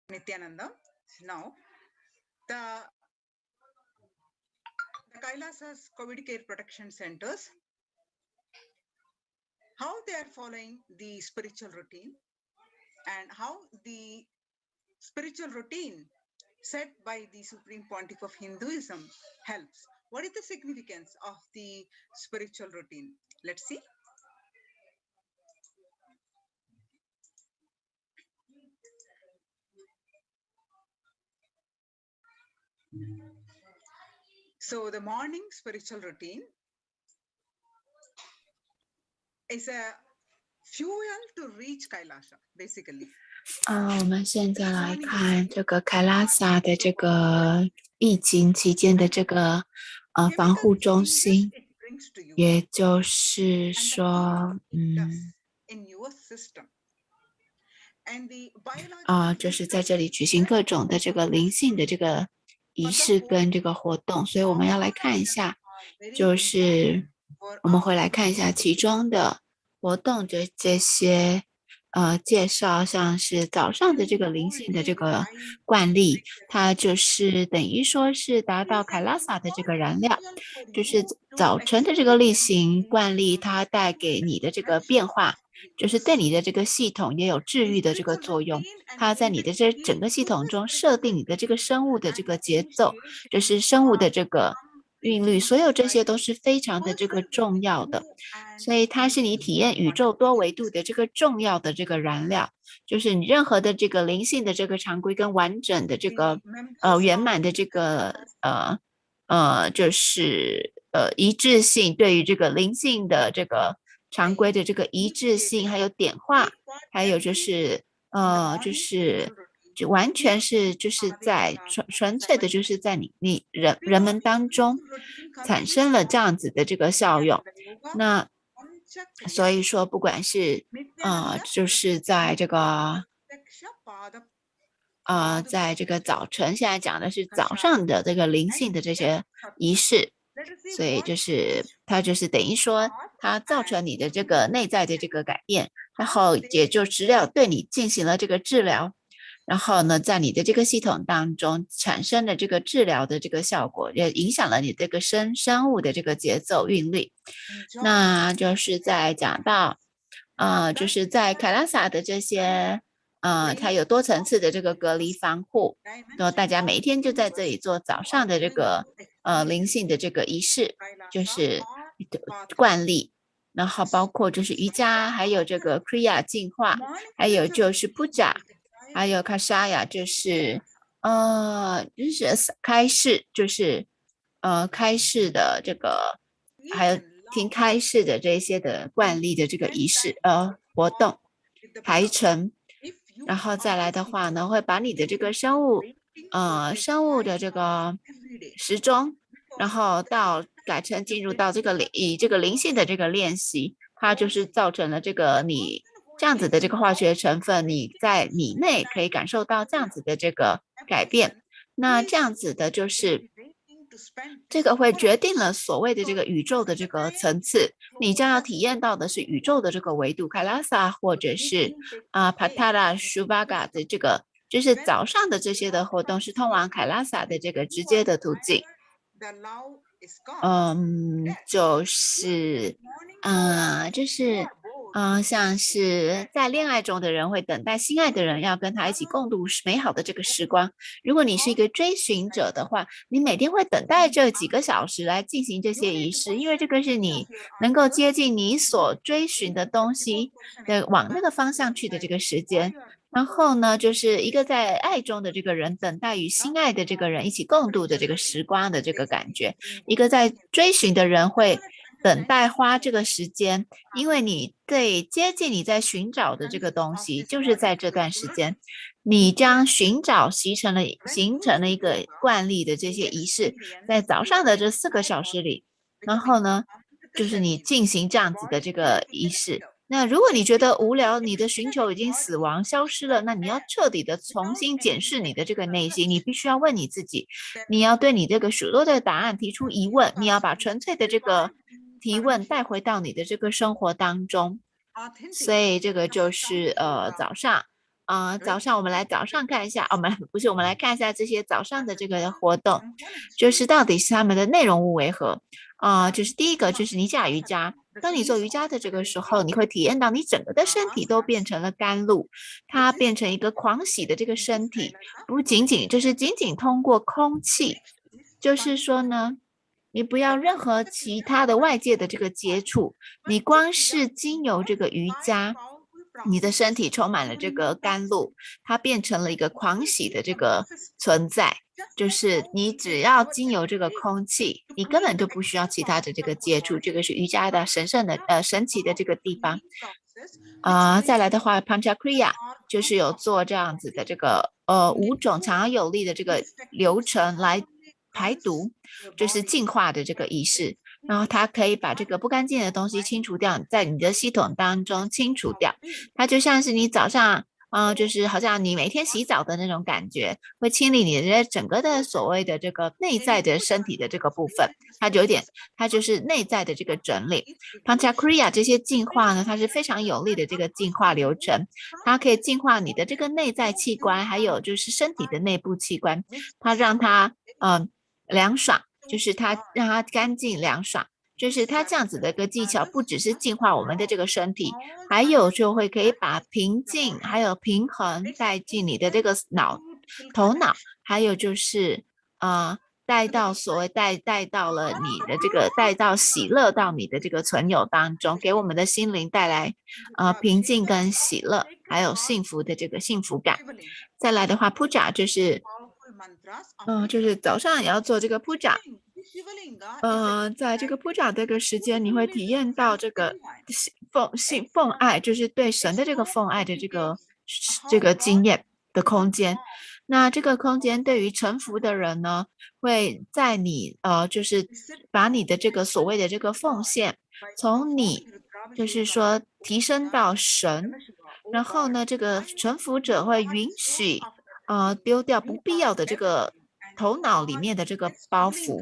Nityananda. Now, the Kailasa's COVID care protection centers, how they are following the spiritual routine and how the spiritual routine set by the Supreme Pontiff of Hinduism helps. What is the significance of the spiritual routine? Let's see. So the morning spiritual routine is a fuel to reach Kailasa, basically. 我们现在来看这个凯拉萨的这个疫情期间的这个防护中心，也就是说，就是在这里举行各种的这个灵性的这个仪式跟这个活动，所以我们要来看一下，就是我们会来看一下其中的活动的这些介绍，像是早上的这个灵性的这个惯例，它就是等于说是达到凯拉萨的这个燃料，就是早晨的这个例行惯例，它带给你的这个变化，就是对你的这个系统也有治愈的这个作用，它在你的这整个系统中设定你的这个生物的这个节奏，就是生物的这个韵律，所有这些都是非常的这个重要的，所以它是你体验宇宙多维度的这个重要的这个燃料，就是你任何的这个灵性的这个常规跟完整的这个圆满的这个就是一致性，对于这个灵性的这个常规的这个一致性，还有点化，还有就是就完全是就是在纯粹的就是在你人们当中产生了这样子的这个效用。那所以说不管是就是在这个在这个早晨，现在讲的是早上的这个灵性的这些仪式，所以就是它就是等于说它造成你的这个内在的这个改变，然后也就治疗对你进行了这个治疗，然后呢在你的这个系统当中产生了这个治疗的这个效果，也影响了你这个生物的这个节奏韵律。那就是在讲到就是在凯拉萨的这些它有多层次的这个隔离防护，然后大家每一天就在这里做早上的这个灵性的这个仪式，就是惯例，然后包括就是瑜伽，还有这个 Kriya 净化，还有就是 Puja， 还有 Kashaya， 就是开示，就是开示的这个，还有听开示的这些的惯例的这个仪式活动排程。然后再来的话呢，会把你的这个生物的这个时钟，然后改成进入到这个以这个灵性的这个练习，它就是造成了这个你这样子的这个化学成分，你在你内可以感受到这样子的这个改变。那这样子的就是这个会决定了所谓的这个宇宙的这个层次，你将要体验到的是宇宙的这个维度凯拉萨，或者是Patara Shubhaga 的这个，就是早上的这些的活动是通往凯拉萨的这个直接的途径。像是在恋爱中的人会等待心爱的人要跟他一起共度美好的这个时光。如果你是一个追寻者的话，你每天会等待这几个小时来进行这些仪式，因为这个是你能够接近你所追寻的东西的往那个方向去的这个时间。然后呢，就是一个在爱中的这个人等待与心爱的这个人一起共度的这个时光的这个感觉，一个在追寻的人会等待花这个时间，因为你对接近你在寻找的这个东西，就是在这段时间你将寻找形成了一个惯例的这些仪式，在早上的这4个小时里，然后呢就是你进行这样子的这个仪式。那如果你觉得无聊，你的寻求已经死亡消失了，那你要彻底的重新检视你的这个内心，你必须要问你自己，你要对你这个许多的答案提出疑问，你要把纯粹的这个提问带回到你的这个生活当中。所以这个就是早上早上我们来看一下，我们来看一下这些早上的这个活动，就是到底是他们的内容物为何就是第一个就是尼甲瑜伽。当你做瑜伽的这个时候，你会体验到你整个的身体都变成了甘露，它变成一个狂喜的这个身体，不仅仅通过空气，就是说呢，你不要任何其他的外界的这个接触，你光是经由这个瑜伽，你的身体充满了这个甘露，它变成了一个狂喜的这个存在。就是你只要经由这个空气，你根本就不需要其他的这个接触，这个是瑜伽的神奇的这个地方。再来的话 Panchakriya 就是有做这样子的这个5种强而有力的这个流程来排毒，就是净化的这个仪式，然后它可以把这个不干净的东西清除掉，在你的系统当中清除掉，它就像是你早上就是好像你每天洗澡的那种感觉，会清理你的整个的所谓的这个内在的身体的这个部分，它就是内在的这个整理。Panchakriya 这些净化呢，它是非常有力的这个净化流程，它可以净化你的这个内在器官，还有就是身体的内部器官，它让它凉爽，就是它让它干净凉爽。就是它这样子的一个技巧，不只是净化我们的这个身体，还有就会可以把平静还有平衡带进你的这个头脑，还有就是带到了你的这个带到喜乐到你的这个存有当中，给我们的心灵带来平静跟喜乐，还有幸福的这个幸福感。再来的话 Puja 就是早上也要做这个 Puja。在这个Puja这个时间，你会体验到这个奉爱，就是对神的这个奉爱的这个经验的空间。那这个空间对于臣服的人呢，会在你就是把你的这个所谓的这个奉献，从你就是说提升到神，然后呢，这个臣服者会允许丢掉不必要的这个头脑里面的这个包袱。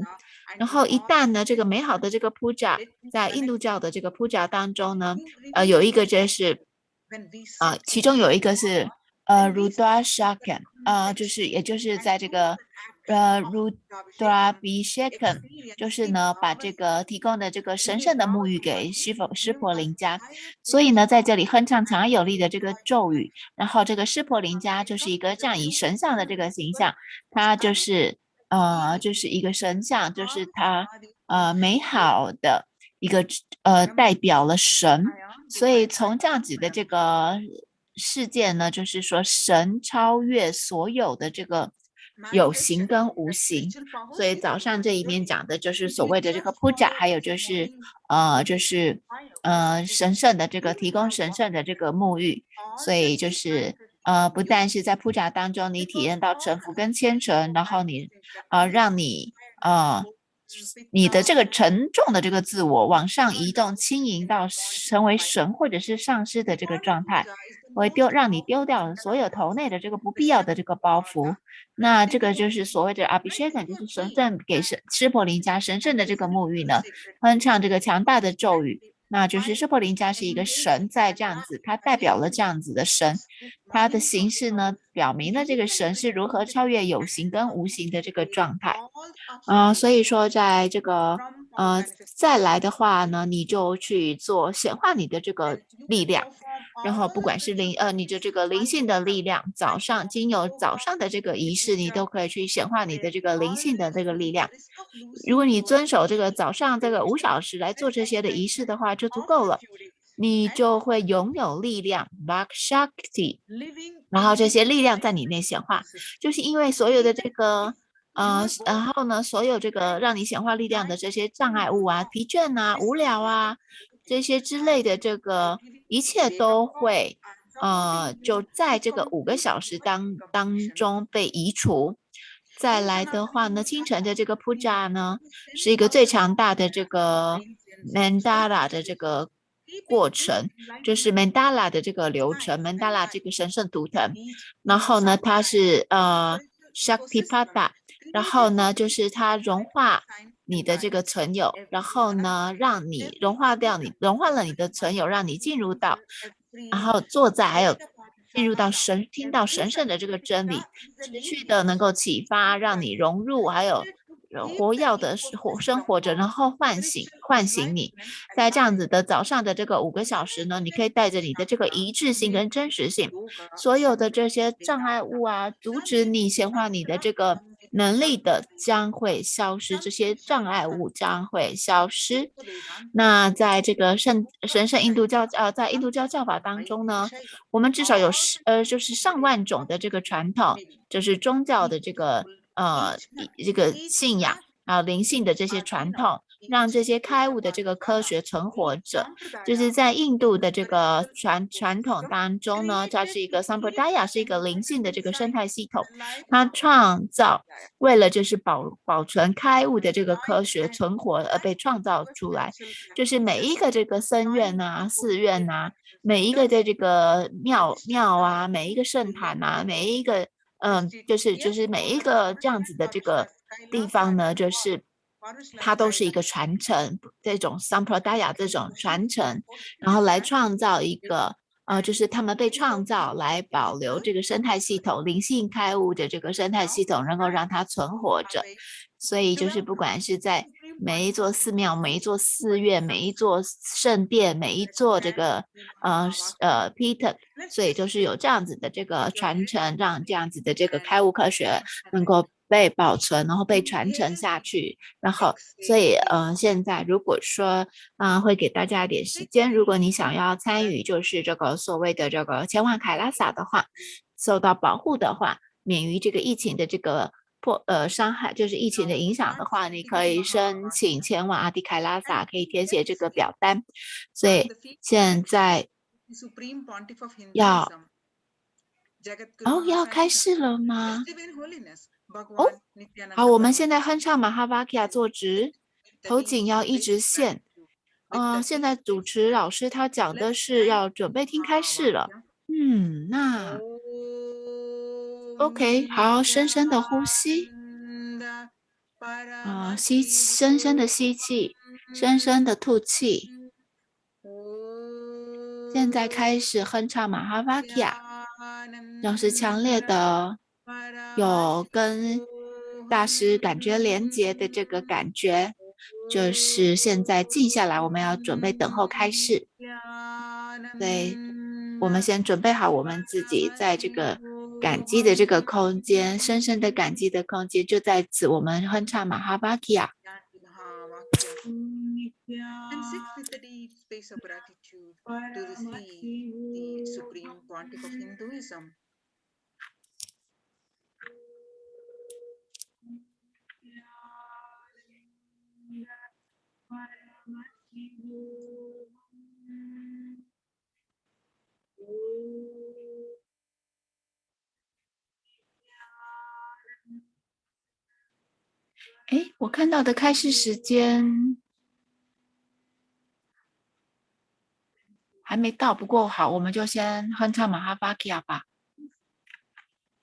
然后一旦呢，这个美好的这个 Puja 在印度教的这个 Puja 当中呢，有一个就是其中有一个是Rudrabhishekam 也就是在这个Rudrabhishekam 就是呢把这个提供的这个神圣的沐浴给湿婆林家，所以呢在这里哼唱强而有力的这个咒语，然后这个湿婆林家就是一个这样以神像的这个形象，它就是一个神像，就是它美好的一个代表了神，所以从这样子的这个事件呢，就是说神超越所有的这个有形跟无形，所以早上这一边讲的就是所谓的这个 Puja， 还有就是神圣的这个提供神圣的这个沐浴，所以就是不但是在 Puja 当中你体验到臣服跟虔诚，然后你让你的这个沉重的这个自我往上移动，轻盈到成为神或者是上师的这个状态，会让你丢掉了所有头内的这个不必要的这个包袱。那这个就是所谓的 Abhishekam， 就是神圣给湿婆林家神圣的这个沐浴呢，哼唱这个强大的咒语。那就是湿婆林家是一个神，在这样子，它代表了这样子的神，它的形式呢，表明了这个神是如何超越有形跟无形的这个状态。所以说在这个再来的话呢，你就去做显化你的这个力量，然后不管是你的这个灵性的力量，早上经由早上的这个仪式，你都可以去显化你的这个灵性的这个力量。如果你遵守这个早上这个5小时来做这些的仪式的话，就足够了，你就会拥有力量 PARASHAKTI， 然后这些力量在你内显化，就是因为所有的这个然后呢，所有这个让你显化力量的这些障碍物啊、疲倦啊、无聊啊这些之类的，这个一切都会就在这个5个小时当中被移除。再来的话呢，清晨的这个 Puja 呢，是一个最强大的这个 Mandala 的这个过程，就是 Mandala 的这个流程 ，Mandala 这个神圣图腾，然后呢，它是Shaktipada， 然后呢，就是它融化你的这个存有，然后呢，让你融化了你的存有，让你进入到，然后坐在还有进入到听到神圣的这个真理，持续的能够启发，让你融入，还有活跃的生活着，然后唤醒你。在这样子的早上的这个5个小时呢，你可以带着你的这个一致性跟真实性，所有的这些障碍物啊，阻止你显化你的这个能力的将会消失，这些障碍物将会消失。那在这个神圣印度教在印度教教法当中呢，我们至少有就是上万种的这个传统，就是宗教的这个信仰啊，灵性的这些传统，让这些开悟的这个科学存活着。就是在印度的这个传统当中呢，它是一个 Sampradaya， 是一个灵性的这个生态系统，它创造为了就是保存开悟的这个科学存活而被创造出来。就是每一个这个僧院啊、寺院啊，每一个的这个庙啊，每一个圣坛啊，每一个就是每一个这样子的这个地方呢，就是它都是一个传承，这种 Sampradaya 这种传承，然后来创造一个就是他们被创造来保留这个生态系统，灵性开悟的这个生态系统能够让它存活着。所以就是不管是在每一座寺庙、每一座寺院、每一座圣殿、每一座这个Peter， 所以就是有这样子的这个传承，让这样子的这个开悟科学能够被保存，然后被传承下去。然后所以现在如果说会给大家一点时间，如果你想要参与就是这个所谓的这个前往凯拉萨的话，受到保护的话，免于这个疫情的这个伤害，就是疫情的影响的话，你可以申请前往阿迪凯拉萨，可以填写这个表单。所以现在要开始了吗？好，我们现在哼唱马哈巴基亚坐直，头颈要一直线。现在主持老师他讲的是要准备听开示了。那 OK， 好，深深的呼吸，深深的吸气，深深的吐气。现在开始哼唱马哈巴基亚，要是强烈的有跟大师感觉连接的这个感觉，就是现在静下来，我们要准备等候开示。对，我们先准备好我们自己，在这个感激的这个空间，深深的感激的空间，就在此我们哼唱马哈巴基亚。And sit with a deep space of gratitude to receive the supreme quantum of Hinduism.我看到的开示时间还没到，不过好，我们就先哼唱马哈巴基亚吧。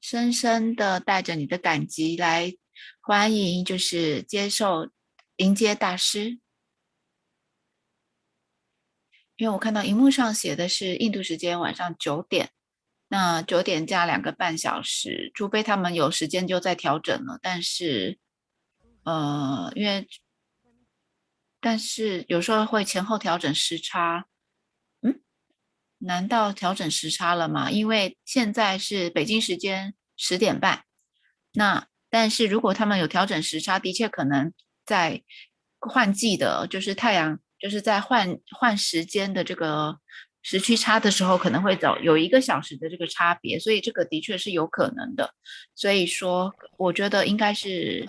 深深的带着你的感激来欢迎，就是迎接大师。因为我看到荧幕上写的是印度时间晚上9点，那9点加2个半小时，除非他们有时间就再调整了，但是但是有时候会前后调整时差。难道调整时差了吗？因为现在是北京时间10点半，但是如果他们有调整时差，的确可能在换季的，就是太阳就是在换时间的这个时区差的时候，可能会有1个小时的这个差别，所以这个的确是有可能的。所以说，我觉得应该是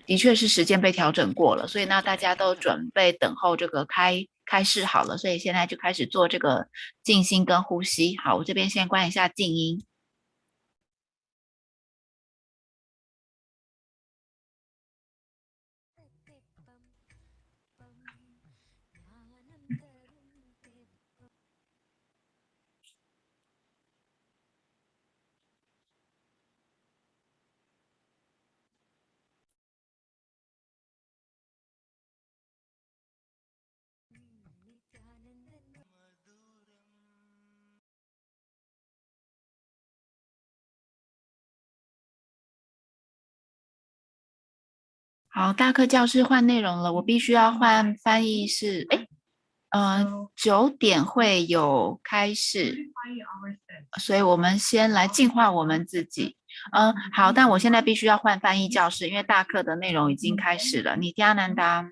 的确是时间被调整过了，所以那大家都准备等候这个开示好了，所以现在就开始做这个静心跟呼吸。好，我这边先关一下静音。好，大课教室换内容了，我必须要换翻译是9点会有开始，所以我们先来净化我们自己。好，但我现在必须要换翻译教室，因为大课的内容已经开始了。你加南达。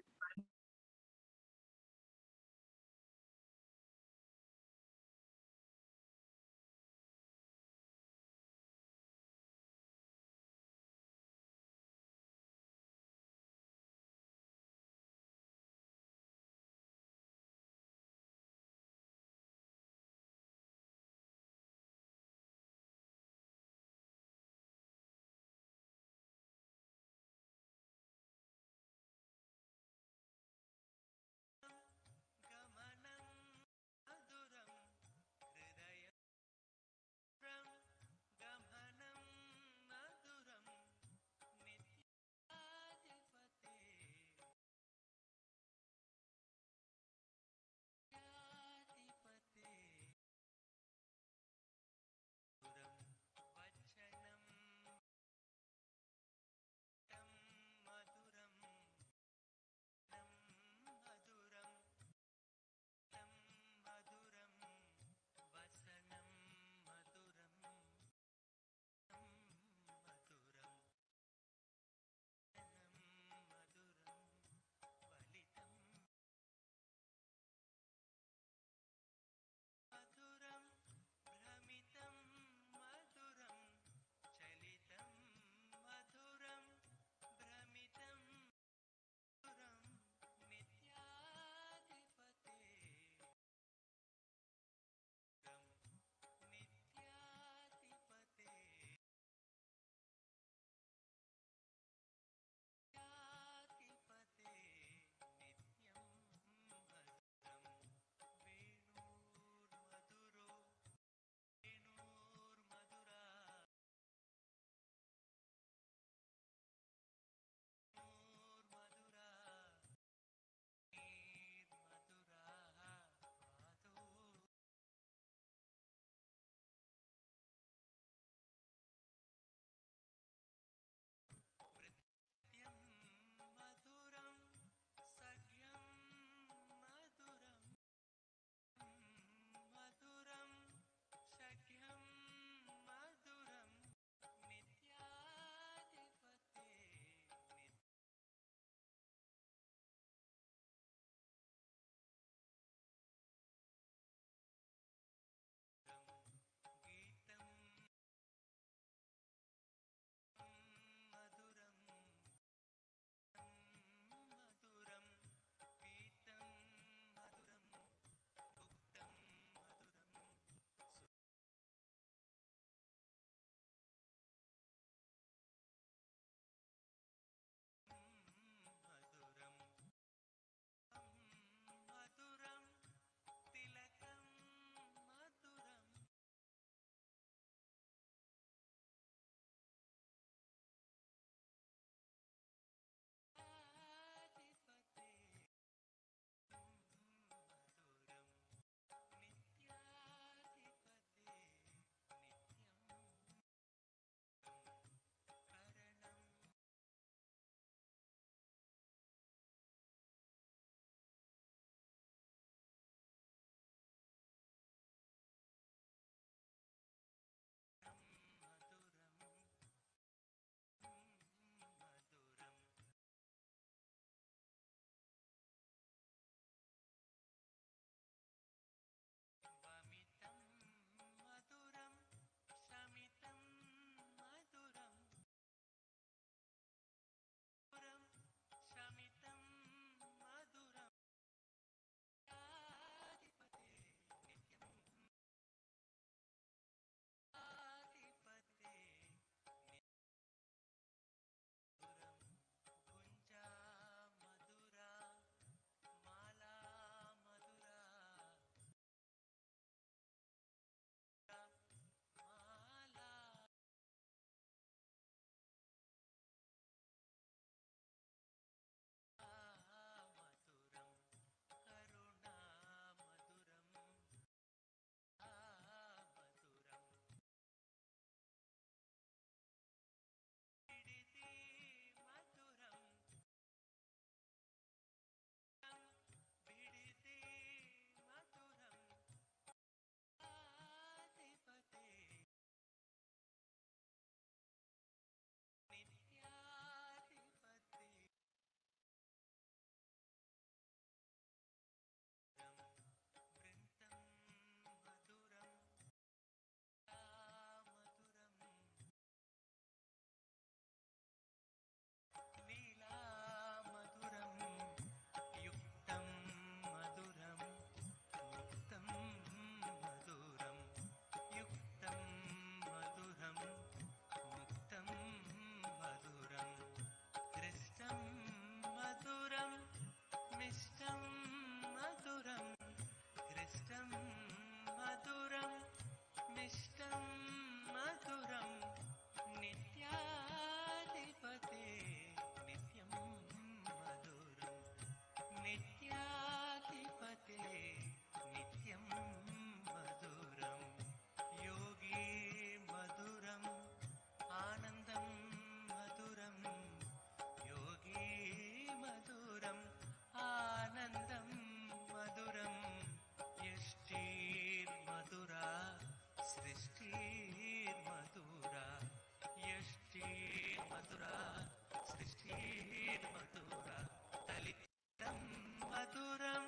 मधुरं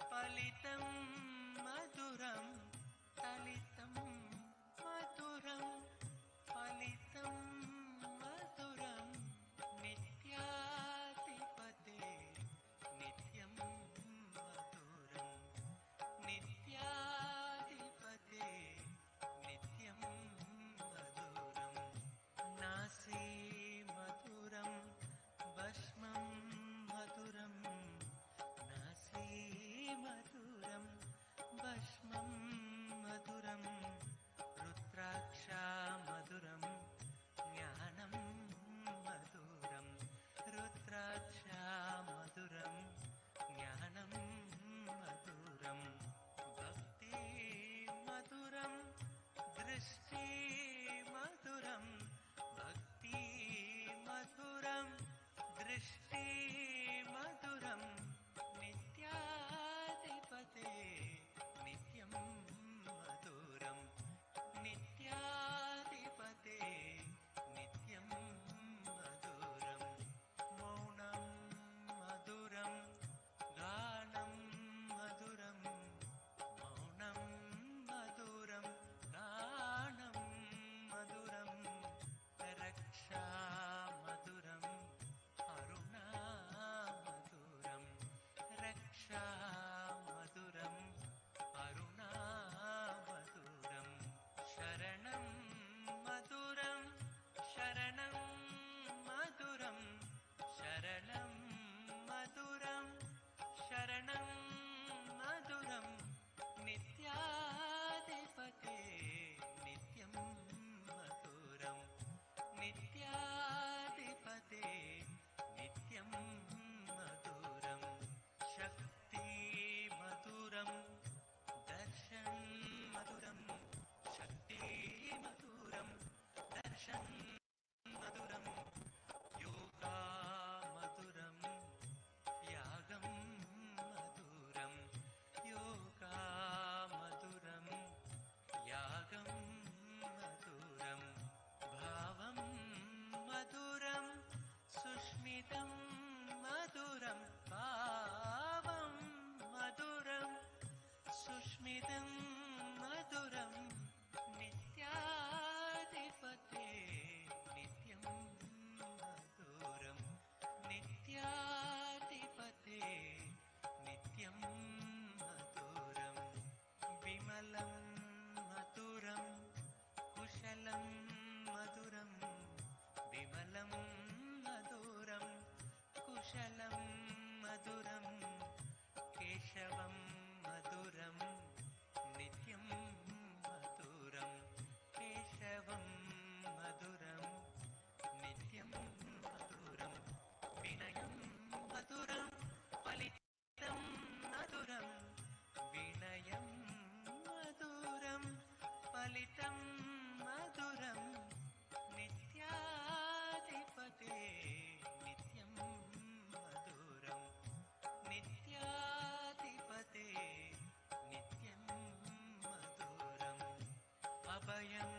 फलितं मधुरं तलितं मधुरं फलितं मधुरं नित्याधिपते नित्यं मधुरं नित्याधिपते नित्यं मधुरं नासी मधुरं भस्मं मधुरं नासी मधुरं भस्मं मधुरं रुद्राक्षा मधुरं ज्ञानं मधुरं रुद्राक्षा मधुरं ज्ञानं मधुरं भक्ति मधुरं दृष्टि मधुरं भक्ति मधुरं दृष्टि मधुरं नित्याधिपते नित्यं मधुरं नित्याधिपते नित्यं मधुरं मौनं मधुरं गानं मधुरं मौनं मधुरं गानं मधुरं रक्षा मधुरं अरुणा मधुरं रक्षा मधुरं अरुणा मधुरं शरणं मधुरं शरणं मधुरं शरणं मधुरं शरणं मधुरं नित्याधिपते नित्यं मधुरं नित्याधिपते नित्यं मधुरं शक्ति मधुरं दर्शन मधुरं शक्ति मधुरं दर्शन मधुरं योगा मधुरं यागं मधुरं योगा मधुरं यागं मधुरं भावं मधुरं सुस्मितं मधुरं भावं मधुरं सुस्मितं मधुरं नित्याधिपते नित्यं मधुरं नित्याधिपते नित्यं मधुरं विमलं मधुरं कुशलं मधुरं विमलं मधुरं कुशलं मधुरं केशवं मधुरं नित्यं मधुरं केशवं मधुरं नित्यं मधुरं विनयं मधुरं फलितं मधुरं विनयं मधुरं फलितं मधुरं नित्याधिपते नित्यं मधुरं नित्याधिपते नित्यं मधुरम् अभयं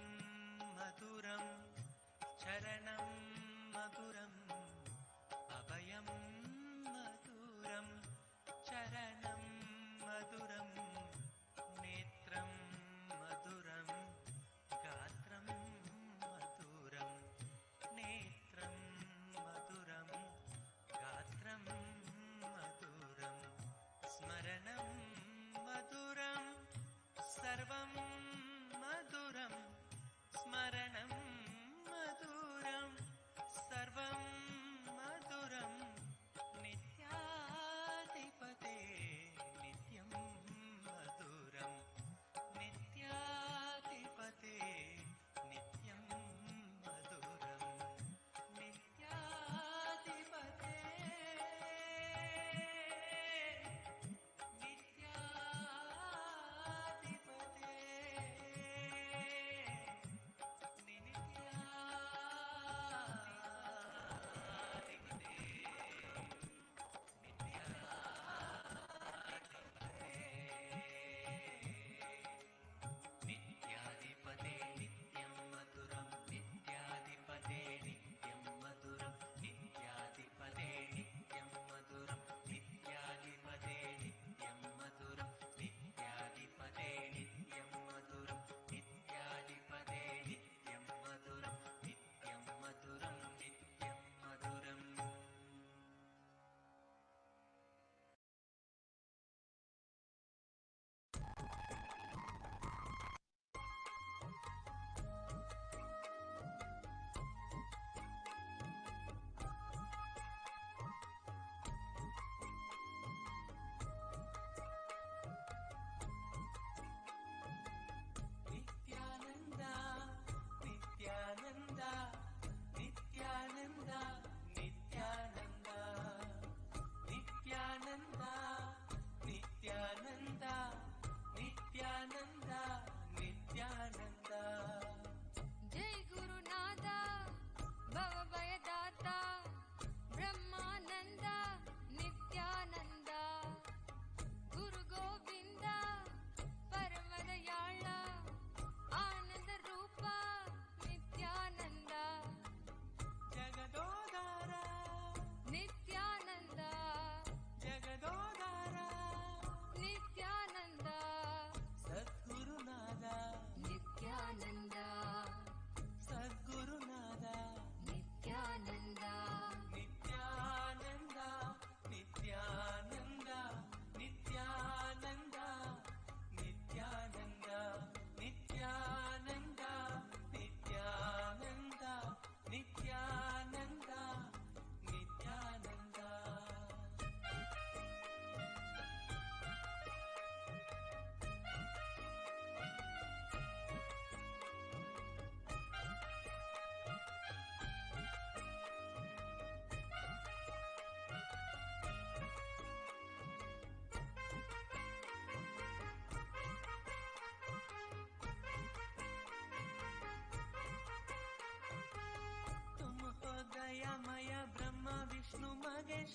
मधुरं चरणं मधुरम् अभयं मधुरं चरणं मधुरं नेत्रं मधुरं गात्रं मधुरं नेत्रं मधुरं गात्रं मधुरं स्मरणं मधुरं सर्वं मधुरं स्मरणं मधुरं सर्वं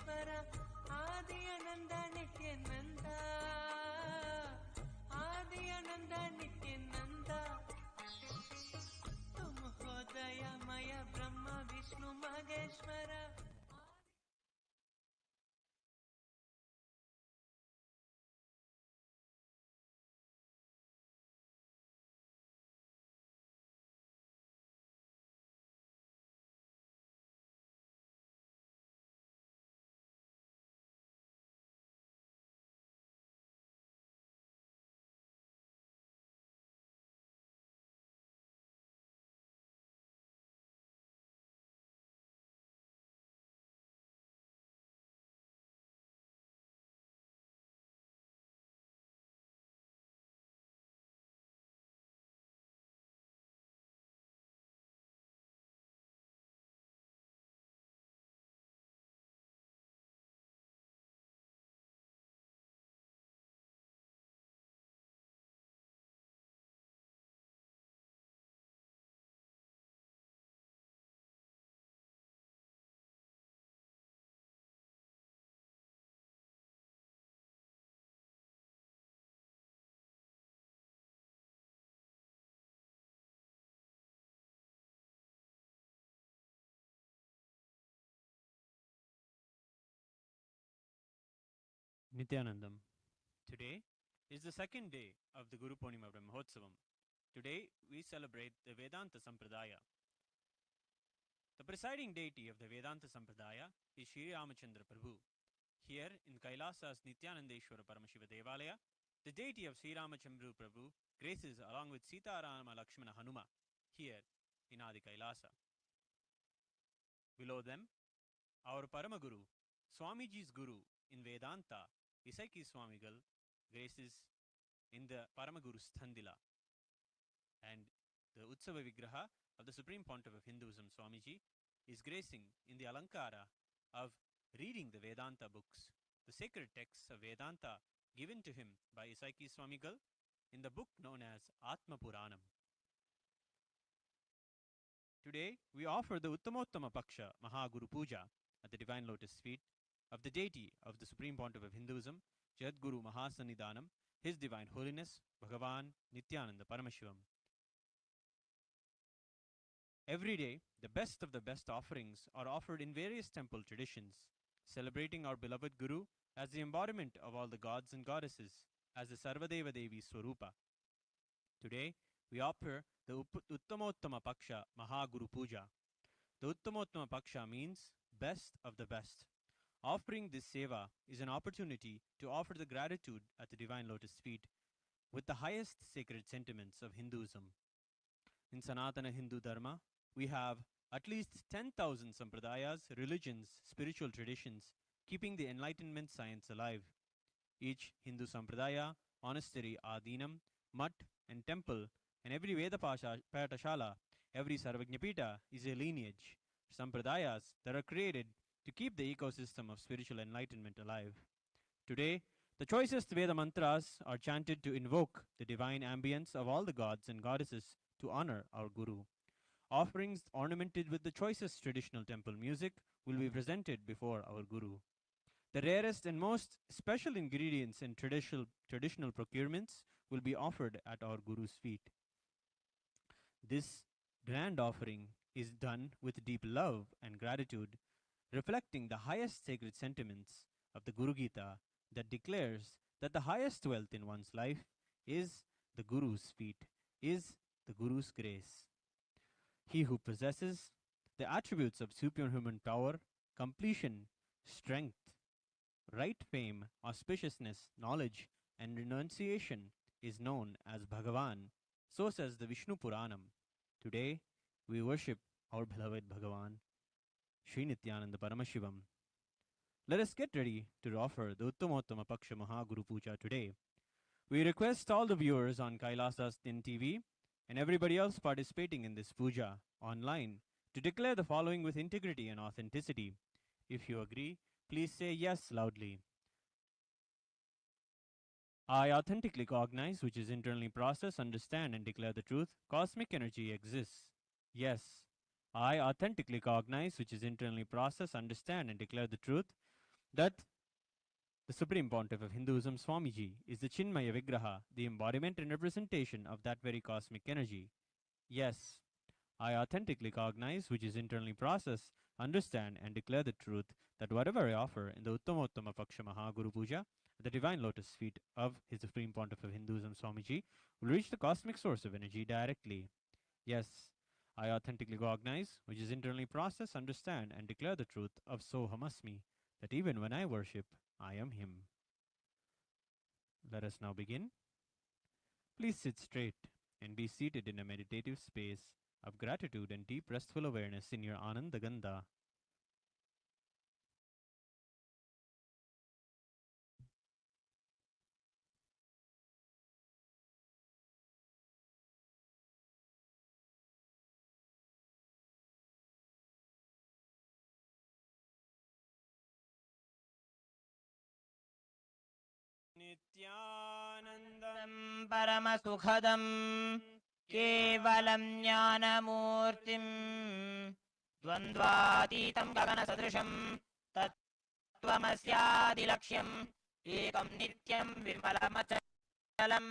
परमेश्वर आदि आनंद नित्यानंद आदि आनंद नित्यानंद तुम हो दयामय ब्रह्म Vishnu Maheshwar Nityanandam. Today is the second day of the Guru Purnima Brahmotsavam. Today we celebrate the Vedanta Sampradaya. The presiding deity of the Vedanta Sampradaya is Shri Ramachandra Prabhu. Here in Kailasa's Nityanandeshwara Paramashiva Devalaya, the deity of Sri Ramachandra Prabhu graces along with Sita Rama Lakshmana Hanuma here in Adi Kailasa. Below them, our Paramaguru, Swamiji's Guru in Vedanta, Isaiki Swamigal, graces in the Paramaguru Sthandila. And the Utsava Vigraha of the Supreme Pontiff of Hinduism, Swamiji, is gracing in the Alankara of reading the Vedanta books, the sacred texts of Vedanta given to him by Isaiki Swamigal in the book known as Atma Puranam. Today, we offer the Uttamottama Paksha Mahaguru Puja at the Divine Lotus feet of the deity of the Supreme Pontiff of Hinduism, Jagadguru Mahasannidhanam, His Divine Holiness, Bhagavan Nityananda Paramashivam. Every day, the best of the best offerings are offered in various temple traditions, celebrating our beloved Guru as the embodiment of all the gods and goddesses, as the Sarvadeva Devi Swarupa. Today, we offer the Uttamottama Paksha Mahaguru Puja. The Uttamottama Paksha means best of the best. Offering this seva is an opportunity to offer the gratitude at the Divine Lotus feet with the highest sacred sentiments of Hinduism. In Sanatana Hindu Dharma, we have at least 10,000 sampradayas, religions, spiritual traditions, keeping the enlightenment science alive. Each Hindu sampradaya, monastery, adinam, mutt, and temple, and every Veda Patashala, every Sarvajñapita is a lineage, sampradayas that are created to keep the ecosystem of spiritual enlightenment alive. Today, the choicest Veda mantras are chanted to invoke the divine ambience of all the gods and goddesses to honor our Guru. Offerings ornamented with the choicest traditional temple music will be presented before our Guru. The rarest and most special ingredients in traditional procurements will be offered at our Guru's feet. This grand offering is done with deep love and gratitude, reflecting the highest sacred sentiments of the Guru Gita that declares that the highest wealth in one's life is the Guru's feet, is the Guru's grace. He who possesses the attributes of superhuman power, completion, strength, right fame, auspiciousness, knowledge, and renunciation is known as Bhagavan. So says the Vishnu Puranam. Today, we worship our beloved Bhagavan, Sri Nityananda Paramashivam. Let us get ready to offer the Uttamottama Paksha Mahaguru Puja today. We request all the viewers on Kailasa's Tin TV and everybody else participating in this puja online to declare the following with integrity and authenticity. If you agree, please say yes loudly. I authentically cognize, which is internally process, understand, and declare the truth. Cosmic energy exists. Yes. I authentically cognize, which is internally process, understand, and declare the truth. that the Supreme Pontiff of Hinduism, Swamiji, is the Chinmaya Vigraha, the embodiment and representation of that very cosmic energy. Yes, I authentically cognize, which is internally process, understand, and declare the truth that whatever I offer in the Uttamottama Paksha Maha Guru Puja, the divine lotus feet of His Supreme Pontiff of Hinduism, Swamiji, will reach the cosmic source of energy directly. Yes, I authentically cognize, which is internally process, understand, and declare the truth of Soham Asmi, that even when I worship, I am Him. Let us now begin. Please sit straight and be seated in a meditative space of gratitude and deep restful awareness in your Ananda Gandha. नित्यानन्दं परमसुखदं केवलं ज्ञानमूर्तिं द्वन्द्वातीतं गगनसदृशं तत्त्वमस्यादिलक्ष्यम् एकं नित्यं विमलमचलं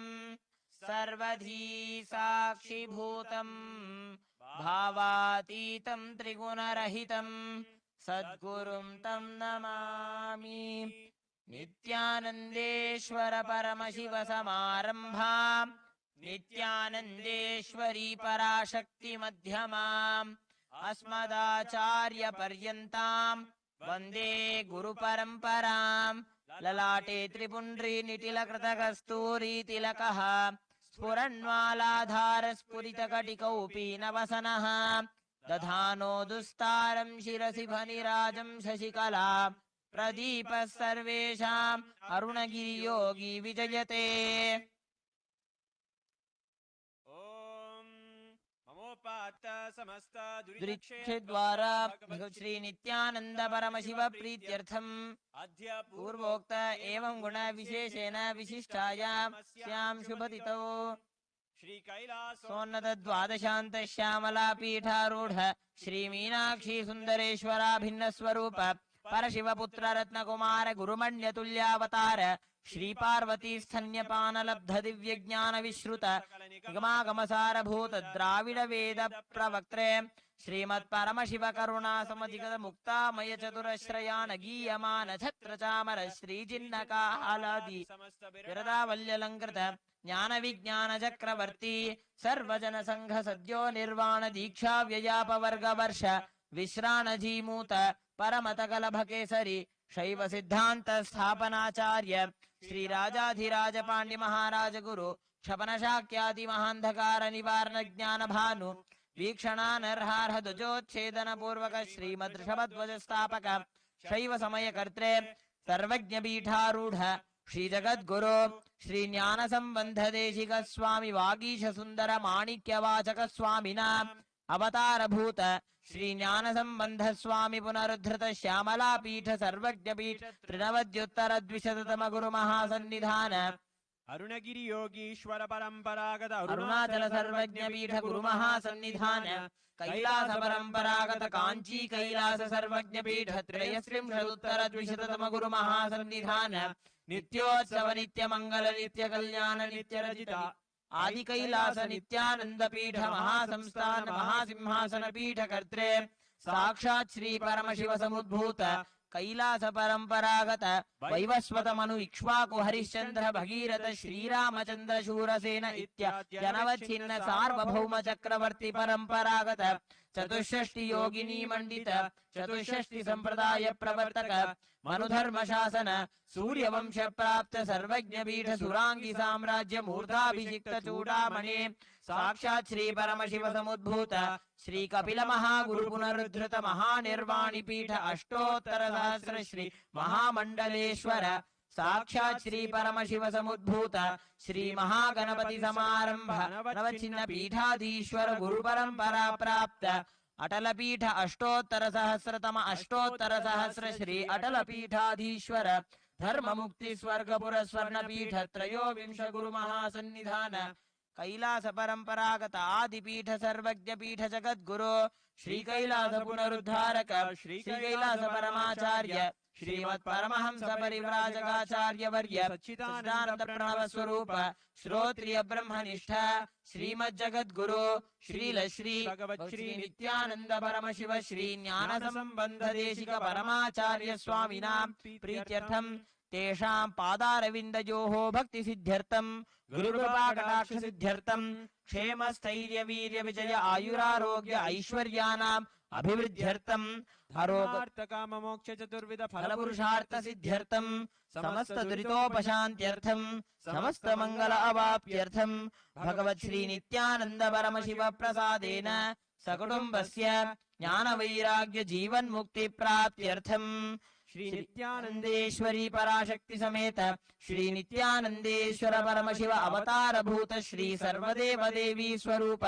सर्वधी साक्षिभूतं भावातीतं त्रिगुणरहितं सद्गुरुं तं नमामि। नित्यानन्देश्वर परमशिव समारम्भां नित्यानन्देश्वरी पराशक्ति मध्यमाम् अस्मदाचार्य पर्यन्तां वन्दे गुरुपरम्परां ललाटे त्रिपुण्ड्री निटिलकृतकस्तूरी तिलकः स्फुरन्मालाधार स्फुरितकटिकौपीनवसनः दधानो दुस्तारं शिरसि फनिराजं शशिकला प्रदीपः सर्वेषाम् अरुणगिरियोगी विजयते। दुरिच्छेद्वारा श्री नित्यानंद परमशिव प्रीत्यर्थम् पूर्वोक्त एवं गुण विशेषेण विशिष्टायां शुभतिथौ सोन्नत द्वादशान्त श्यामला पीठारूढ़ श्री मीनाक्षी सुंदरेश्वराभिन्न स्वरूप परशिवपुत्र रत्नकुमार गुरुमण्यतुल्यावतार श्री पार्वती स्तन्यपान लब्ध दिव्य ज्ञान विश्रुत निगमागमसारभूत द्राविड वेद प्रवक्त्रे श्रीमत् परमशिव करुणा समधिगत मुक्तामय चतुरश्रयान गीयमान छत्र चामर श्री जिन्नकालादि विरदावल्यलंकृत ज्ञान विज्ञान चक्रवर्ती सर्वजन संघ सद्यो निर्वाण दीक्षा व्ययापवर्ग वर्ष विश्राणजीमूत परमतकलभकेसरी शैव सिद्धांत स्थापनाचार्य श्री राजाधिराज पांड्य महाराज गुरु क्षपन शाक्यादि महांधकार निवारण ज्ञान भानु वीक्षणानर्हार्ह ध्वजोच्छेदन पूर्वक श्रीमद् स्थापक शैव समय कर्त्रे सर्वज्ञ पीठारूढ़ श्री जगद्गुरु श्री ज्ञान संबंध देशिक स्वामी वागीश सुंदर माणिक्यवाचक स्वामिना अवतार भूत श्री ज्ञान संबंध स्वामी पुनरुद्धृत श्यामला पीठ सर्वज्ञ पीठ त्रिनवद्युत्तर द्विशततम गुरु महासन्निधान अरुणगिरि योगीश्वर परंपरागत अरुणाचल सर्वज्ञ पीठ गुरु महासन्निधान कैलास परंपरागत कांची कैलास सर्वज्ञ पीठ त्रयस्त्रिंशदुत्तर द्विशततम गुरु महासन्निधान नित्योत्सव नित्य मंगल नित्य कल्याण नित्य रजिता आदि कैलास नित्यानंद पीठ महासंस्थान महासिंहासन पीठ कर्त्रे साक्षात् श्री परमशिव समुद्भूत कैलास परंपरागत वैवस्वत मनु इक्ष्वाकु हरिश्चंद्र भगीरथ श्रीरामचंद्र शूरसेन इत्याद्यनवच्छिन्न सार्वभौम चक्रवर्ती परंपरागत चतुष्षष्टि योगिनी मंडित चतुष्षष्टि संप्रदाय प्रवर्तक मनुधर्म शासन सूर्यवंश प्राप्त सर्वज्ञ पीठ सुरांगी साम्राज्य मूर्धाभिषिक्त चूड़ामणि साक्षात् श्री परमशिव समुद्भूत श्री कपिल महागुरु पुनरुद्धृत महानिर्वाणी पीठ अष्टोत्तर सहस्र श्री महामंडलेश्वर साक्षात् श्री परमशिव समुद्भूत श्री महागणपति समारंभ नवचिन्न पीठाधीश्वर गुरु परंपरा प्राप्त अटल पीठ अष्टोत्तर सहस्र श्री अटल पीठाधीश्वर धर्म मुक्ति स्वर्गपुर स्वर्ण पीठ त्रयोविंश गुरु महासन्निधान कैलास परंपरागत आदि पीठ सर्वज्ञ पीठ जगद्गुरु श्री कैलास पुनरुद्धारक श्री कैलास परमाचार्य श्रीमत् परमहंस परिव्राजकाचार्यवर्य सच्चिदानंद प्रणव स्वरूप श्रोत्रिय ब्रह्मनिष्ठ श्रीमद् जगद्गुरु श्रील श्री भगवत् श्री नित्यानंद परम शिव श्री ज्ञान संबंध देशिक परमाचार्य स्वामिनां प्रीत्यर्थं तेषां पादारविन्दयोः भक्ति सिद्ध्यर्थं गुरुकृपा कटाक्ष सिद्ध्यर्थं क्षेम स्थैर्य वीर्य विजय आयुरारोग्य ऐश्वर्यानाम् अभिवृद्ध्यर्थं अरोगार्थ काम मोक्ष चतुर्विध फल पुरुषार्थ सिद्ध्यर्थं समस्त दुरितोपशान्त्यर्थं समस्त मंगल अवाप्त्यर्थं भगवत् श्री नित्यानंद परम शिव प्रसादेन सकुटुम्बस्य ज्ञान वैराग्य जीवन मुक्ति प्राप्त्यर्थं श्री नित्यानंदेश्वरी पराशक्ति समेत श्री नित्यानंदेश्वर परम शिव अवतार भूत श्री सर्वदेव देवी स्वरूप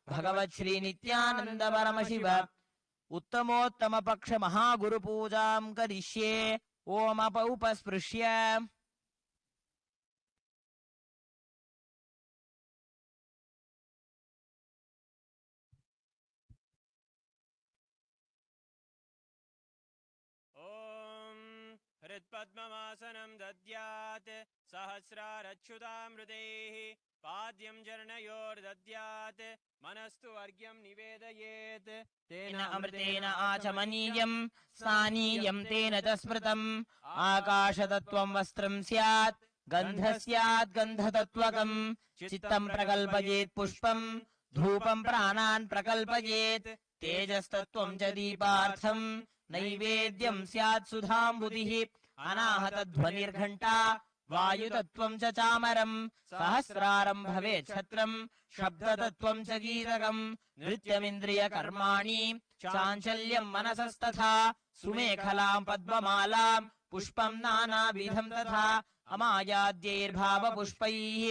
भगवत् श्री नित्यानंद परम शिव उत्तमोत्तम पक्ष महागुरु पूजां करिष्ये ओम उपस्पृश्य हृत्पद्ममासनं दद्यात् सहस्रारच्युतामृतैः पाद्यं चरणयोर्दद्यात् मनस्तु अर्घ्यं निवेदयेत् तेन अमृतेन आचमनीयं स्नानीयं तेन च स्मृतम् आकाशतत्त्वं वस्त्रं स्यात् गन्धः स्यात् गन्धतत्त्वकं चित्तं प्रकल्पयेत् पुष्पं धूपं प्राणान् प्रकल्पयेत् तेजस्तत्त्वं च दीपार्थं नैवेद्यं स्यात् सुधाम्बुधिः अनाहतध्वनिर्घण्टा वायुतत्त्वं च चामरं सहस्रारं भवेत् छत्रं शब्दतत्त्वं च गीतकं नृत्यमिन्द्रियकर्माणि चाञ्चल्यं मनसस्तथा सुमेखलां पद्ममालां पुष्पं नानाविधं तथा अमायाद्यैर्भावपुष्पैः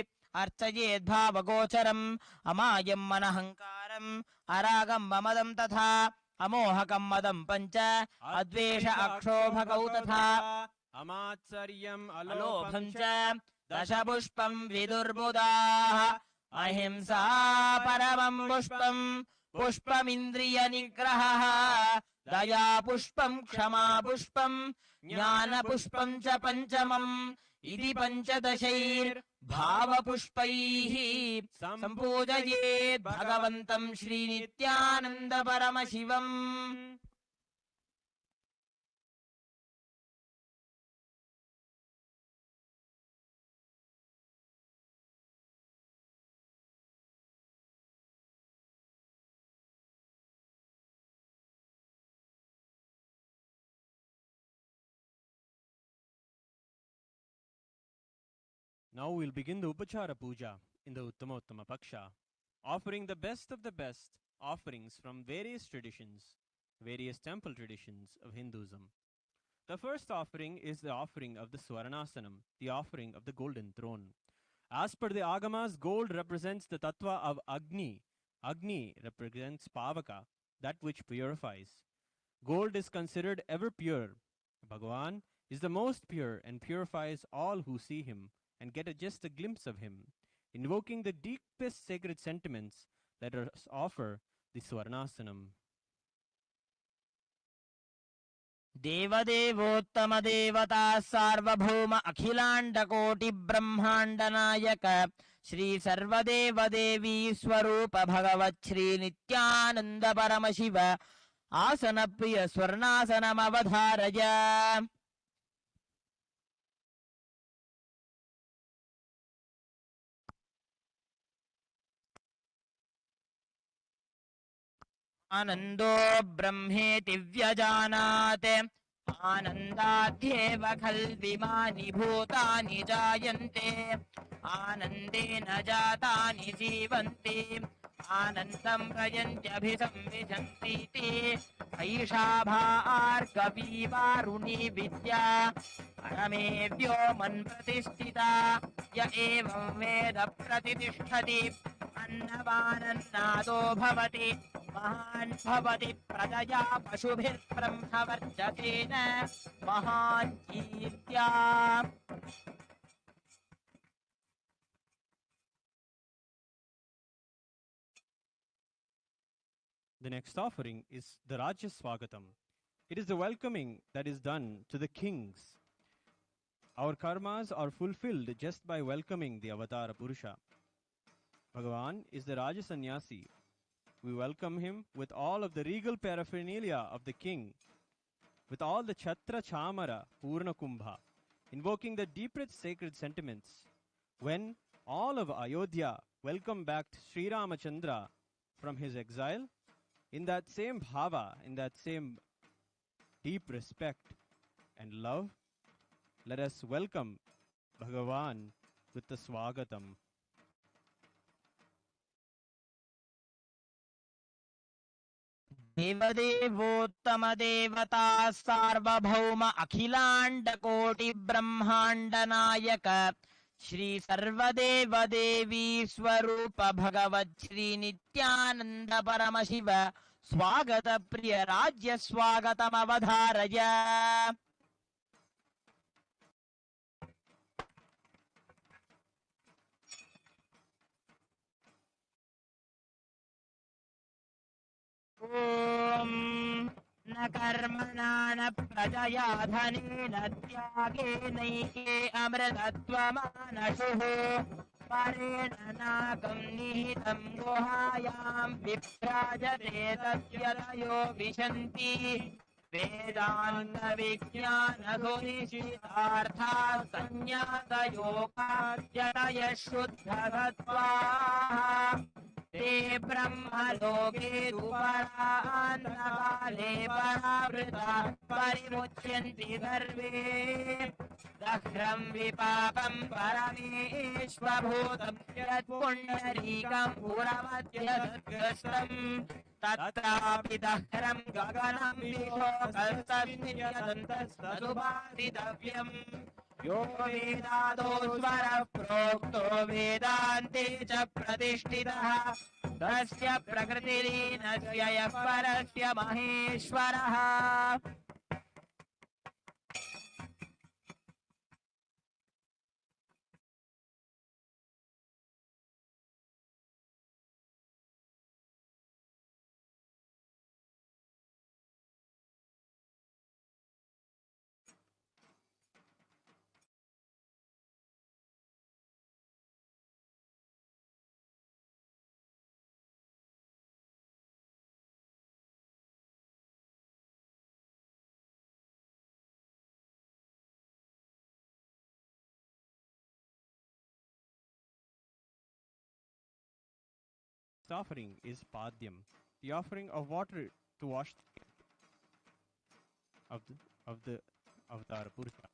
अर्चयेद्भावगोचरम् अमायं मनहङ्कारम् अरागं ममदं तथा अमोहकं मदं पञ्च अद्वेष अक्षोभकौ तथा अमात्सर्यम् अलोभं च दशपुष्पं विदुर्बुधाः अहिंसा परमं पुष्पं पुष्पमिन्द्रियनिग्रहः दया पुष्पं क्षमा पुष्पं ज्ञानपुष्पं च पञ्चमम् इति पञ्चदशैर्भावपुष्पैः सम्पूजयेत् भगवन्तं Shri Nityananda Paramashivam Now we'll begin the Upachara Puja in the Uttama Paksha, offering the best of the best offerings from various traditions, various temple traditions of Hinduism. The first offering is the offering of the Swaranasanam, the offering of the golden throne. As per the Agamas, gold represents the tattva of Agni. Agni represents Pavaka, that which purifies. Gold is considered ever pure. Bhagavan is the most pure and purifies all who see him and get just a glimpse of him, invoking the deepest sacred sentiments. Let us offer the Swaranasanam. देवदेवोत्तम देवता सार्वभौम अखिलांड कोटि ब्रह्मांड नायक श्री सर्वदेव देवी स्वरूप भगवत् श्री नित्यानंद परम शिव आसन प्रिय स्वर्णासनम अवधारय आनंदो ब्रह्मेति व्यजानात् आनन्दाद्येव खल्विमानि भूतानि जायन्ते आनन्देन जातानि जीवन्ति आनन्दं प्रयन्त्यभिसंविशन्तीति ऐषा भार्गवीवारुणी विद्या परमेभ्यो मन्प्रतिष्ठिता य एवं वेद प्रतिष्ठति अन्नवानन्नादो भवति महान् भवति प्रजया पशुभिर्ब्रह्मवर्चसेन महान् कीर्त्या. The next offering is the Rajya Swagatam, It is the welcoming that is done to the kings. Our karmas are fulfilled just by welcoming the Avatara Purusha. Bhagavan is the Raja Sannyasi. We welcome him with all of the regal paraphernalia of the king, with all the Chhatra Chamara Purna Kumbha, invoking the deepest sacred sentiments. When all of Ayodhya welcome back Sri Ramachandra from his exile, in that same bhava, in that same deep respect and love, let us welcome Bhagavan with the Swagatam. देवदेवोत्तमदेवता सार्वभौम अखिलाण्डकोटिब्रह्माण्डनायक श्री सर्वदेवदेवी स्वरूप भगवत् श्री नित्यानन्द परमशिव स्वागत प्रिय राज्य स्वागतमवधारय। ॐ न कर्मणा न प्रजया धनेन त्यागेनैके अमृतत्वमानशुः परेण नाकं निहितं गुहायां विभ्राजते तस्यतयो विशन्ति वेदान्तविज्ञानसुनिश्चितार्थाः संज्ञातयोगाद्यतयः शुद्धसत्त्वाः ते ब्रह्मलोके दुपरान्तकाले परावृता परिमुच्यन्ति सर्वे दह्रं विपाकं परमेश्वभूतं यत्पुण्डरीकं पुरमध्यसद्ग्रस्तं तत्रापि दह्रं गगनं विशोकस्तस्मिन्यदन्तस्तदुपासितव्यम् यो वेदादो स्वरः प्रोक्तो वेदान्ते च प्रतिष्ठितः तस्य प्रकृतिरीनस्य यः परस्य महेश्वरः। Offering is Padyam, the offering of water to wash of the Avatara Purusha.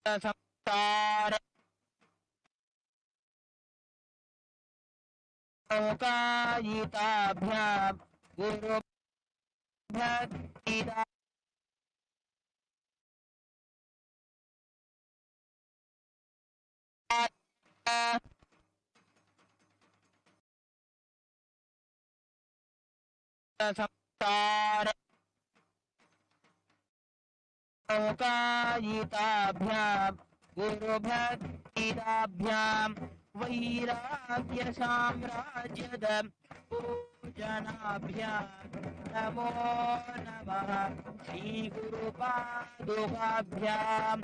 संसार लोकायिताभ्यां गुरुभक्तिदा संसार लोकायिताभ्यां गुरुभक्तिदाभ्यां वैराग्यसाम्राज्यद पूजनाभ्यां नमो नमः श्रीगुरुपादुकाभ्यां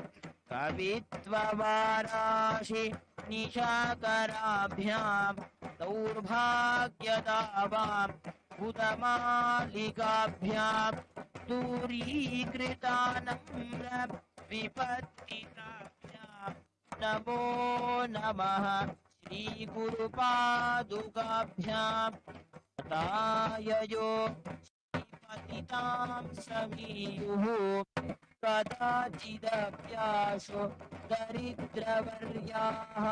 कवित्ववाराशि निशाकराभ्यां दौर्भाग्यदावां भूतमालिकाभ्यां दूरीकृतानम्र विपत्तिताभ्यां नमो नमः श्रीगुरुपादुकाभ्यां ताययो श्रीपतितां समीयुः कदाचिदभ्यासो दरिद्रवर्याः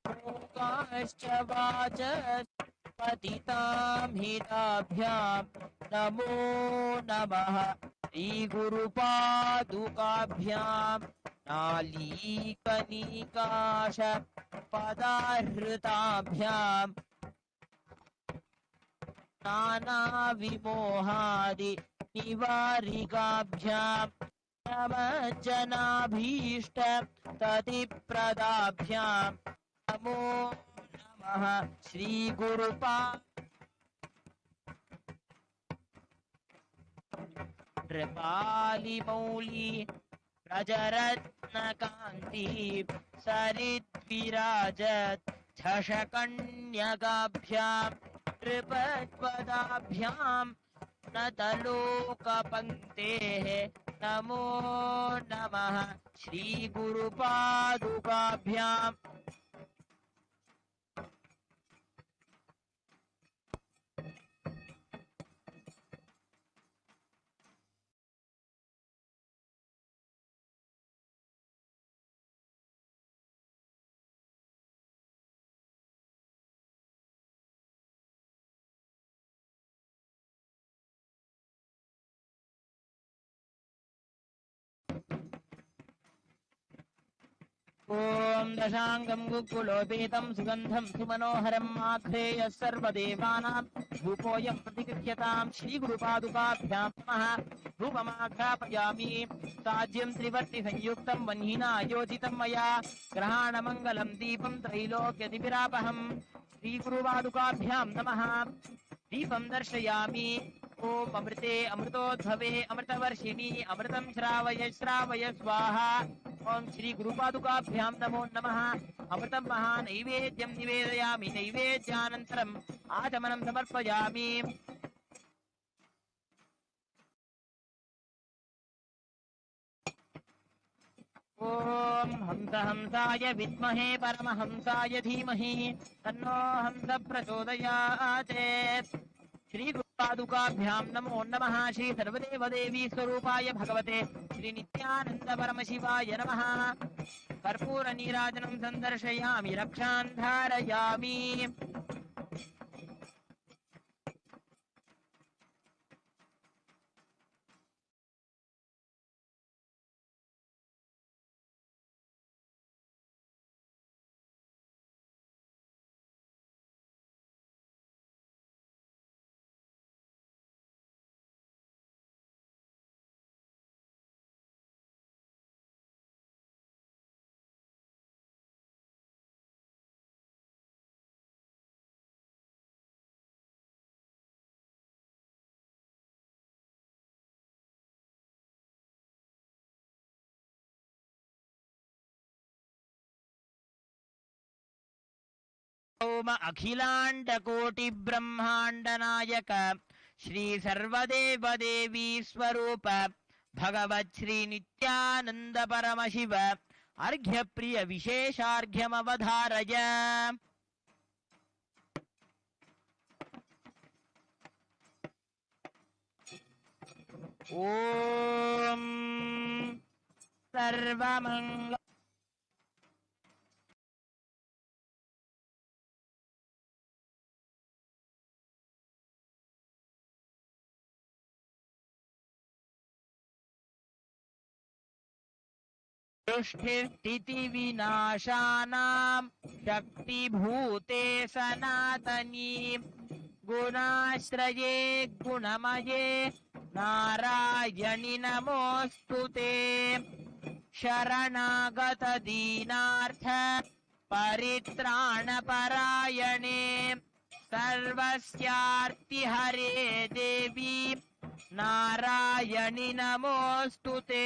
लोकाश्च वाचस्पतितां हिताभ्यां नमो नमः श्रीगुरुपादुकाभ्यां नालीकनिकाश पदाहृताभ्यां नानाविमोहादि निवारिकाभ्यां नमज्जनाभीष्ट ततिप्रदाभ्यां नमो नमः श्रीगुरुपा नृपालिमौली प्रजरत्नकान्ति सरिद्विराजत् झषकन्यकाभ्यां नृपत्वदाभ्यां नतलोकपङ्क्तेः नमो नमः श्रीगुरुपादुकाभ्यां ॐ दशाङ्गं गुकुलोपेतं सुगन्धं सुमनोहरं आघ्रेयः सर्वदेवानां धूपोऽयं प्रतिगृह्यतां श्रीगुरुपादुकाभ्यां नमः धूपमाघ्रापयामि साज्यं त्रिवर्तिसंयुक्तं वह्निना योजितं मया ग्रहाणमङ्गलं दीपं त्रैलोक्यदिविरापहं श्रीगुरुपादुकाभ्यां नमः दीपं दर्शयामि ॐ अमृते अमृतोद्भवे अमृतवर्षिणि अमृतं श्रावय श्रावय स्वाहा ॐ श्रीगुरुपादुकाभ्यां नमो नमः अमृतं महानैवेद्यं निवेदयामि नैवेद्यानन्तरम् आचमनं समर्पयामि ॐ हंसहंसाय विद्महे परमहंसाय धीमहि तन्नो हंस प्रचोदयात् श्रीगुरुपादुकाभ्यां नमो नमः श्री सर्वदेवदेवी स्वरूपाय भगवते श्री नित्यानंद परमशिवाय नमः कर्पूर नीराजनं संदर्शयामि रक्षां धारयामि ओम अखिलांडकोटि ब्रह्मांड नायक श्री सर्वदेव देवी स्वरूप भगवत् श्री नित्यानंद परमशिव अर्घ्य प्रिय विशेषार्घ्यमवधारय ओम सर्वमंगल सृष्टि विनाशानां शक्तिभूते सनातनी गुणाश्रये गुणमये नारायणि नमोऽस्तु ते शरणागत दीनार्थ परित्राणपरायणे सर्वस्यार्तिहरे देवी नारायणि नमोऽस्तु ते।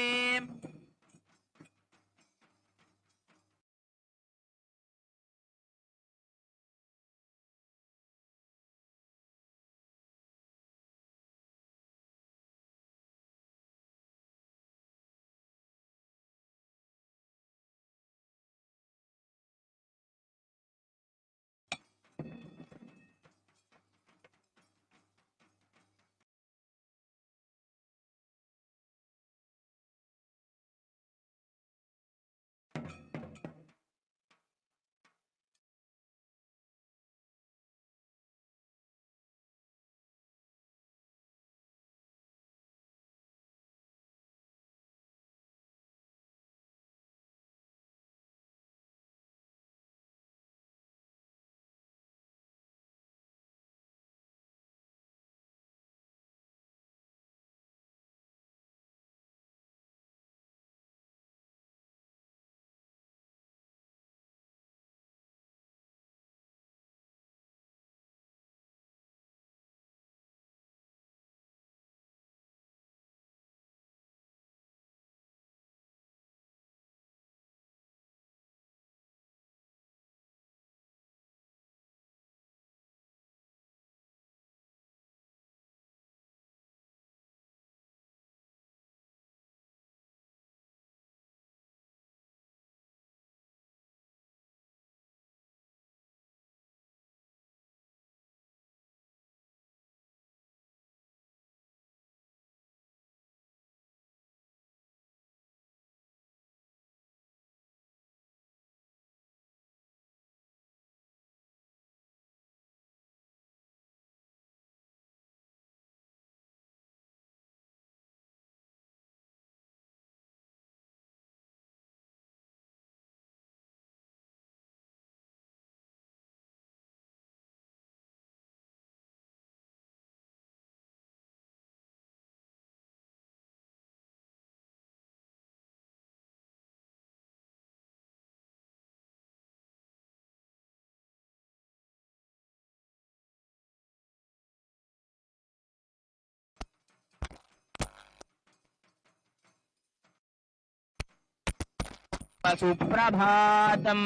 सुप्रभातम्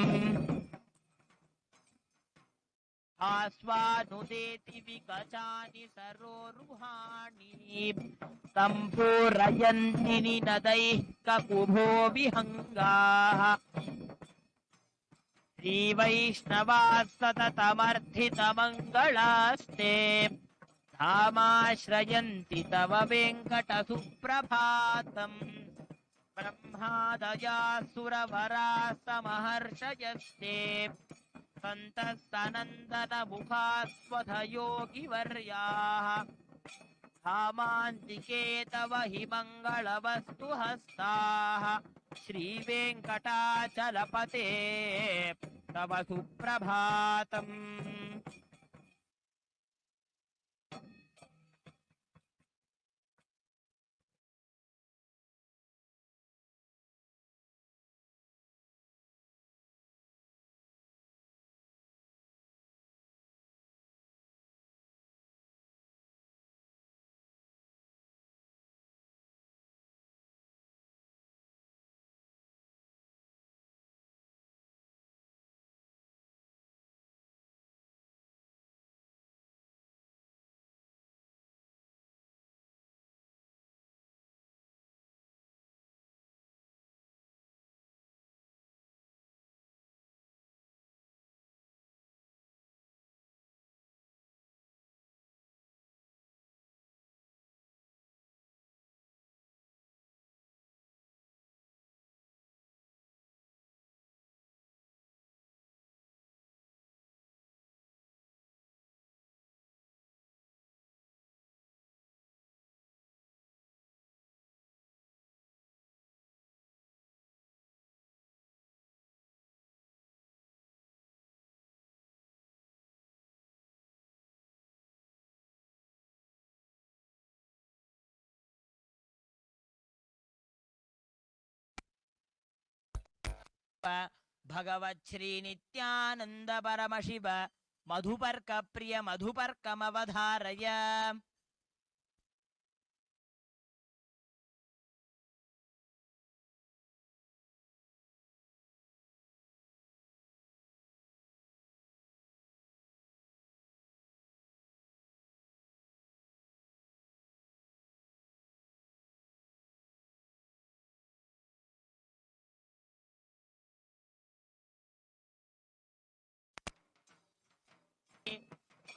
आस्वानुदेति विकचानि सरोरुहाणि सम्पूरयन्ति निनदैः ककुभो विहङ्गाः श्रीवैष्णवाः सततमर्थितमङ्गलास्ते धामाश्रयन्ति तव वेङ्कटसुप्रभातम् ब्रह्मादयासुरवरास्तमहर्षयस्ते सन्तः सनन्दनमुखास्त्वधयोगिवर्याः धामान्तिके तव हि मङ्गलवस्तु हस्ताः श्रीवेङ्कटाचलपते तव सुप्रभातम्। भगवत् श्री नित्यानन्द परमशिव मधुपर्क प्रिय मधुपर्कमवधारय।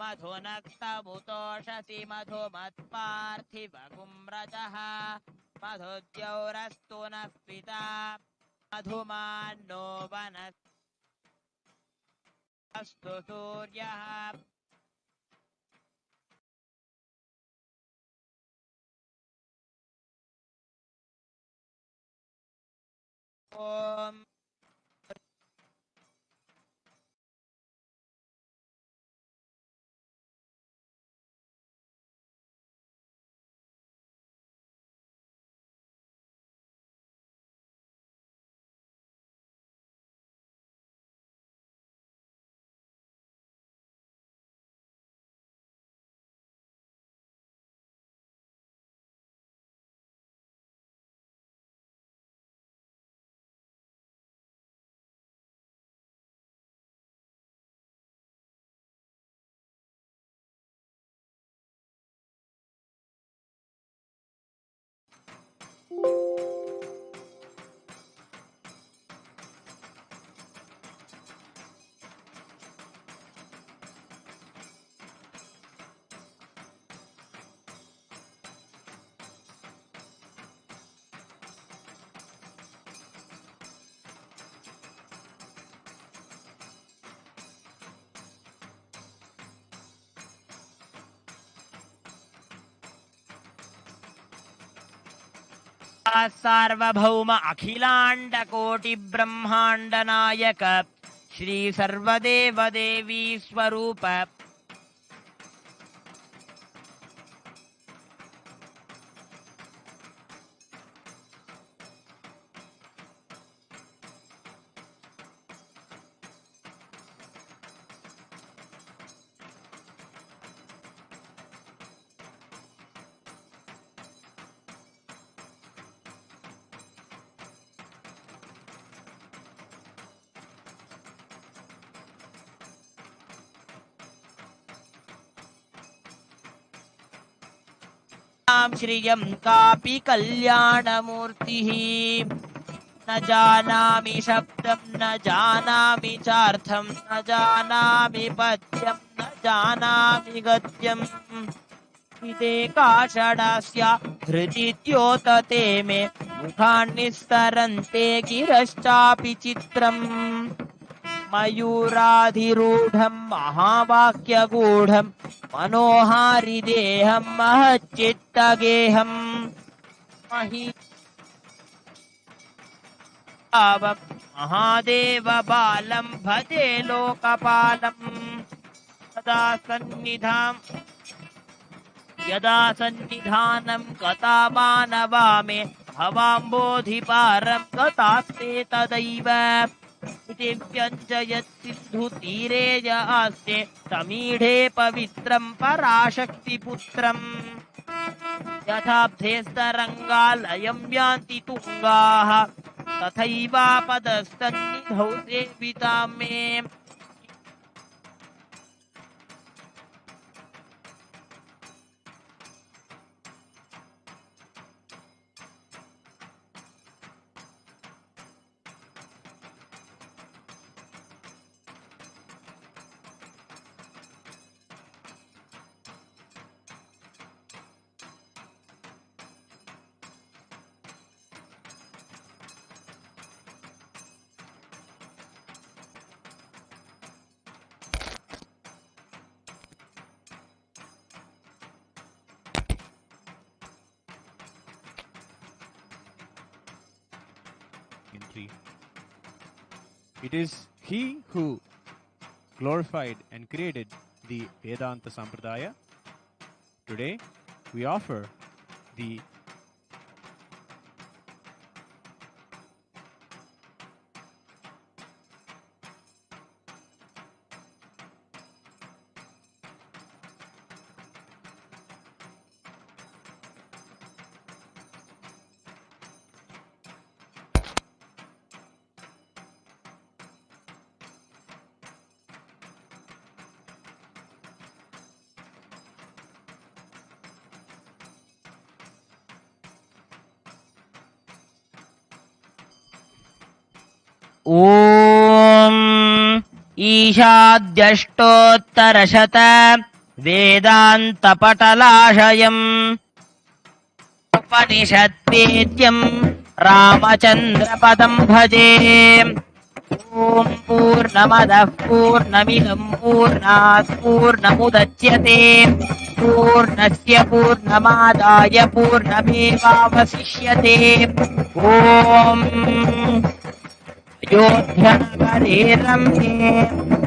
मधुनक्तमुतोषसि मधुमत्पार्थिवकुम्रजः मधुद्यौरस्तु नः पिता मधुमान्नो वनस्तु सूर्यः। ॐ सार्वभौम अखिलांड कोटि ब्रह्मांड नायक श्री सर्वदेव देवी स्वरूप श्रियं कापि कल्याणमूर्तिः न जानामि शब्दं न जानामि चार्थं न जानामि पद्यं न जानामि गद्यम् इते काषडास्य हृदिद्योतते मे मुखान्निस्तरन्ते गिरश्चापि चित्रम् मयूराधिरूढं महावाक्यगूढं मनोहारि देहं महच्चित्तगेहं महीभावं महादेव बालं भजे लोकपालं यदा सन्निधानं गता मानवा मे भवाम्बोधिपारं गतास्ते तदैव इति व्यञ्जयत् सिन्धुतीरे य आस्ते समीढे पवित्रं पराशक्तिपुत्रम् यथाब्धेस्तरङ्गालयं यान्ति तुङ्गाः तथैवापदस्तन्निधौ सेवितां मे It is he who glorified and created the Vedanta Sampradaya. Today, we offer the ॐ ईशाद्यष्टोत्तरशत वेदान्तपटलाशयम् उपनिषद्वेद्यं रामचन्द्रपदं भजे। ॐ पूर्णमदः पूर्णमिदं पूर्णात् पूर्णमुदच्यते पूर्णस्य पूर्णमादाय पूर्णमेवावशिष्यते। ॐ अयोध्यानगरे रम्ये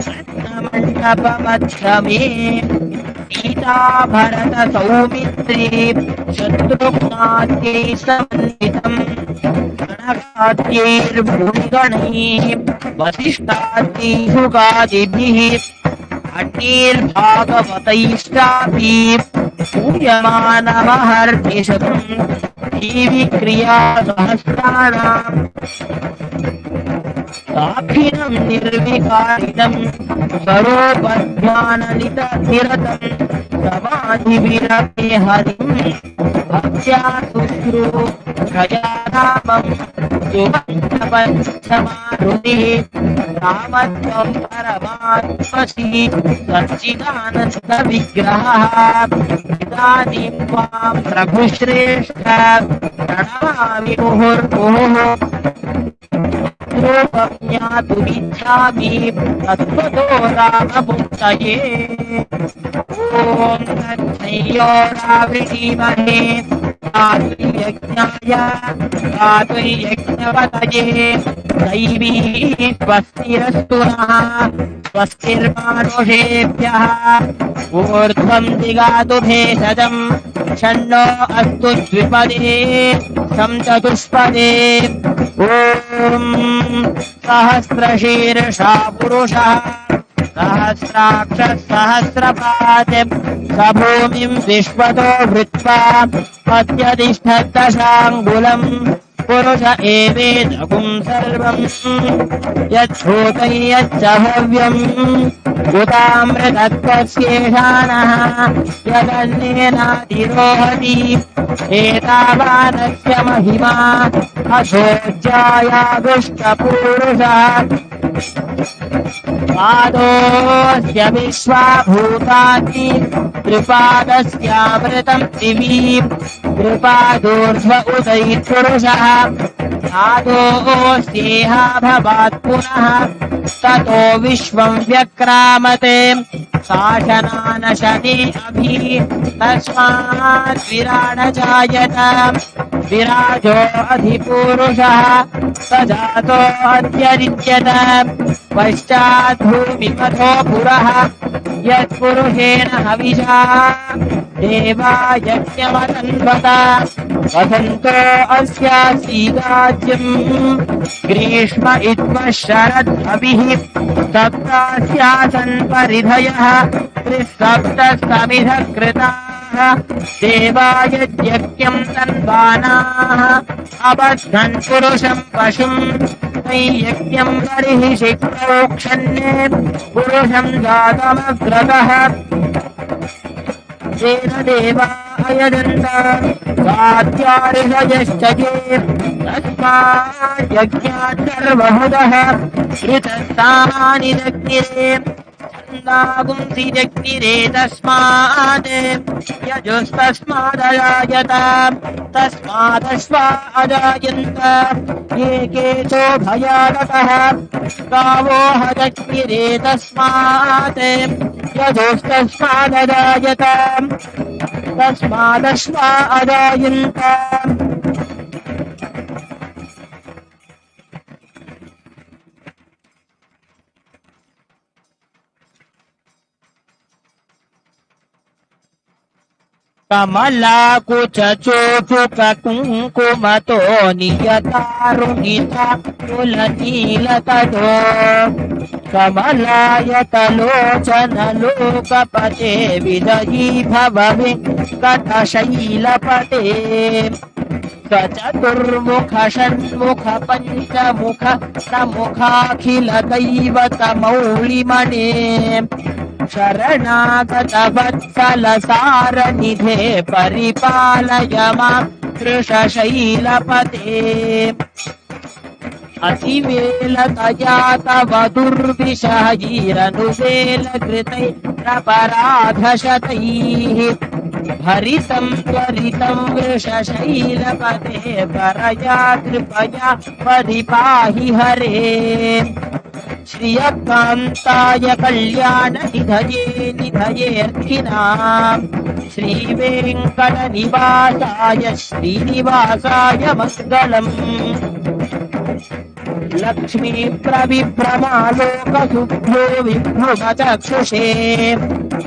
रत्नमण्डपमध्यमे सीता भरत सौमित्रे शत्रुघ्नाद्यै समन्वितम् गणकाद्यैर्भुविगणैः वसिष्ठाद्यैः सुगादिभिः अन्यैर्भागवतैश्चापि पूयमानमहर्निशम् जीविक्रिया सहस्राणाम् साक्षिणं निर्विकारिणं स्वरूपध्याननिरतं समाधिविरमे हरिं भक्त्या शुश्रूषया रामं सुबन्धपञ्चमारुतिः रामत्वं परमात्मसि सच्चिदानन्दविग्रहः। इदानीं त्वां रघुश्रेष्ठ प्रणमामि मुहुर्मुहुः ज्ञातुमिच्छामि तत्त्वतो राममुक्तये। ॐ तच्छ्रेयो रावृणीमहे यज्ञाय यज्ञपतये दैवी स्वस्तिरस्तु नः स्वस्तिर्मानुषेभ्यः ऊर्ध्वं दिगातु भेषजं षण्णो अस्तु द्विपदे शं चतुष्पदे। ॐ सहस्रशीर्षा पुरुषः सहस्राक्षः सहस्रपात् स भूमिं विश्वतो भृत्वा पत्यतिष्ठद्दशाङ्गुलम् पुरुष एवेदगुं सर्वं यच्छ्रोतं यच्च हव्यम् उतामृतत्वस्येषानः यदन्नेनातिरोहति एतावानस्य महिमा अशोच्यायादुष्टपूरुषः पादोऽस्य विश्वाभूतानि त्रिपादस्यामृतं दिवि त्रिपादोर्ध्व उदयिपुरुषः पादोऽस्येह भवात् पुनः ततो विश्वं व्यक्रामते शासनानशने अभि तस्मात् विराड जायत विराजो अधिपुरुषः स जातो अत्यरिच्यत पश्चात् भूमिपथो पुरः यत्पुरुषेण हविषा देवा यज्ञमतन्वत वसन्तो अस्यासीदाज्यम् ग्रीष्म इत्वः शरद्भविः सप्तास्यासन् परिधयः त्रिसप्तसमिधः कृताः देवा यज्ञं तन्वानाः अबध्नन् पुरुषं पशुम् यज्ञं बर्हिषि प्रोक्षन्ने पुरुषं जातमग्रतः तेन देवा अयजन्त स्वात्यार्षयश्च ये तस्मात् यज्ञात् सर्वहुतः ऋतस्तानि दग्निरे छन्दागुंसि जग्निरे तस्मात् यजुस्तस्मादजायत तस्मादश्वा अजायन्त ये केचो भयागतः गावोह जग्निरे तस्मात् यजुस्तस्मादजायत तस्मादश्वा अजायन्त। कमलाकुचचोचुककुङ्कुमतो नियतारुणिताकुलनीलतटो कमलायतलोचनलोकपते विदयी भववेङ्कटशैलपते स चतुर्मुख षण्मुख पञ्चमुख प्रमुखाखिल दैवतमौलिमणे शरणागत वत्सल सारनिधे परिपालय मां कृशशैलपते अतिवेलतया तव दुर्विषहैरनुवेलकृतैरपराधशतैः भरितं त्वरितं वृषशैलपते परया कृपया परिपाहि हरे श्रियकान्ताय कल्याणनिधये निधयेऽर्थिनां श्रीवेङ्कटनिवासाय श्रीनिवासाय मङ्गलम् लक्ष्मी प्रविभ्रमालोकशुभ्यो विभ्रुमचक्षुषे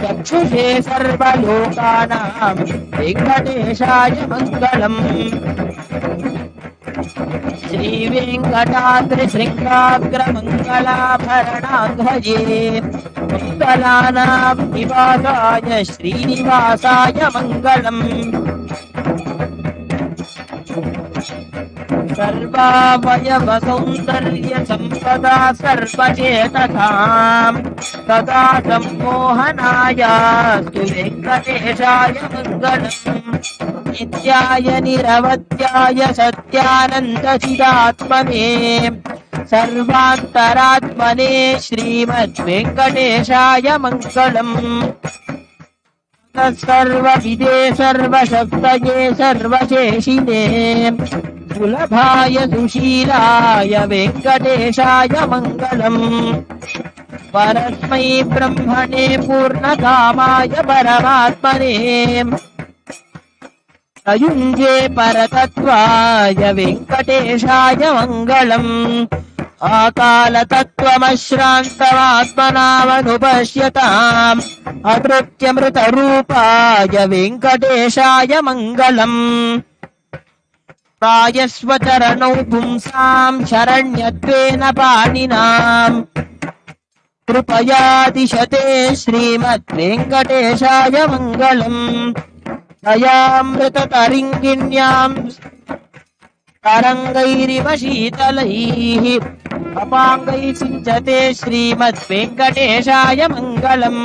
चक्षुषे सर्वलोकानां वेङ्कटेशाय मङ्गलम् श्रीवेङ्कटाद्रिशृङ्गाग्रमङ्गलाभरणाध्वजे मङ्गलानां निवासाय श्रीनिवासाय मङ्गलम् सर्वावयवसौन्दर्यसम्पदा सर्वचेतसां तदा सम्मोहनायास्तु वेङ्कटेशाय मङ्गलम् नित्याय निरवध्याय सत्यानन्दचिदात्मने सर्वान्तरात्मने श्रीमद्वेङ्कटेशाय मङ्गलम् सर्वविदे सर्वशक्तये सर्वशेषिने सुलभाय सुशीलाय वेङ्कटेशाय मङ्गलम् परस्मै ब्रह्मणे पूर्णकामाय परमात्मने अयुञ्जे परतत्त्वाय वेङ्कटेशाय मङ्गलम् आकालतत्त्वमश्रान्तमात्मनामनुपश्यताम् अतृप्यमृतरूपाय वेङ्कटेशाय मङ्गलम् प्रायस्वचरणौ पुंसां शरण्यत्वेन पाणिनाम् कृपयादिशते श्रीमद्वेङ्कटेशाय मङ्गलम् दयामृततरिङ्गिण्यां तरङ्गैरिव शीतलैः अपाङ्गैः सिञ्चते श्रीमद्वेङ्कटेशाय मङ्गलम्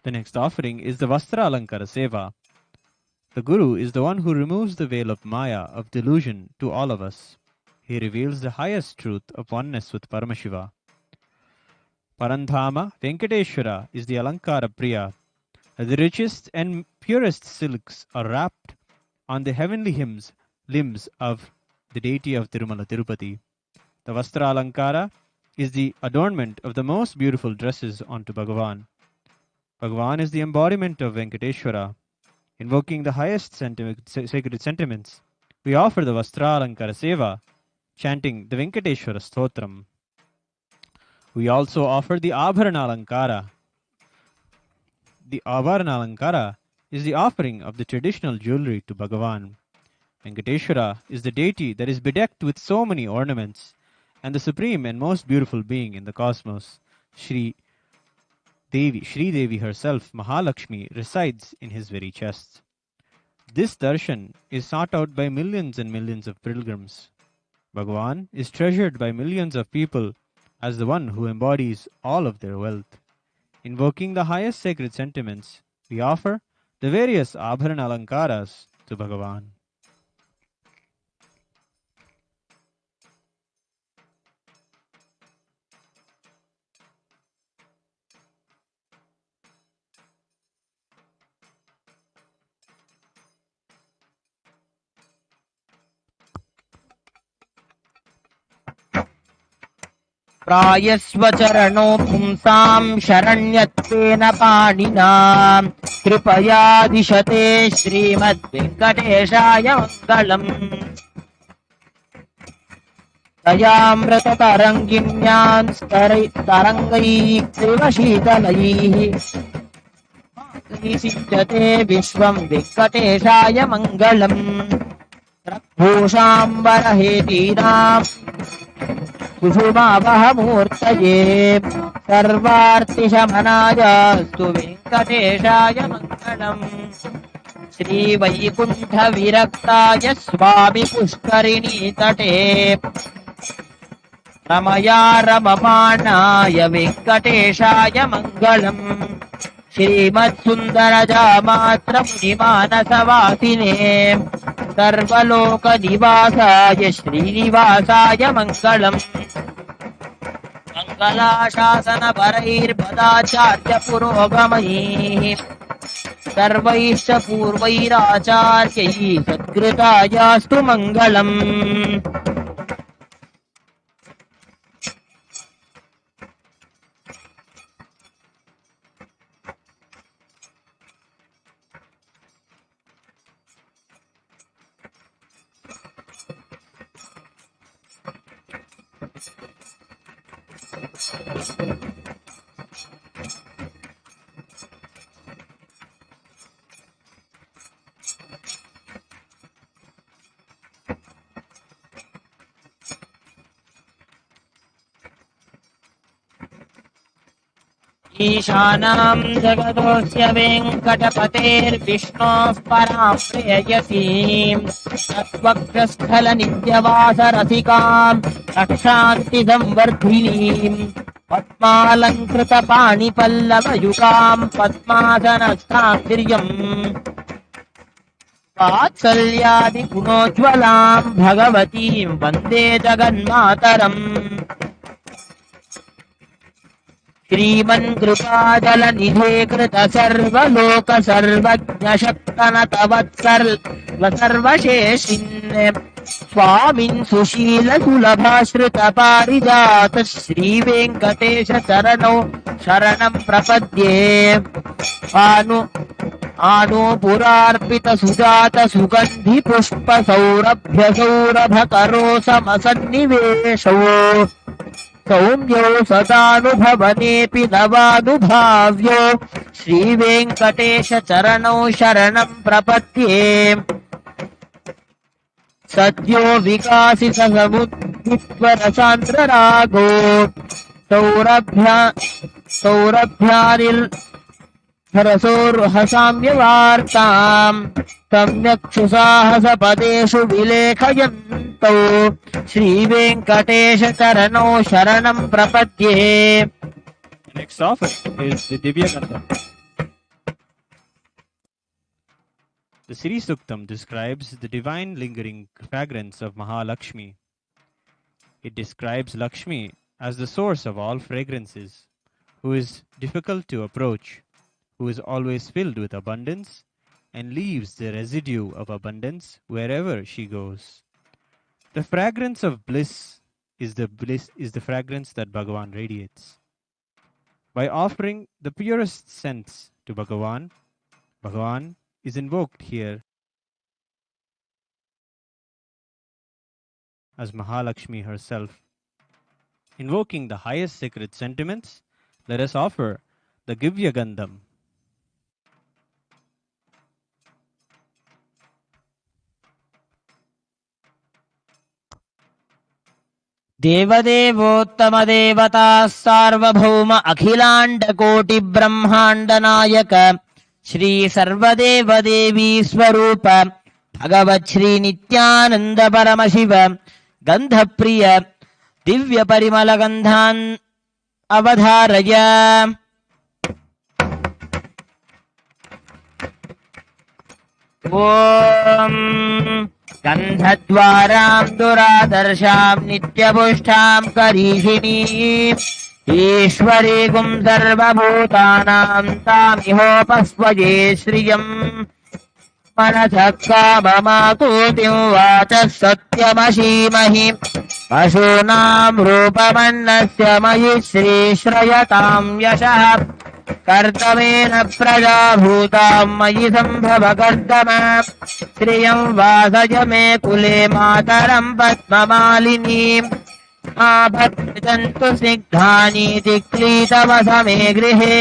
The next offering is the Vastra Alankara Seva. The Guru is the one who removes the veil of Maya, of delusion, to all of us. He reveals the highest truth of oneness with Paramashiva. Parandhama Venkateshwara is the Alankara Priya. The richest and purest silks are wrapped on the heavenly limbs of the deity of Tirumala Tirupati. The Vastra Alankara is the adornment of the most beautiful dresses onto Bhagavan. Bhagavan is the embodiment of Venkateshwara. Invoking the highest sacred sentiments, we offer the Vastra Alankara Seva, chanting the Venkateshwara Stotram. We also offer the Abharana Alankara. The Abharana Alankara is the offering of the traditional jewelry to Bhagavan. Venkateshwara is the deity that is bedecked with so many ornaments, and the supreme and most beautiful being in the cosmos, Shri Devi herself, Mahalakshmi, resides in his very chest. This darshan is sought out by millions and millions of pilgrims. Bhagavan is treasured by millions of people as the one who embodies all of their wealth. Invoking the highest sacred sentiments, we offer the various Abharana Alankaras to Bhagavan. प्रायस्वचरणो पुंसां शरण्यत्वेन पाणिना कृपयादिशते श्रीमद्वेङ्कटेशाय मङ्गलम् दयामृततरङ्गिण्यां तरङ्गैः शीतलैः सिञ्चते विश्वं वेङ्कटेशाय मङ्गलम् रक्भूषाम्बरहेतीनां कुसुमावहमूर्तये सर्वार्तिशमनायास्तु वेङ्कटेशाय मङ्गलम् श्रीवैकुण्ठविरक्ताय स्वामि पुष्करिणी तटे रमया रममाणाय वेङ्कटेशाय मङ्गलम् श्रीमत्सुन्दरजामात्रमुनिमानसवासिने सर्वलोकनिवासाय श्रीनिवासाय मङ्गलम् मङ्गलाशासनपरैर्पदाचार्यपुरोगमैः सर्वैश्च पूर्वैराचार्यैः सत्कृतायास्तु मङ्गलम् ईशानां जगदोऽस्य वेङ्कटपतेर्विष्णोः परां प्रेयसीं तत्वक्षस्थलनित्यवासरसिकां रक्षान्तिसंवर्धिनीं पद्मालङ्कृतपाणिपल्लवयुगां पद्मासनस्थां तिर्यम् वात्सल्यादिगुणोज्ज्वलां भगवतीं वन्दे जगन्मातरम् श्रीमन्कृपाजलनिधे कृत सर्वलोक सर्वज्ञशक्तनतवत्सर्वशेषिन् स्वामिन् सुशील सुलभाश्रित पारिजात श्रीवेङ्कटेश चरणौ शरणं प्रपद्ये आनुपुरार्पित सुजात सुगन्धि पुष्प सौरभ्य सौरभकरो समसन्निवेशौ सौम्यो सदानुभवनेऽपि नवानुभाव्यो श्रीवेङ्कटेश चरणौ शरणं प्रपद्ये सद्यो विकासित समुद्धित्वरसान्द्ररागो सौरभ्यानिर्हरसोर्हसाम्यवार्तां सम्यक्षुसाहसपदेषु विलेखयन्तौ श्रीवेङ्कटेश चरणौ शरणं प्रपद्ये. Next offering is the Divya Gandha. The Sri Suktam describes the divine lingering fragrance of Mahalakshmi. It describes Lakshmi as the source of all fragrances, who is difficult to approach, who is always filled with abundance, and leaves the residue of abundance wherever she goes. The fragrance of bliss is the fragrance that Bhagavan radiates. By offering the purest scents to Bhagavan, Bhagavan is invoked here as Mahalakshmi herself. Invoking the highest sacred sentiments, let us offer the Divya Gandham. देवदेवोत्तमदेवताः सार्वभौम अखिलाण्डकोटिब्रह्माण्डनायक श्री सर्वदेवदेवी स्वरूप भगवत् श्री नित्यानन्द परमशिव गन्धप्रिय दिव्य परिमलगन्धान् अवधारय. ॐ गन्धद्वारां दुरादर्शां नित्यपुष्टां करीषिणीं ईश्वरीगुं सर्वभूतानां तामिहोपस्वये श्रियम् मनसः काममाकूतिं वाचः सत्यमशीमहि पशूनां रूपमन्नस्य मयि श्रीश्रयतां यशः कर्तमेन प्रजा भूतां मयि सम्भव कर्तम श्रियं वासय मे कुले मातरं पद्ममालिनीम् आभद्रजन्तु स्निग्धानि तिक्लीतवसमे गृहे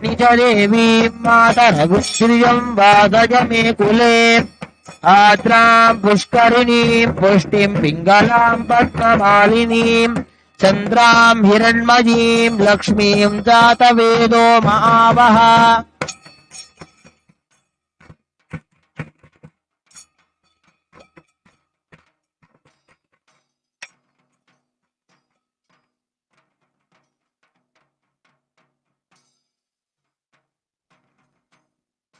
निज देवीं मातरगुं श्रियं वासय मे कुले आद्रां पुष्करिणीं पुष्टिं पिङ्गलां पद्ममालिनीं चन्द्रां हिरण्मयीं लक्ष्मीं जातवेदो महावः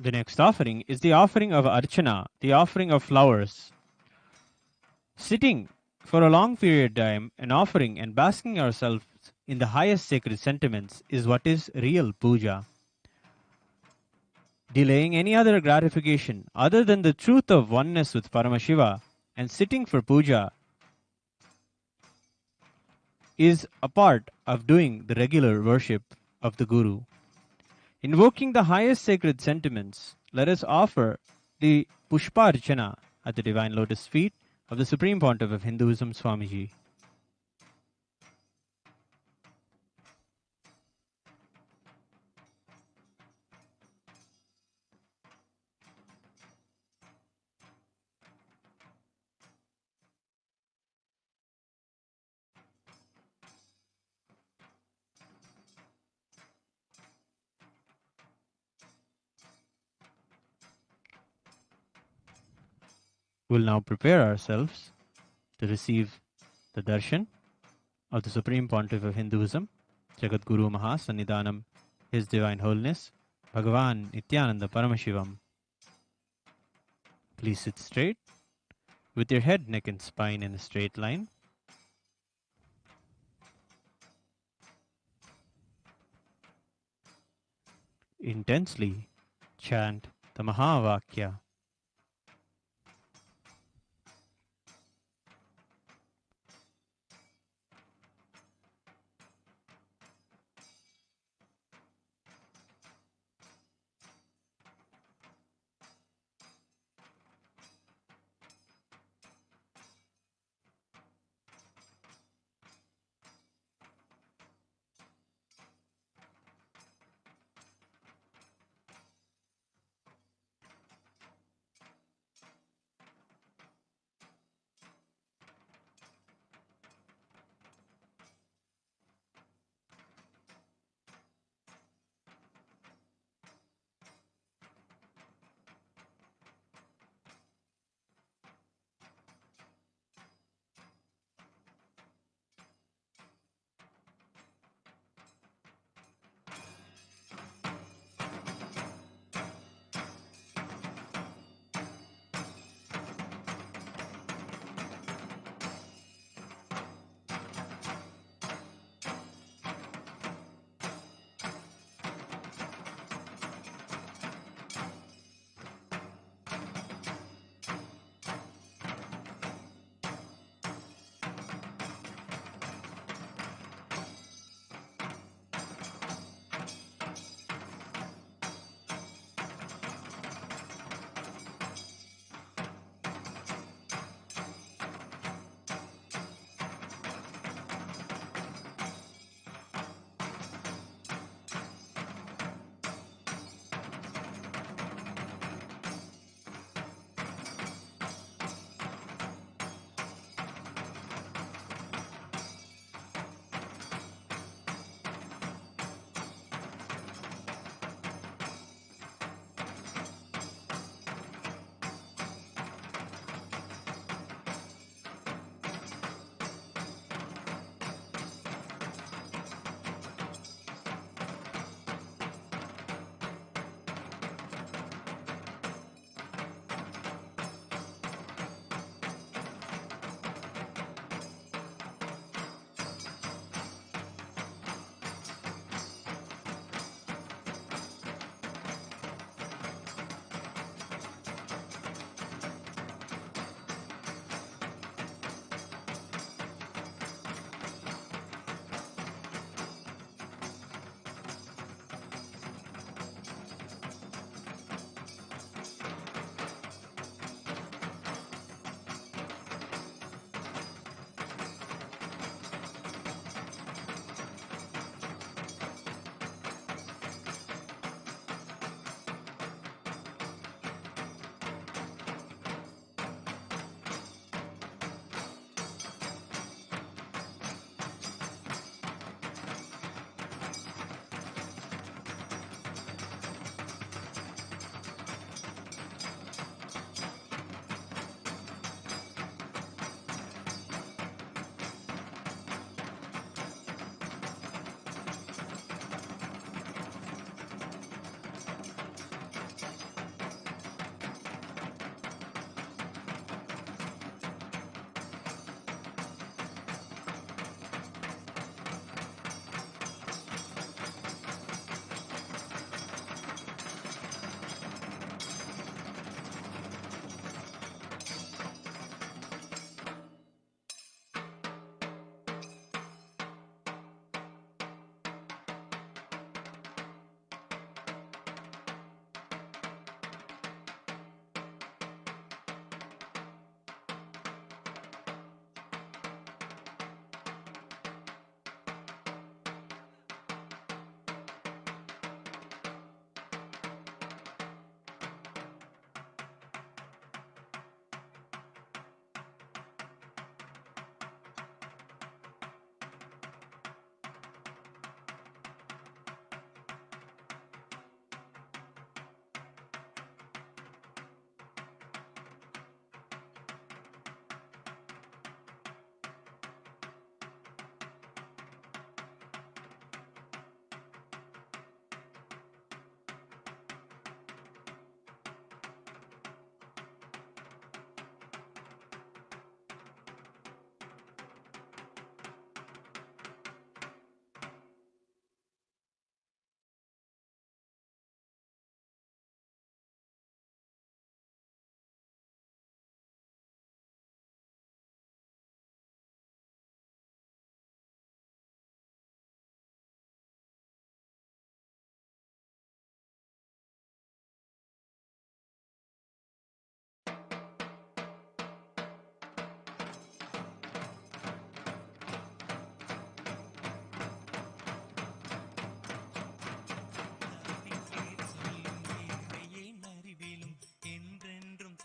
The next offering is the offering of Archana, the offering of flowers. Sitting for a long period of time and offering and basking ourselves in the highest sacred sentiments is what is real puja. Delaying any other gratification other than the truth of oneness with Paramashiva and sitting for puja is a part of doing the regular worship of the Guru. Invoking the highest sacred sentiments, let us offer the Pushparchana at the Divine Lotus feet of the Supreme Pontiff of Hinduism, Swamiji. We'll now prepare ourselves to receive the darshan of the Supreme Pontiff of Hinduism, Jagat Guru Mahasannidhanam, His Divine Holiness, Bhagavan Nityananda Paramashivam. Please sit straight, with your head, neck and spine in a straight line. Intensely chant the Mahavakya.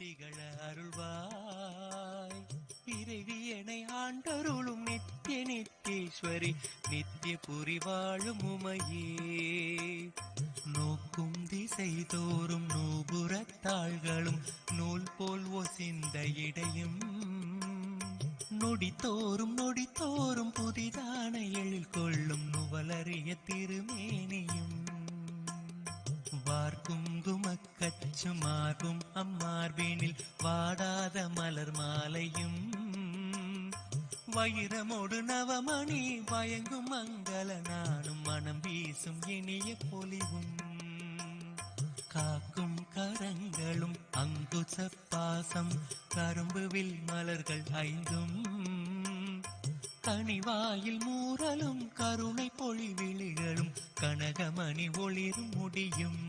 திகழ அருள்வாய் இறைவியனை ஆண்டருளும் நித்திய நித்தீஸ்வரி நித்திய புரி வாழும் உமையே நோக்கும் திசை தோறும் நூபுறத்தாள்களும் நூல் போல் ஒசிந்த இடையும் நொடித்தோறும் புதிதான எழில் கொள்ளும் நுவலறிய திருமேனியும் வார்க்குங்குமக்கச்சு மார்பும் அம்மார்பினில் வாடாத மலர் மாலையும் வைரமோடு நவமணி வயங்கும் மங்கள நானும் மனம் வீசும் இனிய பொலிவும் காக்கும் கரங்களும் அங்குச பாசம் கரும்புவில் மலர்கள் ஐந்தும் கனிவாயில் மூரலும் கருணை பொழிவிழிகளும் கனகமணி ஒளிரும் முடியும்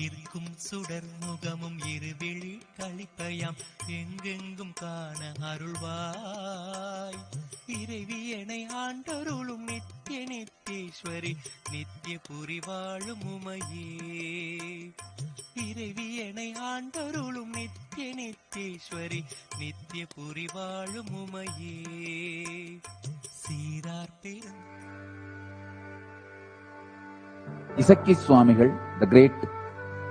ஈர்க்கும் சுடர் முகமும் இருவிழி கழிப்பயாம் எங்கெங்கும் காண அருள்வாய் இறைவியனை ஆண்டருளும் நித்திய நித்தீஸ்வரி நித்திய புரி வாழும் உமையே இறைவியனை ஆண்டருளும் நித்திய நித்தீஸ்வரி நித்திய புரி வாழும் உமையே சீரார் பெரும் Isakki Swamigal, the great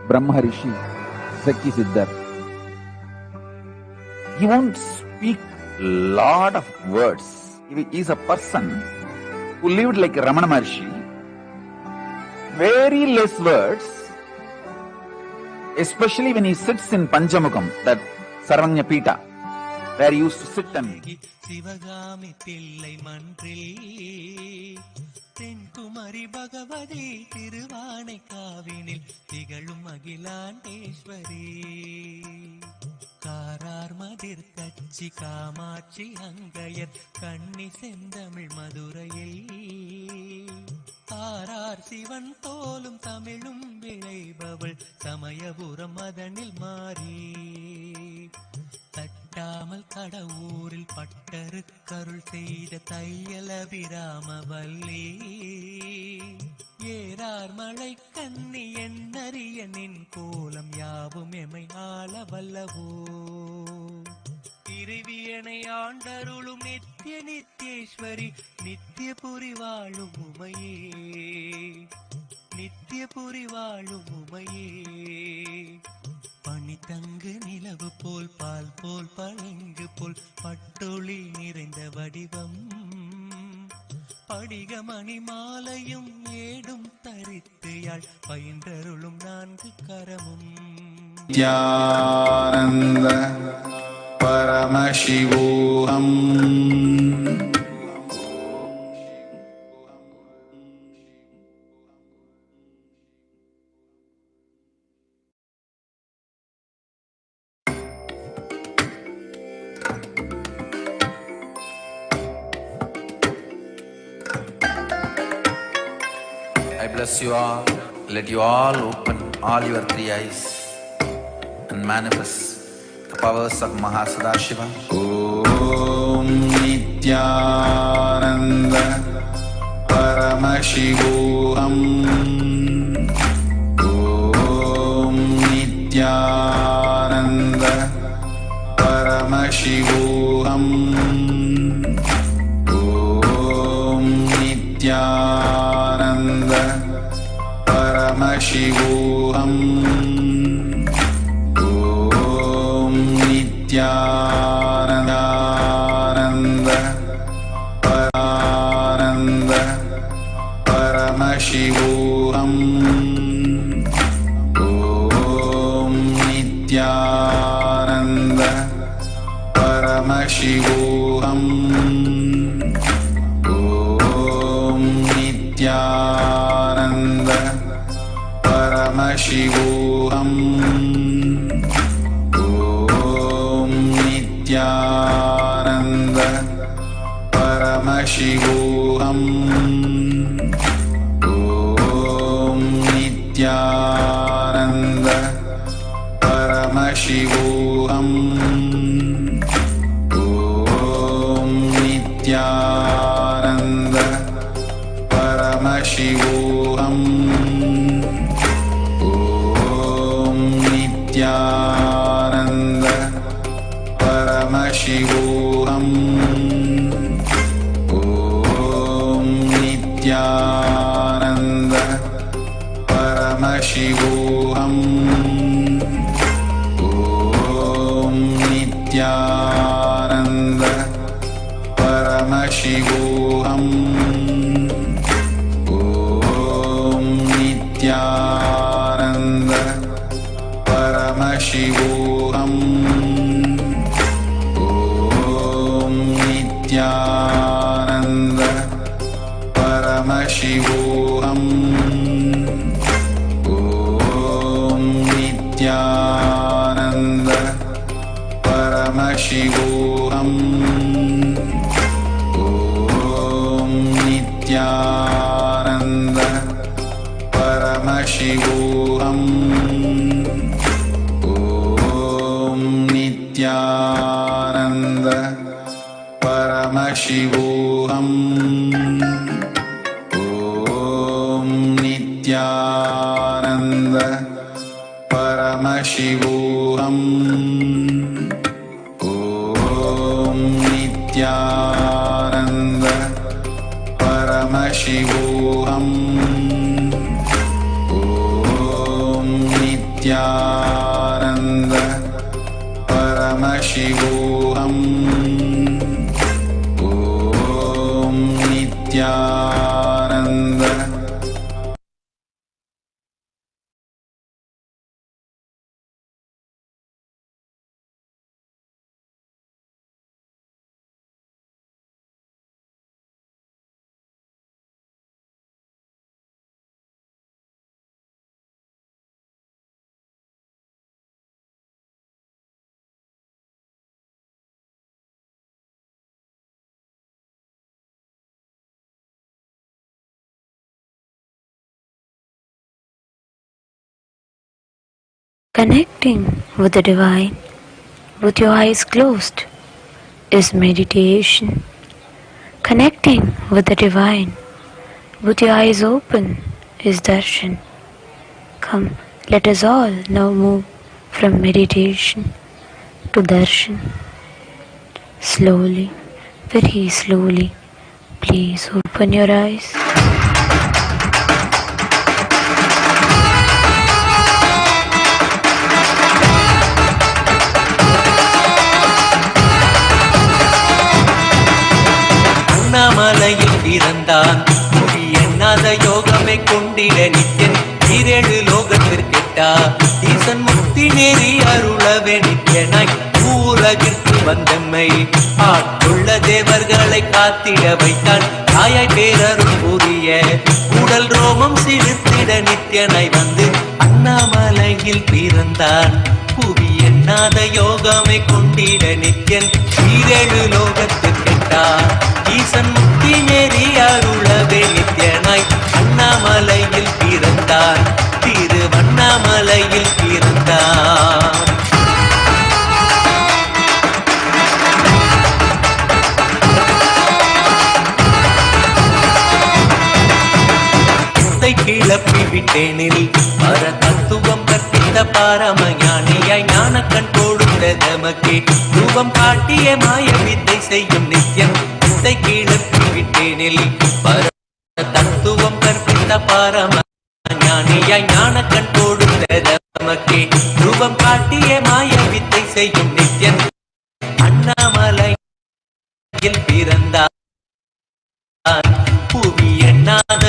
Brahmarishi, Isakki Siddhar, he won't speak lot of words. He is a person who lived like Ramana Maharshi, very less words, especially when he sits in Panchamukam, that Sarvanya Pita, where he used to sit and Sivakami பிள்ளை மன்றில் தென்குமரி பகவதி திருவானை காவினில் திகழும் அகிலாண்டேஸ்வரி காரார் மதிர் கச்சி காமாட்சி அங்கையர் கண்ணி செந்தமிழ் மதுரையில் ஆரார் சிவன் தோலும் தமிழும் விளைபவள் சமயபுரம் மதனில் மாறி தட்டாமல் கடவுரில் பட்டரு கருள் செய்த தையல விராமவல்லி ஏறார் மழை கண்ணி என்னறிய நின் கோலம் யாவும் எமை ஆள வல்லவோ இறைவியனை ஆண்டருளும் நித்திய நித்தீஸ்வரி நித்திய புரி வாழும் உமையே நித்திய புரி வாழும் உமையே பனி தங்கு நிலவு போல் பால் போல் பளிங்கு போல் பட்டொளி நிறைந்த வடிவம் படிகமணி மாலையும் ஏடும் தரித்து யாழ் பயின்றருளும் நான்கு கரமும் Nityananda பரமசிவோகம் I bless you all. Let you all open all your three eyes and manifest the powers of Mahasadashiva. Om Nityananda Paramashivoham. Om Nityananda Paramashivoham. Om Nityananda Paramashivoham. Om Nityananda Paramashivoham. Om Nityananda Paramashivoham. Om Nityananda Paramashivoham. Om Nityananda Paramashivoham. Om Nityananda Paramashivoham. Om Nityananda Paramashivoham. Om Nityananda परमशिवोऽहम् ॐ नित्यानन्द परमशिवोऽहम् ॐ नित्यानन्द परमशिवोऽहम् ॐ नित्यानन्द परमशिवोऽहम् ॐ नित्यानन्द परमशिवोऽहम् ॐ नित्यानन्द परमशिवोऽहम् ॐ नित्यानन्द परमशिवोऽहम् ॐ नित्यानन्द परमशिवोऽहम् ॐ नित्यानन्द परमशिवोऽहम् ॐ नित्यानन्द परमशिवोऽहम् ॐ नित्यानन्द परमशिवोऽहम् ॐ Nityanand Connecting with the divine with your eyes closed is meditation. Connecting with the divine with your eyes open is darshan. Come, let us all now move from meditation to darshan. Slowly, very slowly, please open your eyes. அண்ணாமலையில் பிறந்தான் புவி எண்ணாத யோகமை கொண்டிட நித்தியன் ஈரேழு லோகத்திற்கெட்டா ஈசன் முக்தி நெறி அருளவே நித்தியனாய் ஊரகிற்கு வந்தம்மை ஆட்கொள்ள தேவர்களை காத்திட வைத்தான் தாயாய் பேரருள் புரிய உடல் ரோமம் சிறுத்திட நித்தியனாய் வந்து அண்ணாமலையில் பிறந்தான் புவி எண்ணாத யோகமை கொண்டிட நித்தியன் ஈரேழு லோகத்திற்கெட்டா ஈசன் முக்தி நெறி அருளவே நித்தியனாய் அண்ணாமலையில் பிறந்தான் திருவண்ணாமலையில் பிறந்தான் கிளப்பி விட்டேனில் பர தத்துவம் கற்பித்த பாரம ஞானியாய் ஞான கண் கொடுத்த தமக்கே ரூபம் காட்டிய மாய வித்தை செய்யும் நித்தியன் வித்தை கிளப்பி விட்டேனில் பர தத்துவம் கற்பித்த பாரம ஞானியாய் ஞான கண் கொடுத்த தமக்கே ரூபம் காட்டிய மாய வித்தை செய்யும் நித்தியன் அண்ணாமலையில் பிறந்தான் புவி எண்ணாத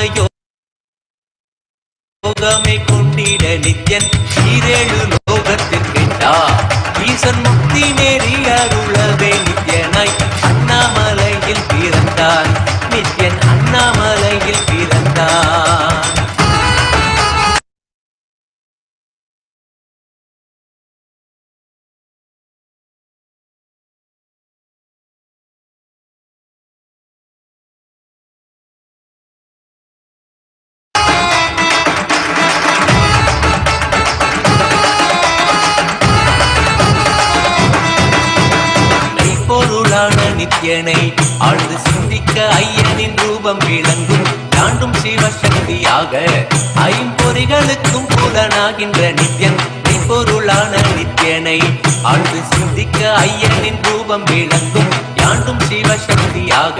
யோகமை கொண்டிட நித்தியன் ஈரேழு லோகத்திற்கெட்டா ஈசன் முக்தி நெறி அருளவே நித்தியனாய் அண்ணாமலையில் பிறந்தான் நித்தியன் அண்ணாமலையில் பிறந்தான் நித்தியனை ஆழ்ந்து சிந்திக்க ஐயனின் ரூபம் விளங்கும் தாண்டும் சிவசக்தியாக ஐம்பொறிகளுக்கும் புலனாகின்ற நித்தியன் மெய்ப்பொருளான நித்தியனை ஆழ்ந்து சிந்திக்க ஐயனின் ரூபம் ரூபம் விளங்கும் யாண்டும் சிவசக்தியாக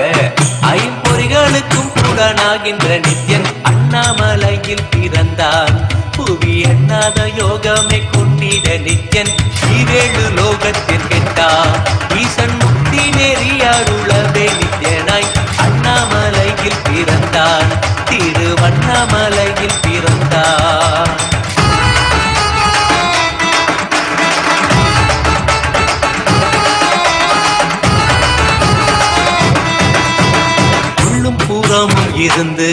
ஐம்பொறிகளுக்கும் புலனாகின்ற நித்யன் அண்ணாமலையில் பிறந்தான் புவி எண்ணாத யோகமே கொண்டிட நித்யன் ஈரேழு லோகத்தில் கெட்டார் ஈசன் முக்தி நெறி அருளவே நித்யனாய் அண்ணாமலையில் பிறந்தான் திருவண்ணாமலையில் பிறந்தான் புறமும் இருந்து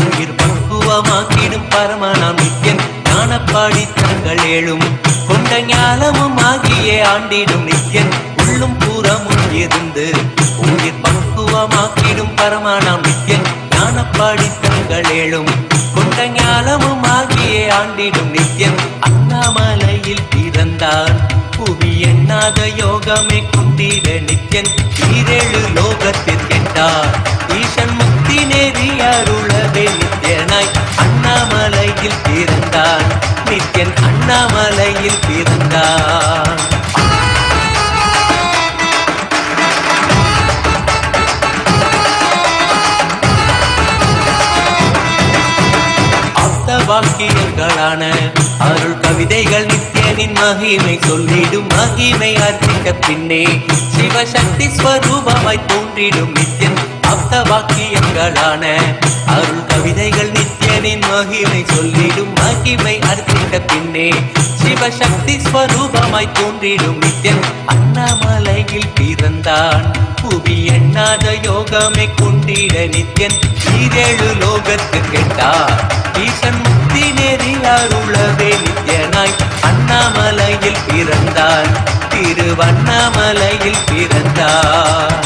உயிர் பக்குவமாக்கிடும் பரமனாம் நித்யன் ஞானப்பாடி தங்கள் ஏழும் கொண்ட ஞானமும் ஆகியே ஆண்டிடும் நித்யன் உள்ளும் புறமும் இருந்து உயிர் பக்குவமாக்கிடும் பரமனாம் நித்யன் ஞானப்பாடி தங்கள் ஏழும் கொண்ட ஞானமும் ஆகியே ஆண்டிடும் நித்யன் அண்ணாமலையில் பிறந்தான் புவி எண்ணாத யோகமே கொண்டிட நித்யன் ஈரேழு லோகத்தில் கெட்டார் ஈசன் முக்தி நெறி அருளவே நித்யனாய் அண்ணாமலையில் பிறந்தான் நித்யன் அண்ணாமலையில் பிறந்தான் வாக்கியங்களான அருள் கவிதைகள் நித்யனின் மகிமை சொல்லிடும் மகிமை அர்ப்பிக்க பின்னே சிவசக்தி ஸ்வரூபமாய் தோன்றிடும் நித்யன் ஆப்த வாக்கியங்களான அருள் கவிதைகள் நித்யனின் மகிமை சொல்லிடும் மகிமை அர்ப்பிக்க பின்னே சிவசக்தி ஸ்வரூபமாய் தோன்றிடும் நித்யன் அண்ணாமலையில் பிறந்தான் புவி எண்ணாத யோகமே கொண்டிட நித்யன் ஈரேழு லோகத்து கெட்டார் ஈசன் முக்தி நெறி அருளவே நித்யனாய் அண்ணாமலையில் பிறந்தான் திருவண்ணாமலையில் பிறந்தான்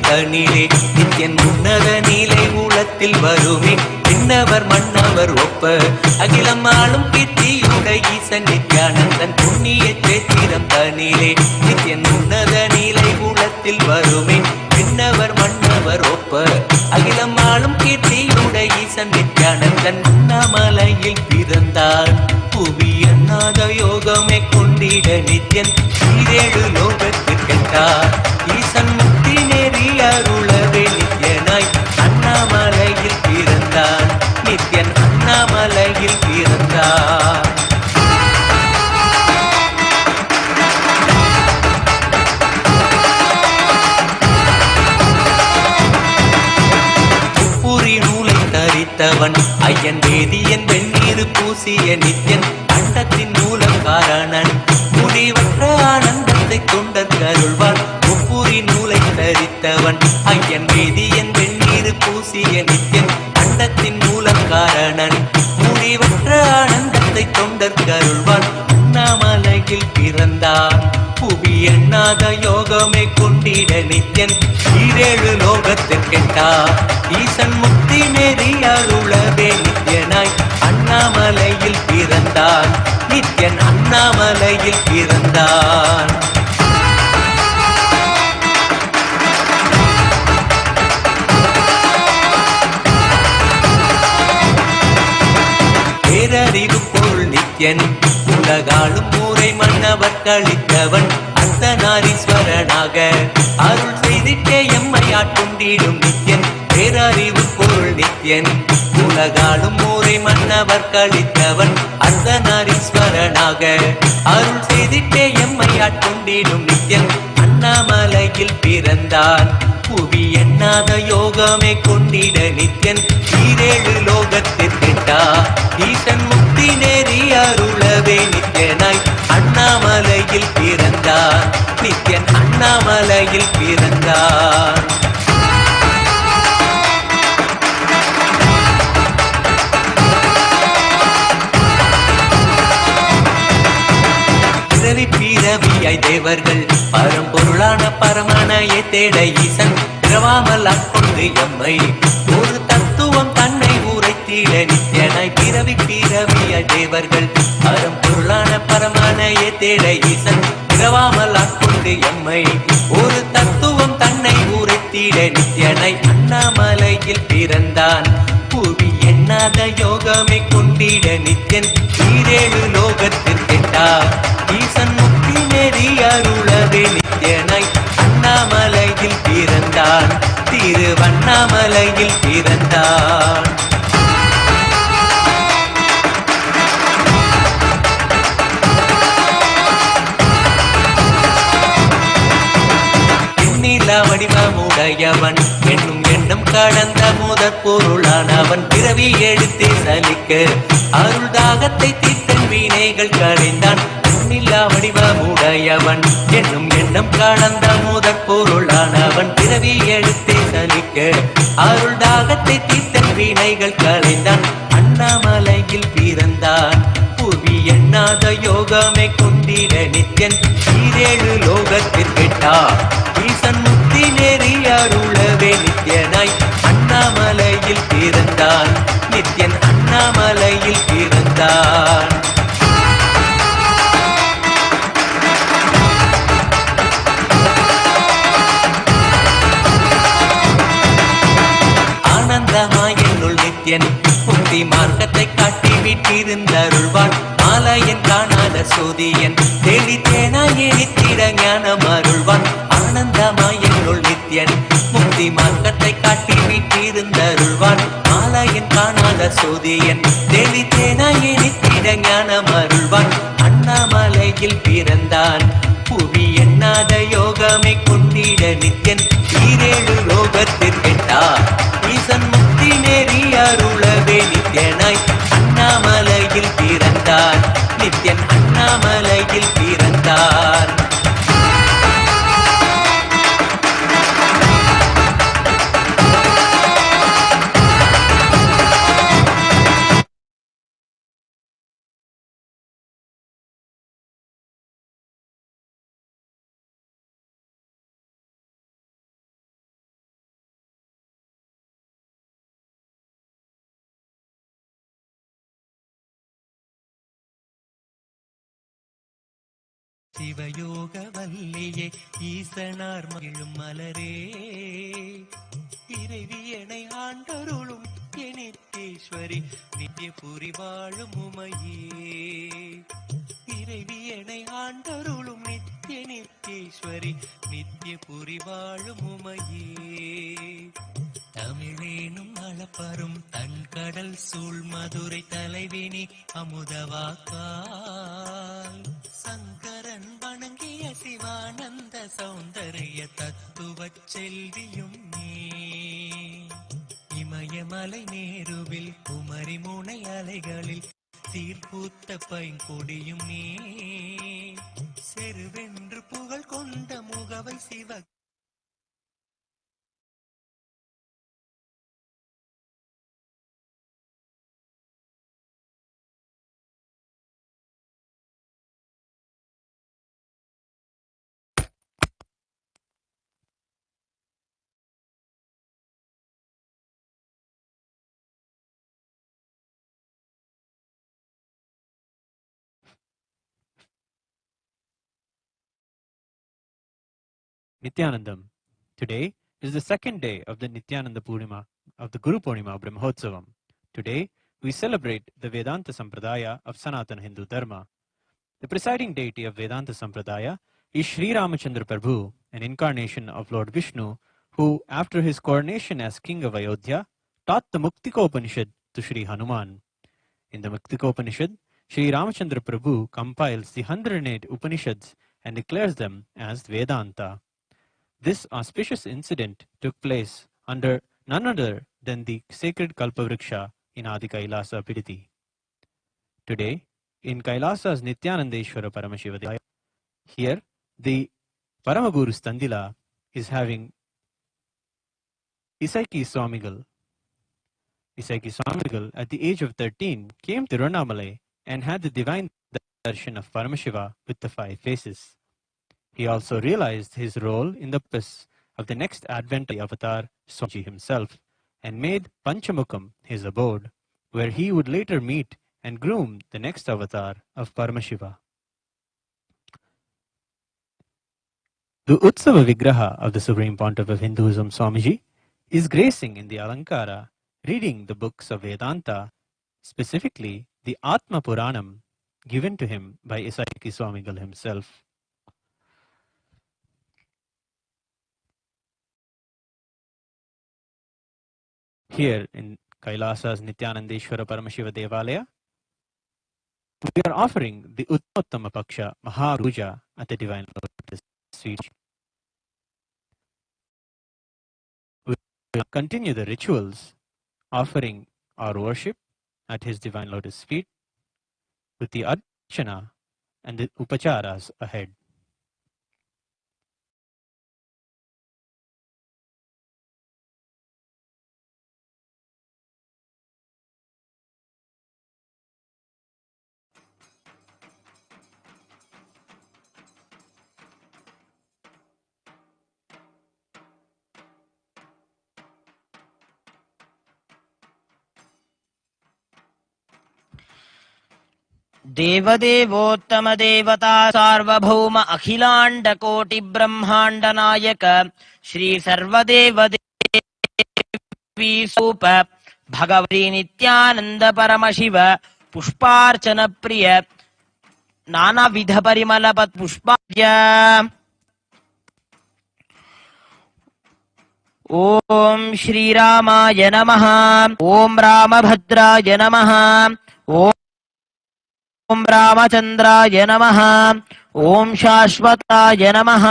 தனிலே நித்யன் உன்னத நீலை மூலத்தில் வருமே விண்ணவர் மன்னவர் ஒப்ப அகிலம் ஆளும் கீர்த்தியுடை ஈசன் நித்யானந்தன் புண்ணிய சேத்திரம் தனிலே நித்யன் உன்னத நீலை மூலத்தில் வருமே விண்ணவர் மன்னவர் ஒப்ப அகிலம் ஆளும் கீர்த்தியுடை ஈசன் நித்யானந்தன் அண்ணாமலையில் பிறந்தான் புவி எண்ணாத யோகமே கொண்டிட நித்யன் ஈரேழு லோகத்தில் கெட்டார் ஈசன் முக்தி நெறி அருளவே நித்யனாய் அண்ணாமலையில் பிறந்தான் நித்யன் அண்ணாமலையில் பிறந்தான் முப்புரி நூலை தரித்தவன் ஐயன் வேதியன் வெந்நீர் பூசிய நித்யன் அண்டத்தின் மூலக்காரணன் முடிவற்ற ஆனந்தத்தை தொண்டற்கருள்வான் முப்புரி நூலை தரித்தவன் ஐயன் வேதியன் வெந்நீர் பூசிய நித்யன் அண்டத்தின் மூலக்காரணன் முடிவற்ற ஆனந்தத்தை தொண்டற்கருள்வான் அண்ணாமலையில் பிறந்தான் புவி எண்ணாத யோகமே கொண்டிட நித்யன் ஈரேழு லோகத்தில் கெட்டார் ஈசன் முக்தி நெறி அருளவே நித்யனாய் அண்ணாமலையில் பிறந்தான் நித்யன் அண்ணாமலையில் பிறந்தான் பேரறிவு பொருள் நித்யன் உலகாளும் ஊரை மன்னவர் கழித்தவன் அர்த்தநாரீஸ்வரனாக அருள் செய்திட்டே எம்மை ஆட்கொண்டிடும் நித்யன் பேரறிவு பொருள் நித்யன் உலகாளும் ஊரை மன்னவர் கழித்தவன் அர்த்தநாரீஸ்வரனாக அருள் செய்திட்டே எம்மை ஆட்கொண்டிடும் நித்யன் அண்ணாமலையில் பிறந்தான் புவி எண்ணாத யோகமே கொண்டிட நித்யன் ஈரேழு லோகத்தில் கெட்டார் ஈசன் முக்தி நெறி அருளவே நித்யனாய் அண்ணாமலையில் பிறந்தான் நித்யன் அண்ணாமலையில் பிறந்தான் பிறவி பிறவியாய் தேவர்கள் பரம்பொருளான பரமனையை தேட ஈசன் பிறவாமல் ஆட்கொண்டு எம்மை ஒரு தத்துவம் தன்னை உரைத்திட நித்யனாய் பிறவி பிறவியாய் தேவர்கள் பரம்பொருளான பரமனையை தேட ஈசன் பிறவாமல் ஆட்கொண்டு எம்மை ஒரு தத்துவம் தன்னை உரைத்திட நித்யனாய் அண்ணா அண்ணாமலையில் பிறந்தான் புவி எண்ணாத யோகமை கொண்டிட நித்யன் ஈரேழு லோகத்தில் கெட்டார் ஈசன் முக்தி நெறி அருளவே நித்யனாய் அண்ணாமலையில் பிறந்தான் திருவண்ணாமலையில் பிறந்தான் வடிவமுடையவன் என்னும் எண்ணம் கடந்த முதற் பொருளானவன் பிறவி எடுத்தே சலிக்க அருள் தாகத்தை தீர்த்தன் வினைகள் களைந்தான் எண்ணில்லா வடிவமுடையவன் என்னும் எண்ணம் கடந்த முதற் பொருளானவன் பிறவி எடுத்தே சலிக்க அருள் தாகத்தை தீர்த்தன் வினைகள் களைந்தான் அண்ணாமலையில் பிறந்தான் புவி எண்ணாத யோகமை கொண்டிட நித்யன் ஈரேழு லோகத்தில் கெட்டார் ஈசன் முக்தி நெறி அருளவே நித்யனாய் அண்ணாமலையில் பிறந்தான் நித்யன் அண்ணாமலையில் பிறந்தான் ஆனந்தமாய் என்னுள் நித்யன் முக்தி மார்க்கத்தை காட்டி விட்டிருந்தருள்வான் மாலையன் காணாத சோதியன் தேடித்தேனாய் நித்திட ஞானம் அருள்வான் ஆனந்தமாய் என்னுள் நித்யன் முக்தி மார்க்கத்தை காட்டி விட்டிருந்தருள்வான் மாலையன் காணாத சோதியன் தேடித்தேனாய் நித்திட ஞானம் அருள்வான் அண்ணாமலையில் பிறந்தான் புவி எண்ணாத யோகமை கொண்டிட நித்யன் ஈரேழு லோகத்தில் கெட்டார் ஈசன் முக்தி நெறி அருளவே நித்யனாய் அண்ணாமலையில் பிறந்தான் நித்யன் அண்ணாமலையில் பிறந்தான் சிவயோக வல்லியே ஈசனார் மகிழும் மலரே இறைவியனை ஆண்டருளும் எனித்தேஸ்வரி நித்திய புரி வாழும் உமையே இறைவியனை ஆண்டருளும் நித்திய நித்தேஸ்வரி நித்திய புரி வாழும் உமையே தமிழேனும் அளப்பரும் தன் கடல் சூழ் மதுரை தலைவினி அமுதவாக்கால் சங்கரன் வணங்கிய சிவானந்த சௌந்தரிய தத்துவச் செல்வியும் நீ இமயமலை நேருவில் குமரி முனை அலைகளில் சீர்பூத்த பைங்கொடியும் நீ செருவென்று புகழ் கொண்ட முகவை சிவ Nityanandam. Today is the second day of the Nityananda Purnima of the Guru Purnima Brahmotsavam. Today we celebrate the Vedanta Sampradaya of Sanatana Hindu Dharma. The presiding deity of Vedanta Sampradaya is Sri Ramachandra Prabhu, an incarnation of Lord Vishnu, who after his coronation as king of Ayodhya taught the Muktika Upanishad to Sri Hanuman. In the Muktika Upanishad, Sri Ramachandra Prabhu compiles the 108 Upanishads and declares them as Vedanta. This auspicious incident took place under none other than the sacred Kalpavriksha in Adi Kailasa Piditi. Today, in Kailasa's Nityanandeshwara Paramashiva, here the Paramaguru Standila is having Isaiki Swamigal. Isaiki Swamigal, at the age of 13, came to Tiruvannamalai and had the divine darshan of Paramashiva with the 5 faces. He also realized his role in the purpose of the next advent avatar, Swamiji himself, and made Panchamukham his abode, where he would later meet and groom the next avatar of Paramashiva. The Utsava Vigraha of the Supreme Pontiff of Hinduism, Swamiji, is gracing in the Alankara, reading the books of Vedanta, specifically the Atma Puranam given to him by Isaiki Swamigal himself. Here in Kailasa's Nityanandeshwara Paramashiva Devalaya, we are offering the Uttottama Paksha Mahapuja at the Divine Lotus feet. We will continue the rituals, offering our worship at his Divine Lotus feet with the Archana and the Upacharas ahead. देवदेवोत्तम देवता सार्वभौम अखिलांड कोटि ब्रह्मांड नायक श्री सर्वदेव देवी soup Bhagwati Nityanand Paramshiva पुष्पार्चन प्रिय नानाविध परिमल पत् पुष्पार्य ओम श्रीरामाय नमः ओम रामभद्राय नमः ओम रामचंद्राय नमः ओम शाश्वताय नमः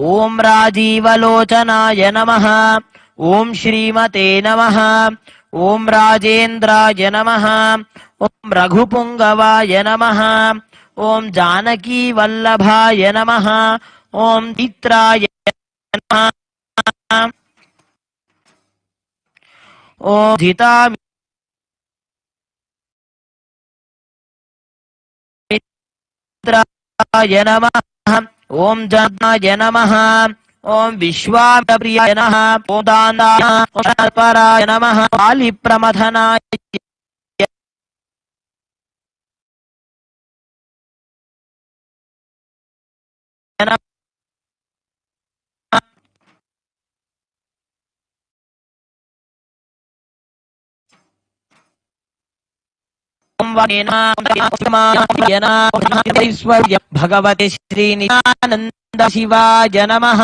ओम राजीवलोचनाय नमः ओम श्रीमते नमः ओम राजेन्द्राय नमः ओम रघुपुंगवाय नमः ओम जानकी वल्लभाय नमः ओम चित्राय नमः ओम जिता नमः ओम जनाय नमः ओम विश्वाप्रियाय नमः ओम दानाय नमः कालीप्रमथनाय नमः भगवते श्रीनित्यानंद शिवाय नमः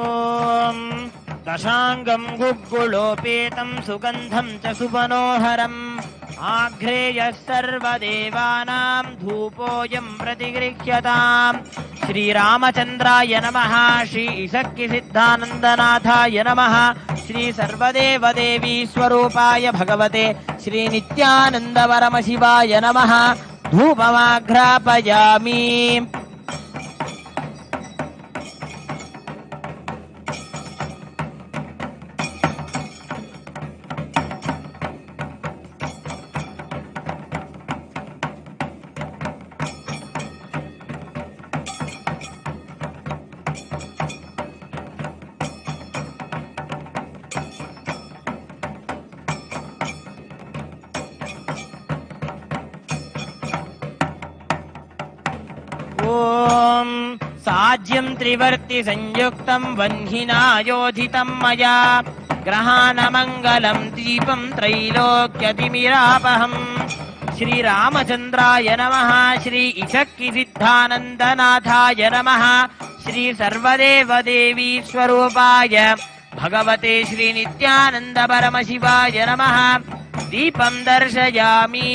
ओम दशांगं गुग्गुलोपेतं सुगंधं च सुमनोहरम् आघ्रेयः सर्वदेवानां धूपोऽयं प्रतिगृह्यताम् श्रीरामचन्द्राय नमः श्री इसक्कि सिद्धानन्दनाथाय नमः श्री सर्वदेवदेवी स्वरूपाय भगवते श्री नित्यानंद परमशिवाय नमः धूपमाघ्रापयामि ओम साज्यं त्रिवर्ति संयुक्तं वह्निना योजितं मया ग्रहाणमङ्गलं दीपं त्रैलोक्यतिमिरापहम् श्रीरामचन्द्राय नमः श्री इसक्कि सिद्धानन्दनाथाय नमः श्री सर्वदेवदेवी स्वरूपाय भगवते श्री नित्यानंद परमशिवाय नमः दीपं दर्शयामि।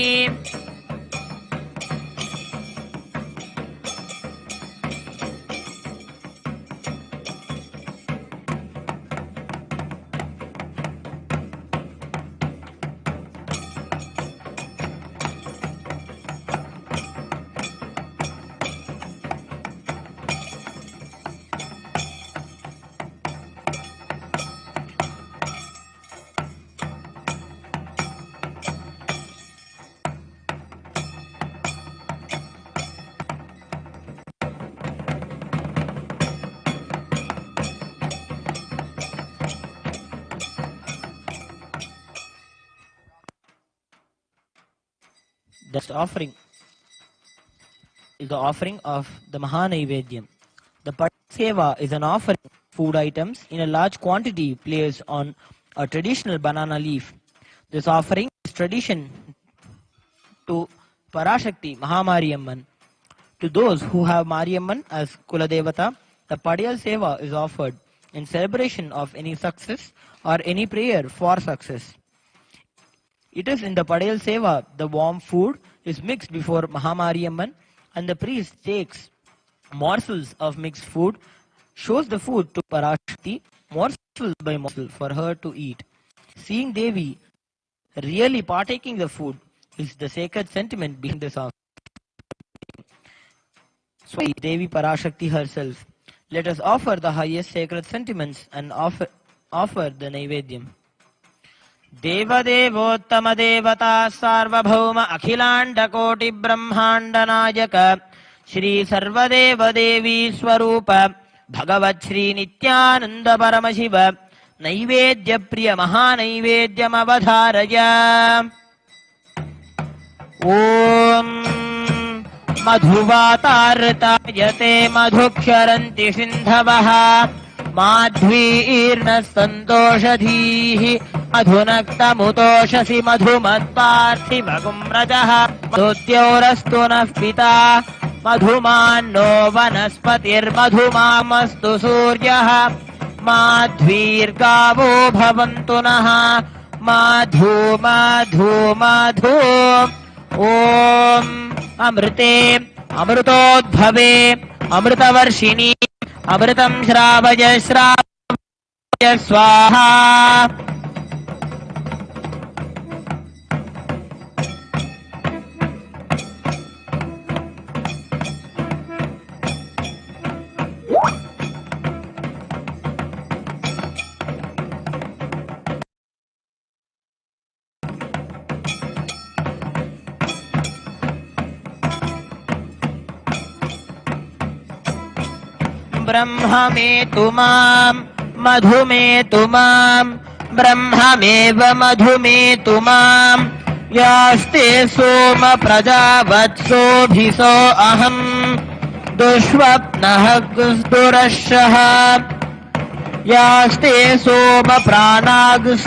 This offering is the offering of the Mahanaivedyam. The Seva is an offering of food items in a large quantity placed on a traditional banana leaf. This offering is tradition to PARASHAKTI MAHAMAARI Amman. To those who have Mariamman as Kuladevata, the Padiyal Seva is offered in celebration of any success or any prayer for success. It is in the Padiyal Seva the warm food is mixed before Mahamari Amman and the priest takes morsels of mixed food, shows the food to Parashakti morsel by morsel for her to eat. Seeing Devi really partaking the food is the sacred sentiment behind this offering. So Devi Parashakti herself. Let us offer the highest sacred sentiments and offer the Naivedyam. देवदेवोत्तम देवता सार्वभौम अखिलांड कोटि ब्रह्मांड नायक श्री सर्वदेव देवी स्वरूप भगवत् श्री नित्यानंद परमशिव नैवेद्य प्रिय महानैवेद्यमवधारय। ओम मधुवातार्तायते मधुक्षरन्ति सिन्धवः माध्वीर्न सन्तोषधीः मधुनक्तमुतोषसि मधुमत्पार्थिवगुम्रजः मधुद्योरस्तु नः पिता मधुमान्नो वनस्पतिर्मधुमामस्तु सूर्यः माध्वीर्गावो भवन्तु नः माधु माधु माधु। ॐ अमृते अमृतोद्भवे अमृतवर्षिणी अमृतं श्रावय श्रावय स्वाहा। ब्रह्ममेतु मां मधुमेतु मां ब्रह्ममेव मधुमेतु मां यास्ते सोम प्रजावत्सोभिसो अहं दुष्वप्नः दुरशः यास्ते सोम प्राणागस्ताञ्जुहोमि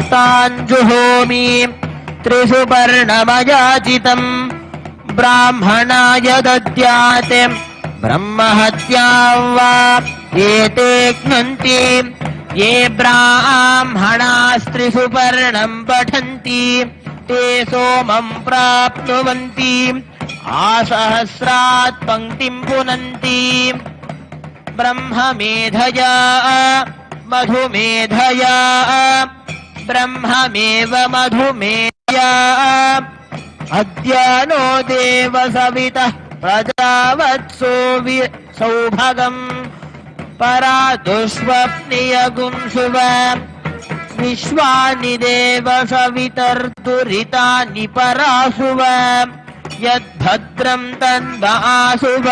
त्रिसुपर्णमयाचितं ब्राह्मणाय दद्यात् ब्रह्महत्या वा एते घ्नन्ति ये ब्राह्मणास्त्रिसुपर्णं पठन्ति ते सोमं प्राप्नुवन्ति आसहस्रात् पङ्क्तिं पुनन्ति ब्रह्ममेधया मधुमेधया ब्रह्ममेव मधुमेधया अद्य नो देव सवितः प्रजावत्सो सौभगम् परा दुष्वप्नियगुंसुव विश्वानि देव सवितर्दुरितानि परासुव यद्भद्रं तन्वासुव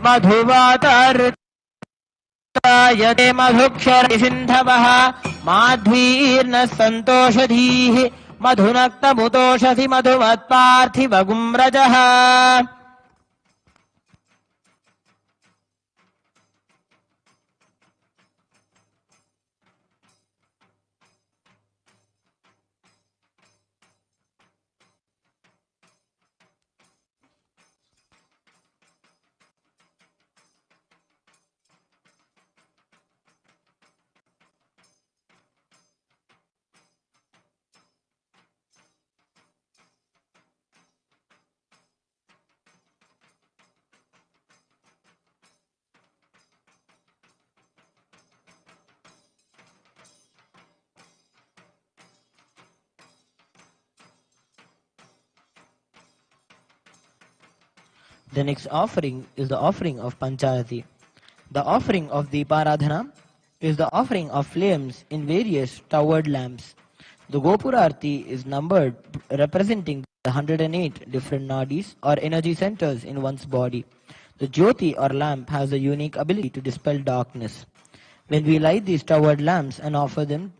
मधुवातार्तायते मधुक्षर सिन्धवः माध्वीर्न सन्तोषधीः मधुनक्तमुतोषसि मधुमत्पार्थिवगुम्रजः। The next offering is the offering of Pancharati. The offering of Deeparadhana is the offering of flames in various towered lamps. The Gopurarti is numbered, representing the 108 different nadis or energy centers in one's body. The Jyoti or lamp has a unique ability to dispel darkness. When we light these towered lamps and offer them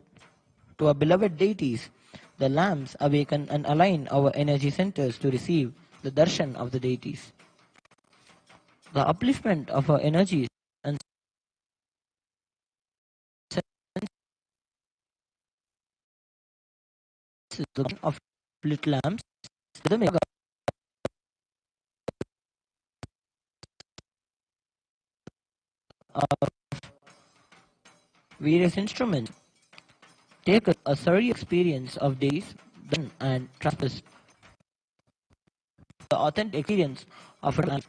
to our beloved deities, the lamps awaken and align our energy centers to receive the darshan of the deities. The upliftment of our energies and of lit lamps of various instruments take a surreal experience of days and trust the authentic experience of a lamp.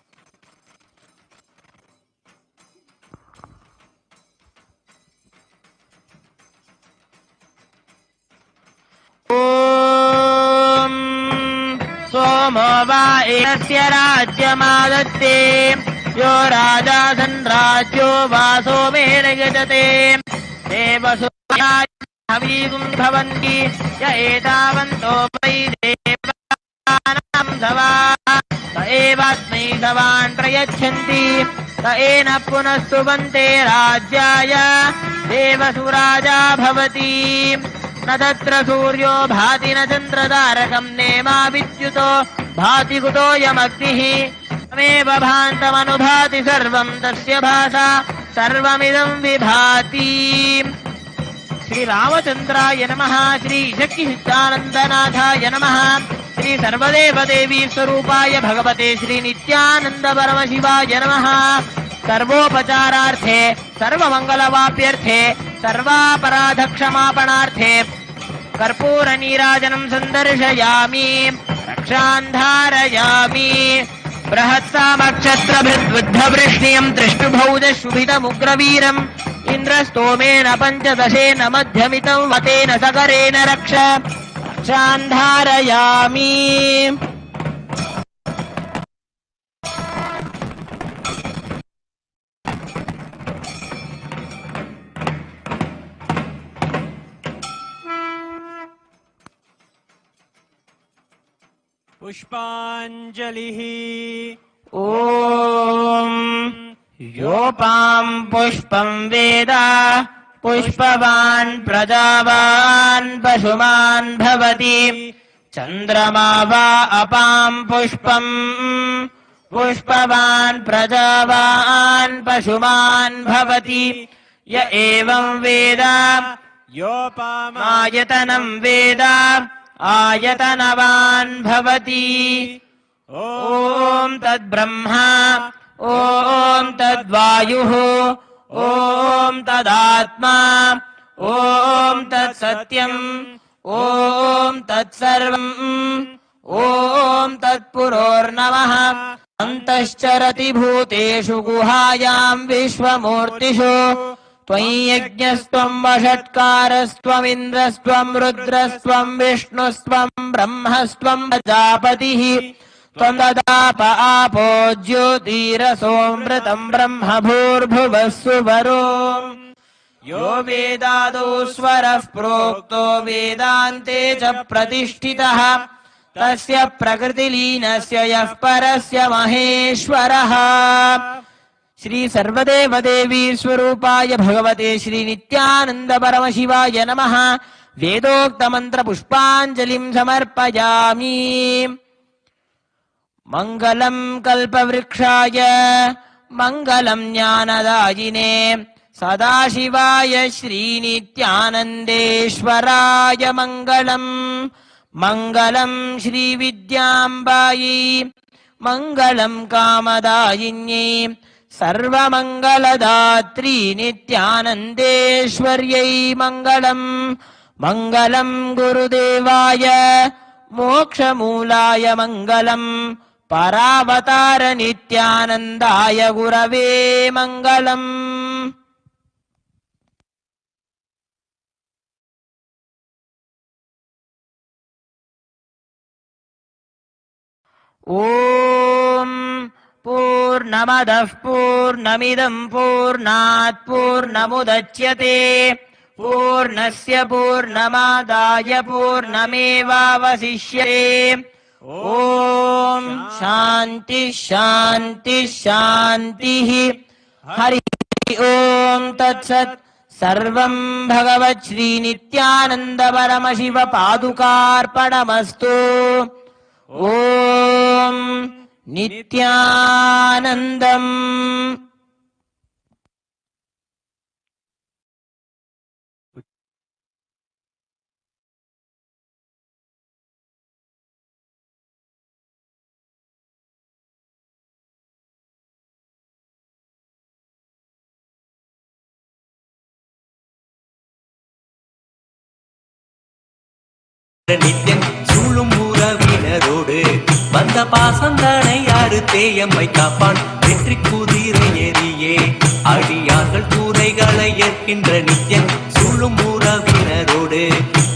सोमो वा एतस्य राज्यमादत्ते यो राजा सन्राज्यो वा सोमेन यजते देवसुहवीगुं भवन्ति य एतावन्तो वै देवानां सवा स एवास्मै सवान् प्रयच्छन्ति स एन पुनः सुवन्ते राज्याय देवसुराजा भवति न तत्र सूर्यो भाति न चन्द्रतारकं नेमा विद्युतो भाति कुतोऽयमग्निः तमेव भान्तमनुभाति सर्वं तस्य भासा सर्वमिदं विभाति. श्री रामचन्द्राय नमः. श्री शक्तिसिद्धानन्दनाथाय नमः. श्री सर्वदेवदेवी स्वरूपाय भगवते श्री नित्यानन्द परमशिवाय नमः. सर्वोपचारार्थे सर्वमङ्गलवाप्यर्थे सर्वापराधक्षमापणार्थे कर्पूरनीराजनं सन्दर्शयामि रक्षान् धारयामि. बृहत्सामक्षत्रभृद्बुद्धवृष्णियं त्रिष्टुभौजशुभितमुग्रवीरम् इन्द्रस्तोमेन पञ्चदशेन मध्यमितं वतेन सकरेण रक्षान् धारयामि. पुष्पाञ्जलिः. ॐ योपां पुष्पं वेद पुष्पवान् प्रजावान् पशुमान् भवति. चन्द्रमा वा अपां पुष्पं पुष्पवान् प्रजावान् पशुमान् भवति. य एवं वेद योपामायतनं वेद आयतनवान् भवति. ॐ तद्ब्रह्मा ॐ तद्वायुः ॐ तदात्मा ॐ तत्सत्यम् ॐ तत्सर्वम् ॐ तत्पुरोर्नमः. अन्तश्चरति भूतेषु गुहायां विश्वमूर्तिषु त्वयि यज्ञस्त्वं वषट्कारस्त्वमिन्द्रस्त्वं रुद्रस्त्वं विष्णुस्त्वं ब्रह्मस्त्वं प्रजापतिः. त्वं ददाप आपो ज्योतिरसोऽमृतं ब्रह्म भूर्भुवः सुवरो. यो वेदादौ स्वरः प्रोक्तो वेदान्ते च प्रतिष्ठितः तस्य प्रकृतिलीनस्य यः परस्य महेश्वरः. श्री सर्वदेवदेवी स्वरूपाय भगवते श्री नित्यानन्द परमशिवाय नमः. वेदोक्तमन्त्र पुष्पाञ्जलिं समर्पयामि. मङ्गलं कल्पवृक्षाय मङ्गलं ज्ञानदायिने सदाशिवाय श्रीनित्यानन्देश्वराय मङ्गलम्. मङ्गलं श्रीविद्याम्बायै मङ्गलं कामदायिन्यै सर्वमङ्गलदात्री नित्यानन्देश्वर्यै मङ्गलम्. मङ्गलं गुरुदेवाय मोक्षमूलाय मङ्गलम्. परावतार नित्यानन्दाय गुरवे मङ्गलम्. ॐ पूर्णमदः पूर्णमिदं पूर्णात् पूर्णमुदच्यते पूर्णस्य पूर्णमादाय पूर्णमेवावशिष्यते ॐ शान्ति शान्ति शान्तिः हरि ॐ तत्सत् सर्वं भगवत् श्री नित्यानन्द परमशिव पादुकार्पणमस्तु ॐ नित्यानन्दम् நித்யன் சூழும் உறவினரோடு வந்த பாசந்தனை யாரு தேயம்மை காப்பான் வெற்றி குதிரை எரியே அடியார்கள் கூரைகளை ஏற்கின்ற நித்யன் சூழும் உறவினரோடு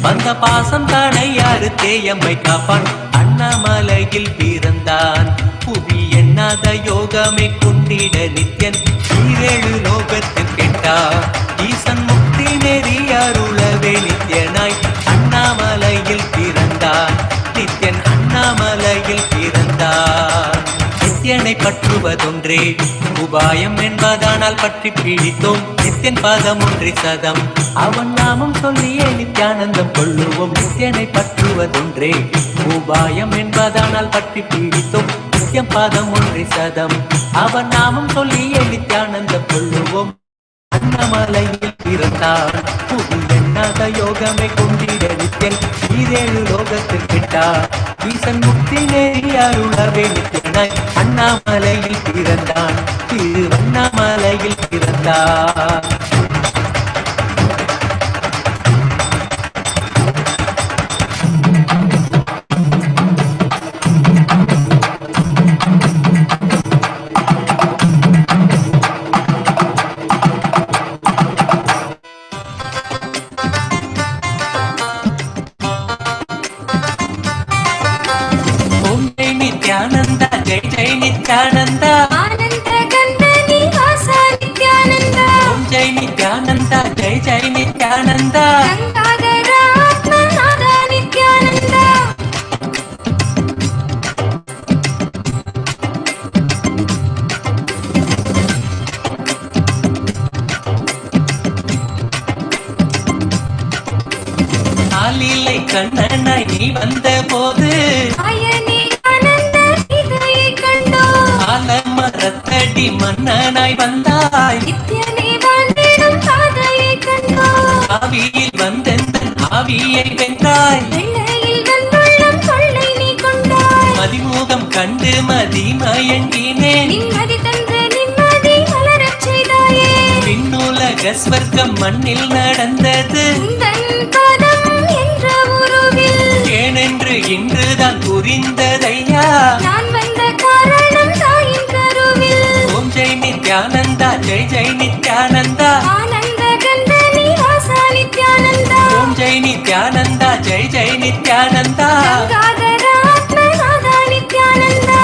வந்த பாசந்தனை யாரு தேயம்மை காப்பான் அண்ணாமலையில் பிறந்தான் புவி எண்ணாத யோகமை கொண்டிட நித்யன் ஈரேழு லோகத்தில் கேட்டார் ஈசன் முக்தி நெறி அருளவே நித்யனாய் அண்ணாமலையில் பிறந்தார் நித்யன் அண்ணாமலையில் பிறந்தார் நித்யனை பற்றுவதொன்றே உபாயம் என்பதானால் பற்றி பிடித்தோம் நித்யன் பாதம் ஒன்றே சதம் அவன் நாமம் சொல்லியே நித்யானந்தம் கொள்ளுவோம் நித்யனை பற்றுவதொன்றே உபாயம் என்பதானால் பற்றி பிடித்தோம் நித்யம் பாதம் ஒன்றே சதம் அவன் நாமம் சொல்லியே நித்யானந்தம் கொள்ளுவோம் அண்ணாமலையில் பிறந்தார் எண்ணாத யோகமை கொண்டிட நித்யன் ஈரேழு லோகத்தில் விட்டார் ஈசன் முக்தி நெறி அருளவே நித்யனாய் அண்ணாமலையில் பிறந்தான் திரு அண்ணாமலையில் பிறந்தார் जय जय नित्यानंद आनंद गंध निवासा नित्यानंद ओम जय नित्यानंद जय जय नित्यानंद गंगाधर आत्मनाद नित्यानंद ஆலிலை கண்ணனாய் நீ வந்த போது மரத்தடி மன்னனாய் வந்தாய் ஆவியில் வந்தெந்தன் ஆவியை வென்றாய் மதிமுகம் கண்டு மதிமயங்கினேன் விண்ணுலக ஸ்வர்க்கம் மண்ணில் நடந்தது ஏனென்று இன்றுதான் புரிந்ததையா ஓம் ஜெய் நித்யானந்தா ஜெய் ஜெய் நித்யானந்தா ஆனந்த கந்த நிவாசா நித்யானந்தா ஓம் ஜெய் நித்யானந்தா ஜெய் ஜெய் நித்யானந்தா கங்காதர ஆத்மநாத நித்யானந்தா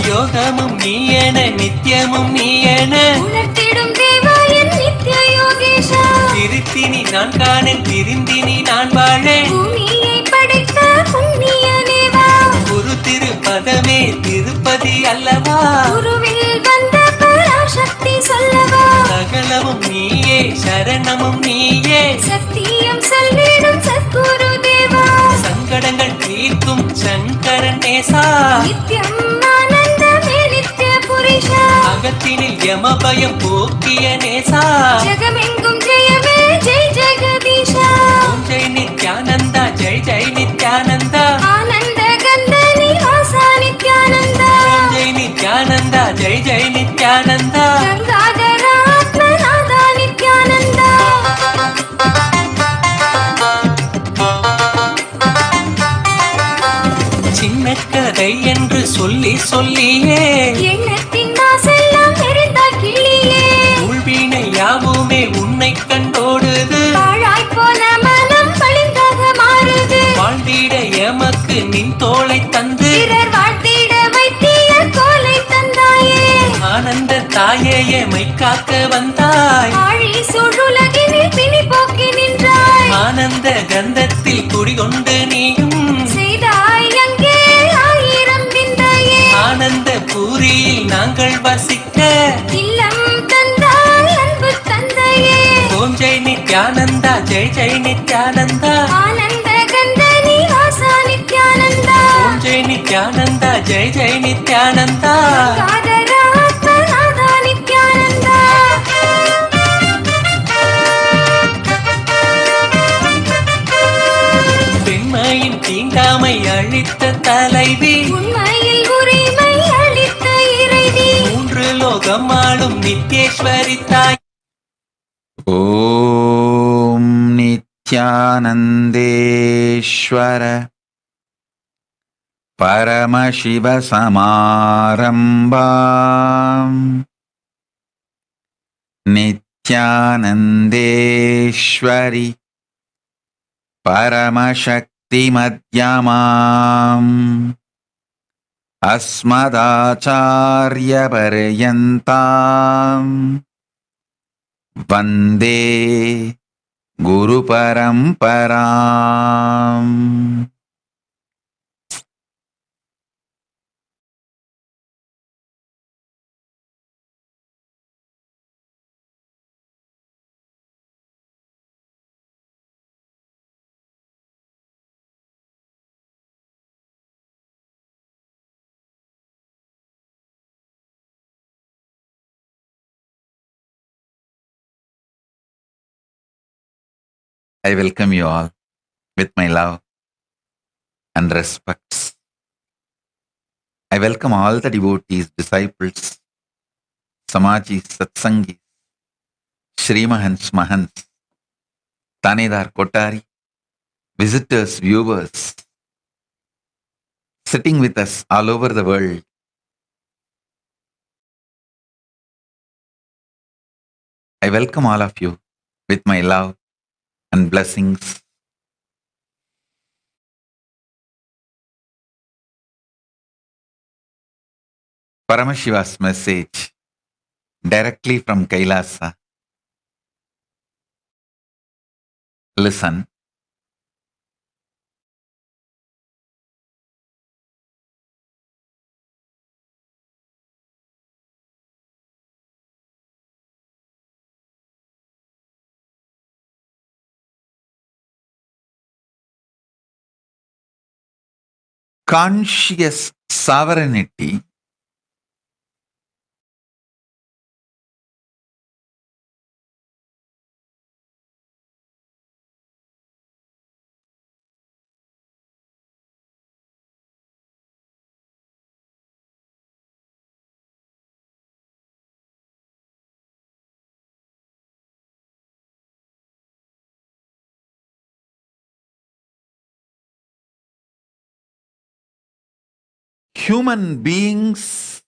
யோகமும் நீயன நித்யமும் நீயன உணர்த்திடும் தேவா என் நித்ய யோகேஷா திருத்தினி நான் காணேன் திருந்தினி நான் வாழேன் பூமியை படைத்த புண்ணிய தேவா குரு திருப்பதமே திருப்பதி அல்லவா குருவில் வந்த பராசக்தி சொல்லவா சகலமும் நீயே சரணமும் நீயே சத்தியம் சொல்லிடும் சத்குரு தேவா சங்கடங்கள் தீர்க்கும் சங்கரன் நேசா நித்யம் ஆனந்தமே நித்ய புருஷா அகத்தினில் யமபயம் போக்கிய நேசா ஜெகமெங்கும் ஜெயமே ஜெய் ஜெகதீஷா ஓம் ஜெய் நித்யானந்தா ஜெய் ஜெய் நித்யானந்தா ஆனந்த கந்த நிவாசா நித்யானந்தா ஓம் ஜெய் நித்யானந்தா ஜெய் ஜெய் நித்யானந்தா கங்காதர ஆத்மநாத நித்யானந்தா சின்ன கதை என்று சொல்லி சொல்லியே எண்ணத்தின் ஆசையெல்லாம் எரிந்தாய் கிள்ளியே உள்வினை யாவுமே உன்னை கண்டோடுது பாழாய் போன மனம் பளிங்காக மாறுது வாழ்ந்திட தாயே எமை காக்க வந்தாய் ஆழி சூழுலகினில் பிணி போக்கி நின்றாய் ஆனந்த கந்தத்தில் குடிகொண்டு நீயும் செய்தாய் அங்கே ஆயிரம் விந்தையே ஆனந்த பூரியில் நாங்கள் வசிக்க இல்லம் தந்தாய் அன்பு தந்தையே ஓம் ஜெய் நித்யானந்தா ஜெய் ஜெய் நித்யானந்தா ஆனந்த கந்த நிவாசா நித்யானந்தா ஓம் ஜெய் நித்யானந்தா ஜெய் ஜெய் நித்யானந்தா காதராத்மநாதா நித்யானந்தா பெண்மையின் தீண்டாமை அழித்த தலைவி உண்மையில் உரிமை அளித்த இறைவி 3 லோகம் ஆளும் நித்யேஸ்வரி தாய் ॐ नित्यानन्देश्वर परमशिवसमारम्भाम् नित्यानन्देश्वरि परमशक्तिमध्यमाम् अस्मदाचार्यपर्यन्ताम् वन्दे गुरुपरम्पराम् I welcome you all with my love and respects. I welcome all the devotees, disciples, Samajis, Satsangis, Shrimahans, Mahants, Tanedar, Kotari, visitors, viewers, sitting with us all over the world. I welcome all of you with my love and blessings. Paramashiva's message directly from Kailasa. Listen. Conscious sovereignty human beings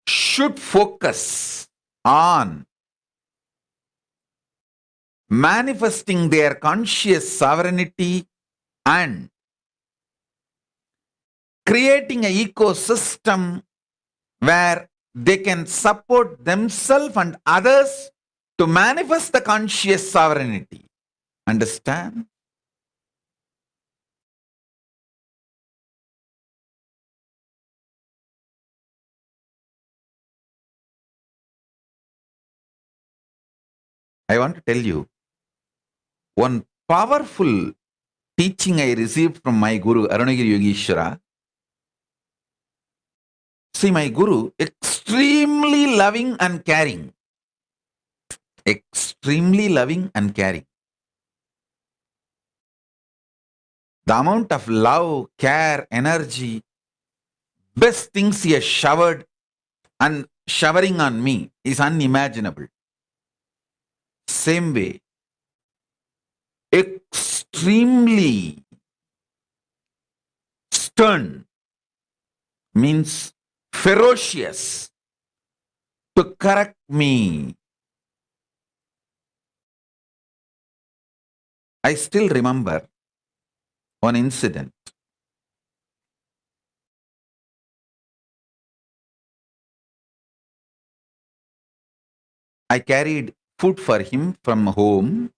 should focus on manifesting their conscious sovereignty and creating an ecosystem where they can support themselves and others to manifest the conscious sovereignty. Understand? I want to tell you one powerful teaching I received from my Guru, Arunagiri Yogeshwara. See, my Guru, extremely loving and caring. Extremely loving and caring. The amount of love, care, energy, best things he has showered and showering on me is unimaginable. Same way, extremely stern means ferocious to correct me. I still remember one incident. I carried food for him from home.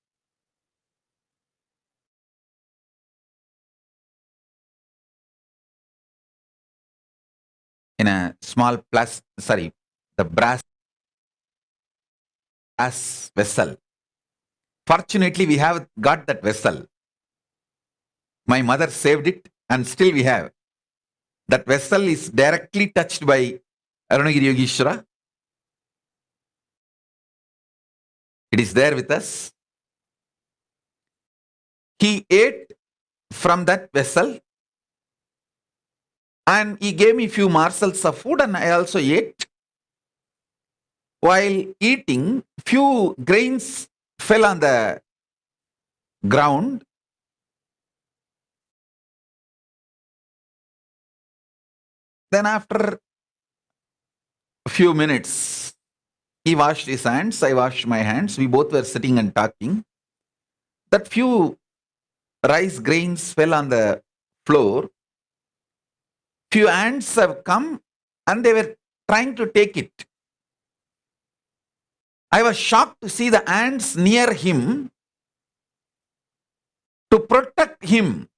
In a small the brass vessel. Fortunately, we have got that vessel. My mother saved it and still we have. That vessel is directly touched by Arunagiri Yogeshwara. It is there with us. He ate from that vessel and he gave me few morsels of food and I also ate. While eating, few grains fell on the ground. Then after a few minutes, he washed his hands, I washed my hands. We both were sitting and talking. That few rice grains fell on the floor. Few ants have come and they were trying to take it. I was shocked to see the ants near him to protect him.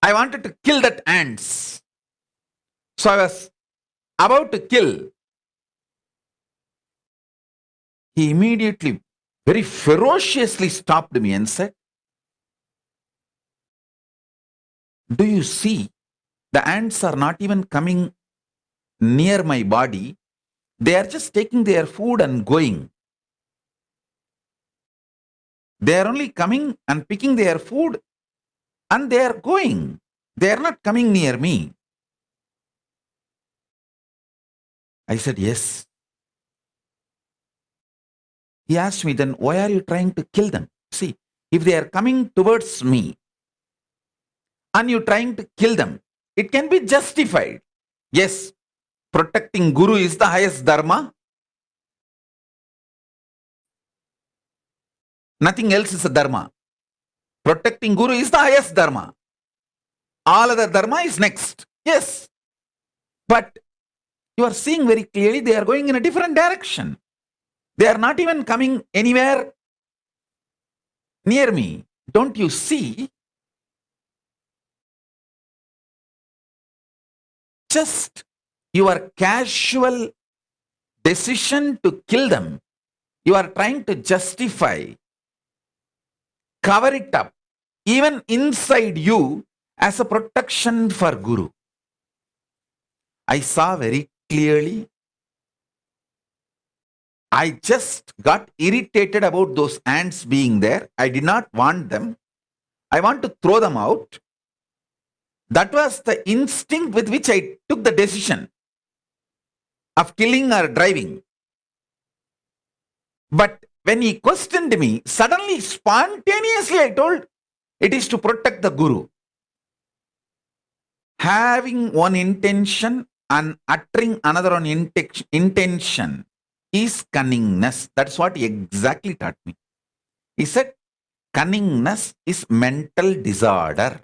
I wanted to kill that ants. So I was about to kill. He immediately, very ferociously stopped me and said, "Do you see? The ants are not even coming near my body. They are just taking their food and going. They are only coming and picking their food and they are going. They are not coming near me." I said, "Yes." He asked me, "Then why are you trying to kill them? See, if they are coming towards me and you're trying to kill them, it can be justified. Yes, protecting Guru is the highest dharma. Nothing else is a dharma. Protecting Guru is the highest dharma. All other dharma is next. Yes. But you are seeing very clearly they are going in a different direction. They are not even coming anywhere near me. Don't you see? Just your casual decision to kill them, you are trying to justify, cover it up, even inside you as a protection for Guru." I saw very clearly. I just got irritated about those ants being there. I did not want them. I want to throw them out. That was the instinct with which I took the decision of killing or driving. But when he questioned me, suddenly, spontaneously, I told, it is to protect the Guru. Having one intention and uttering another on intention is cunningness. That's what he exactly taught me. He said, cunningness is mental disorder.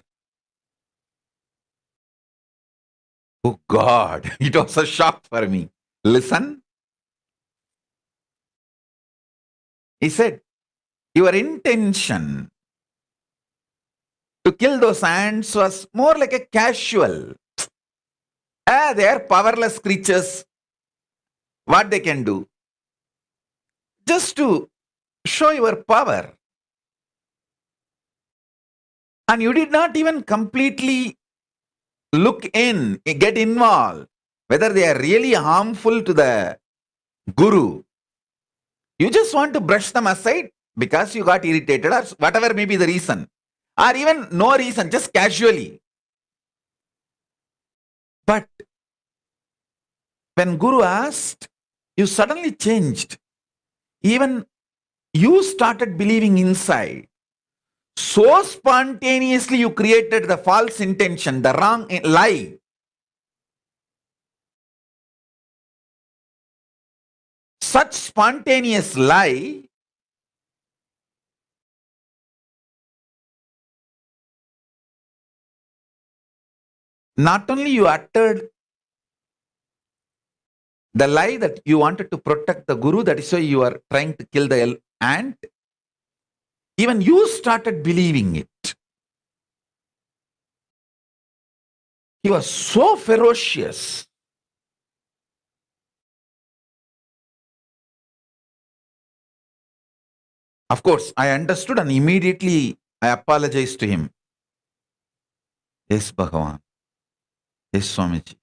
Oh God, it was a shock for me. Listen. He said, your intention to kill those ants was more like a casual. They are powerless creatures. What they can do? Just to show your power. And you did not even completely look in, get involved, whether they are really harmful to the Guru. You just want to brush them aside because you got irritated or whatever may be the reason. Or even no reason, just casually. But when Guru asked, you suddenly changed. Even you started believing inside. So spontaneously you created the false intention, the wrong lie. Such spontaneous lie not only you uttered The lie that you wanted to protect the guru, that is why you are trying to kill the ant. Even you started believing it. He was so ferocious. Of course, I understood and immediately I apologized to him. Yes, Bhagavan. Yes, Swamiji.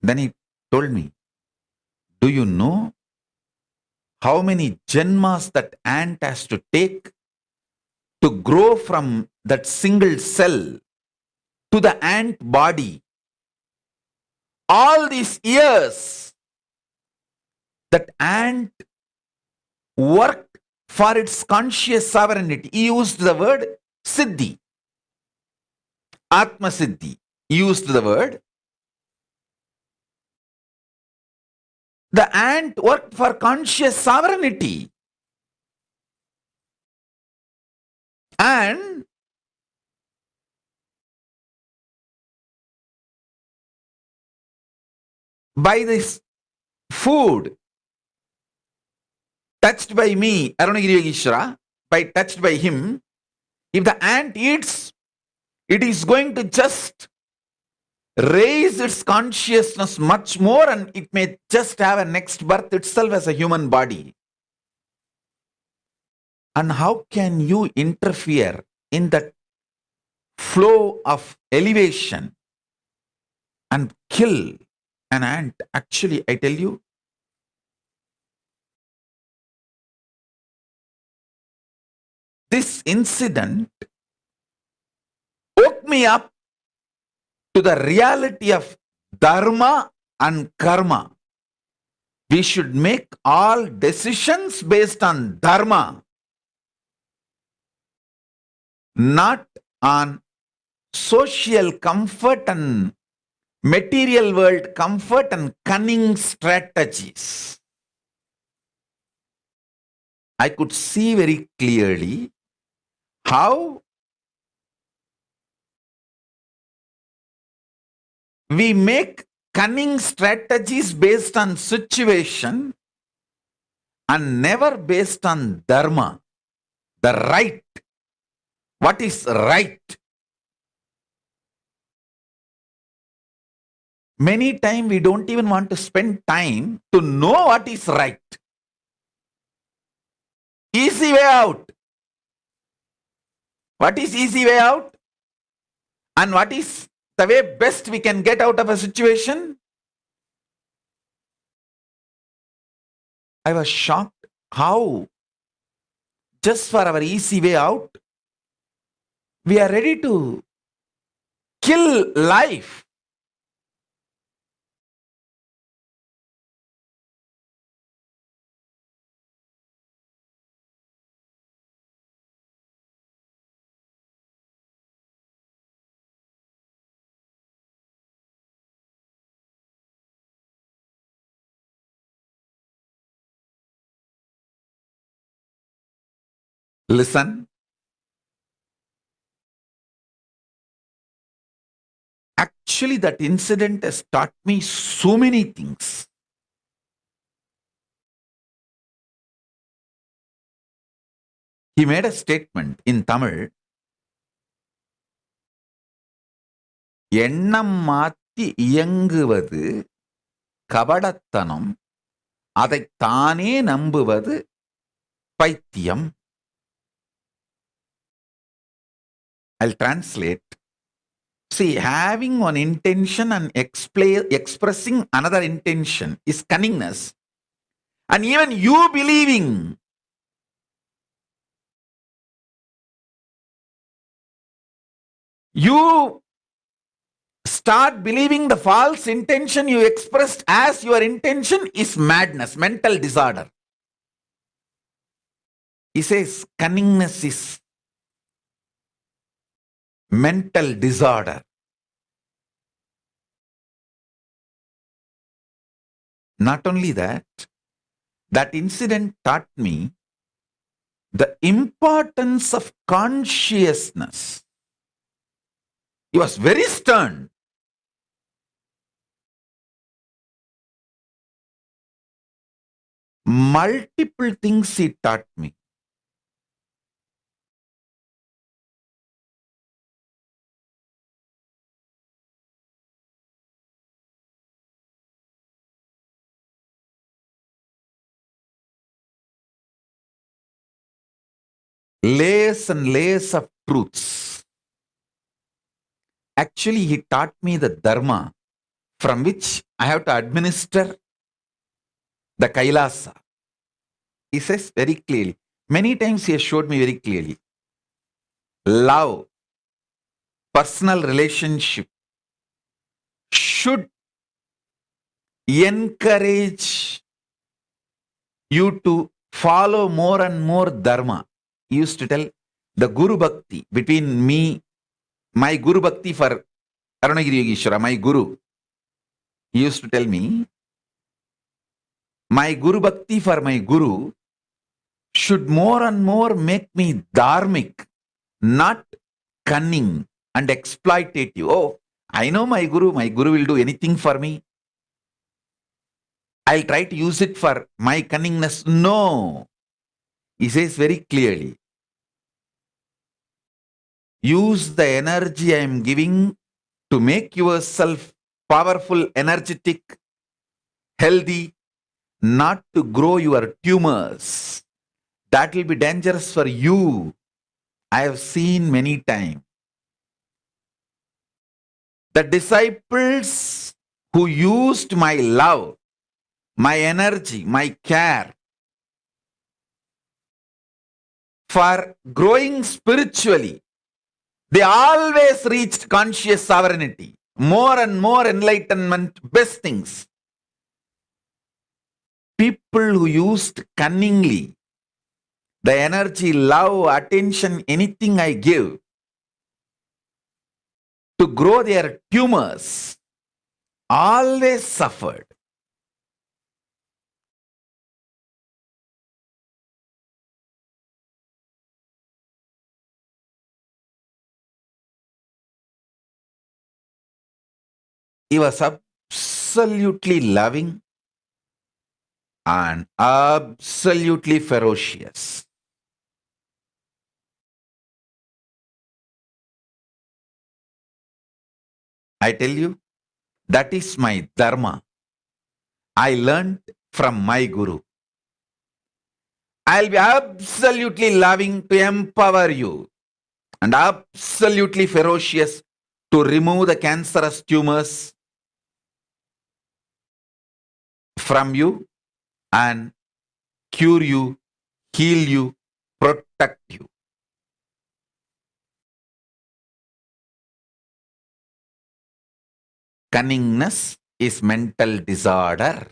Then he told me, do you know how many janmas that ant has to take to grow from that single cell to the ant body? All these years, that ant worked for its conscious sovereignty. He used the word Siddhi. Atma Siddhi. He used the word. The ant worked for conscious sovereignty. And by this food touched by me, Arunagiri Yogeshwara, touched by him, if the ant eats, it is going to just raise its consciousness much more and it may just have a next birth itself as a human body. And how can you interfere in that flow of elevation and kill an ant? Actually, I tell you, this incident woke me up to the reality of dharma and karma. We should make all decisions based on dharma, not on social comfort and material world comfort and cunning strategies. I could see very clearly how we make cunning strategies based on situation and never based on dharma, the right. What is right? Many times we don't even want to spend time to know what is right. Easy way out. What is easy way out? And what is the way best we can get out of a situation? I was shocked how just for our easy way out, we are ready to kill life. Listen. Actually, that incident has taught me so many things. He made a statement in Tamil. எண்ணம் மாற்றி இயங்குவது கபடத்தனம், அதை தானே நம்புவது பைத்தியம். I'll translate. See, having one intention and expressing another intention is cunningness. And even you believing you start believing the false intention you expressed as your intention is madness, mental disorder. He says cunningness is mental disorder. Not only that, that incident taught me the importance of consciousness. He was very stern. multiple things he taught me. Layers and layers of truths. Actually, he taught me the dharma from which I have to administer the Kailasa. He says very clearly. Many times he has showed me very clearly. Love, personal relationship should encourage you to follow more and more dharma. He used to tell the Guru Bhakti between me, my Guru Bhakti for Arunagiri Yogeshwara, my Guru. He used to tell me, my Guru Bhakti for my Guru should more and more make me dharmic, not cunning and exploitative. Oh, I know my Guru will do anything for me. I'll try to use it for my cunningness. No. He says very clearly, use the energy I am giving to make yourself powerful, energetic, healthy, not to grow your tumors. That will be dangerous for you. I have seen many times. The disciples who used my love, my energy, my care for growing spiritually, they always reached conscious sovereignty, more and more enlightenment, best things. People who used cunningly the energy, love, attention, anything I give to grow their tumors always suffered. He was absolutely loving and absolutely ferocious. I tell you, that is my dharma. I learned from my Guru. I'll be absolutely loving to empower you and absolutely ferocious to remove the cancerous tumors from you and cure you, heal you, protect you. Cunningness is mental disorder.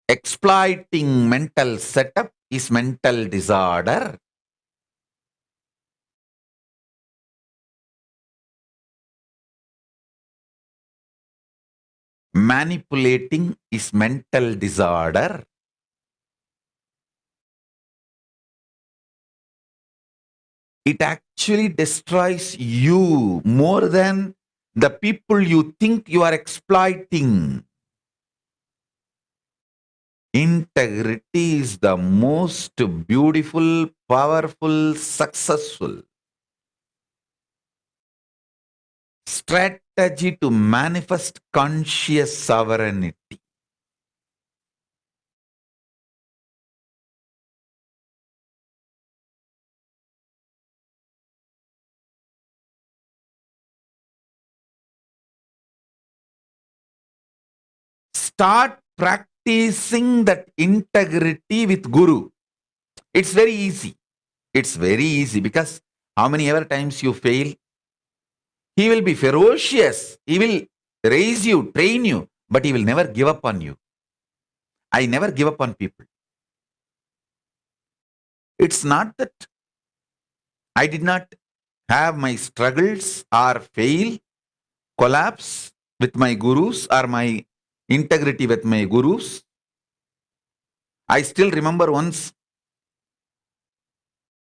Exploiting mental setup is mental disorder. Manipulating is mental disorder. It actually destroys you more than the people you think you are exploiting. Integrity is the most beautiful, powerful, successful strategy to manifest conscious sovereignty. Start practicing that integrity with Guru. It's very easy. It's very easy because how many ever times you fail, he will be ferocious. He will raise you, train you, but he will never give up on you. I never give up on people. It's not that I did not have my struggles or fail, collapse with my gurus or my integrity with my gurus. I still remember once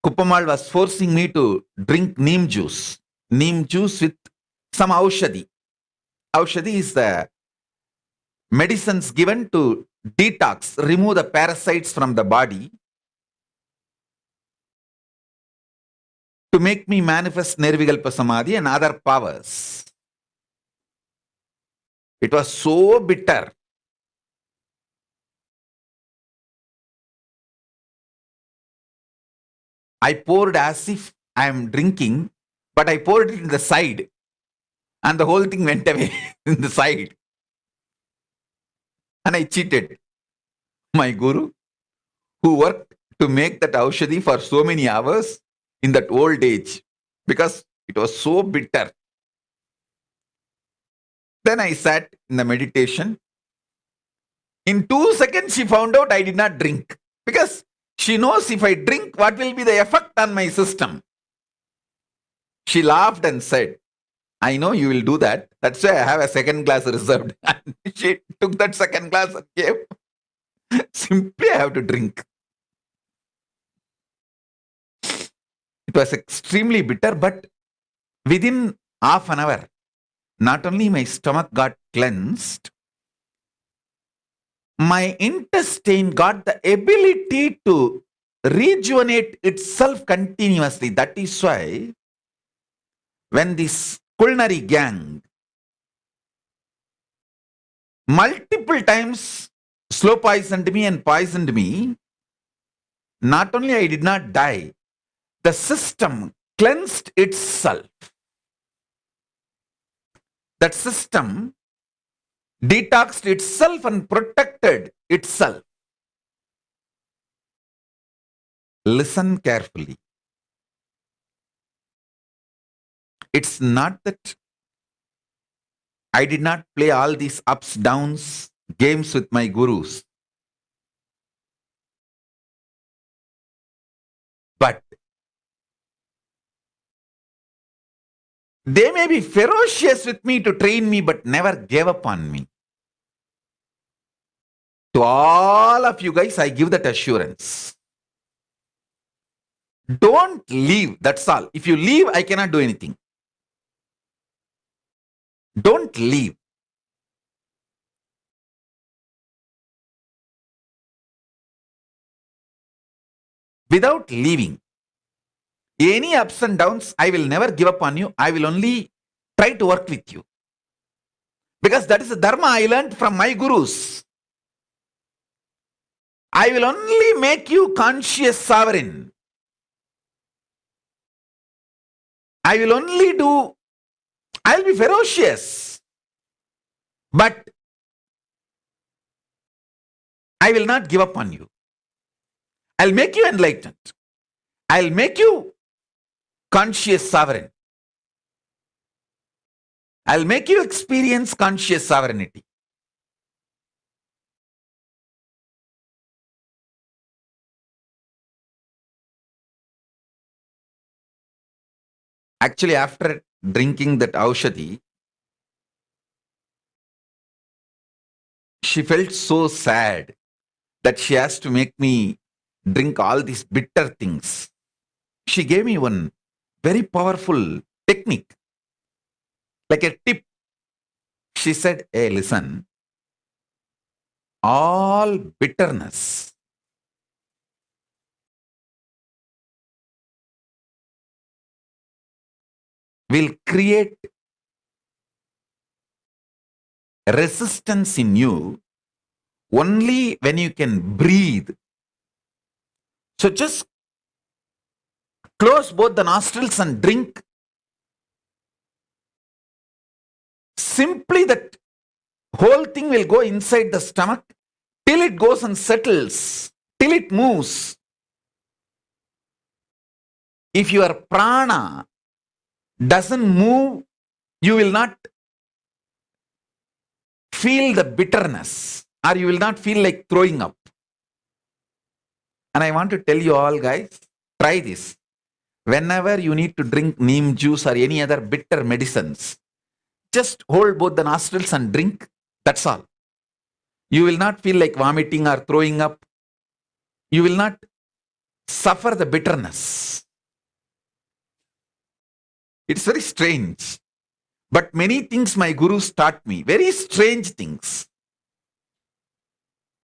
Kuppamal was forcing me to drink neem juice with some aushadhi. Aushadhi is the medicines given to detox, remove the parasites from the body, to make me manifest Nirvikalpa Samadhi and other powers. It was so bitter. I poured as if I am drinking, but I poured it in the side and the whole thing went away in the side. And I cheated my guru, who worked to make that aushadhi for so many hours in that old age, because it was so bitter. Then I sat in the meditation. In 2 seconds, she found out I did not drink, because she knows if I drink, what will be the effect on my system. She laughed and said, I know you will do that. That's why I have a second glass reserved. And she took that second glass and gave. Simply I have to drink. It was extremely bitter, but within half an hour, not only my stomach got cleansed, my intestine got the ability to rejuvenate itself continuously. That is why when this culinary gang multiple times slow poisoned me and poisoned me, not only I did not die, the system cleansed itself. That system detoxed itself and protected itself. Listen carefully. It's not that I did not play all these ups, downs, games with my gurus. But they may be ferocious with me to train me, but never gave up on me. To all of you guys, I give that assurance. Don't leave, that's all. If you leave, I cannot do anything. Don't leave. Without leaving, any ups and downs, I will never give up on you. I will only try to work with you. Because that is the dharma I learned from my gurus. I will only make you conscious sovereign. I will only do, I'll be ferocious. But I will not give up on you. I'll make you enlightened. I'll make you conscious sovereign. I'll make you experience conscious sovereignty. Actually, after drinking that aushadhi, she felt so sad that she has to make me drink all these bitter things. She gave me one very powerful technique, like a tip. She said, hey, listen, all bitterness will create resistance in you only when you can breathe. So just close both the nostrils and drink. Simply that whole thing will go inside the stomach till it goes and settles, till it moves. If your prana doesn't move, you will not feel the bitterness, or you will not feel like throwing up. And I want to tell you all guys, try this. Whenever you need to drink neem juice or any other bitter medicines, just hold both the nostrils and drink. That's all. You will not feel like vomiting or throwing up. You will not suffer the bitterness. It's very strange. But many things my gurus taught me, very strange things.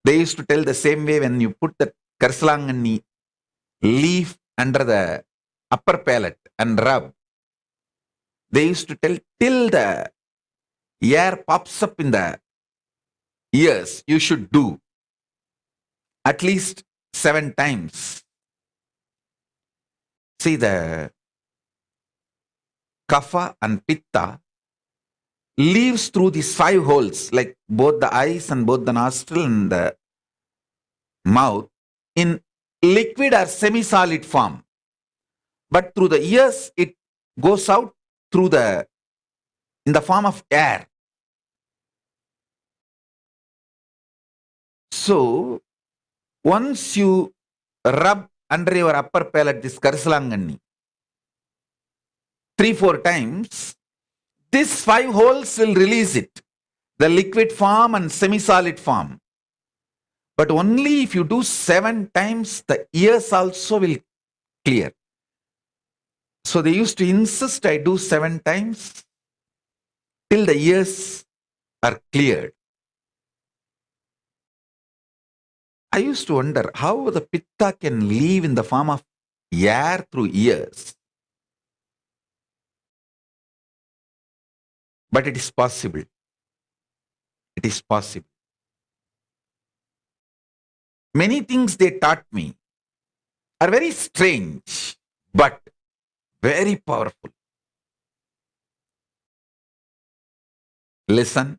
They used to tell the same way when you put the Karsalangani leaf under the upper palate and rub. They used to tell till the air pops up in the ears, you should do at least 7 times. See, the kapha and pitta leaves through these 5 holes, like both the eyes and both the nostril and the mouth, in liquid or semi-solid form. But through the ears, it goes out through in the form of air. So, once you rub under your upper palate this Karsalangani 3-4 times, these 5 holes will release it, the liquid form and semi-solid form. But only if you do 7 times, the ears also will clear. So they used to insist I do 7 times till the ears are cleared. I used to wonder how the pitta can leave in the form of air through ears. But it is possible. It is possible. Many things they taught me are very strange, but very powerful. Listen.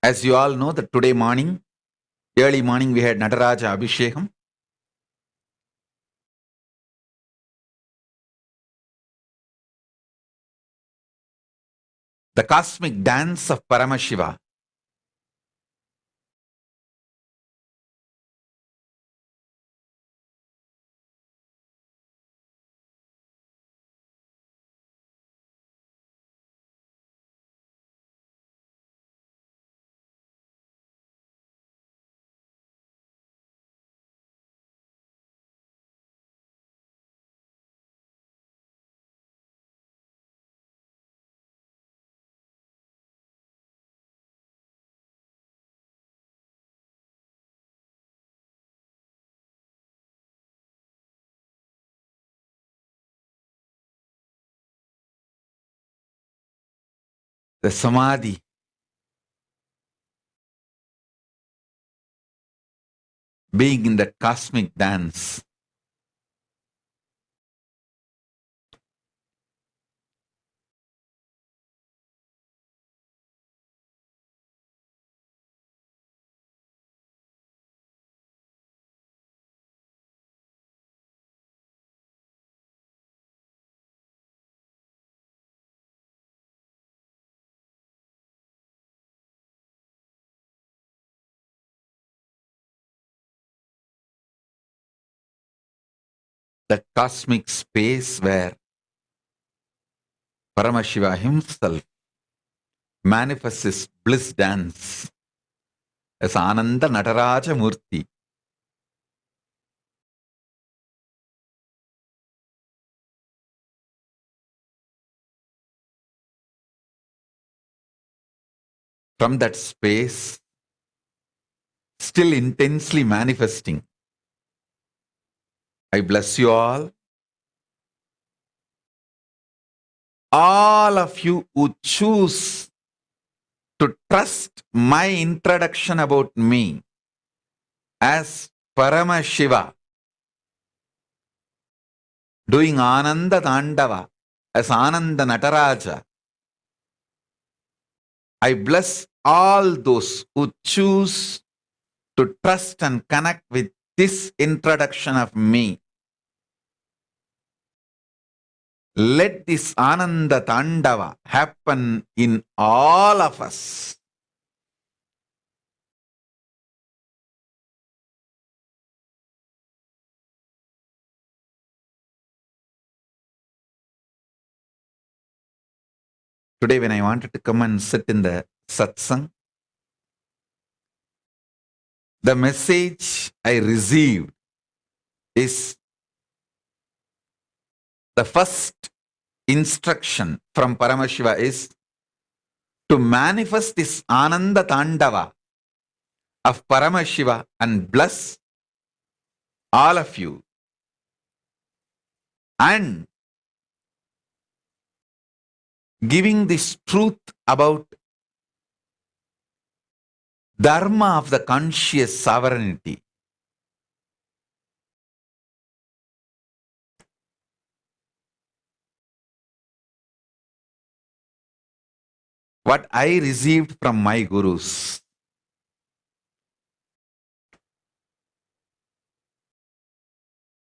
As you all know that today morning, early morning, we had Nataraja Abhishekam. The cosmic dance of Paramashiva. The Samadhi. Being in that cosmic dance. The cosmic space where Paramashiva himself manifests his bliss dance as Ananda Nataraja Murti. From that space, still intensely manifesting, I bless you all. All of you who choose to trust my introduction about me as Paramashiva, doing Ananda Tandava as Ananda Nataraja. I bless all those who choose to trust and connect with this introduction of me. Let this Ananda Tandava happen in all of us. Today when I wanted to come and sit in the satsang, the message I received is the first instruction from Paramashiva is to manifest this Ananda Tandava of Paramashiva and bless all of you. And giving this truth about Dharma of the conscious sovereignty. What I received from my gurus.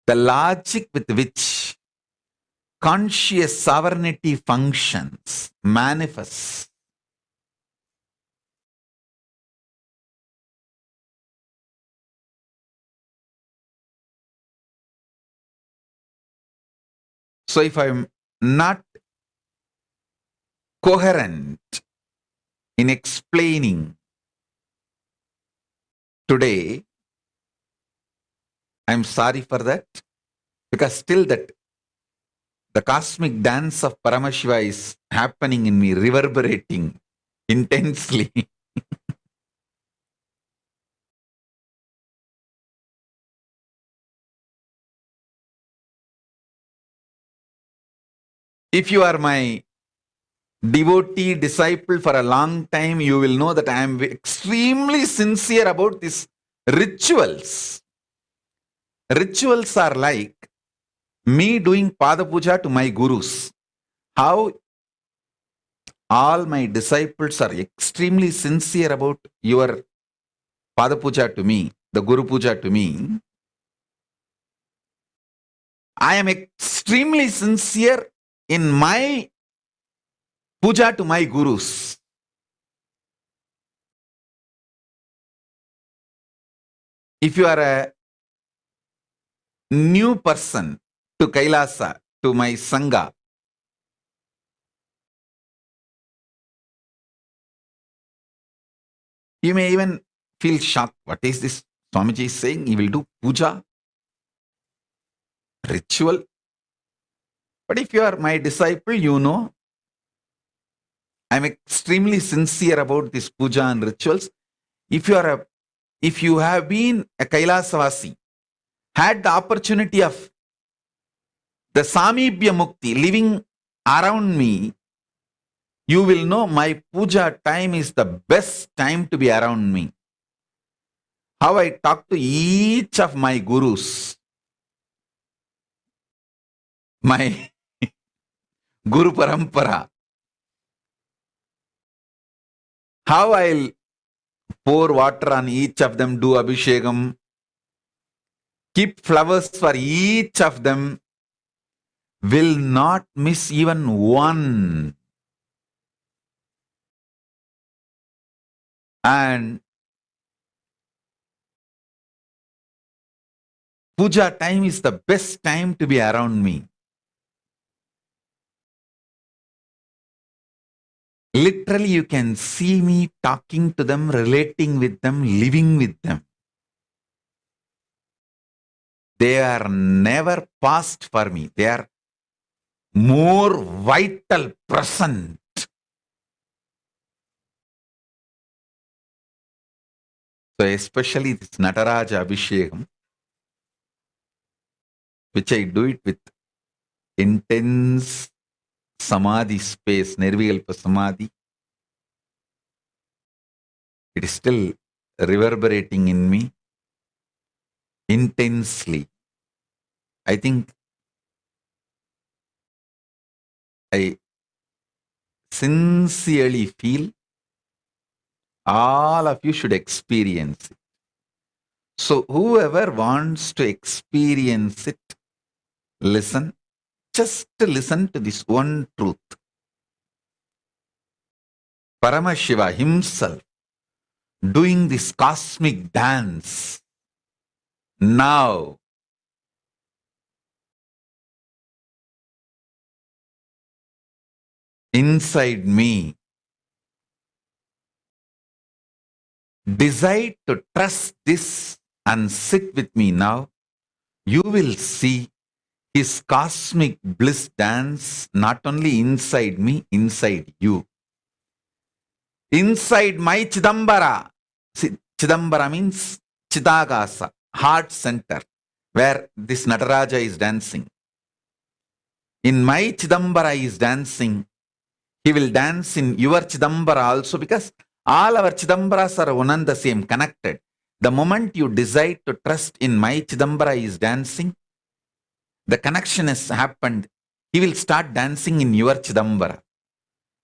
The logic with which conscious sovereignty functions, manifests. So if I'm not coherent in explaining today, I'm sorry for that, because still that the cosmic dance of Paramashiva is happening in me, reverberating intensely. If you are my devotee, disciple for a long time, you will know that I am extremely sincere about these rituals. Rituals are like me doing Pada Puja to my gurus. How all my disciples are extremely sincere about your Pada Puja to me, the Guru Puja to me. I am extremely sincere in my puja to my gurus. If you are a new person to Kailasa, to my Sangha, you may even feel shocked. What is this Swamiji is saying? He will do puja, ritual. But if you are my disciple, you know, I am extremely sincere about this puja and rituals. If you have been a Kailasavasi, had the opportunity of the Samibhya Mukti living around me, you will know my puja time is the best time to be around me. How I talk to each of my gurus, my Guru Parampara, how I'll pour water on each of them, do Abhishekam, keep flowers for each of them, will not miss even one. And puja time is the best time to be around me. Literally, you can see me talking to them, relating with them, living with them. They are never past for me. They are more vital, present. So especially this Nataraja Abhishekam, which I do it with intense Samadhi space, Nirvikalpa Samadhi. It is still reverberating in me intensely. I think I sincerely feel all of you should experience it. So whoever wants to experience it, listen. Just listen to this one truth. Paramashiva himself doing this cosmic dance now. Inside me. decide to trust this and sit with me now, you will see His cosmic bliss dance not only inside me, inside you. Inside my Chidambara. See, Chidambara means Chidagasa, heart center, where this Nataraja is dancing. In my Chidambara he is dancing. He will dance in your Chidambara also, because all our Chidambaras are one and the same, connected. The moment you decide to trust in my Chidambara he is dancing, the connection has happened. He will start dancing in your Chidambara,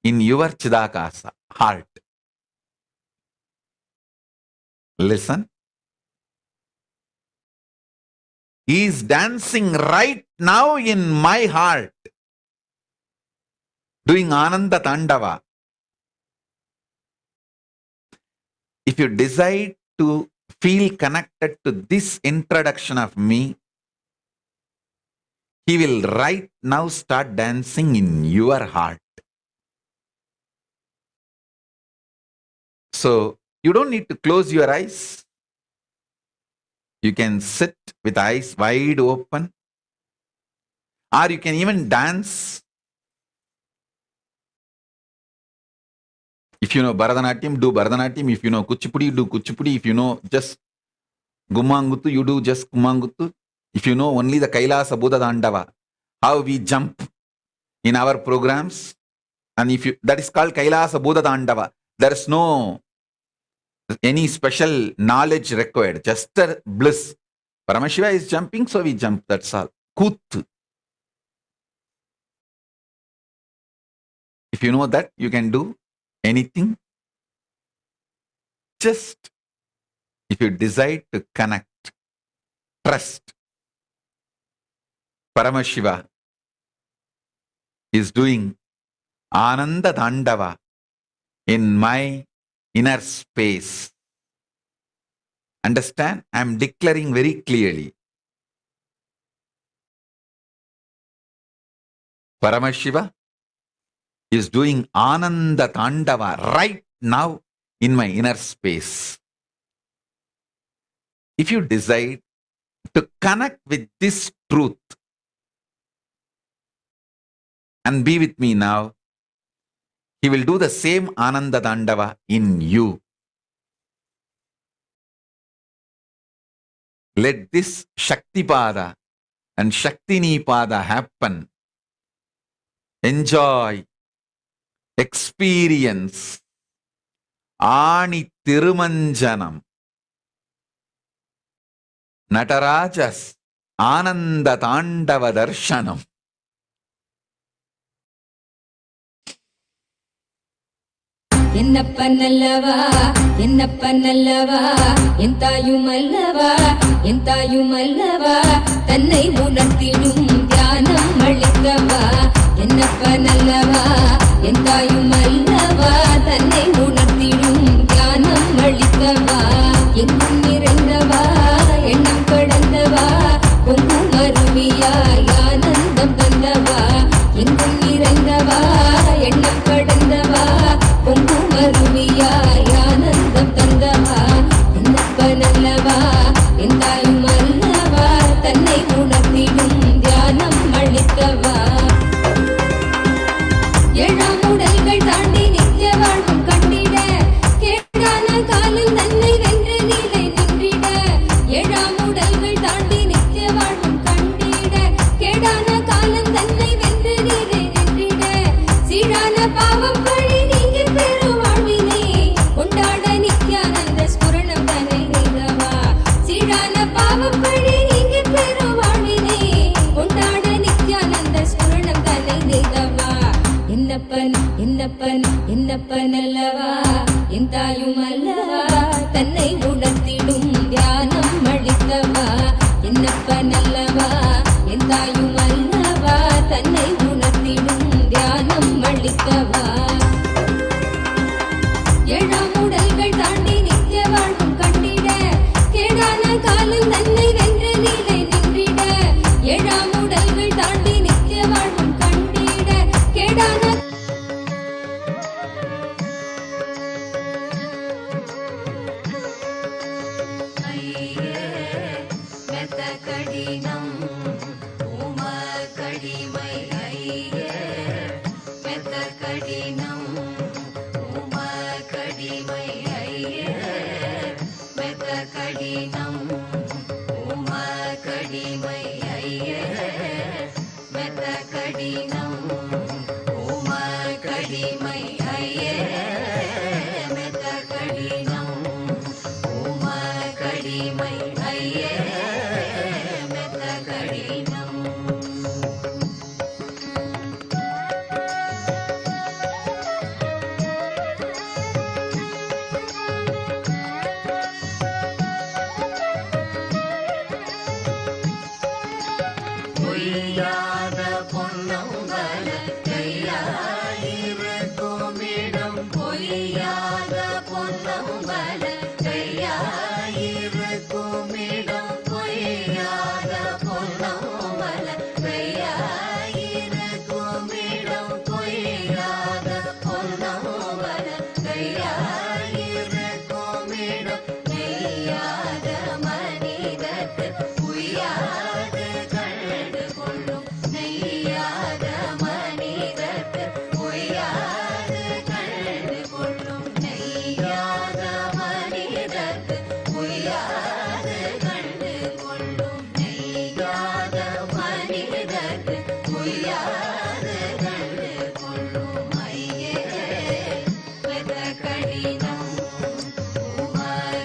in your Chidakasa, heart. Listen. He is dancing right now in my heart, doing Ananda Tandava. If you decide to feel connected to this introduction of me, He will right now start dancing in your heart. So, you don't need to close your eyes. You can sit with eyes wide open, or you can even dance. If you know Bharatanatyam, do Bharatanatyam. If you know Kuchipudi, do Kuchipudi. If you know just Gumangutu, you do just Gumangutu. If you know only the Kailasa Buddha Dandava, how we jump in our programs, and if you, that is called Kailasa Buddha Dandava. There is no any special knowledge required, just a bliss. Paramashiva is jumping, so we jump, that's all. Kut. If you know that, you can do anything. Just if you decide to connect, trust. Paramashiva is doing Ananda Dandava in my inner space. Understand? I am declaring very clearly. Paramashiva is doing Ananda Tandava right now in my inner space. If you decide to connect with this truth and be with me now, He will do the same Ananda Dandava in you. Let this Shaktipada and Shaktinipada happen. Enjoy, experience Ani Tirumanjanam, Natarajas Ananda Tandava Darshanam. என்னப்ப நல்லவா என்னப்ப நல்லவா என் தாயும் அல்லவா என் தாயும் அல்லவா தன்னை உணர்த்திடும் தியானம் அளித்தவா என்னப்ப நல்லவா என் தாயும் அல்லவா தன்னை உணர்த்திடும் தியானம் அளித்தவா எங்கும் நிறைந்தவா எண்ணம் கடந்தவா பொங்கும் அருவியாய் ஆனந்தம் தந்தவா எங்கும் நிறைந்தவா எண்ணம் கடந்தவா பொங்கும் அருவியாய் ஆனந்தம் தந்தவா என்னப்ப நல்லவா என் தாயும் அல்லவா தன்னை உணர்த்திடும் தியானம் அளித்தவா ஏழாம் உடல்கள் தாண்டி நித்திய வாழ்வும் கண்டிட கேடான காலம் தன்னை வென்று நிலை நின்ற மெத்த கடினம் உம கடிமை ஐய மெத்த கடினம் உம கடிமை ஐய மெத்த கடினம் உம கடிமை ஐய மெத்த கடினம் உம கடிமை ஐய மெத்த கடினம் உம கடிமை ஐய மெத்த கடினம் பொய்யாத பொன்னம்பல கையாயிருக்குமிடம் பொய்யாத பொன்னம்பல கையாயிருக்குமிடம் பொய்யாத பொன்னம்பல கையாயிருக்குமிடம் பொய்யாத பொன்னம்பல கையாயிருக்குமிடம் நெய்யாத மனிதர்க்கு உய்யாது கண்டு கொள்ளும் நெய்யாத மனிதர்க்கு உய்யாது கண்டு கொள்ளும் நெய்யாத மனிதர்க்கு உய்யாது கண்டு கொள்ளும் நெய்யாத மனிதர்க்கு உய்யாது கண்டு கொள்ளும் ஐயே மெத்த கடினம் உம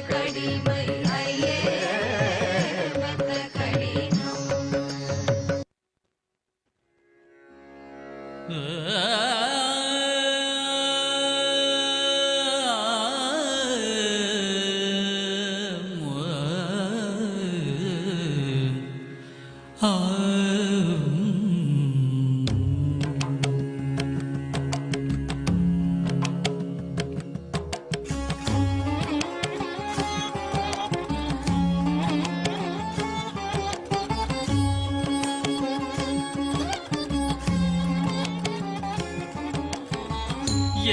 கடிமை ஐயே மெத்த கடினம்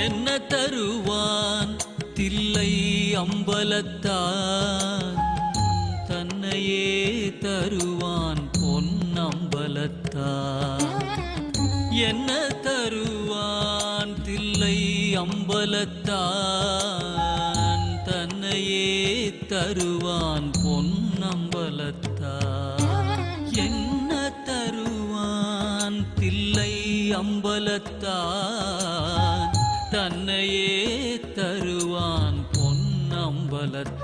என்ன தருவான் தில்லை அம்பலத்தான் தன்னையே தருவான் பொன்னம்பலத்தான் என்ன தருவான் தில்லை அம்பலத்தான் தன்னையே தருவான் பொன்னம்பலத்தான் என்ன தருவான் தில்லை அம்பலத்தான் தன்னையே தருவான் பொன்னம்பலத்தான்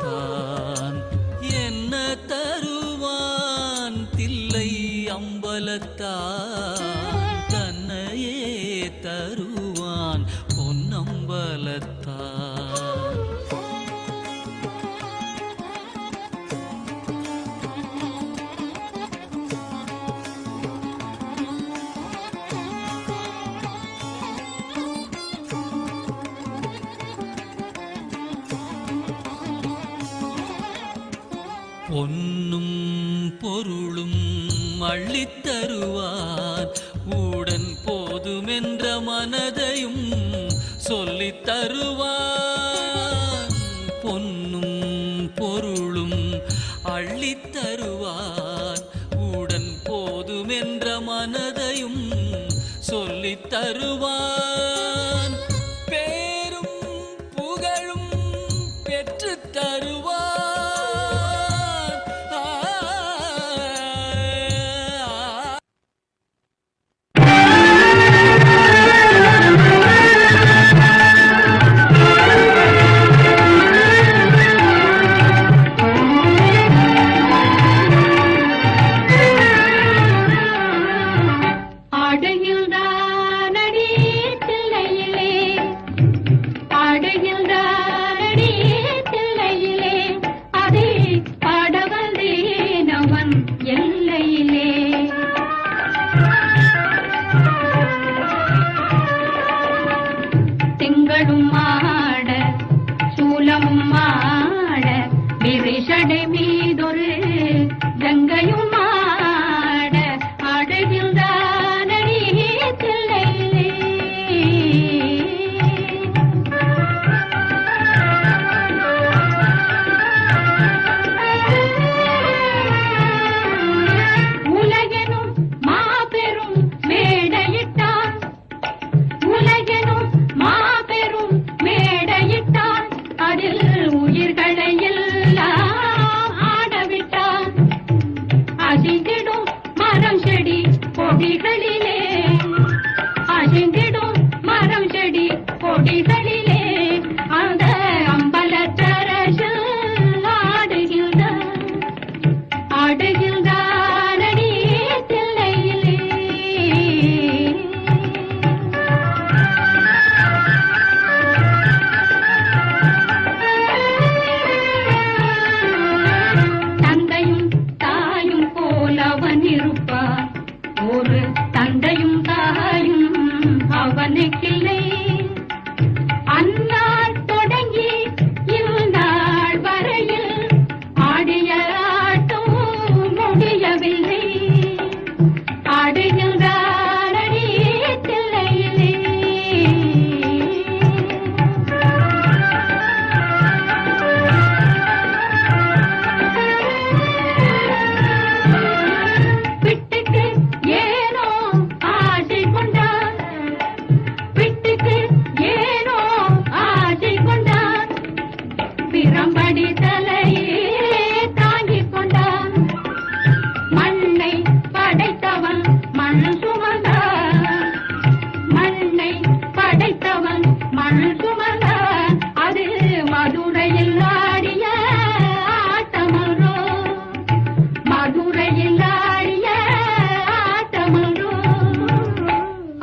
என்ன தருவான் தில்லை அம்பலத்தான் தன்னையே தருவான் பொன்னம்பலத்தான் பொன்னும் பொருளும் அள்ளித் தருவான் உடன் போதுமென்ற மனதையும் சொல்லித் தருவான் பொன்னும் பொருளும் அள்ளித் தருவான் உடன் போதுமென்ற மனதையும் சொல்லித் தருவான் பேரும் புகழும் பெற்றுத் தருவான் ஆடுகின்றானடி தில்லையிலே. தந்தையும் தாயும் போல் அவன் இருப்பான், ஒரு தந்தையும் தாயும் அவனுக்கில்லை. அந்நாள் தொடங்கி இந்நாள் வரையில் ஆடிய ஆட்டம் முடியவில்லை. ஆடுகின்றானடி தில்லையிலே. பிட்டுக்கு ஏனோ ஆசை கொண்டான், பிட்டுக்கு ஏனோ ஆசை கொண்டான், பிரம்படி தலையே தாங்கிக் கொண்டான். மண்ணை படைத்தவன் மண் சுமந்தான், மண்ணை படைத்தவன் மண் சுமந்தான். அது மதுரையில் ஆடிய ஆட்டமரோ, மதுரையில் ஆடிய ஆட்டமரோ.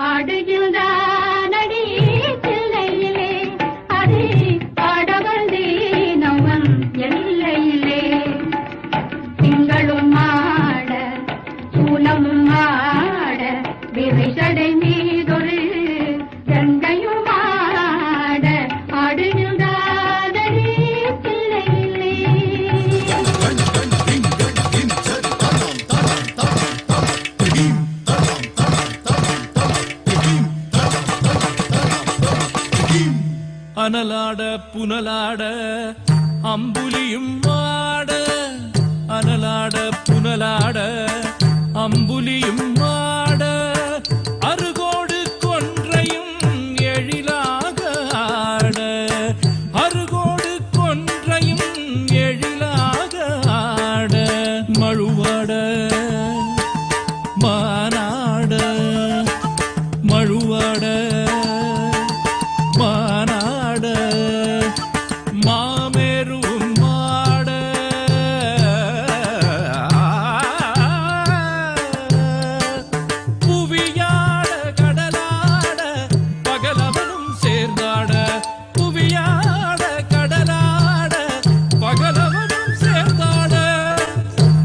ஆடுகின்றானடி தில்லையிலே, அதை ஆடவந்தேனவன் எல்லையிலே. திங்களும் ஆட சூலமும் ஆட, விரைசடை மீதொரு கங்கையும் ஆட. ஆடுகின்றானடி தில்லையிலே. அனலாட புனலாட அம்புலியும் ஆட, அனலாட புனலாட அம்புலியும் ஆட. அருகோடு கொன்றையும் எழிலாக ஆட, அருகோடு கொன்றையும் எழிலாக ஆட. மழுவாட மானாட, மழுவாட மானாட. மாமேருவும் மாட, புவியாட கடலாட, பகலவனும் சேர்ந்தாட. புவியாட கடலாட, பகலவனும் சேர்ந்தாட.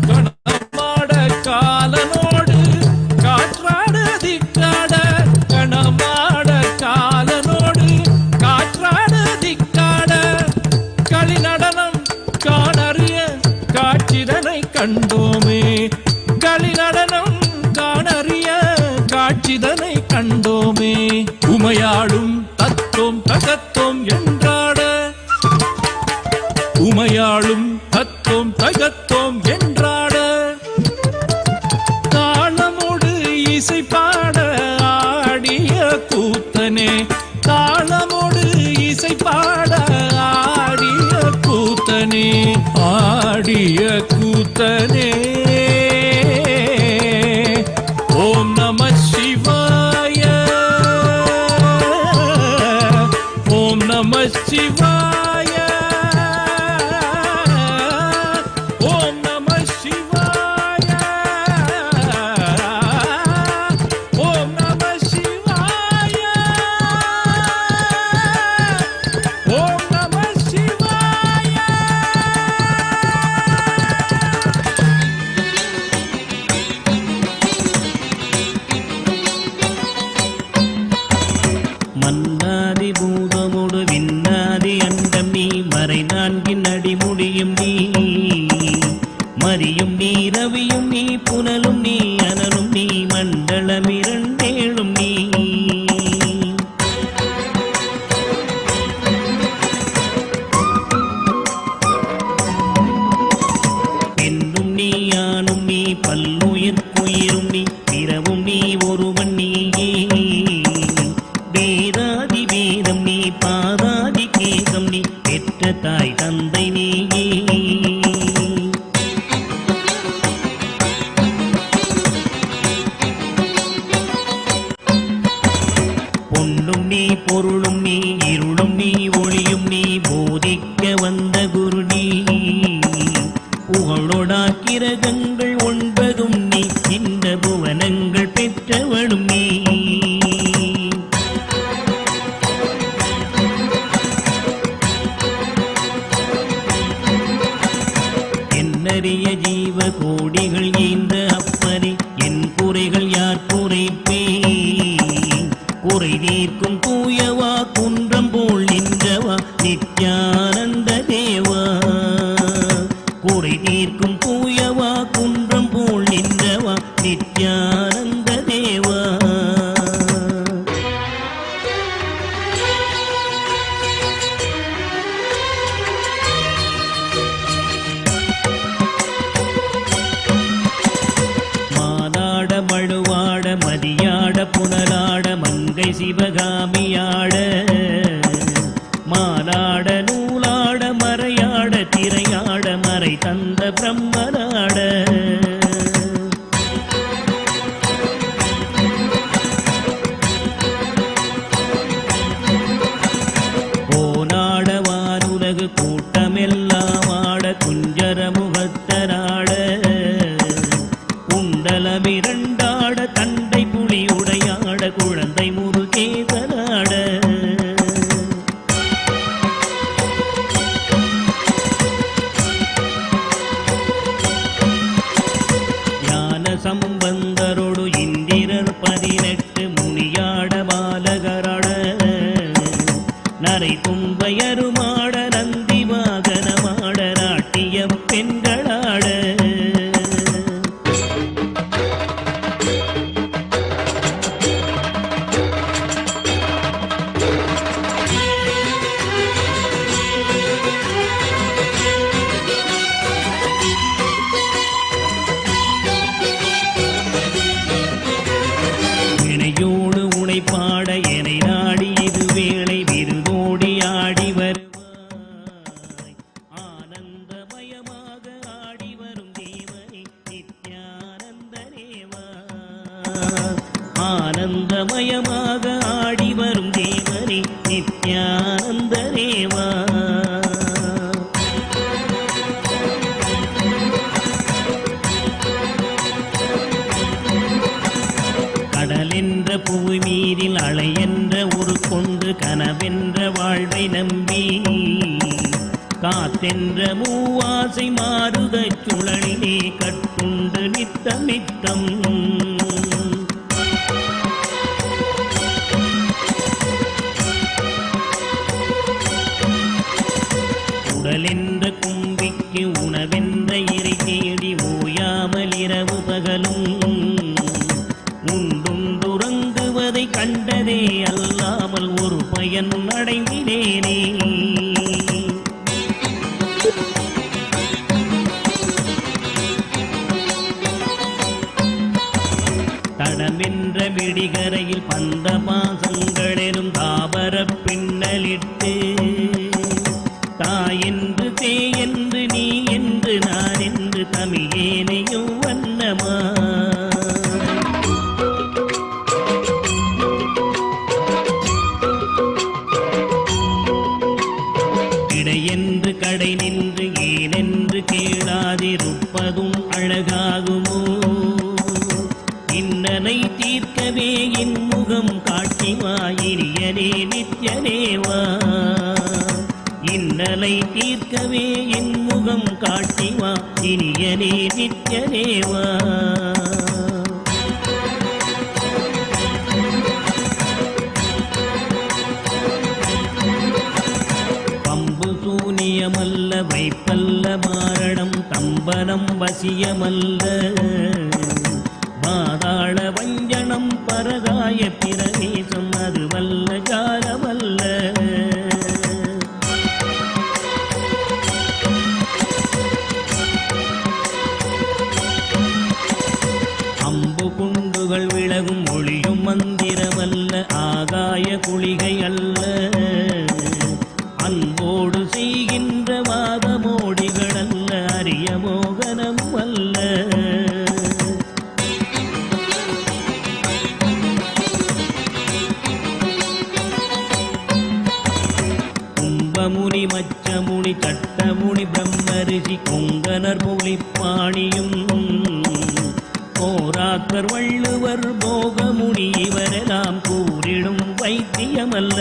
கணமாட காலனோடு காற்றாட திக்காட, கணமாட காலனோடு காற்றாட திக்காட. களி நடனம் காணறிய காட்சிதனை கண்டோமே, களி நடனம் காணறிய காட்சிதனை கண்டோமே. உமையாளும் தத்தோம் தகத்தோம் என்றாட, உமையாளும் தத்தோம் தகத்தோம் என்றாட. தாளமோடு இசை பாட ஆடிய கூத்தனே, தாளமோடு இசை பாட ஆடிய கூத்தனே, ஆடிய கூத்தனே. ஓம் நம சிவாய, ஓம் நம சிவாய, ஓம் நம சிவாய, ஓம் நம சிவாய, ஓம் நம சிவாய. மன்னாதி பூதமோடு விண்ணாதி அண்டம் நீ, மறை நான்கின் அடிமுடியும் நீ. மரியும் நீ, ரவியும் நீ, புனலும் நீ, அனலும் நீ, மண்டலம் இரண்டேழும் நீ. பெண்ணும் நீ, ஆணும் நீ, பல்லுயிர்க்குயிரும் நீ, பிறவும் நீ, ஒருவன் நீயே. வேதாதி வேதம் நீ, பாதாதி கேசம் நீ, பெற்ற தாய் தந்தை நீயே. பொன்னும் நீ, பொருளும் நீ, இருளும் நீ, ஒளியும் நீ, போதிக்க வந்த குரு நீ. புகழோடாக்கிர கங்க குறைகள் ஈந்த அப்பனே என் குறைகள் யார் குறைப்பேன் குறை தீர்க்கும் தூயவா குன்றம் போல் நின்றவா நித்யானந்த தேவா குறை தீர்க்கும் தூயவா குன்றம் போல் நின்றவா நித்யானந்த தேவா மாதாட மழுவாட மதியாட புனலாட மங்கை சிவகாமியாட மாலாட நூலாட மறையாட திரையாட மறை தந்த பிரம்மனாட போனாட வானுலகு கூட்டமெல்லாம் ஆட குஞ்சர முகத்தனாட குண்டலமிரண்டாட தண்டை புலி உடையாட குழந்தை முருகேசனாட ஞான சம்பந்தரோடு இந்திரர் 18 முனியாட பாலகராட நரை தும்பையருமாட நந்தி வாகனமாட நாட்டிய பெண்களாட இணையோடு உனை பாட எனை நாடி இது வேளை விருதோடி ஆடி வருவாய் ஆனந்தமயமாக ஆடி வரும் தேவனே நித்யானந்த தேவா ஆனந்தமயமாக ஆடி வரும் தேவனே நித்யானந்த தேவா கடலென்ற புவி மீதில் அலையென்ற ஒரு கொண்டு கனவென்ற வாழ்வை நம்பி காத்தென்ற மூவாசை மாறுதச் சுழலிலே கட்டுண்டு நித்தம் நித்தம் உடலென்ற கும்பிக்கு உணவென்ற இறை தேடி ஓயாமல் இரவு பகலும் உண்டுறங்குவதை கண்டதே அல்லாமல் ஒரு பயன் அடைந்தினேனே தடமென்ற விடிகரையில் பந்த மாசங்களெனும் தாபர பின்னலிட்டு தாயென்று தேயென்று நீ என்று நான் என்று தமிழேனையும் வண்ணமா இடையென்று கடை நின்று ஏனென்று கேளாதிருப்பதும் அழகாகுமோ இன்னனை தீர்க்கவே இன்முகம் காட்டிவா இனியனே நித்யனேவா இன்னலை தீர்க்கவே இன்முகம் காட்டிவா இனியனே நித்யனேவா சூனியமல்ல வைப்பல்ல மாரணம் தம்பனம் வசியமல்ல பாதாள வஞ்சனம் பரதாய பிரவேசம் அதுவல்ல ஜாலமல்ல அம்பு குண்டுகள் விலகும் ஒளியும் மந்திரமல்ல ஆகாய குளிகை அல்ல அன்போடு செய்கின்ற வாதமோடிகள் அல்ல அரிய மோகனம் அல்ல கும்பமுனி மச்சமுனி சட்டமுனி பிரம்மரிஷி கொங்கனர் புலிப்பாணியும் போராக்கர் வள்ளுவர் போகமுனி இவரெல்லாம் கூறிடும் வைத்தியமல்ல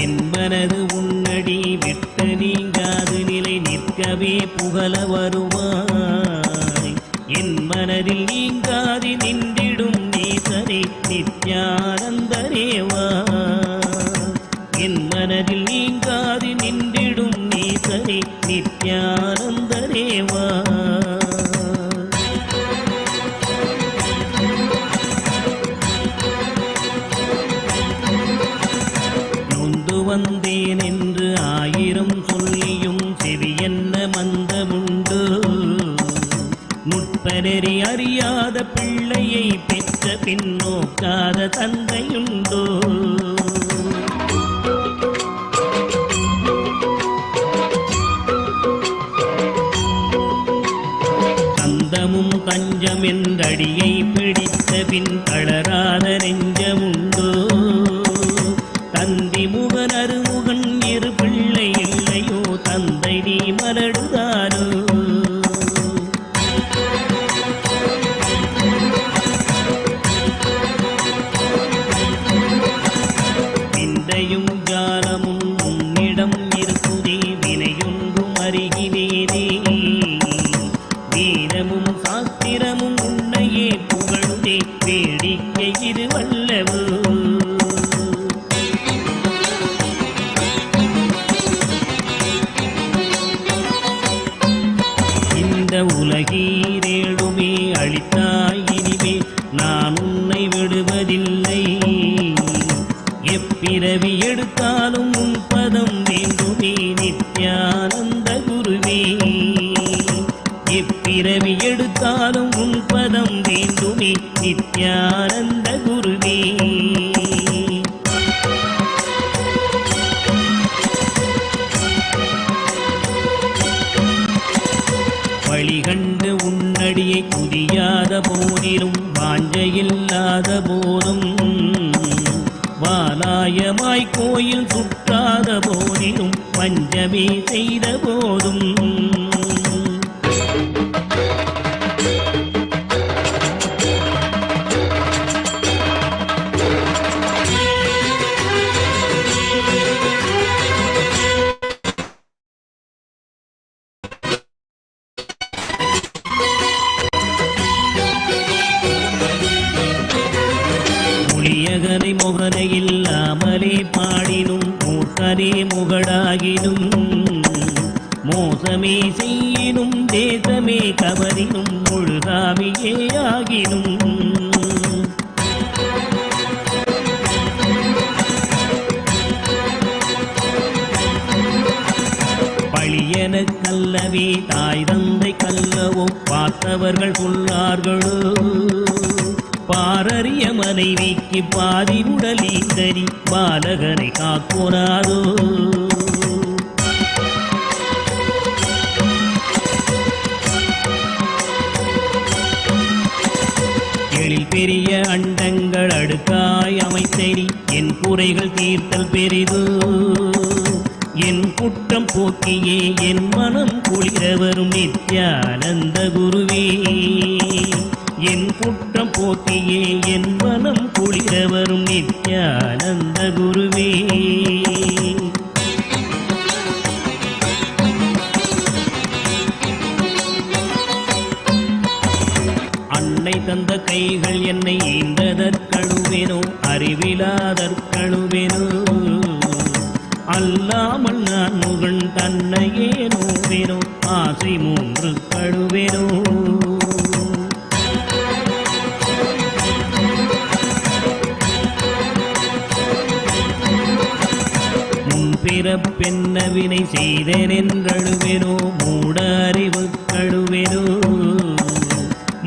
என்பனது உன்னடி விட்டு நீங்காது நிலை நிற்கவே புகழ வருவார் நெறி அறியாத பிள்ளையை பெற்ற பின் நோக்காத தந்தையுண்டோ? தந்தமும் தஞ்சம் என்றடியை பிடித்த பின் தளராத நெஞ்சமுண்டோ? தந்தி முகன் அருமுகன் இரு பிள்ளை இல்லையோ? தந்தை நீ மலடுதாரோ? விந்தையும் ஜாலமும் உன்னிடம் இருக்குதே, வினையொன்றும் அருகிலேனே. வீரமும் சாத்திரமும் உன்னையே புகழுதே, வேடிக்கை இது வல்லவோ? இந்த உலகீரேழுமே அளித்தாய், இனிமே நான் உன்னை விடுவதில்லை. எப்பிறவி எடுத்தாலும் உன் பதம் வேண்டுமே நித்யானந்த குருவே. எப்பிறவி எடுத்தாலும் உன் பதம் வேண்டுமே நித்யானந்த குருவே. வழிகண்டு உன்னடியை துதியாத போதிலும் வாஞ்சையில்லாத போதும், வாலாயமாய் கோயில் சுற்றாத போதிலும் பஞ்சமே செய்த போதும், புலியகனை முகனை இல்லாமலே பாடினும் மூர்க்கனே முகடாகினும், மோசமே செய்யினும் தேசமே கவரினும் முழுதாமியே ஆகினும், பழியன கல்லவே தாய் தந்தை கல்லவோ பார்த்தவர்கள் சொல்லார்களோ? பாரறிய மனைவிக்கு பாதி உடலீந்தரி பாலகனை காக்கோனாதோ? எழில் பெரிய அண்டங்கள் அடுக்காய் அமைத்தரி என் குறைகள் தீர்த்தல் பெரிதோ? என் குற்றம் போக்கியே என் மனம் குளிர வரும் நித்யானந்த குருவே. என் குற்றம் போக்கியே என் மனம் குளிர வரும் நித்யானந்த குருவே. அன்னை தந்த கைகள் என்னை ஈந்ததற்கழுவேனோ? அறிவிலாதற்கழுவேனோ? அல்லாமல் நான் முகன் தன்னையே நோவேனோ? ஆசை மூன்று கழுவேனோ? பிறப்பென்ன வினை செய்தேன் என்றழுவேனோ? மூட அறிவு கழுவேனோ?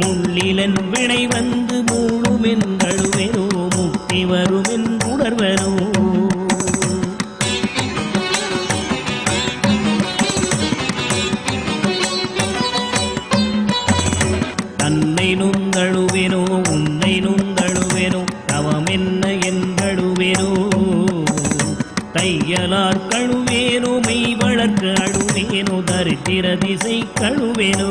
முள்ளிலன் வினை வந்து மூடும் என்றழுவேனோ? முக்தி வரும் என்றுணர்வனோ? தன்னை நுந்தழுவேனோ? உன்னை நுந்தழுவேனோ? தவம் என்ன என்றழுவேனோ? தையலார் கழுவேனோ? மெய் வளர்க்க அழுவேனோ? தரித்திர திசை கழுவேனோ?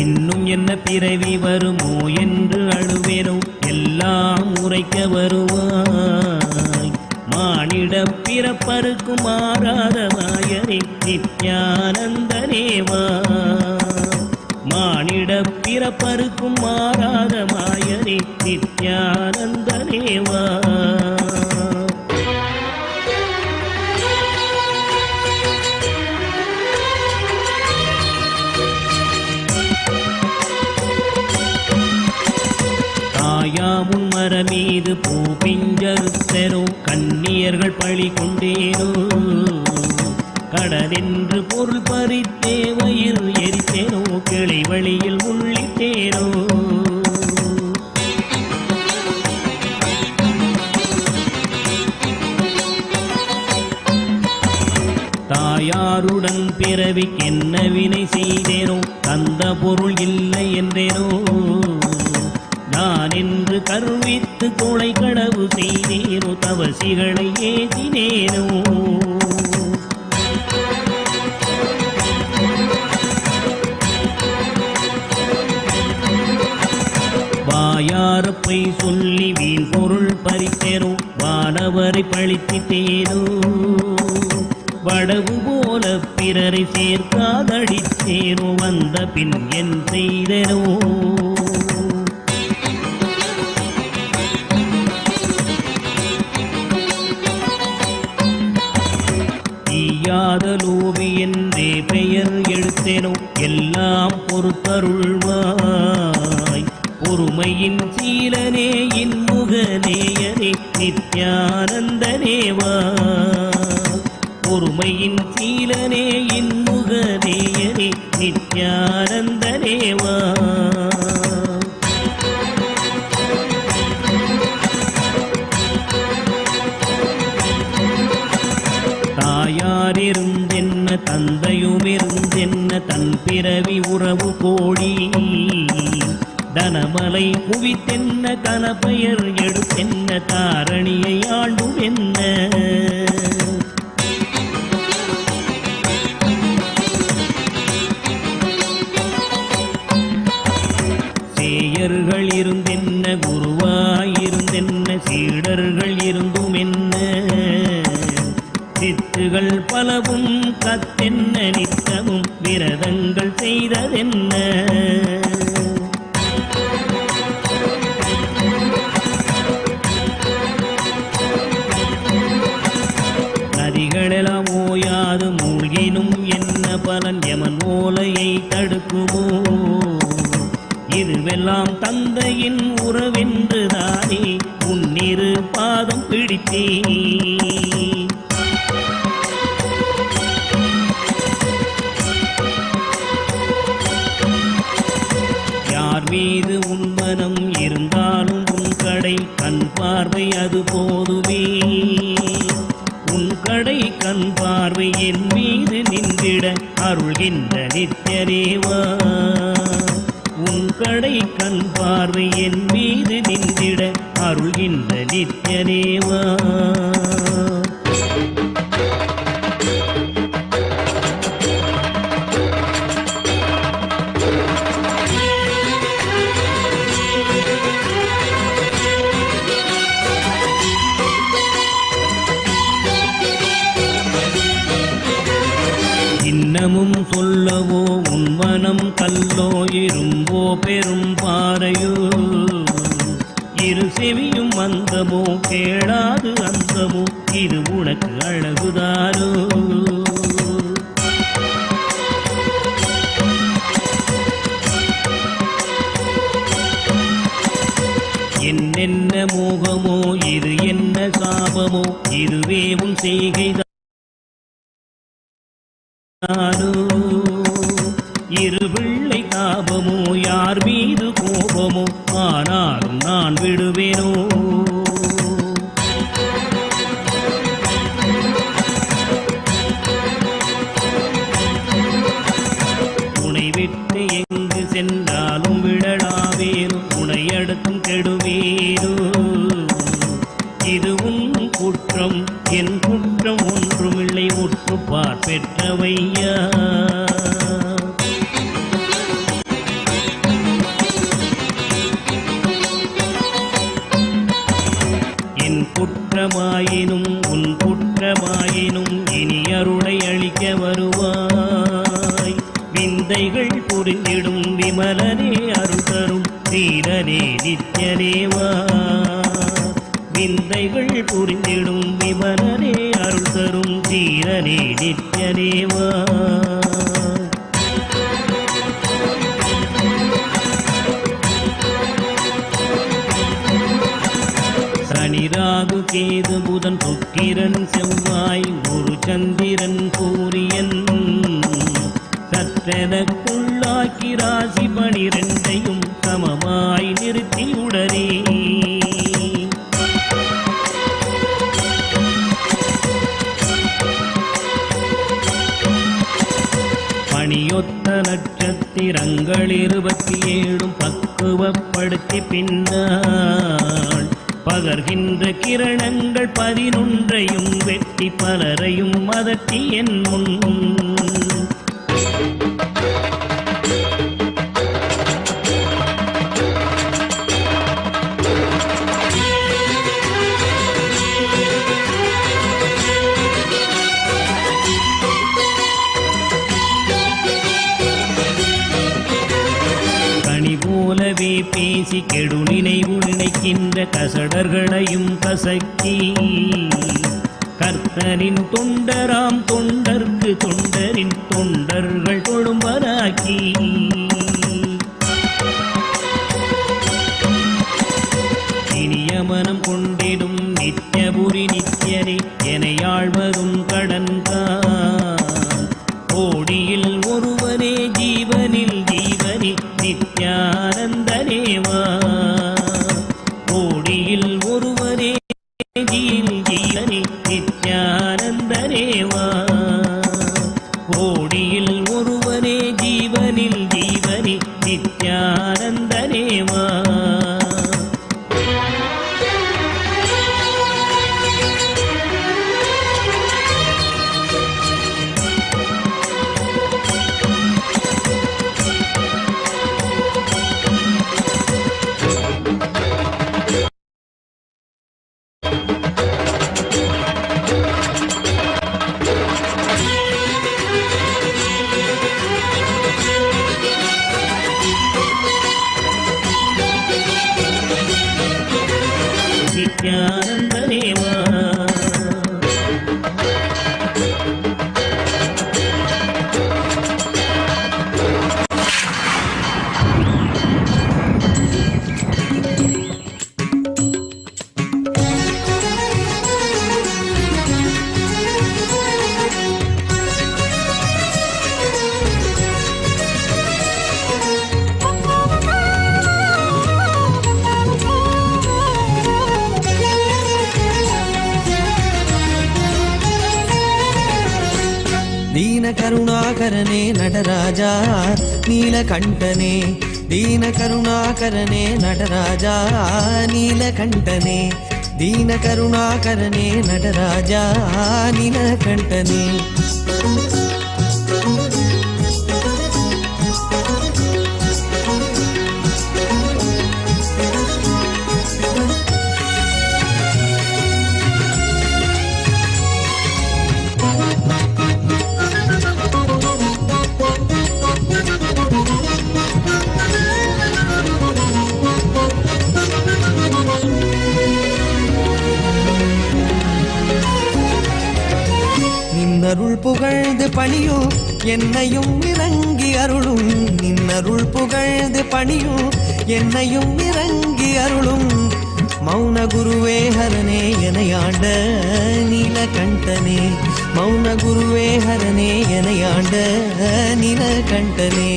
இன்னும் என்ன பிறவி வருமோ என்று அழுவேனோ? எல்லாம் உரைக்க வருவாய் மானிட பிறப்பருக்கும் மாறாத மாயனே நித்யானந்தனேவா. மானிட பிறப்பருக்கும் மாறாத மாயனே நித்யானந்தனேவா. தாயாமுன் மரமீது பூ பிஞ்சருத்தரோ? கண்ணியர்கள் பழி கொண்டேனோ கடனென்று பொருள் பறித்தே வயிறு எரித்தேனோ கிளை வழியில் உள்ளிட்டேனோ தாயாருடன் பிறவிக்கென்ன வினை செய்தேனோ தந்த பொருள் இல்லை என்றேனோ நான் என்று கருவித்து கொலை களவு செய்தேனோ தவசிகளை ஏற்றினேனோ வாயாரப்பை சொல்லி வீண் பொருள் பறித்தேனோ வானவரை பழித்திட்டேனோ வடவு போல பிறரை சேர்க்காதடித்தேனோ வந்த பின் என் செய்தேனோ ஈயாத லோபி என்றே பெயர் எடுத்தேனோ எல்லாம் பொறுத்தருள்வாய் பொறுமையின் சீலனே இன்முகநேயனே நித்யானந்தனேவா பொறுமையின் சீலனே இன்முகநேயனே நித்யானந்தனேவா தாயாரிருந்தென்ன தந்தையுமிருந்தென்ன தன் பிறவி உறவு கோடி தனமலை குவித்தென்ன கனப்பெயர் எடுத்தென்ன தாரணியை ஆண்டும் என்ன சேயர்கள் இருந்தென்ன குருவாயிருந்தென்ன சீடர்கள் இருந்தும் என்ன சித்துகள் பலவும் கத்தென்ன நித்தமும் விரதங்கள் செய்ததென்ன நதிகளெல்லாம் ஓயாது மூழ்கினும் என்ன பலன் யமன் ஓலையை தடுக்குமோ இதுவெல்லாம் தந்தையின் உறவென்றுதானே உன்னிரு பாதம் பிடித்தே யார் மீது உன் மனம் இருந்தாலும் உன் கடை கண் பார்வை அது போதுமே உன் கடை கண் பார்வை என் மீது நின்றிட அருள்கின்ற நித்யதேவா உன் கடை கண் பார்வை என் மீது நின்றிட அருள்கின்ற நித்யதேவா இன்னமும் சொல்லவோ உன் மனம் கல்லோ இரும்போ பெரும் பாறையோ இரு செவியும் அந்தமோ கேளாது அந்தமோ இது உனக்கு அழகுதானோ என்னென்ன மோகமோ இது என்ன சாபமோ இதுவே உன் செய்கைதான் இரு பிள்ளை தாபமோ யார் மீது கோபமோ ஆனாலும் நான் விடுவேனோ உனை விட்டு எங்கு சென்றாலும் விடலாவேனோ உனை அடுத்தும் கெடுவேனோ இது உன் குற்றம் என் குற்றம் ஒன்றுமில்லை உற்றுப்பார் பெற்றவையா என் குற்றமாயினும் உன் குற்றமாயினும் இனி அருளை அளிக்க வருவாய் விந்தைகள் புரிந்திடும் விமலனே அருள் தரும் தீரனே நித்யதேவா விந்தைகள் புரிந்திடும் விமலனே அருள் தரும் தீரனே நித்யதேவா சனி ராகு கேது புதன் புதன் சுக்கிரன் செவ்வாய் ஒரு சந்திரன் சூரியன் சற்றெனக்குள்ளாக்கி ராசி 12ஐயும் சமமாய் நிறுத்தியுடனே பணியொத்த நட்சத்திரங்கள் 27 பக்குவப்படுத்தி பின்னால் பகர்கின்ற கிரணங்கள் 11ஐயும் வெட்டி பலரையும் அதட்டி என் முன் போலவே பேசி கெடு நினைவு நினைக்கின்ற கசடர்களையும் கசக்கி கர்த்தரின் தொண்டராம் தொண்டர்க்கு தொண்டரின் தொண்டர்கள் தொழும்பராக்கி இனிய மனம் கொண்டிடும் நித்யபுரி நித்யனே எனையாழ்வதும் கடன்தான் கோடியில் ஒருவனே ஜீவனில் ஜீவனே நித்யானந்தனேவா கோடியில் ஒருவனே ஜீவனே நித்யானந்தனேவா கோடியில் ஒருவனே ஜீவனில் ஜீவனே நித்யானந்தனேவா கருணாகரனே நடராஜா நீலகண்டனே தீன கருணாகரனே நடராஜா நீலகண்டனே தீன கருணாகரனே நடராஜா நீலகண்டனே நின்னருள் புகழ்ந்து பணியும் என்னையும் இறங்கி அருளும் நின்னருள் புகழ்ந்து பணியும் என்னையும் இறங்கி அருளும் மௌன குருவே ஹரனே எனையாண்ட நீலகண்டனே மௌன குருவே ஹரனே எனையாண்ட நீலகண்டனே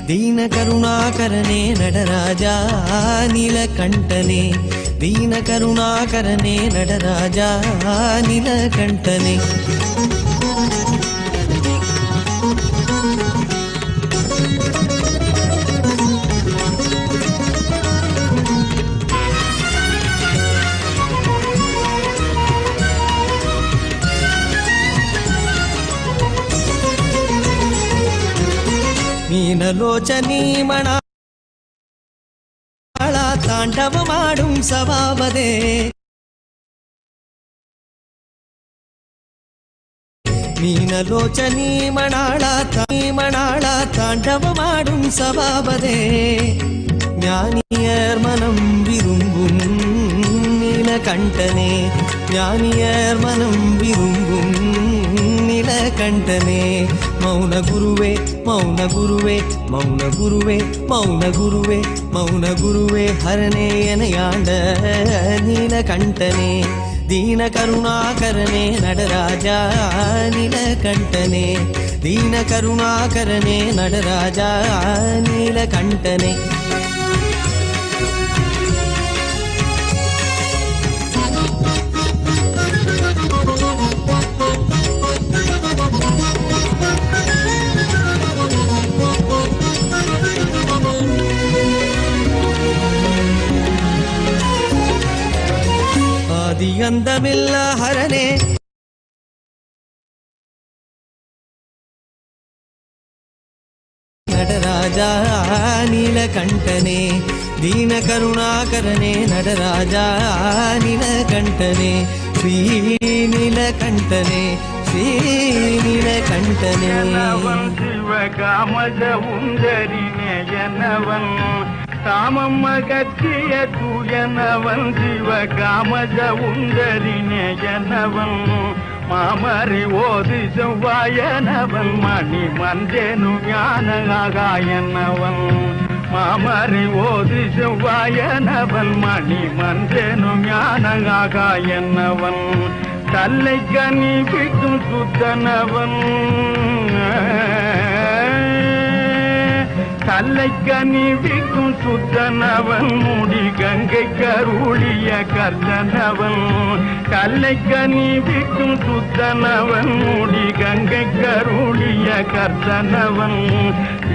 தீன கருணாகரனே நடராஜா நீலகண்டனே தீன கருணாகரனே நடராஜா நீலகண்டனே மீனலோச்சனீ மணா தாண்டவமாடும் சபாவதே மீனலோச்சனீ மணாளா தாண்டவமாடும் சபாவதே ஞானியர் மனம் விரும்பும் நீலகண்டனே ஞானியர் மனம் விரும்பும் நீலகண்டனே மௌன குருவே மௌன குருவே மௌன குருவே மௌன குருவே மௌன குருவே ஹரனே எனையாண்ட நீலகண்டனே दीन करुणाकरणे नटराजा नीलकण्ठने दीन करुणाकरणे नटराजा नीलकण्ठने अंदमिल्ल हरने नटराजा नीलकण्ठने दीन करुणाकरणे नटराजा नीलकण्ठने श्री नीलकण्ठने श्री नीलकण्ठने காமமகத்திய தூயனவன் சிவ காமஜ உந்தரினேயனவன் மாமரி ஓதி செவ்வாயனவன் மணி மந்தேனு ஞானகாயனவன் மாமரி ஓதி செவ்வாயனவன் மணி மந்தேனு ஞானகாயனவன் தல்லை கனிபிக்கும் சுத்தனவன் தல்லை கனிவிக்கும் சுத்தனவன் முடி கங்கை கருளிய கர்த்தனவன் கல்லை கனிவிக்கும் சுத்தனவன் முடி கங்கை கருளிய கர்த்தனவன்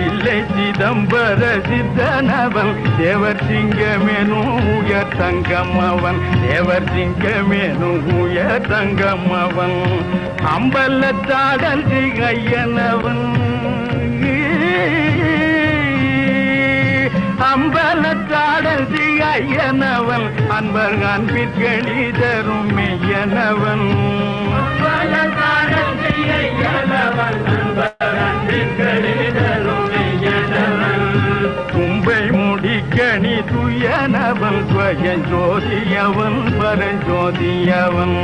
இல்லை சிதம்பர சித்தனவன் தேவர் சிங்கமேனு உயர் தங்கமவன் தேவர் சிங்கமேனு உயர் தங்கமவன் அம்பலத்தாடல் திகையனவன் அம்பலத்தாடல் திகையனவன் அன்பர் அன்பிற்களி தரும் மெய்யனவன் அம்பலத்தாடல் திகையனவன் அன்பர் அன்பிற்களி தரும் மெய்யனவன் தும்பை முடிக்கணி துயனவன் ஸ்வயம் ஜோதியவன் பரஞ்சோதியவன்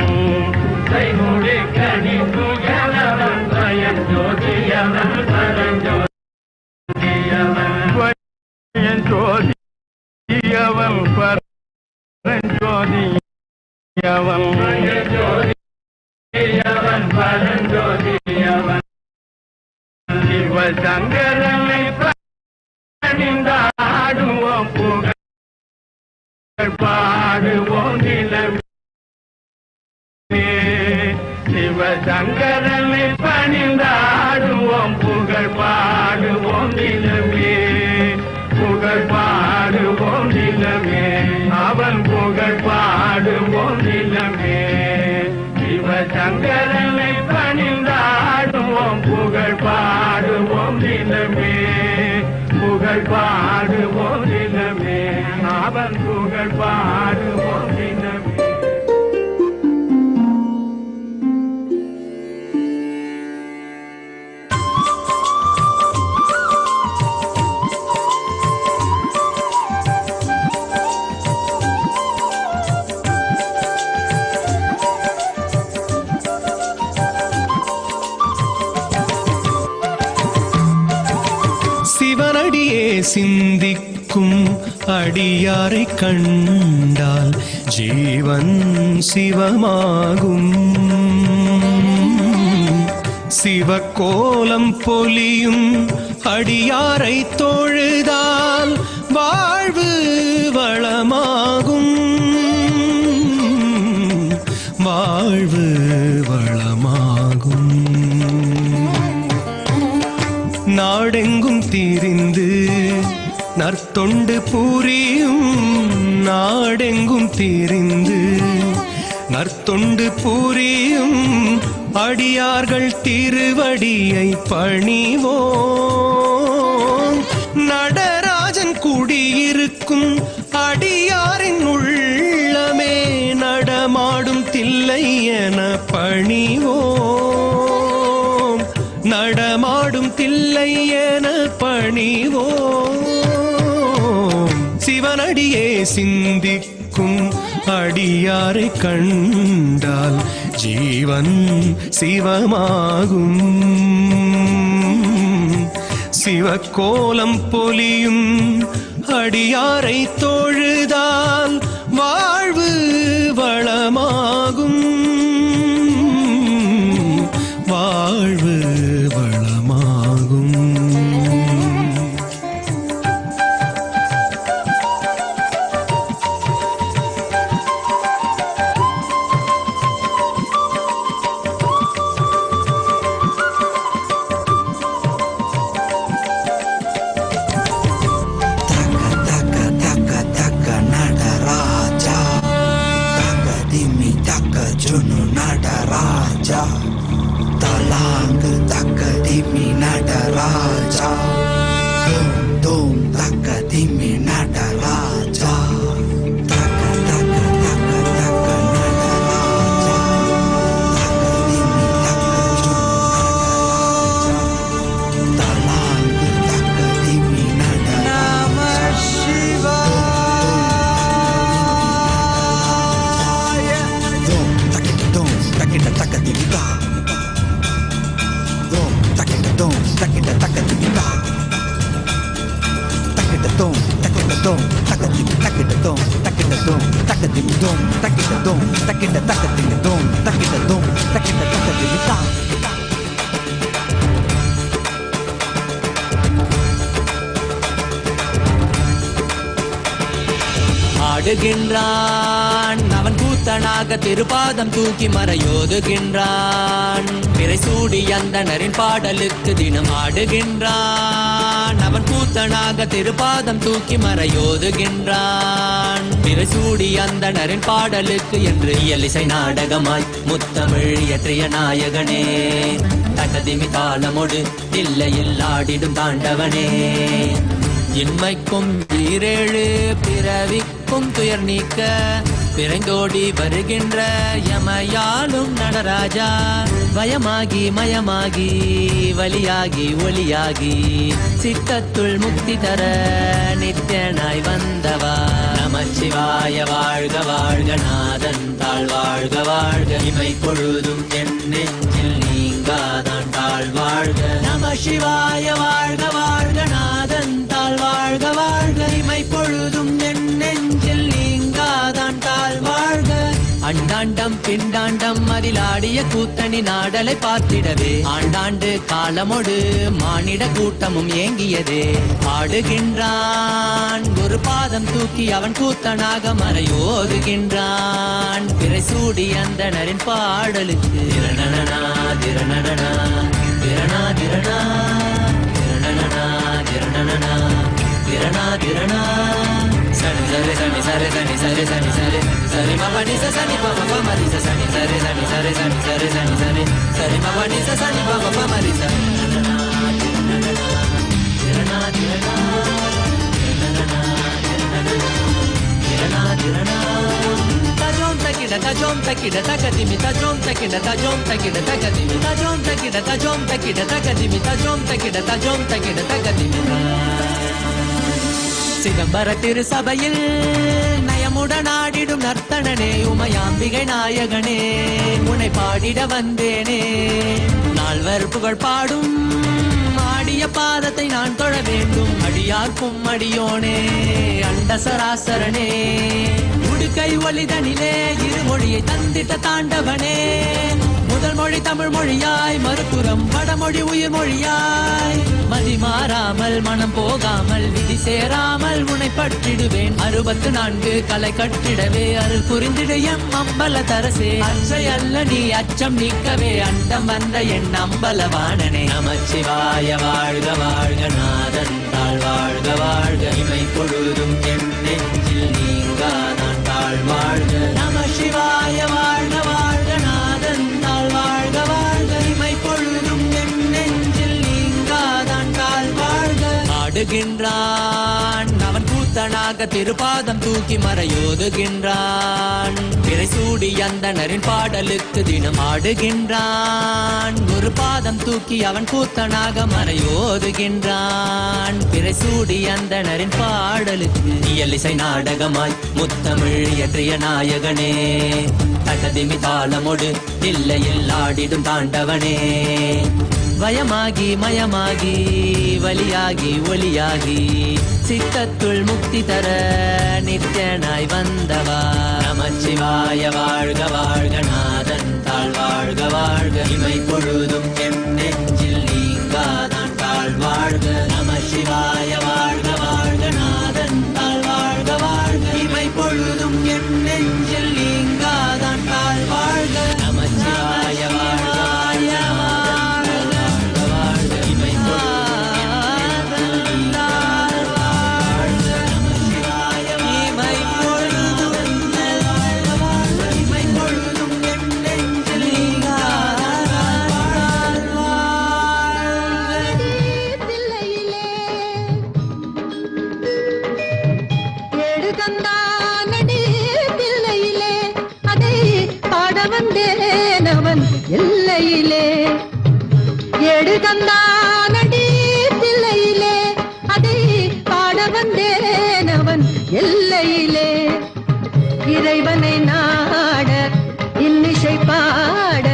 தும்பை முடிக்கணி துயனவன் ஸ்வயம் ஜோதியவன் பரஞ்சோதியவன் ஜோதியவன் பரஞ்சோதியவன் ஜோதியவன் பரஞ்சோதியவன் சிவசங்கரனை பணிந்தாடுவோம் புகழ் பாடுவோம் நிலமே சிவசங்கரனை பணிந்தாடுவோம் புகழ் பாடுவோம் நிலமே புகழ் பாடுவோம் நிலமே அவன் புகழ் பாடுவோம் நிலமே சிவசங்கரனை பணிந்தாடுவோம் புகழ் பாடுவோம் நிலமே புகழ் பாடுவோம் நிலமே அவன் புகழ் பாடுவோம் நிலமே சிவனடியே சிந்திக்கும் அடியாரை கண்டால் ஜீவன் சிவமாகும் சிவக்கோலம் பொலியும் அடியாரை தொழுதால் வாழ்வு வளமாகும் வாழ்வு வளமாகும் நாடெங்கும் திரிந்து நற்தொண்டு புரியும் நாடெங்கும் திரிந்து நற்தொண்டு புரியும் அடியார்கள் திருவடியை பணிவோம் நடராஜன் குடியிருக்கும் அடியாரின் உள்ளமே நடமாடும் தில்லை என பணிவோம் நடமாடும் தில்லை என பணிவோம் சிவனடியே சிந்திக்கும் அடியாரை கண்டால் ஜீவன் சிவமாகும் சிவக்கோலம் பொலியும் அடியாரை தொழுதால் வாழ்வு வளமாகும் takinda takadimita. Dom takinda dom takinda takadimita. Takinda dom takinda dom takadim takinda dom takinda dom takadim dom takinda dom takinda takadim dom takinda dom takinda takadimita. ஆடுகின்றான் அவன் கூத்தனாக திருப்பாதம் தூக்கி மறையோதுகின்றான் பிறை சூடி அந்தணரின் பாடலுக்கு தினம் ஆடுகின்றான் அவன் கூத்தனாக திருப்பாதம் தூக்கி மறையோதுகின்றான் பிறை சூடி அந்தணரின் பாடலுக்கு என்று இயலிசை நாடகமாய் முத்தமிழ் இயற்றிய நாயகனே தகதிமி தாளமொடு இல்லையில் ஆடிடும் தாண்டவனே இன்மைக்கும் ஈரேழு பிறவிக்கும் துயர் நீக்க பிறந்தோடி வருகின்ற யமயாலும் நடராஜா பயமாகி மயமாகி வலியாகி ஒளியாகி சித்தத்துள் முக்தி தர நித்தியனாய் வந்தவா நமச்சிவாய வாழ்க வாழ்க நாதன் தாழ் வாழ்க வாழ்க இமை பொழுதும் என் நெஞ்சில் நீங்காதான் தாழ் வாழ்க நமசிவாய வாழ்க வாழ்க நாதன் தாழ் வாழ்க வாழ்க இமை பொழுதும் என் நெஞ்சில் நீங்காதான் தாழ் வாழ்க அண்டாண்டம் பிண்டாண்டம் அதிலாடிய கூத்தணி நாடலை பார்த்திடவே ஆண்டாண்டு காலமொடு மானிட கூட்டமும் ஏங்கியதே ஆடுகின்றான் ஒரு பாதம் தூக்கி அவன் கூத்தனாக மறையோதுகின்றான் பிறை சூடி அந்தணரின் பாடலுக்கு திரணனா திரணனா திரணா திரணா திரணனா திரணனா திரணா திரணா சனி சரி சனி சரி சனி சரி சனி சரி சரி மபனி சனி பம பமரி சனி சரி சனி சரி சனி சரி சனி சரி சரி மபனி சனி பம பமரி சனி திரணா திரணா திரணா திரணா tajom takida takadimi tajom takida takadimi tajom takida takadimi tajom takida takadimi சிதம்பர திரு சபையில் நயமுடன் ஆடிடும் நர்த்தனனே உமையாம்பிகை நாயகனே உன்னை பாடிட வந்தேனே நால்வர் புகழ் பாடும் ஆடிய பாதத்தை நான் தொழ வேண்டும் அடியார்க்கும் அடியோனே அண்ட சராசரனே உடுக்கை ஒளிதனிலே இருமொழியை தந்திட்ட தாண்டவனே முதல் மொழி தமிழ் மொழியாய் மறுபுறம் வடமொழி உயிர் மொழியாய் மதி மாறாமல் மனம் போகாமல் விதி சேராமல் உன்னை பற்றிடுவேன் 64 கலை கட்டிடவே அருள் புரிந்திடு எம் அம்பல தரசே அச்சை அல்ல நீ அச்சம் நீக்கவே அண்டம் வந்த என் அம்பலவாணனே நமச்சிவாய வாழ்க வாழ்க நாதன் தாழ் வாழ்க வாழ்க இமை பொழுதும் என் நெஞ்சில் நீங்காதான் தாழ் வாழ்க நமசிவாய வாழ்க வாழ்க நாதன் தாழ் வாழ்க வாழ்க இமை பொழுதும் என் நெஞ்சில் நீங்காதான் தாழ் வாழ்க ஆடுகின்றான் அவன் கூத்தனாக திருப்பாதம் தூக்கி மறையோதுகின்றான் பிறை சூடி அந்தணரின் பாடலுக்கு தினம் ஆடுகின்றான் ஒரு பாதம் தூக்கி அவன் கூத்தனாக மறையோதுகின்றான் பிறை சூடி அந்தணரின் பாடலுக்கு இயலிசை நாடகமாய் முத்தமிழ் இயற்றிய நாயகனே தகதிமி தாளமொடு இல்லையில் ஆடிடும் தாண்டவனே பயமாகி மயமாகி வலியாகி ஒளியாகி சித்தத்துள் முக்தி தர நித்தியனாய் வந்தவா நமச்சிவாய வாழ்க வாழ்க நாதன் தாழ் வாழ்க வாழ்க இமை பொழுதும் என் நெஞ்சில் நீங்காதான் தாழ் வாழ்க நமசிவாய வாழ்க வாழ்க நாதன் தாழ் வாழ்க வாழ்க இமை பொழுதும் என் நெஞ்சில் நீங்காதான் தாழ் வாழ்க நமசிவாய வாழ்க எல்லையிலே எடுகந்தானடி தில்லையிலே அதை பாட வந்தேன் அவன் எல்லையிலே இறைவனை நாட இன்னிசை பாட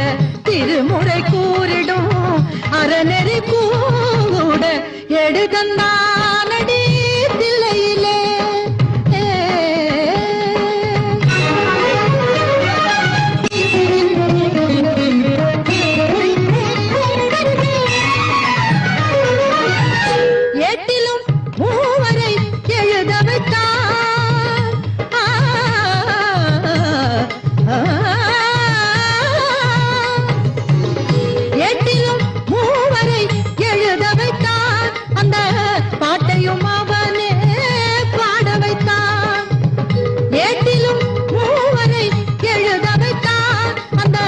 தந்தானடி தில்லையிலே ஏட்டிலும் மூவரை எழுத வைத்தார் ஏட்டிலும் மூவரை எழுத வைத்தார் அந்த பாட்டையும் அவனே பாட வைத்தார் ஏட்டிலும் மூவரை எழுத வைத்தார் அந்த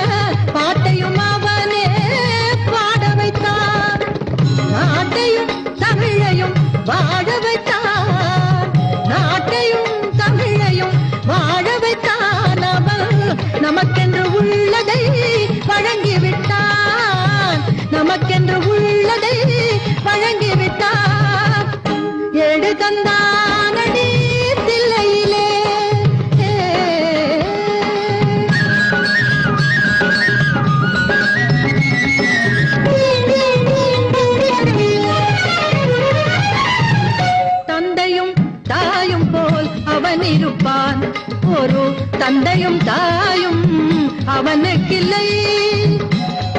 பாட்டையும் அவனே பாட வைத்தார் நாட்டையும் தமிழையும் வாழ வைத்தார் நாட்டையும் தமிழையும் வாழ வைத்தான் அவன் நமக்கென்று உள்ளதை வழங்கிவிட்டான் நமக்கென்று உள்ளதை வழங்கிவிட்டான் ஏடு தந்தானடி தில்லையிலே தந்தையும் தாயும் போல் அவன் இருப்பான் ஒரு தந்தையும் தாயும் அவனுக்கில்லை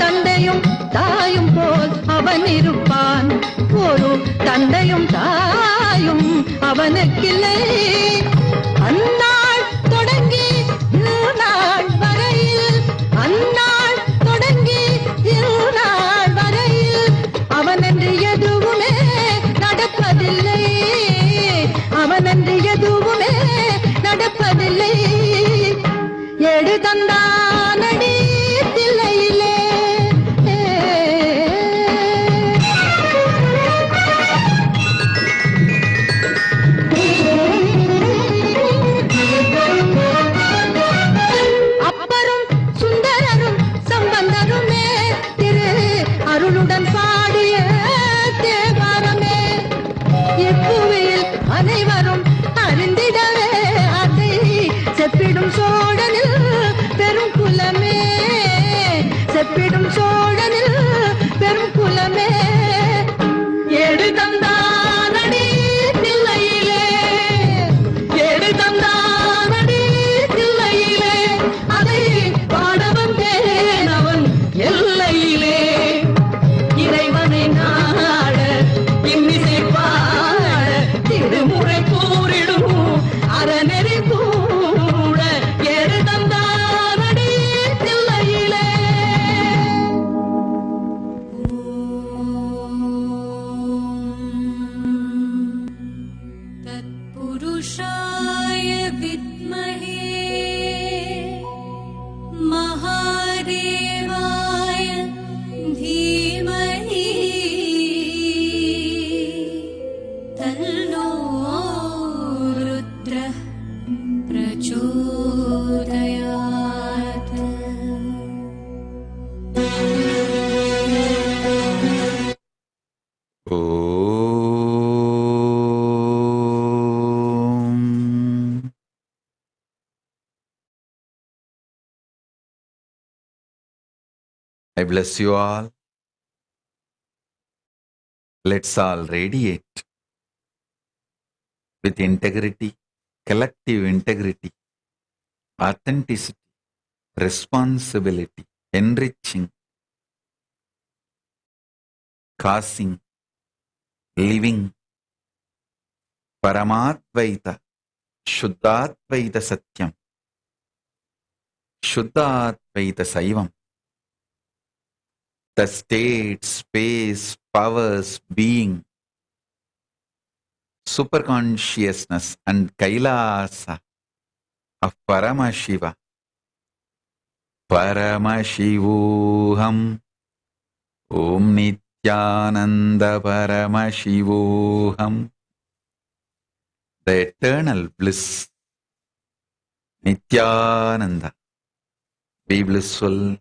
தந்தையும் தாயும் போல் அவன் இருப்பான் ஒரு தந்தையும் தாயும் அவனுக்கில்லை அந்நாள் தொடங்கி இந்நாள் வரையில் அந்நாள் தொடங்கி இந்நாள் வரையில் அவனென்று எதுவுமே நடப்பதில்லை அவனென்று எதுவுமே நடப்பதில்லை ஏடு தந்தானடி தில்லையிலே அப்பரும் சுந்தரரும் சம்பந்தருமே திரு அருளுடன் பாடிய தேவாரமே இப்புவியில் அனைவரும் அறிந்திடவே அதை செப்பிடும் சோழனில் பெரும் குலமே செப்பிடும் சோழனில் பெரும் குலமே ஏடு தந்தானடி தில்லையிலே ஏடு தந்தானடி தில்லையிலே அதை பாட வந்தேன் அவன் எல்லையிலே இறைவனை நாட இன்னிசை பாட திருமுறை கூறிடும் அறநெறி கூட ஏடு தந்தானடி தில்லையிலே तत्पुरुषाय विद्महे महादेवाय धीमहि तन्नो रुद्रः प्रचोदयात् I bless you all. Let's all radiate with integrity, collective integrity, authenticity, responsibility, enriching, causing, living, Paramadvaita, Shuddhadvaita Satyam, Shuddhadvaita Saivam. The state, space, powers, being, superconsciousness and Kailasa of Paramashiva. Paramashivoham Om Nityananda Paramashivoham. The eternal bliss. Nityananda. Be blissful.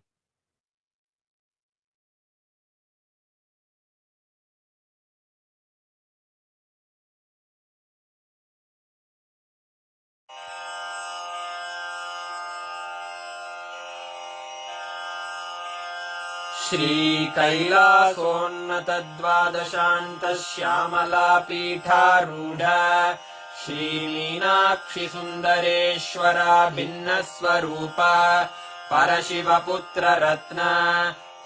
श्रीकैलासोन्नतद्वादशान्तश्यामलापीठारूढ श्रीमीनाक्षि सुन्दरेश्वरा भिन्नस्वरूप परशिवपुत्ररत्न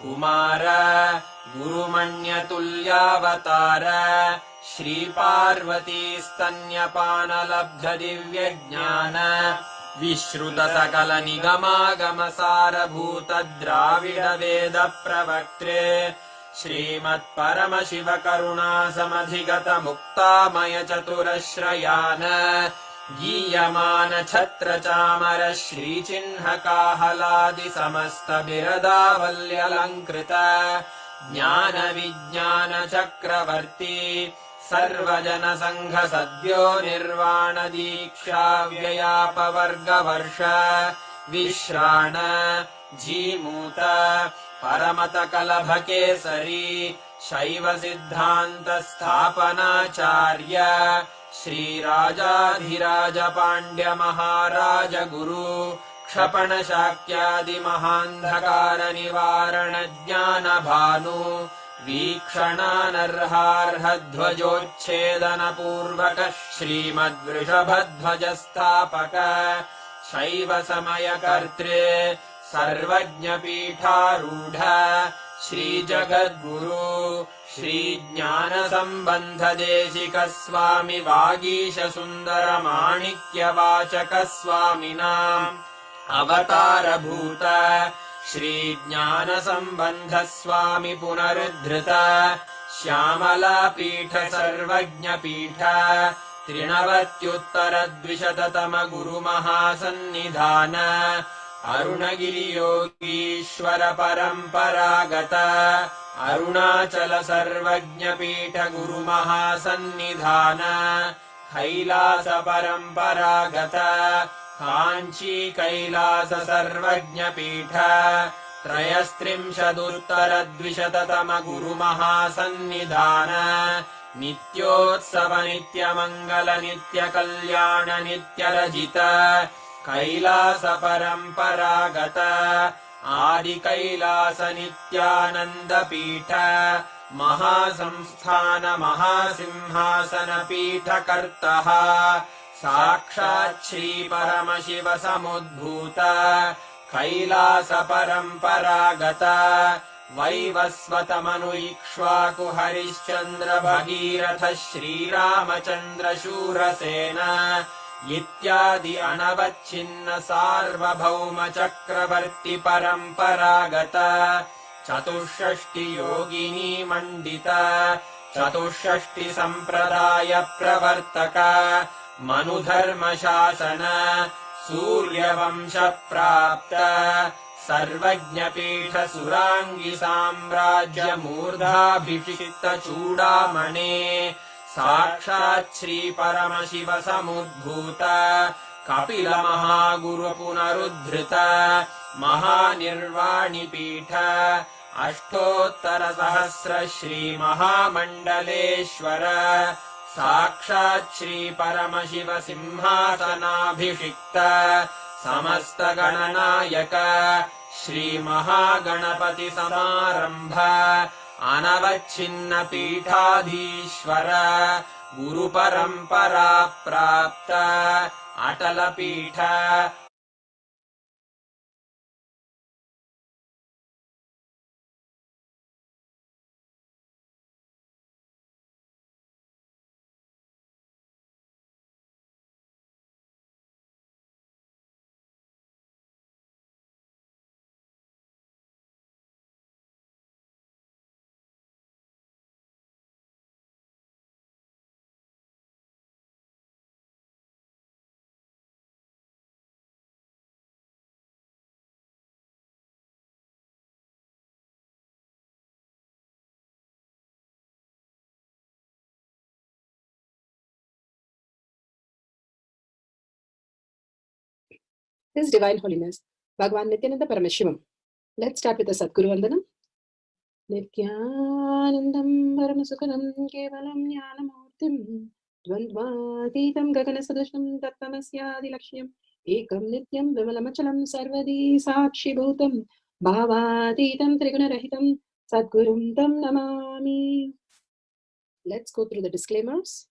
Kumar गुरुमण्यतुल्यावतार Shri Parvati स्तन्यपानलब्धदिव्यज्ञान विश्रुतसकलनिगमागमसारभूत द्राविडवेदप्रवक्त्रे श्रीमत्परमशिवकरुणासमधिगतमुक्तामयचतुरश्रयान गीयमान छत्रचामर श्रीचिह्नकाहलादिसमस्तबिरदावल्यलङ्कृत ज्ञानविज्ञानचक्रवर्ती सर्वजनसङ्घसद्यो निर्वाणदीक्षाव्ययापवर्गवर्ष विश्राण Jimuta परमतकलभकेसरी शैवसिद्धान्तस्थापनाचार्य श्रीराजाधिराजपाण्ड्यमहाराज गुरु क्षपणशाक्यादिमहान्धकारनिवारणज्ञानभानु वीक्षणानर्हार्हध्वजोच्छेदनपूर्वक श्रीमद्वृषभध्वजस्थापक शैवसमयकर्त्रे सर्वज्ञपीठारूढ श्रीजगद्गुरु श्रीज्ञानसम्बन्धदेशिकस्वामि वागीशसुन्दरमाणिक्यवाचकस्वामिनाम् अवतारभूत श्रीज्ञानसम्बन्धस्वामि पुनरुद्धृत श्यामलापीठ सर्वज्ञपीठ त्रिनवत्युत्तरद्विशततम गुरुमहासन्निधान अरुणगिरियोगीश्वर परम्परागत अरुणाचल सर्वज्ञपीठ गुरुमहासन्निधान कैलास परम्परागत काञ्ची कैलास सर्वज्ञपीठ त्रयस्त्रिंशदुत्तरद्विशततम गुरुमहासन्निधान नित्योत्सव नित्यमङ्गल नित्यकल्याण नित्यरजित कैलास परम्परागत आदिकैलास नित्यानन्दपीठ महासंस्थान महासिंहासन पीठकर्तः साक्षात् श्रीपरमशिव समुद्भूत कैलास परम्परागत वैवस्वतमनु इक्ष्वाकु हरिश्चन्द्र भगीरथ श्रीरामचन्द्र शूरसेन इत्यादि अनवच्छिन्न सार्वभौम चक्रवर्ति परम्परागत चतुष्षष्टि योगिनी मण्डित चतुष्षष्टि सम्प्रदाय प्रवर्तक मनुधर्मशासन सूर्यवंश प्राप्त सर्वज्ञपीठ सुराङ्गि साम्राज्य मूर्धाभिषिक्त चूडामणे साक्षात् श्री परमशिव समुद्भूत कपिल महागुरु पुनरुद्धृत महानिर्वाणिपीठ अष्टोत्तर सहस्र श्री महामण्डलेश्वर साक्षात् श्री परमशिव सिंहासनाभिषिक्त समस्त गणनायक श्री महागणपति समारंभ अनवच्छिन्न पीठाधीश्वर गुरु परंपरा प्राप्त अटल पीठ His Divine Holiness, Bhagavan Nityananda Parameshivam. Let's start with the Sadguru Vandanam. Nityanandam Paramasukhanam Kevalam Jnanamurtim Dvandvatitam Gaganasadasham Tattamasyadi Lakshmyam Ekam Nityam Vimalamachalam Sarvadi Sakshi Bhutam Bhavaditam Trigunarahitam Sadgurum Tam Namami. Let's go through the disclaimers.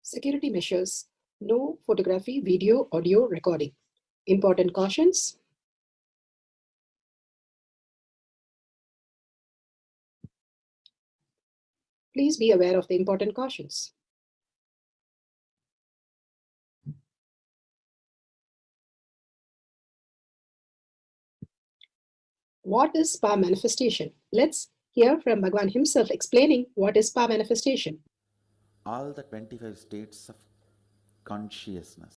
Security measures. No photography, video, audio recording. Important cautions. Please be aware of the important cautions. What is spa manifestation? Let's hear from Bhagwan himself explaining what is spa manifestation. All the 25 states of consciousness